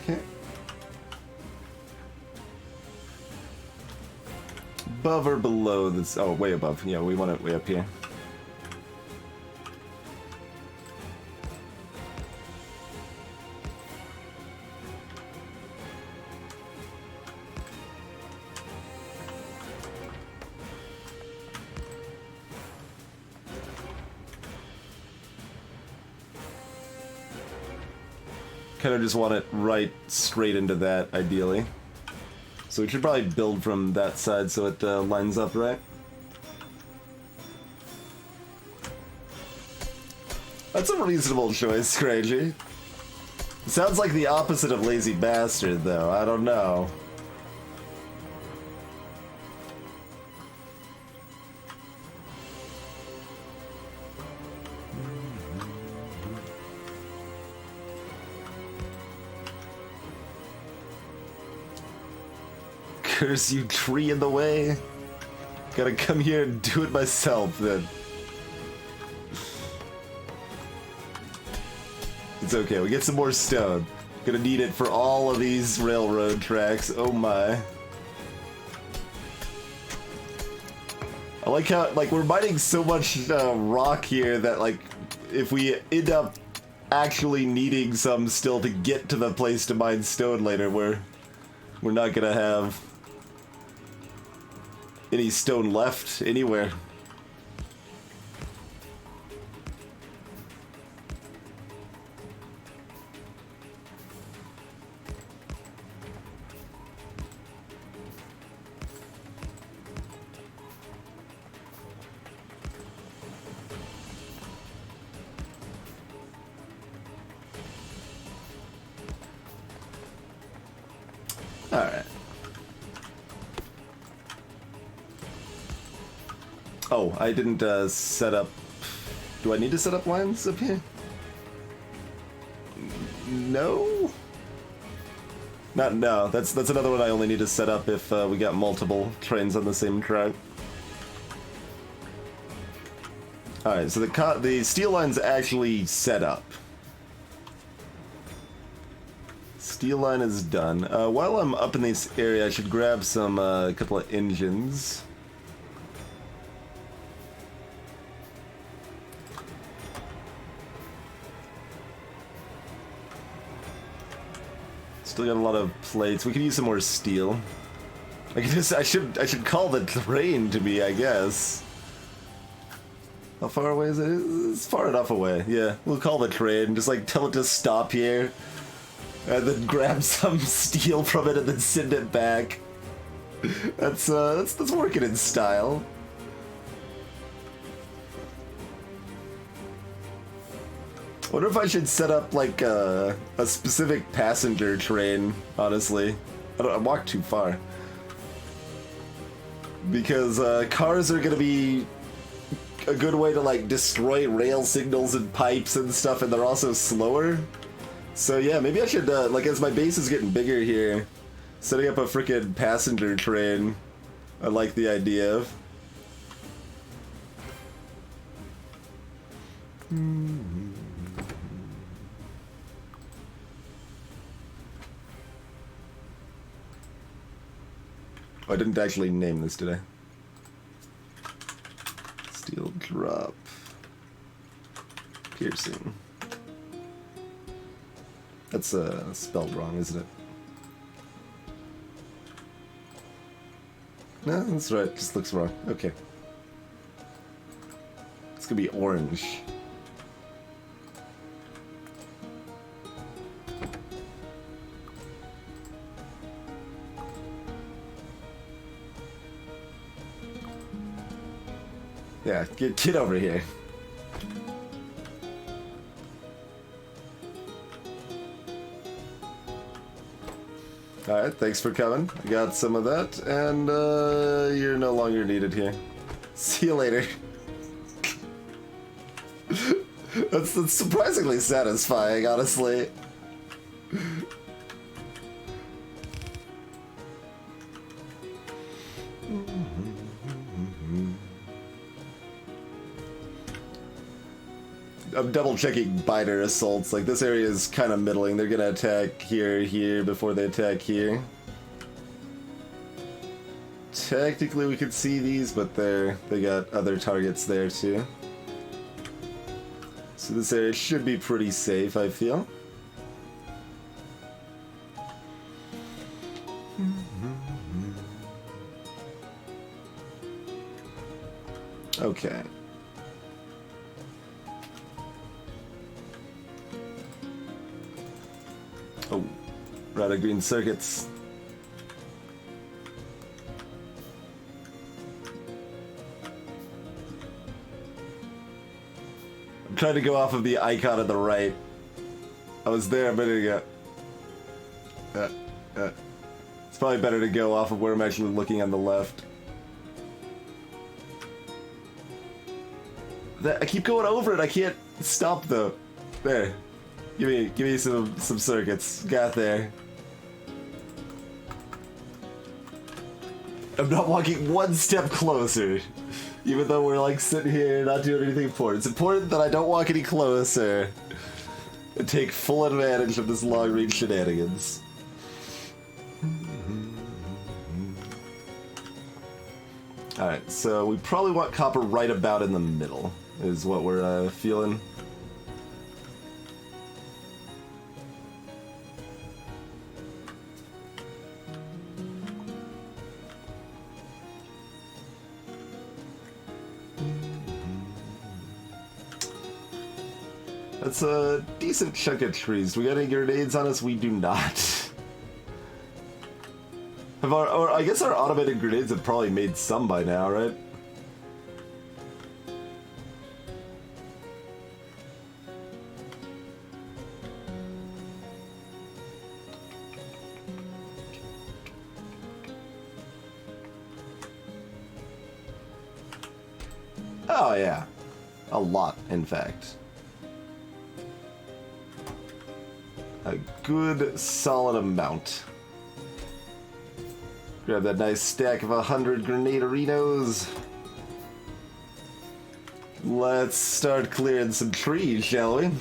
Okay. Above or below this? Oh, way above. Yeah, we want it way up here. Kind of just want it right straight into that, ideally. So we should probably build from that side so it lines up right. That's a reasonable choice, Crazy. Sounds like the opposite of lazy bastard, though. I don't know. Curse you, tree in the way. Gotta come here and do it myself, then. It's okay, we get some more stone. Gonna need it for all of these railroad tracks, oh my. I like how, like, we're mining so much rock here that, like, if we end up actually needing some still to get to the place to mine stone later, we're not gonna have any stone left anywhere. Alright. Oh, I didn't set up... Do I need to set up lines up here? No? No. That's another one I only need to set up if we got multiple trains on the same track. Alright, so the steel line's actually set up. Steel line is done. While I'm up in this area, I should grab some a couple of engines. Still got a lot of plates. We could use some more steel. I should call the train to me, I guess. How far away is it? It's far enough away. Yeah, we'll call the train. Just like tell it to stop here. And then grab some steel from it and then send it back. That's working in style. I wonder if I should set up like a specific passenger train, honestly. I walked too far. Because cars are gonna be a good way to like destroy rail signals and pipes and stuff, and they're also slower. So yeah, maybe I should, like as my base is getting bigger here, setting up a frickin' passenger train, I like the idea of. Oh, I didn't actually name this, did I? Steel drop. Piercing. That's spelled wrong, isn't it? No, that's right. Just looks wrong. Okay. It's gonna be orange. Yeah, get over here. Alright, thanks for coming. I got some of that, and you're no longer needed here. See you later. that's surprisingly satisfying, honestly. I'm double checking biter assaults. Like, this area is kind of middling. They're gonna attack here before they attack here. Technically we could see these, but they got other targets there too. So this area should be pretty safe, I feel. Okay. Oh, rather green circuits. I'm trying to go off of the icon on the right. I was there a minute ago. It's probably better to go off of where I'm actually looking on the left. I keep going over it. I can't stop though. There. Give me some circuits. Got there. I'm not walking one step closer. Even though we're like sitting here not doing anything important. It's important that I don't walk any closer and take full advantage of this long range shenanigans. Alright, so we probably want copper right about in the middle, is what we're feeling. That's a decent chunk of trees. Do we got any grenades on us? We do not. Or I guess our automated grenades have probably made some by now, right? Oh yeah, a lot, in fact. A good solid amount. Grab that nice stack of 100 grenaderinos. Let's start clearing some trees, shall we?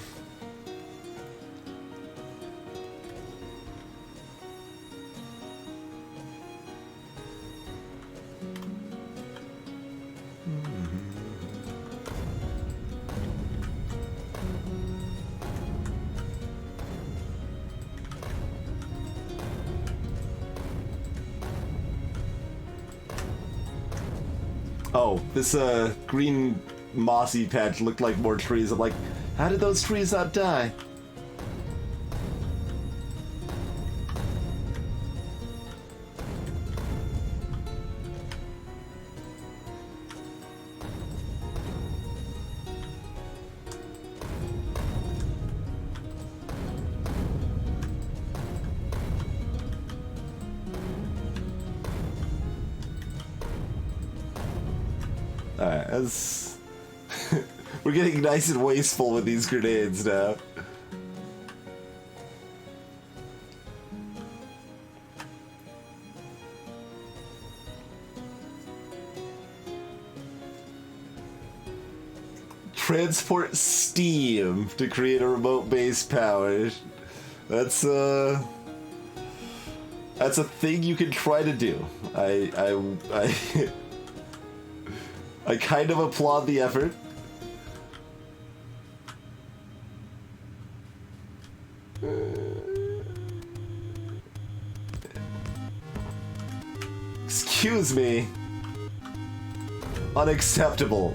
Oh, this green mossy patch looked like more trees. I'm like, how did those trees not die? Alright, that's... We're getting nice and wasteful with these grenades now. Transport steam to create a remote base power. That's a thing you can try to do. I kind of applaud the effort. Excuse me. Unacceptable.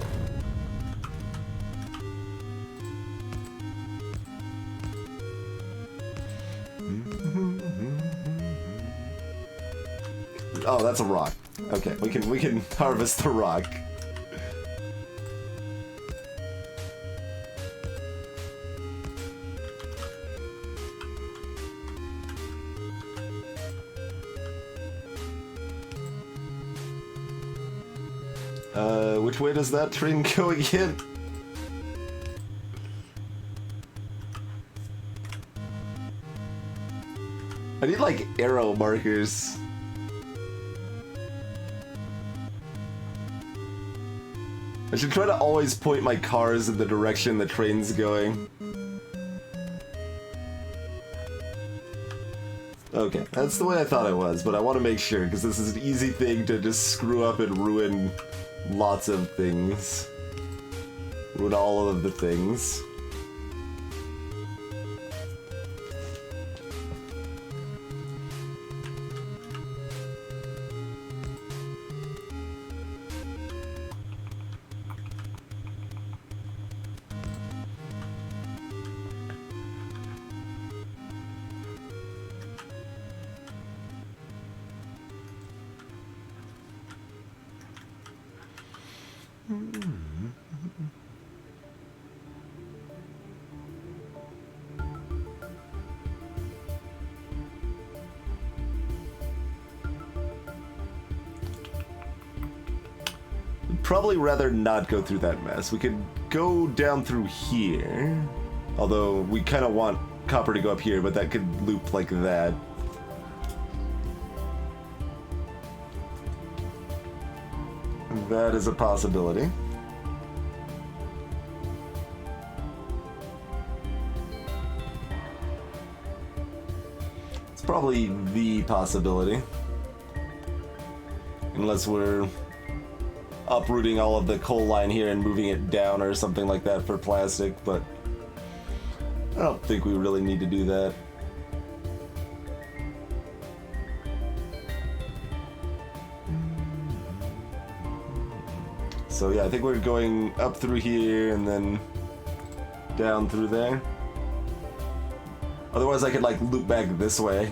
Oh, that's a rock. Okay, we can harvest the rock. Which way does that train go again? I need like arrow markers. I should try to always point my cars in the direction the train's going. Okay, that's the way I thought it was, but I want to make sure, because this is an easy thing to just screw up and ruin lots of things. Ruin all of the things. Probably rather not go through that mess. We could go down through here. Although we kind of want copper to go up here, but that could loop like that. That is a possibility. It's probably the possibility. Unless we're uprooting all of the coal line here and moving it down or something like that for plastic, but I don't think we really need to do that. So yeah, I think we're going up through here and then down through there. Otherwise I could like loop back this way.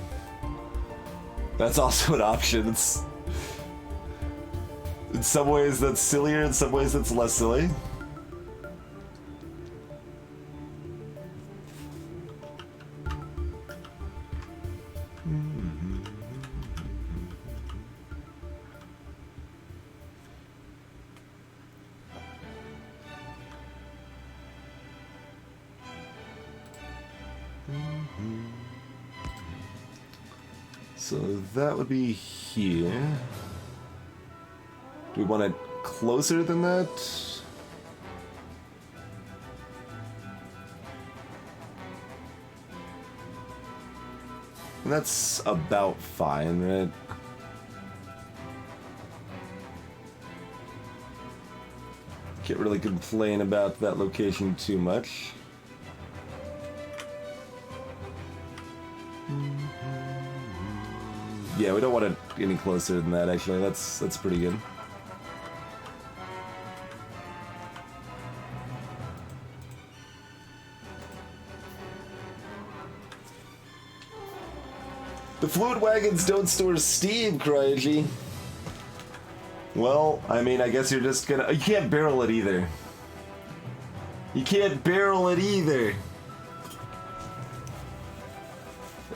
That's also an option. It's, in some ways that's sillier, in some ways that's less silly. So that would be here. Do we want it closer than that? And that's about fine, right? Can't really complain about that location too much. Yeah, we don't want it any closer than that, actually. That's pretty good. The fluid wagons don't store steam, Cryogy. Well, I mean, I guess you're just gonna... You can't barrel it either. You can't barrel it either.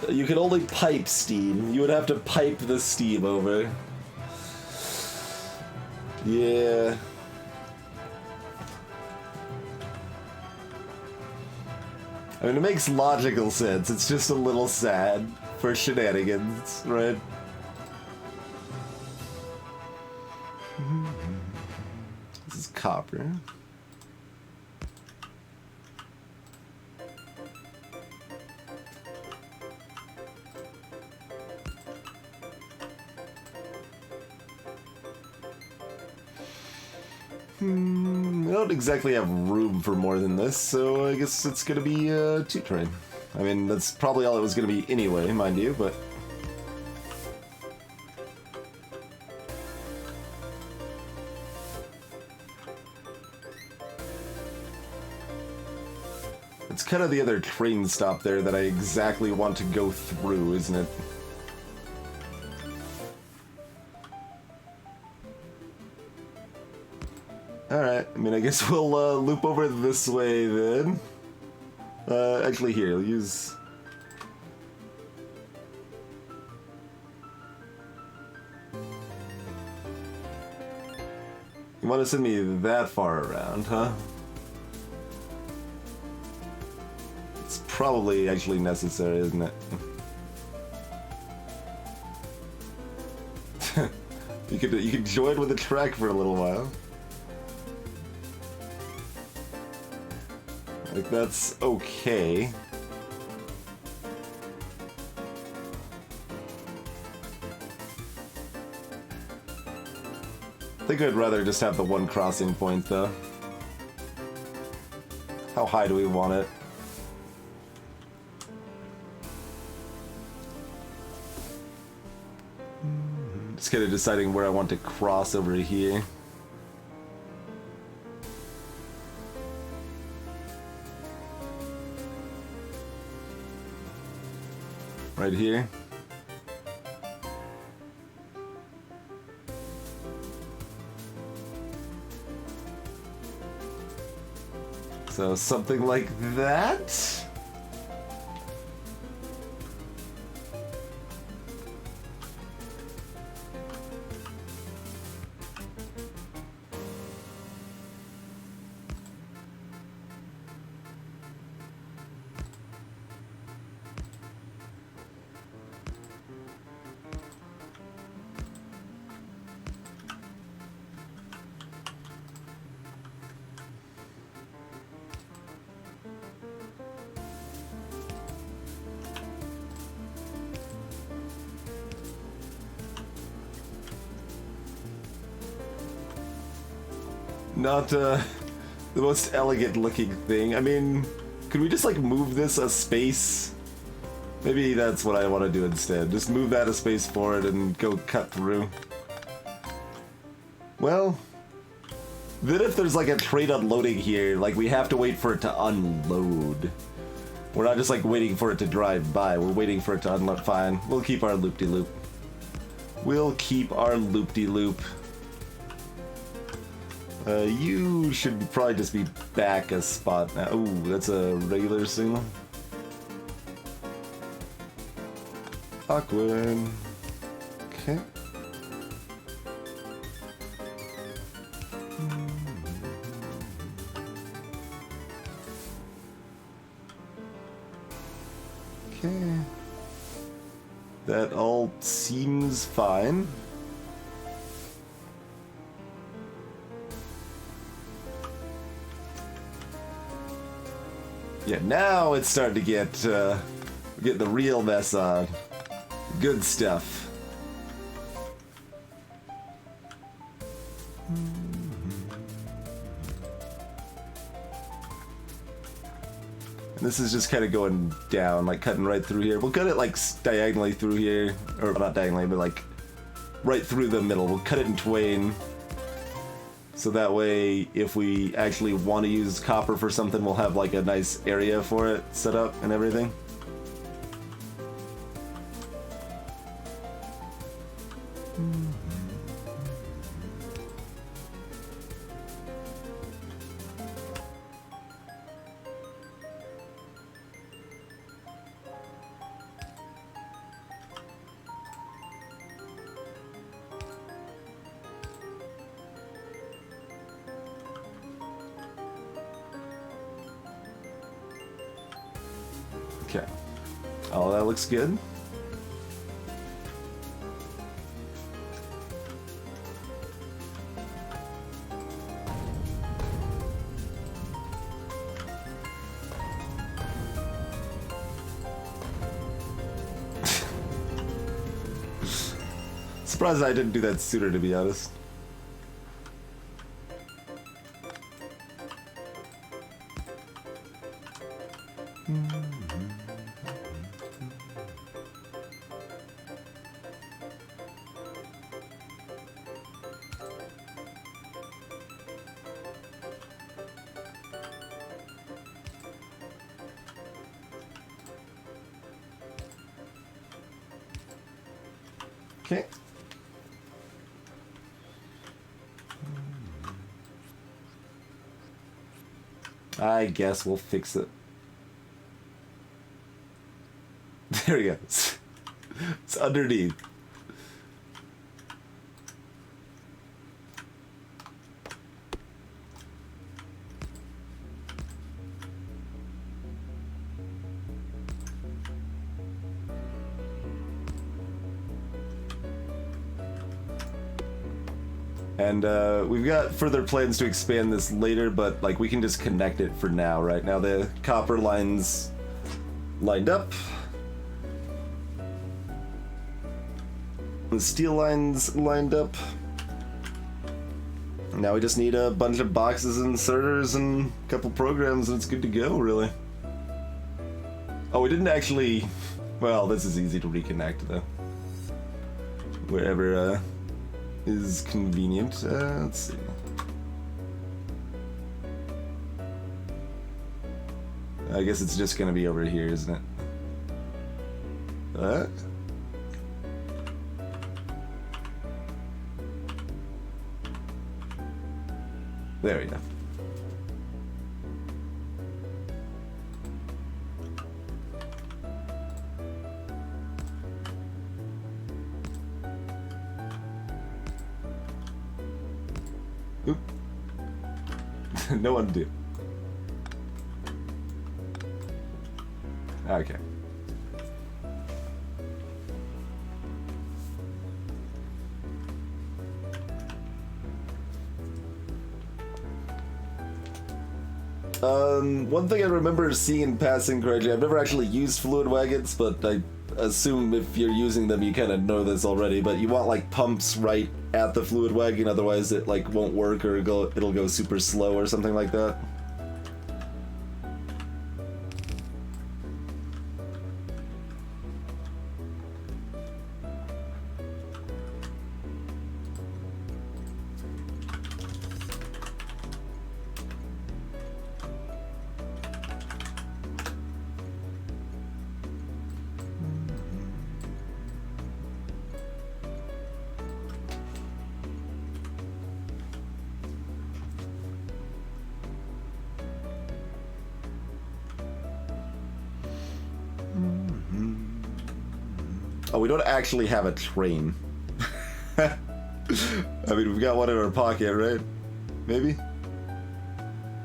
You can only pipe steam. You would have to pipe the steam over. Yeah. I mean, it makes logical sense. It's just a little sad for shenanigans, right? This is copper. I don't exactly have room for more than this, so I guess it's gonna be a 2-train. I mean, that's probably all it was gonna be anyway, mind you, but... It's kind of the other train stop there that I exactly want to go through, isn't it? Alright, I mean, I guess we'll loop over this way then. Actually here, I'll use... You want to send me that far around, huh? It's probably actually necessary, isn't it? You could join with the track for a little while. Like, that's okay. I think I'd rather just have the one crossing point, though. How high do we want it? Just kind of deciding where I want to cross over here. Right here. So something like that? Not the most elegant looking thing. I mean, could we just like move this a space? Maybe that's what I want to do instead. Just move that a space forward and go cut through. Well, Then if there's like a train unloading here, like we have to wait for it to unload. We're not just like waiting for it to drive by, we're waiting for it to unload. Fine, we'll keep our loop-de-loop. We'll keep our loop-de-loop. You should probably just be back a spot now. Ooh, that's a regular signal. Awkward. Okay. Okay. That all seems fine. Yeah, now it's starting to get the real mess on. Good stuff. And this is just kind of going down, like cutting right through here. We'll cut it like diagonally through here, or not diagonally, but like right through the middle. We'll cut it in twain. So that way, if we actually want to use copper for something, we'll have like a nice area for it set up and everything. Okay. Oh, that looks good. Surprised I didn't do that sooner, to be honest. Okay. I guess we'll fix it. There we go. It's underneath. And we've got further plans to expand this later, but like we can just connect it for now. Right now the copper line's lined up. The steel line's lined up. Now we just need a bunch of boxes and inserters and a couple programs and it's good to go, really. Oh, we didn't actually... Well, this is easy to reconnect, though. Wherever is convenient. Let's see. I guess it's just gonna be over here, isn't it? There we go. Oop. No undo. Okay. One thing I remember seeing in passing correctly, I've never actually used fluid wagons, but I assume if you're using them you kind of know this already, but you want like pumps right at the fluid wagon, otherwise it like won't work or it'll go super slow or something like that. Oh, we don't actually have a train. I mean, we've got one in our pocket, right? Maybe?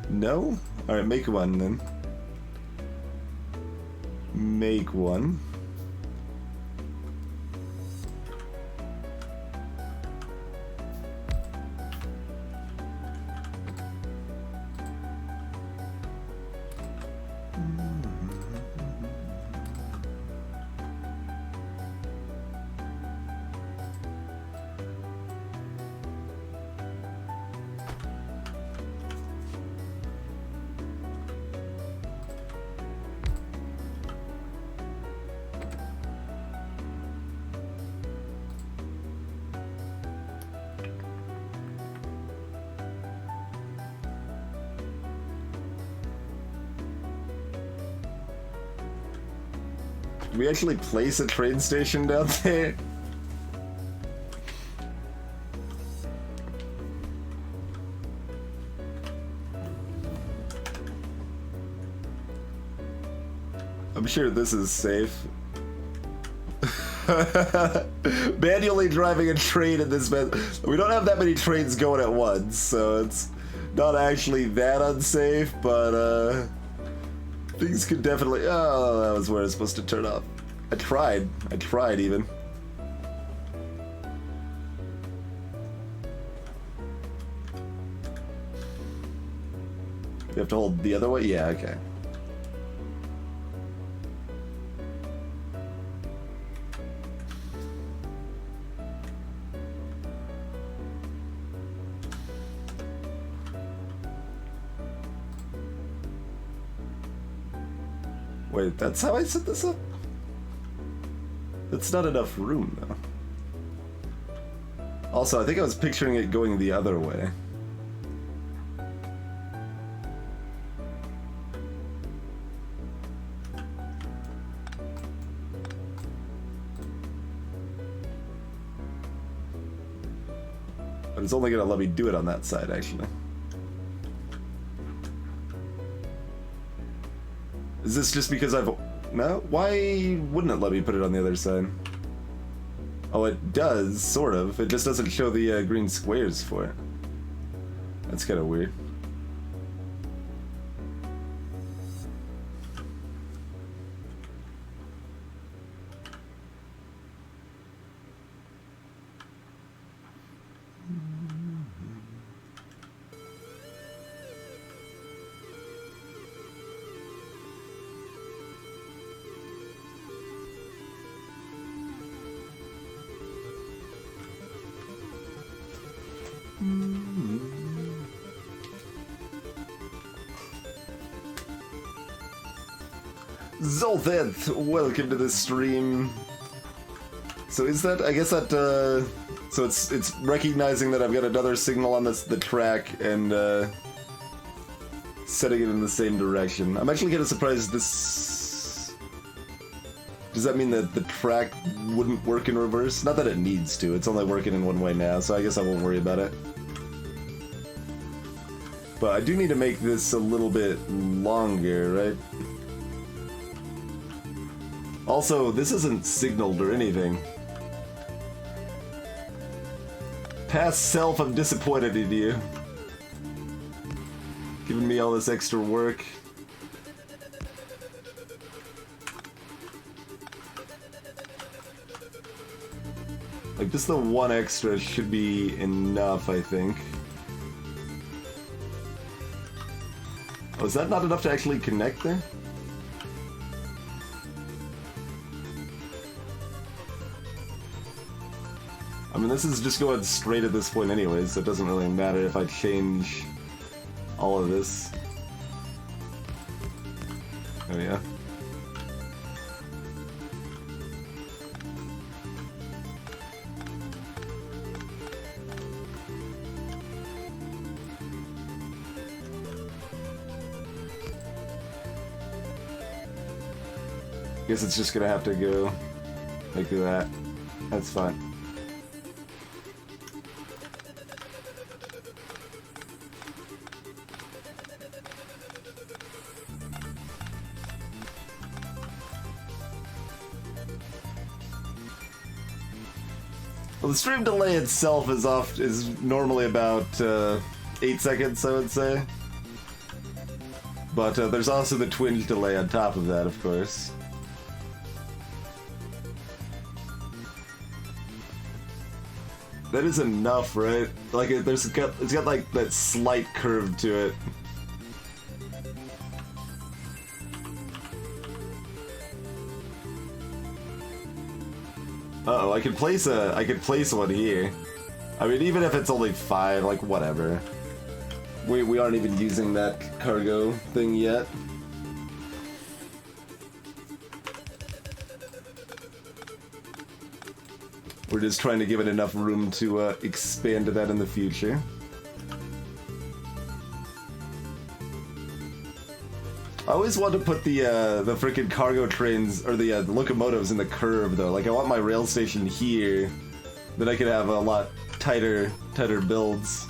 No? Alright, make one then. Make one. Did we actually place a train station down there? I'm sure this is safe. Manually driving a train in this mess. We don't have that many trains going at once, so it's not actually that unsafe, but things could definitely... Oh, that was where it's supposed to turn off. I tried even. You have to hold the other way? Yeah, okay. Wait, that's how I set this up? That's not enough room, though. Also, I think I was picturing it going the other way. But it's only gonna let me do it on that side, actually. Is this just because I've... No? Why wouldn't it let me put it on the other side? Oh, it does, sort of. It just doesn't show the green squares for it. That's kind of weird. Zoltheth, welcome to the stream. So is that, I guess that, so it's recognizing that I've got another signal on the track and, setting it in the same direction. I'm actually kind of surprised this... Does that mean that the track wouldn't work in reverse? Not that it needs to, it's only working in one way now, so I guess I won't worry about it. But I do need to make this a little bit longer, right? Also, this isn't signaled or anything. Past self, I'm disappointed in you. Giving me all this extra work. Like, just the one extra should be enough, I think. Oh, is that not enough to actually connect there? I mean, this is just going straight at this point anyways, so it doesn't really matter if I change all of this. Oh yeah. Guess it's just gonna have to go like that. That's fine. Well, the stream delay itself is normally about 8 seconds, I would say. But there's also the twinge delay on top of that, of course. That is enough, right? Like it's got like that slight curve to it. Uh-oh, I could place one here. I mean, even if it's only 5, like whatever. We aren't even using that cargo thing yet. We're just trying to give it enough room to expand to that in the future. I always want to put the freaking cargo trains or the locomotives in the curve though. Like I want my rail station here, then I could have a lot tighter builds.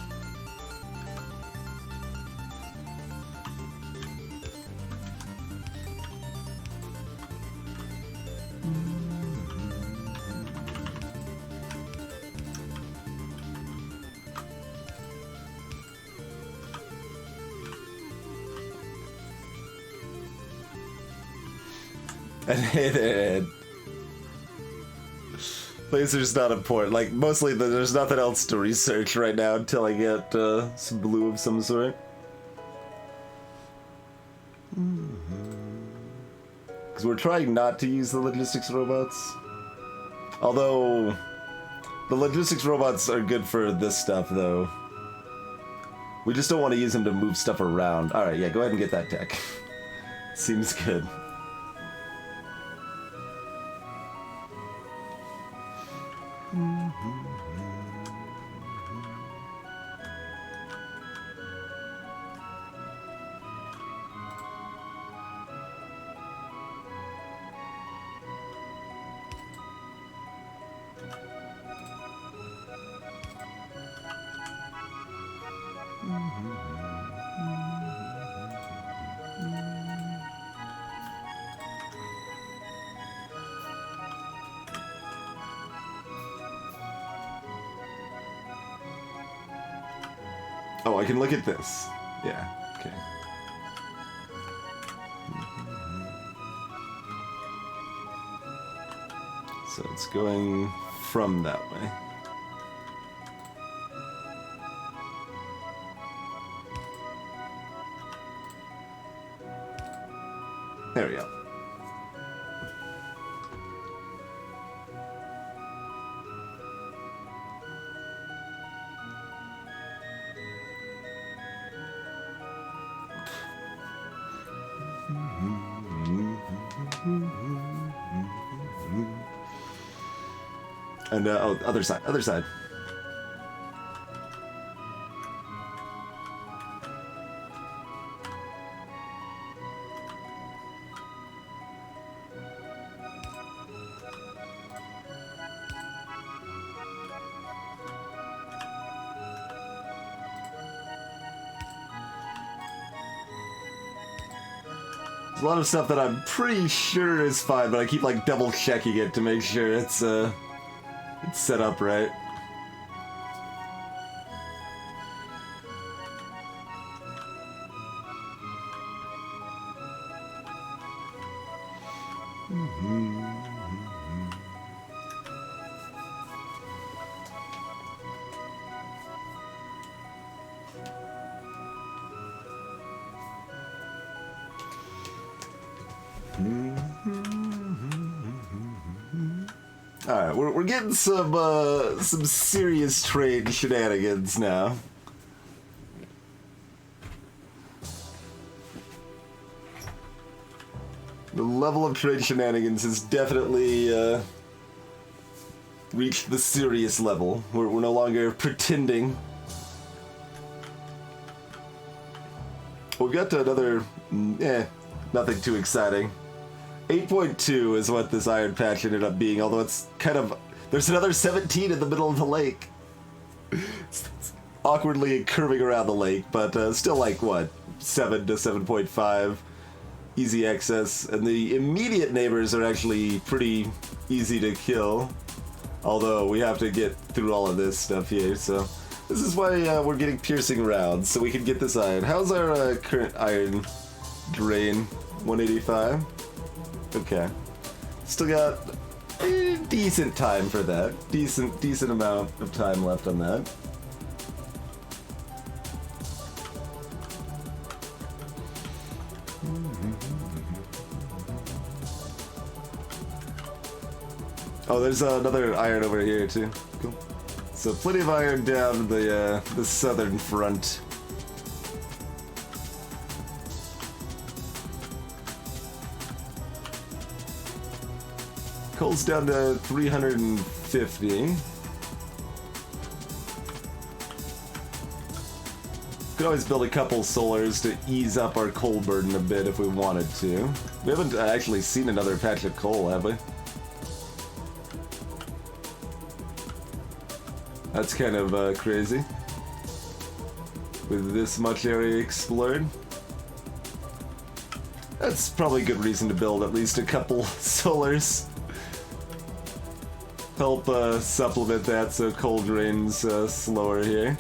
And laser's not important. Like, mostly there's nothing else to research right now until I get some blue of some sort. Because we're trying not to use the logistics robots. Although, the logistics robots are good for this stuff, though. We just don't want to use them to move stuff around. Alright, yeah, go ahead and get that tech. Seems good. Oh, I can look at this. Yeah, okay. So it's going from that way. There we go. And, oh, other side, other side. There's a lot of stuff that I'm pretty sure is fine, but I keep, like, double checking it to make sure it's set up right. Alright, we're getting some serious trade shenanigans now. The level of trade shenanigans has definitely reached the serious level. We're no longer pretending. We've got to another, nothing too exciting. 8.2 is what this iron patch ended up being, although it's kind of... There's another 17 in the middle of the lake. It's awkwardly curving around the lake, but still like, what, 7 to 7.5 easy access. And the immediate neighbors are actually pretty easy to kill. Although we have to get through all of this stuff here, so this is why we're getting piercing rounds, so we can get this iron. How's our current iron drain? 185? Okay. Still got a decent time for that. Decent amount of time left on that. Oh, there's another iron over here too. Cool. So plenty of iron down the southern front. Coal's down to 350. Could always build a couple solars to ease up our coal burden a bit if we wanted to. We haven't actually seen another patch of coal, have we? That's kind of crazy. With this much area explored. That's probably a good reason to build at least a couple solars. Help supplement that so coal drains slower here.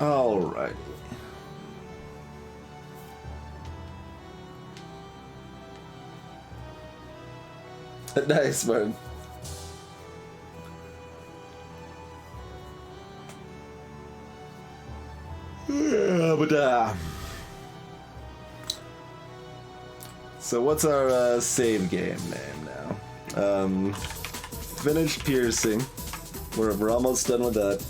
Alright. Nice, man. So what's our save game name now? Finished piercing. We're almost done with that.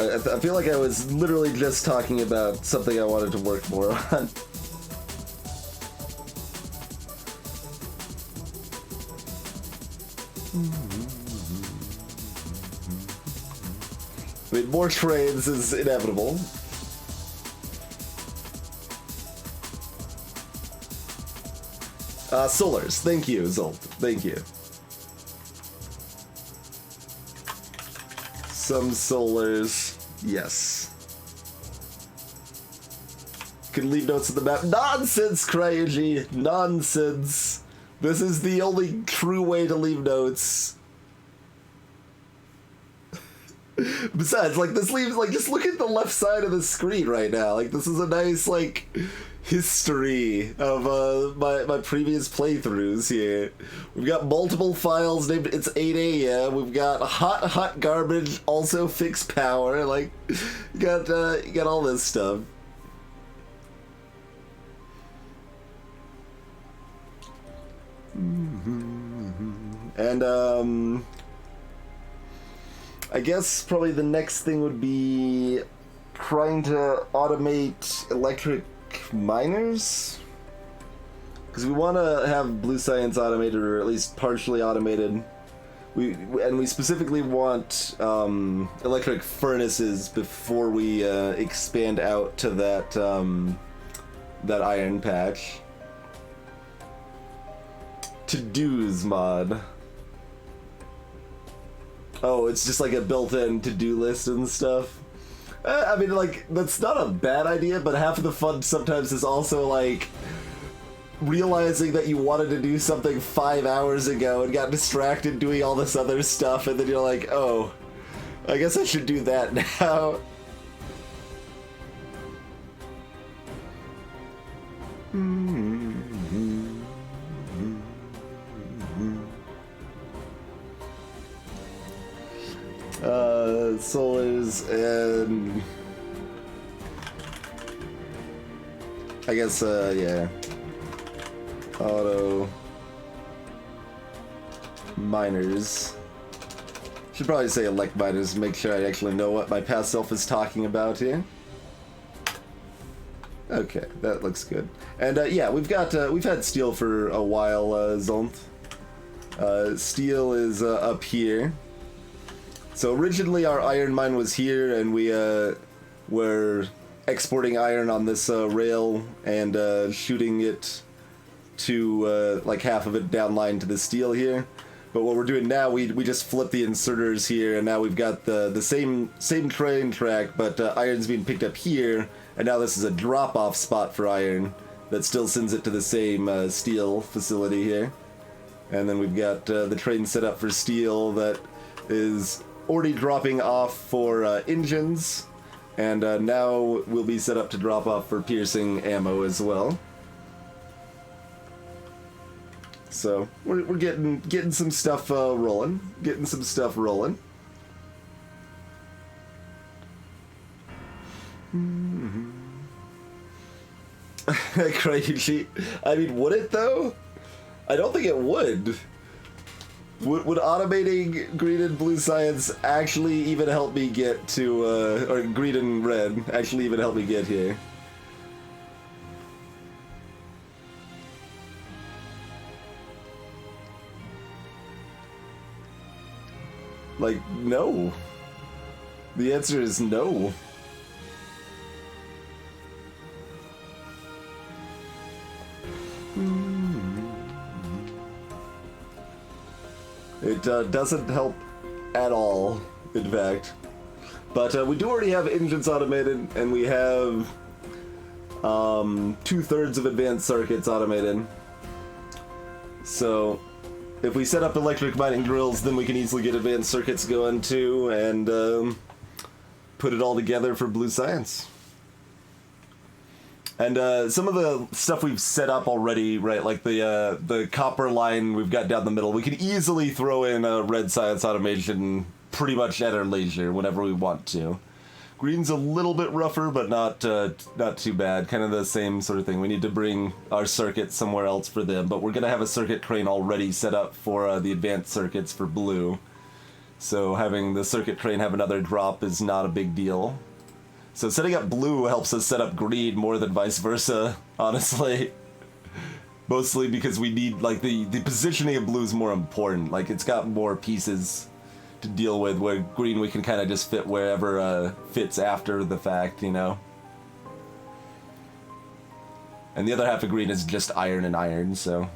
I feel like I was literally just talking about something I wanted to work more on. I mean, more trains is inevitable. Solars. Thank you, Zolt. Thank you. Some solars. Yes. Can leave notes on the map. Nonsense, Cryology! Nonsense! This is the only true way to leave notes. Besides, like, this leaves, like, just look at the left side of the screen right now. Like, this is a nice, like, history of my previous playthroughs here. We've got multiple files named It's 8 AM. We've got hot garbage, also fixed power. Like, you got all this stuff. And I guess probably the next thing would be trying to automate electric miners, because we want to have blue science automated, or at least partially automated. We specifically want electric furnaces before we expand out to that that iron patch. To-dos mod. Oh, it's just like a built-in to-do list and stuff. I mean, like, that's not a bad idea, but half of the fun sometimes is also, like, realizing that you wanted to do something 5 hours ago and got distracted doing all this other stuff, and then you're like, oh, I guess I should do that now. Solars and I guess yeah, auto miners. Should probably say elect miners to make sure I actually know what my past self is talking about here. Okay, that looks good. And yeah, we've had steel for a while, Zolth. Steel is up here. So originally our iron mine was here, and we were exporting iron on this rail and shooting it to like half of it downline to the steel here. But what we're doing now, we just flip the inserters here, and now we've got the same train track, but iron's being picked up here, and now this is a drop-off spot for iron that still sends it to the same steel facility here. And then we've got the train set up for steel that is already dropping off for engines, and now will be set up to drop off for piercing ammo as well. So we're getting some stuff rolling, Crazy. I mean, would it though? I don't think it would. Would automating green and blue science actually even help me get to, or green and red actually even help me get here? Like, no. The answer is no. It doesn't help at all, in fact. But we do already have engines automated, and we have 2/3 of advanced circuits automated. So if we set up electric mining drills, then we can easily get advanced circuits going too, and put it all together for blue science. And some of the stuff we've set up already, right, like the copper line we've got down the middle, we can easily throw in a red science automation pretty much at our leisure whenever we want to. Green's a little bit rougher, but not too bad. Kind of the same sort of thing. We need to bring our circuit somewhere else for them, but we're going to have a circuit crane already set up for the advanced circuits for blue. So having the circuit crane have another drop is not a big deal. So setting up blue helps us set up green more than vice versa, honestly. Mostly because we need, like, the positioning of blue is more important. Like, it's got more pieces to deal with, where green we can kind of just fit wherever fits after the fact, you know? And the other half of green is just iron and iron, so...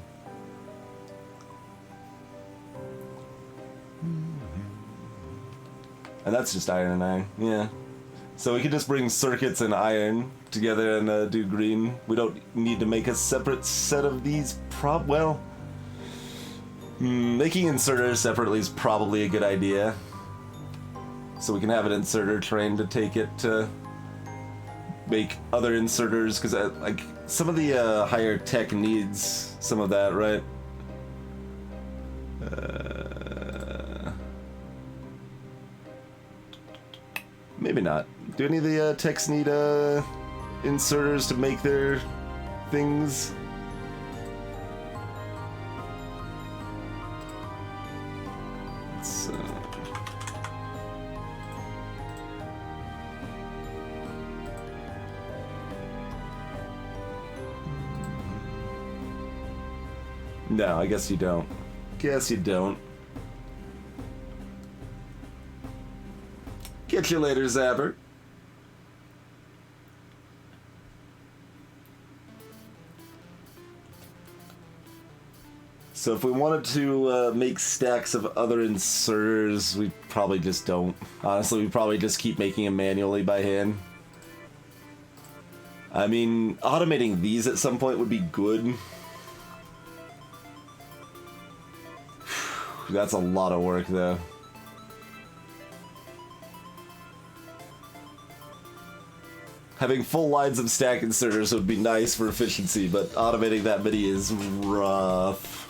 And that's just iron and iron, yeah. So we can just bring circuits and iron together and do green. We don't need to make a separate set of these making inserters separately is probably a good idea. So we can have an inserter train to take it to make other inserters, because like some of the higher tech needs some of that, right? Maybe not. Do any of the techs need inserters to make their things? Let's, No, I guess you don't. Guess you don't. Catch you later, Zapper. So if we wanted to make stacks of other inserters, we probably just don't. Honestly, we probably just keep making them manually by hand. I mean, automating these at some point would be good. That's a lot of work, though. Having full lines of stack inserters would be nice for efficiency, but automating that many is rough.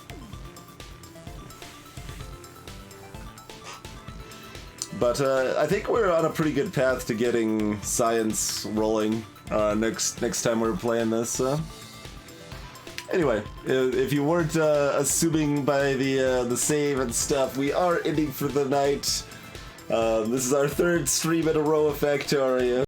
But I think we're on a pretty good path to getting science rolling next time we're playing this. Anyway, if you weren't assuming by the save and stuff, we are ending for the night. This is our third stream in a row of Factorio.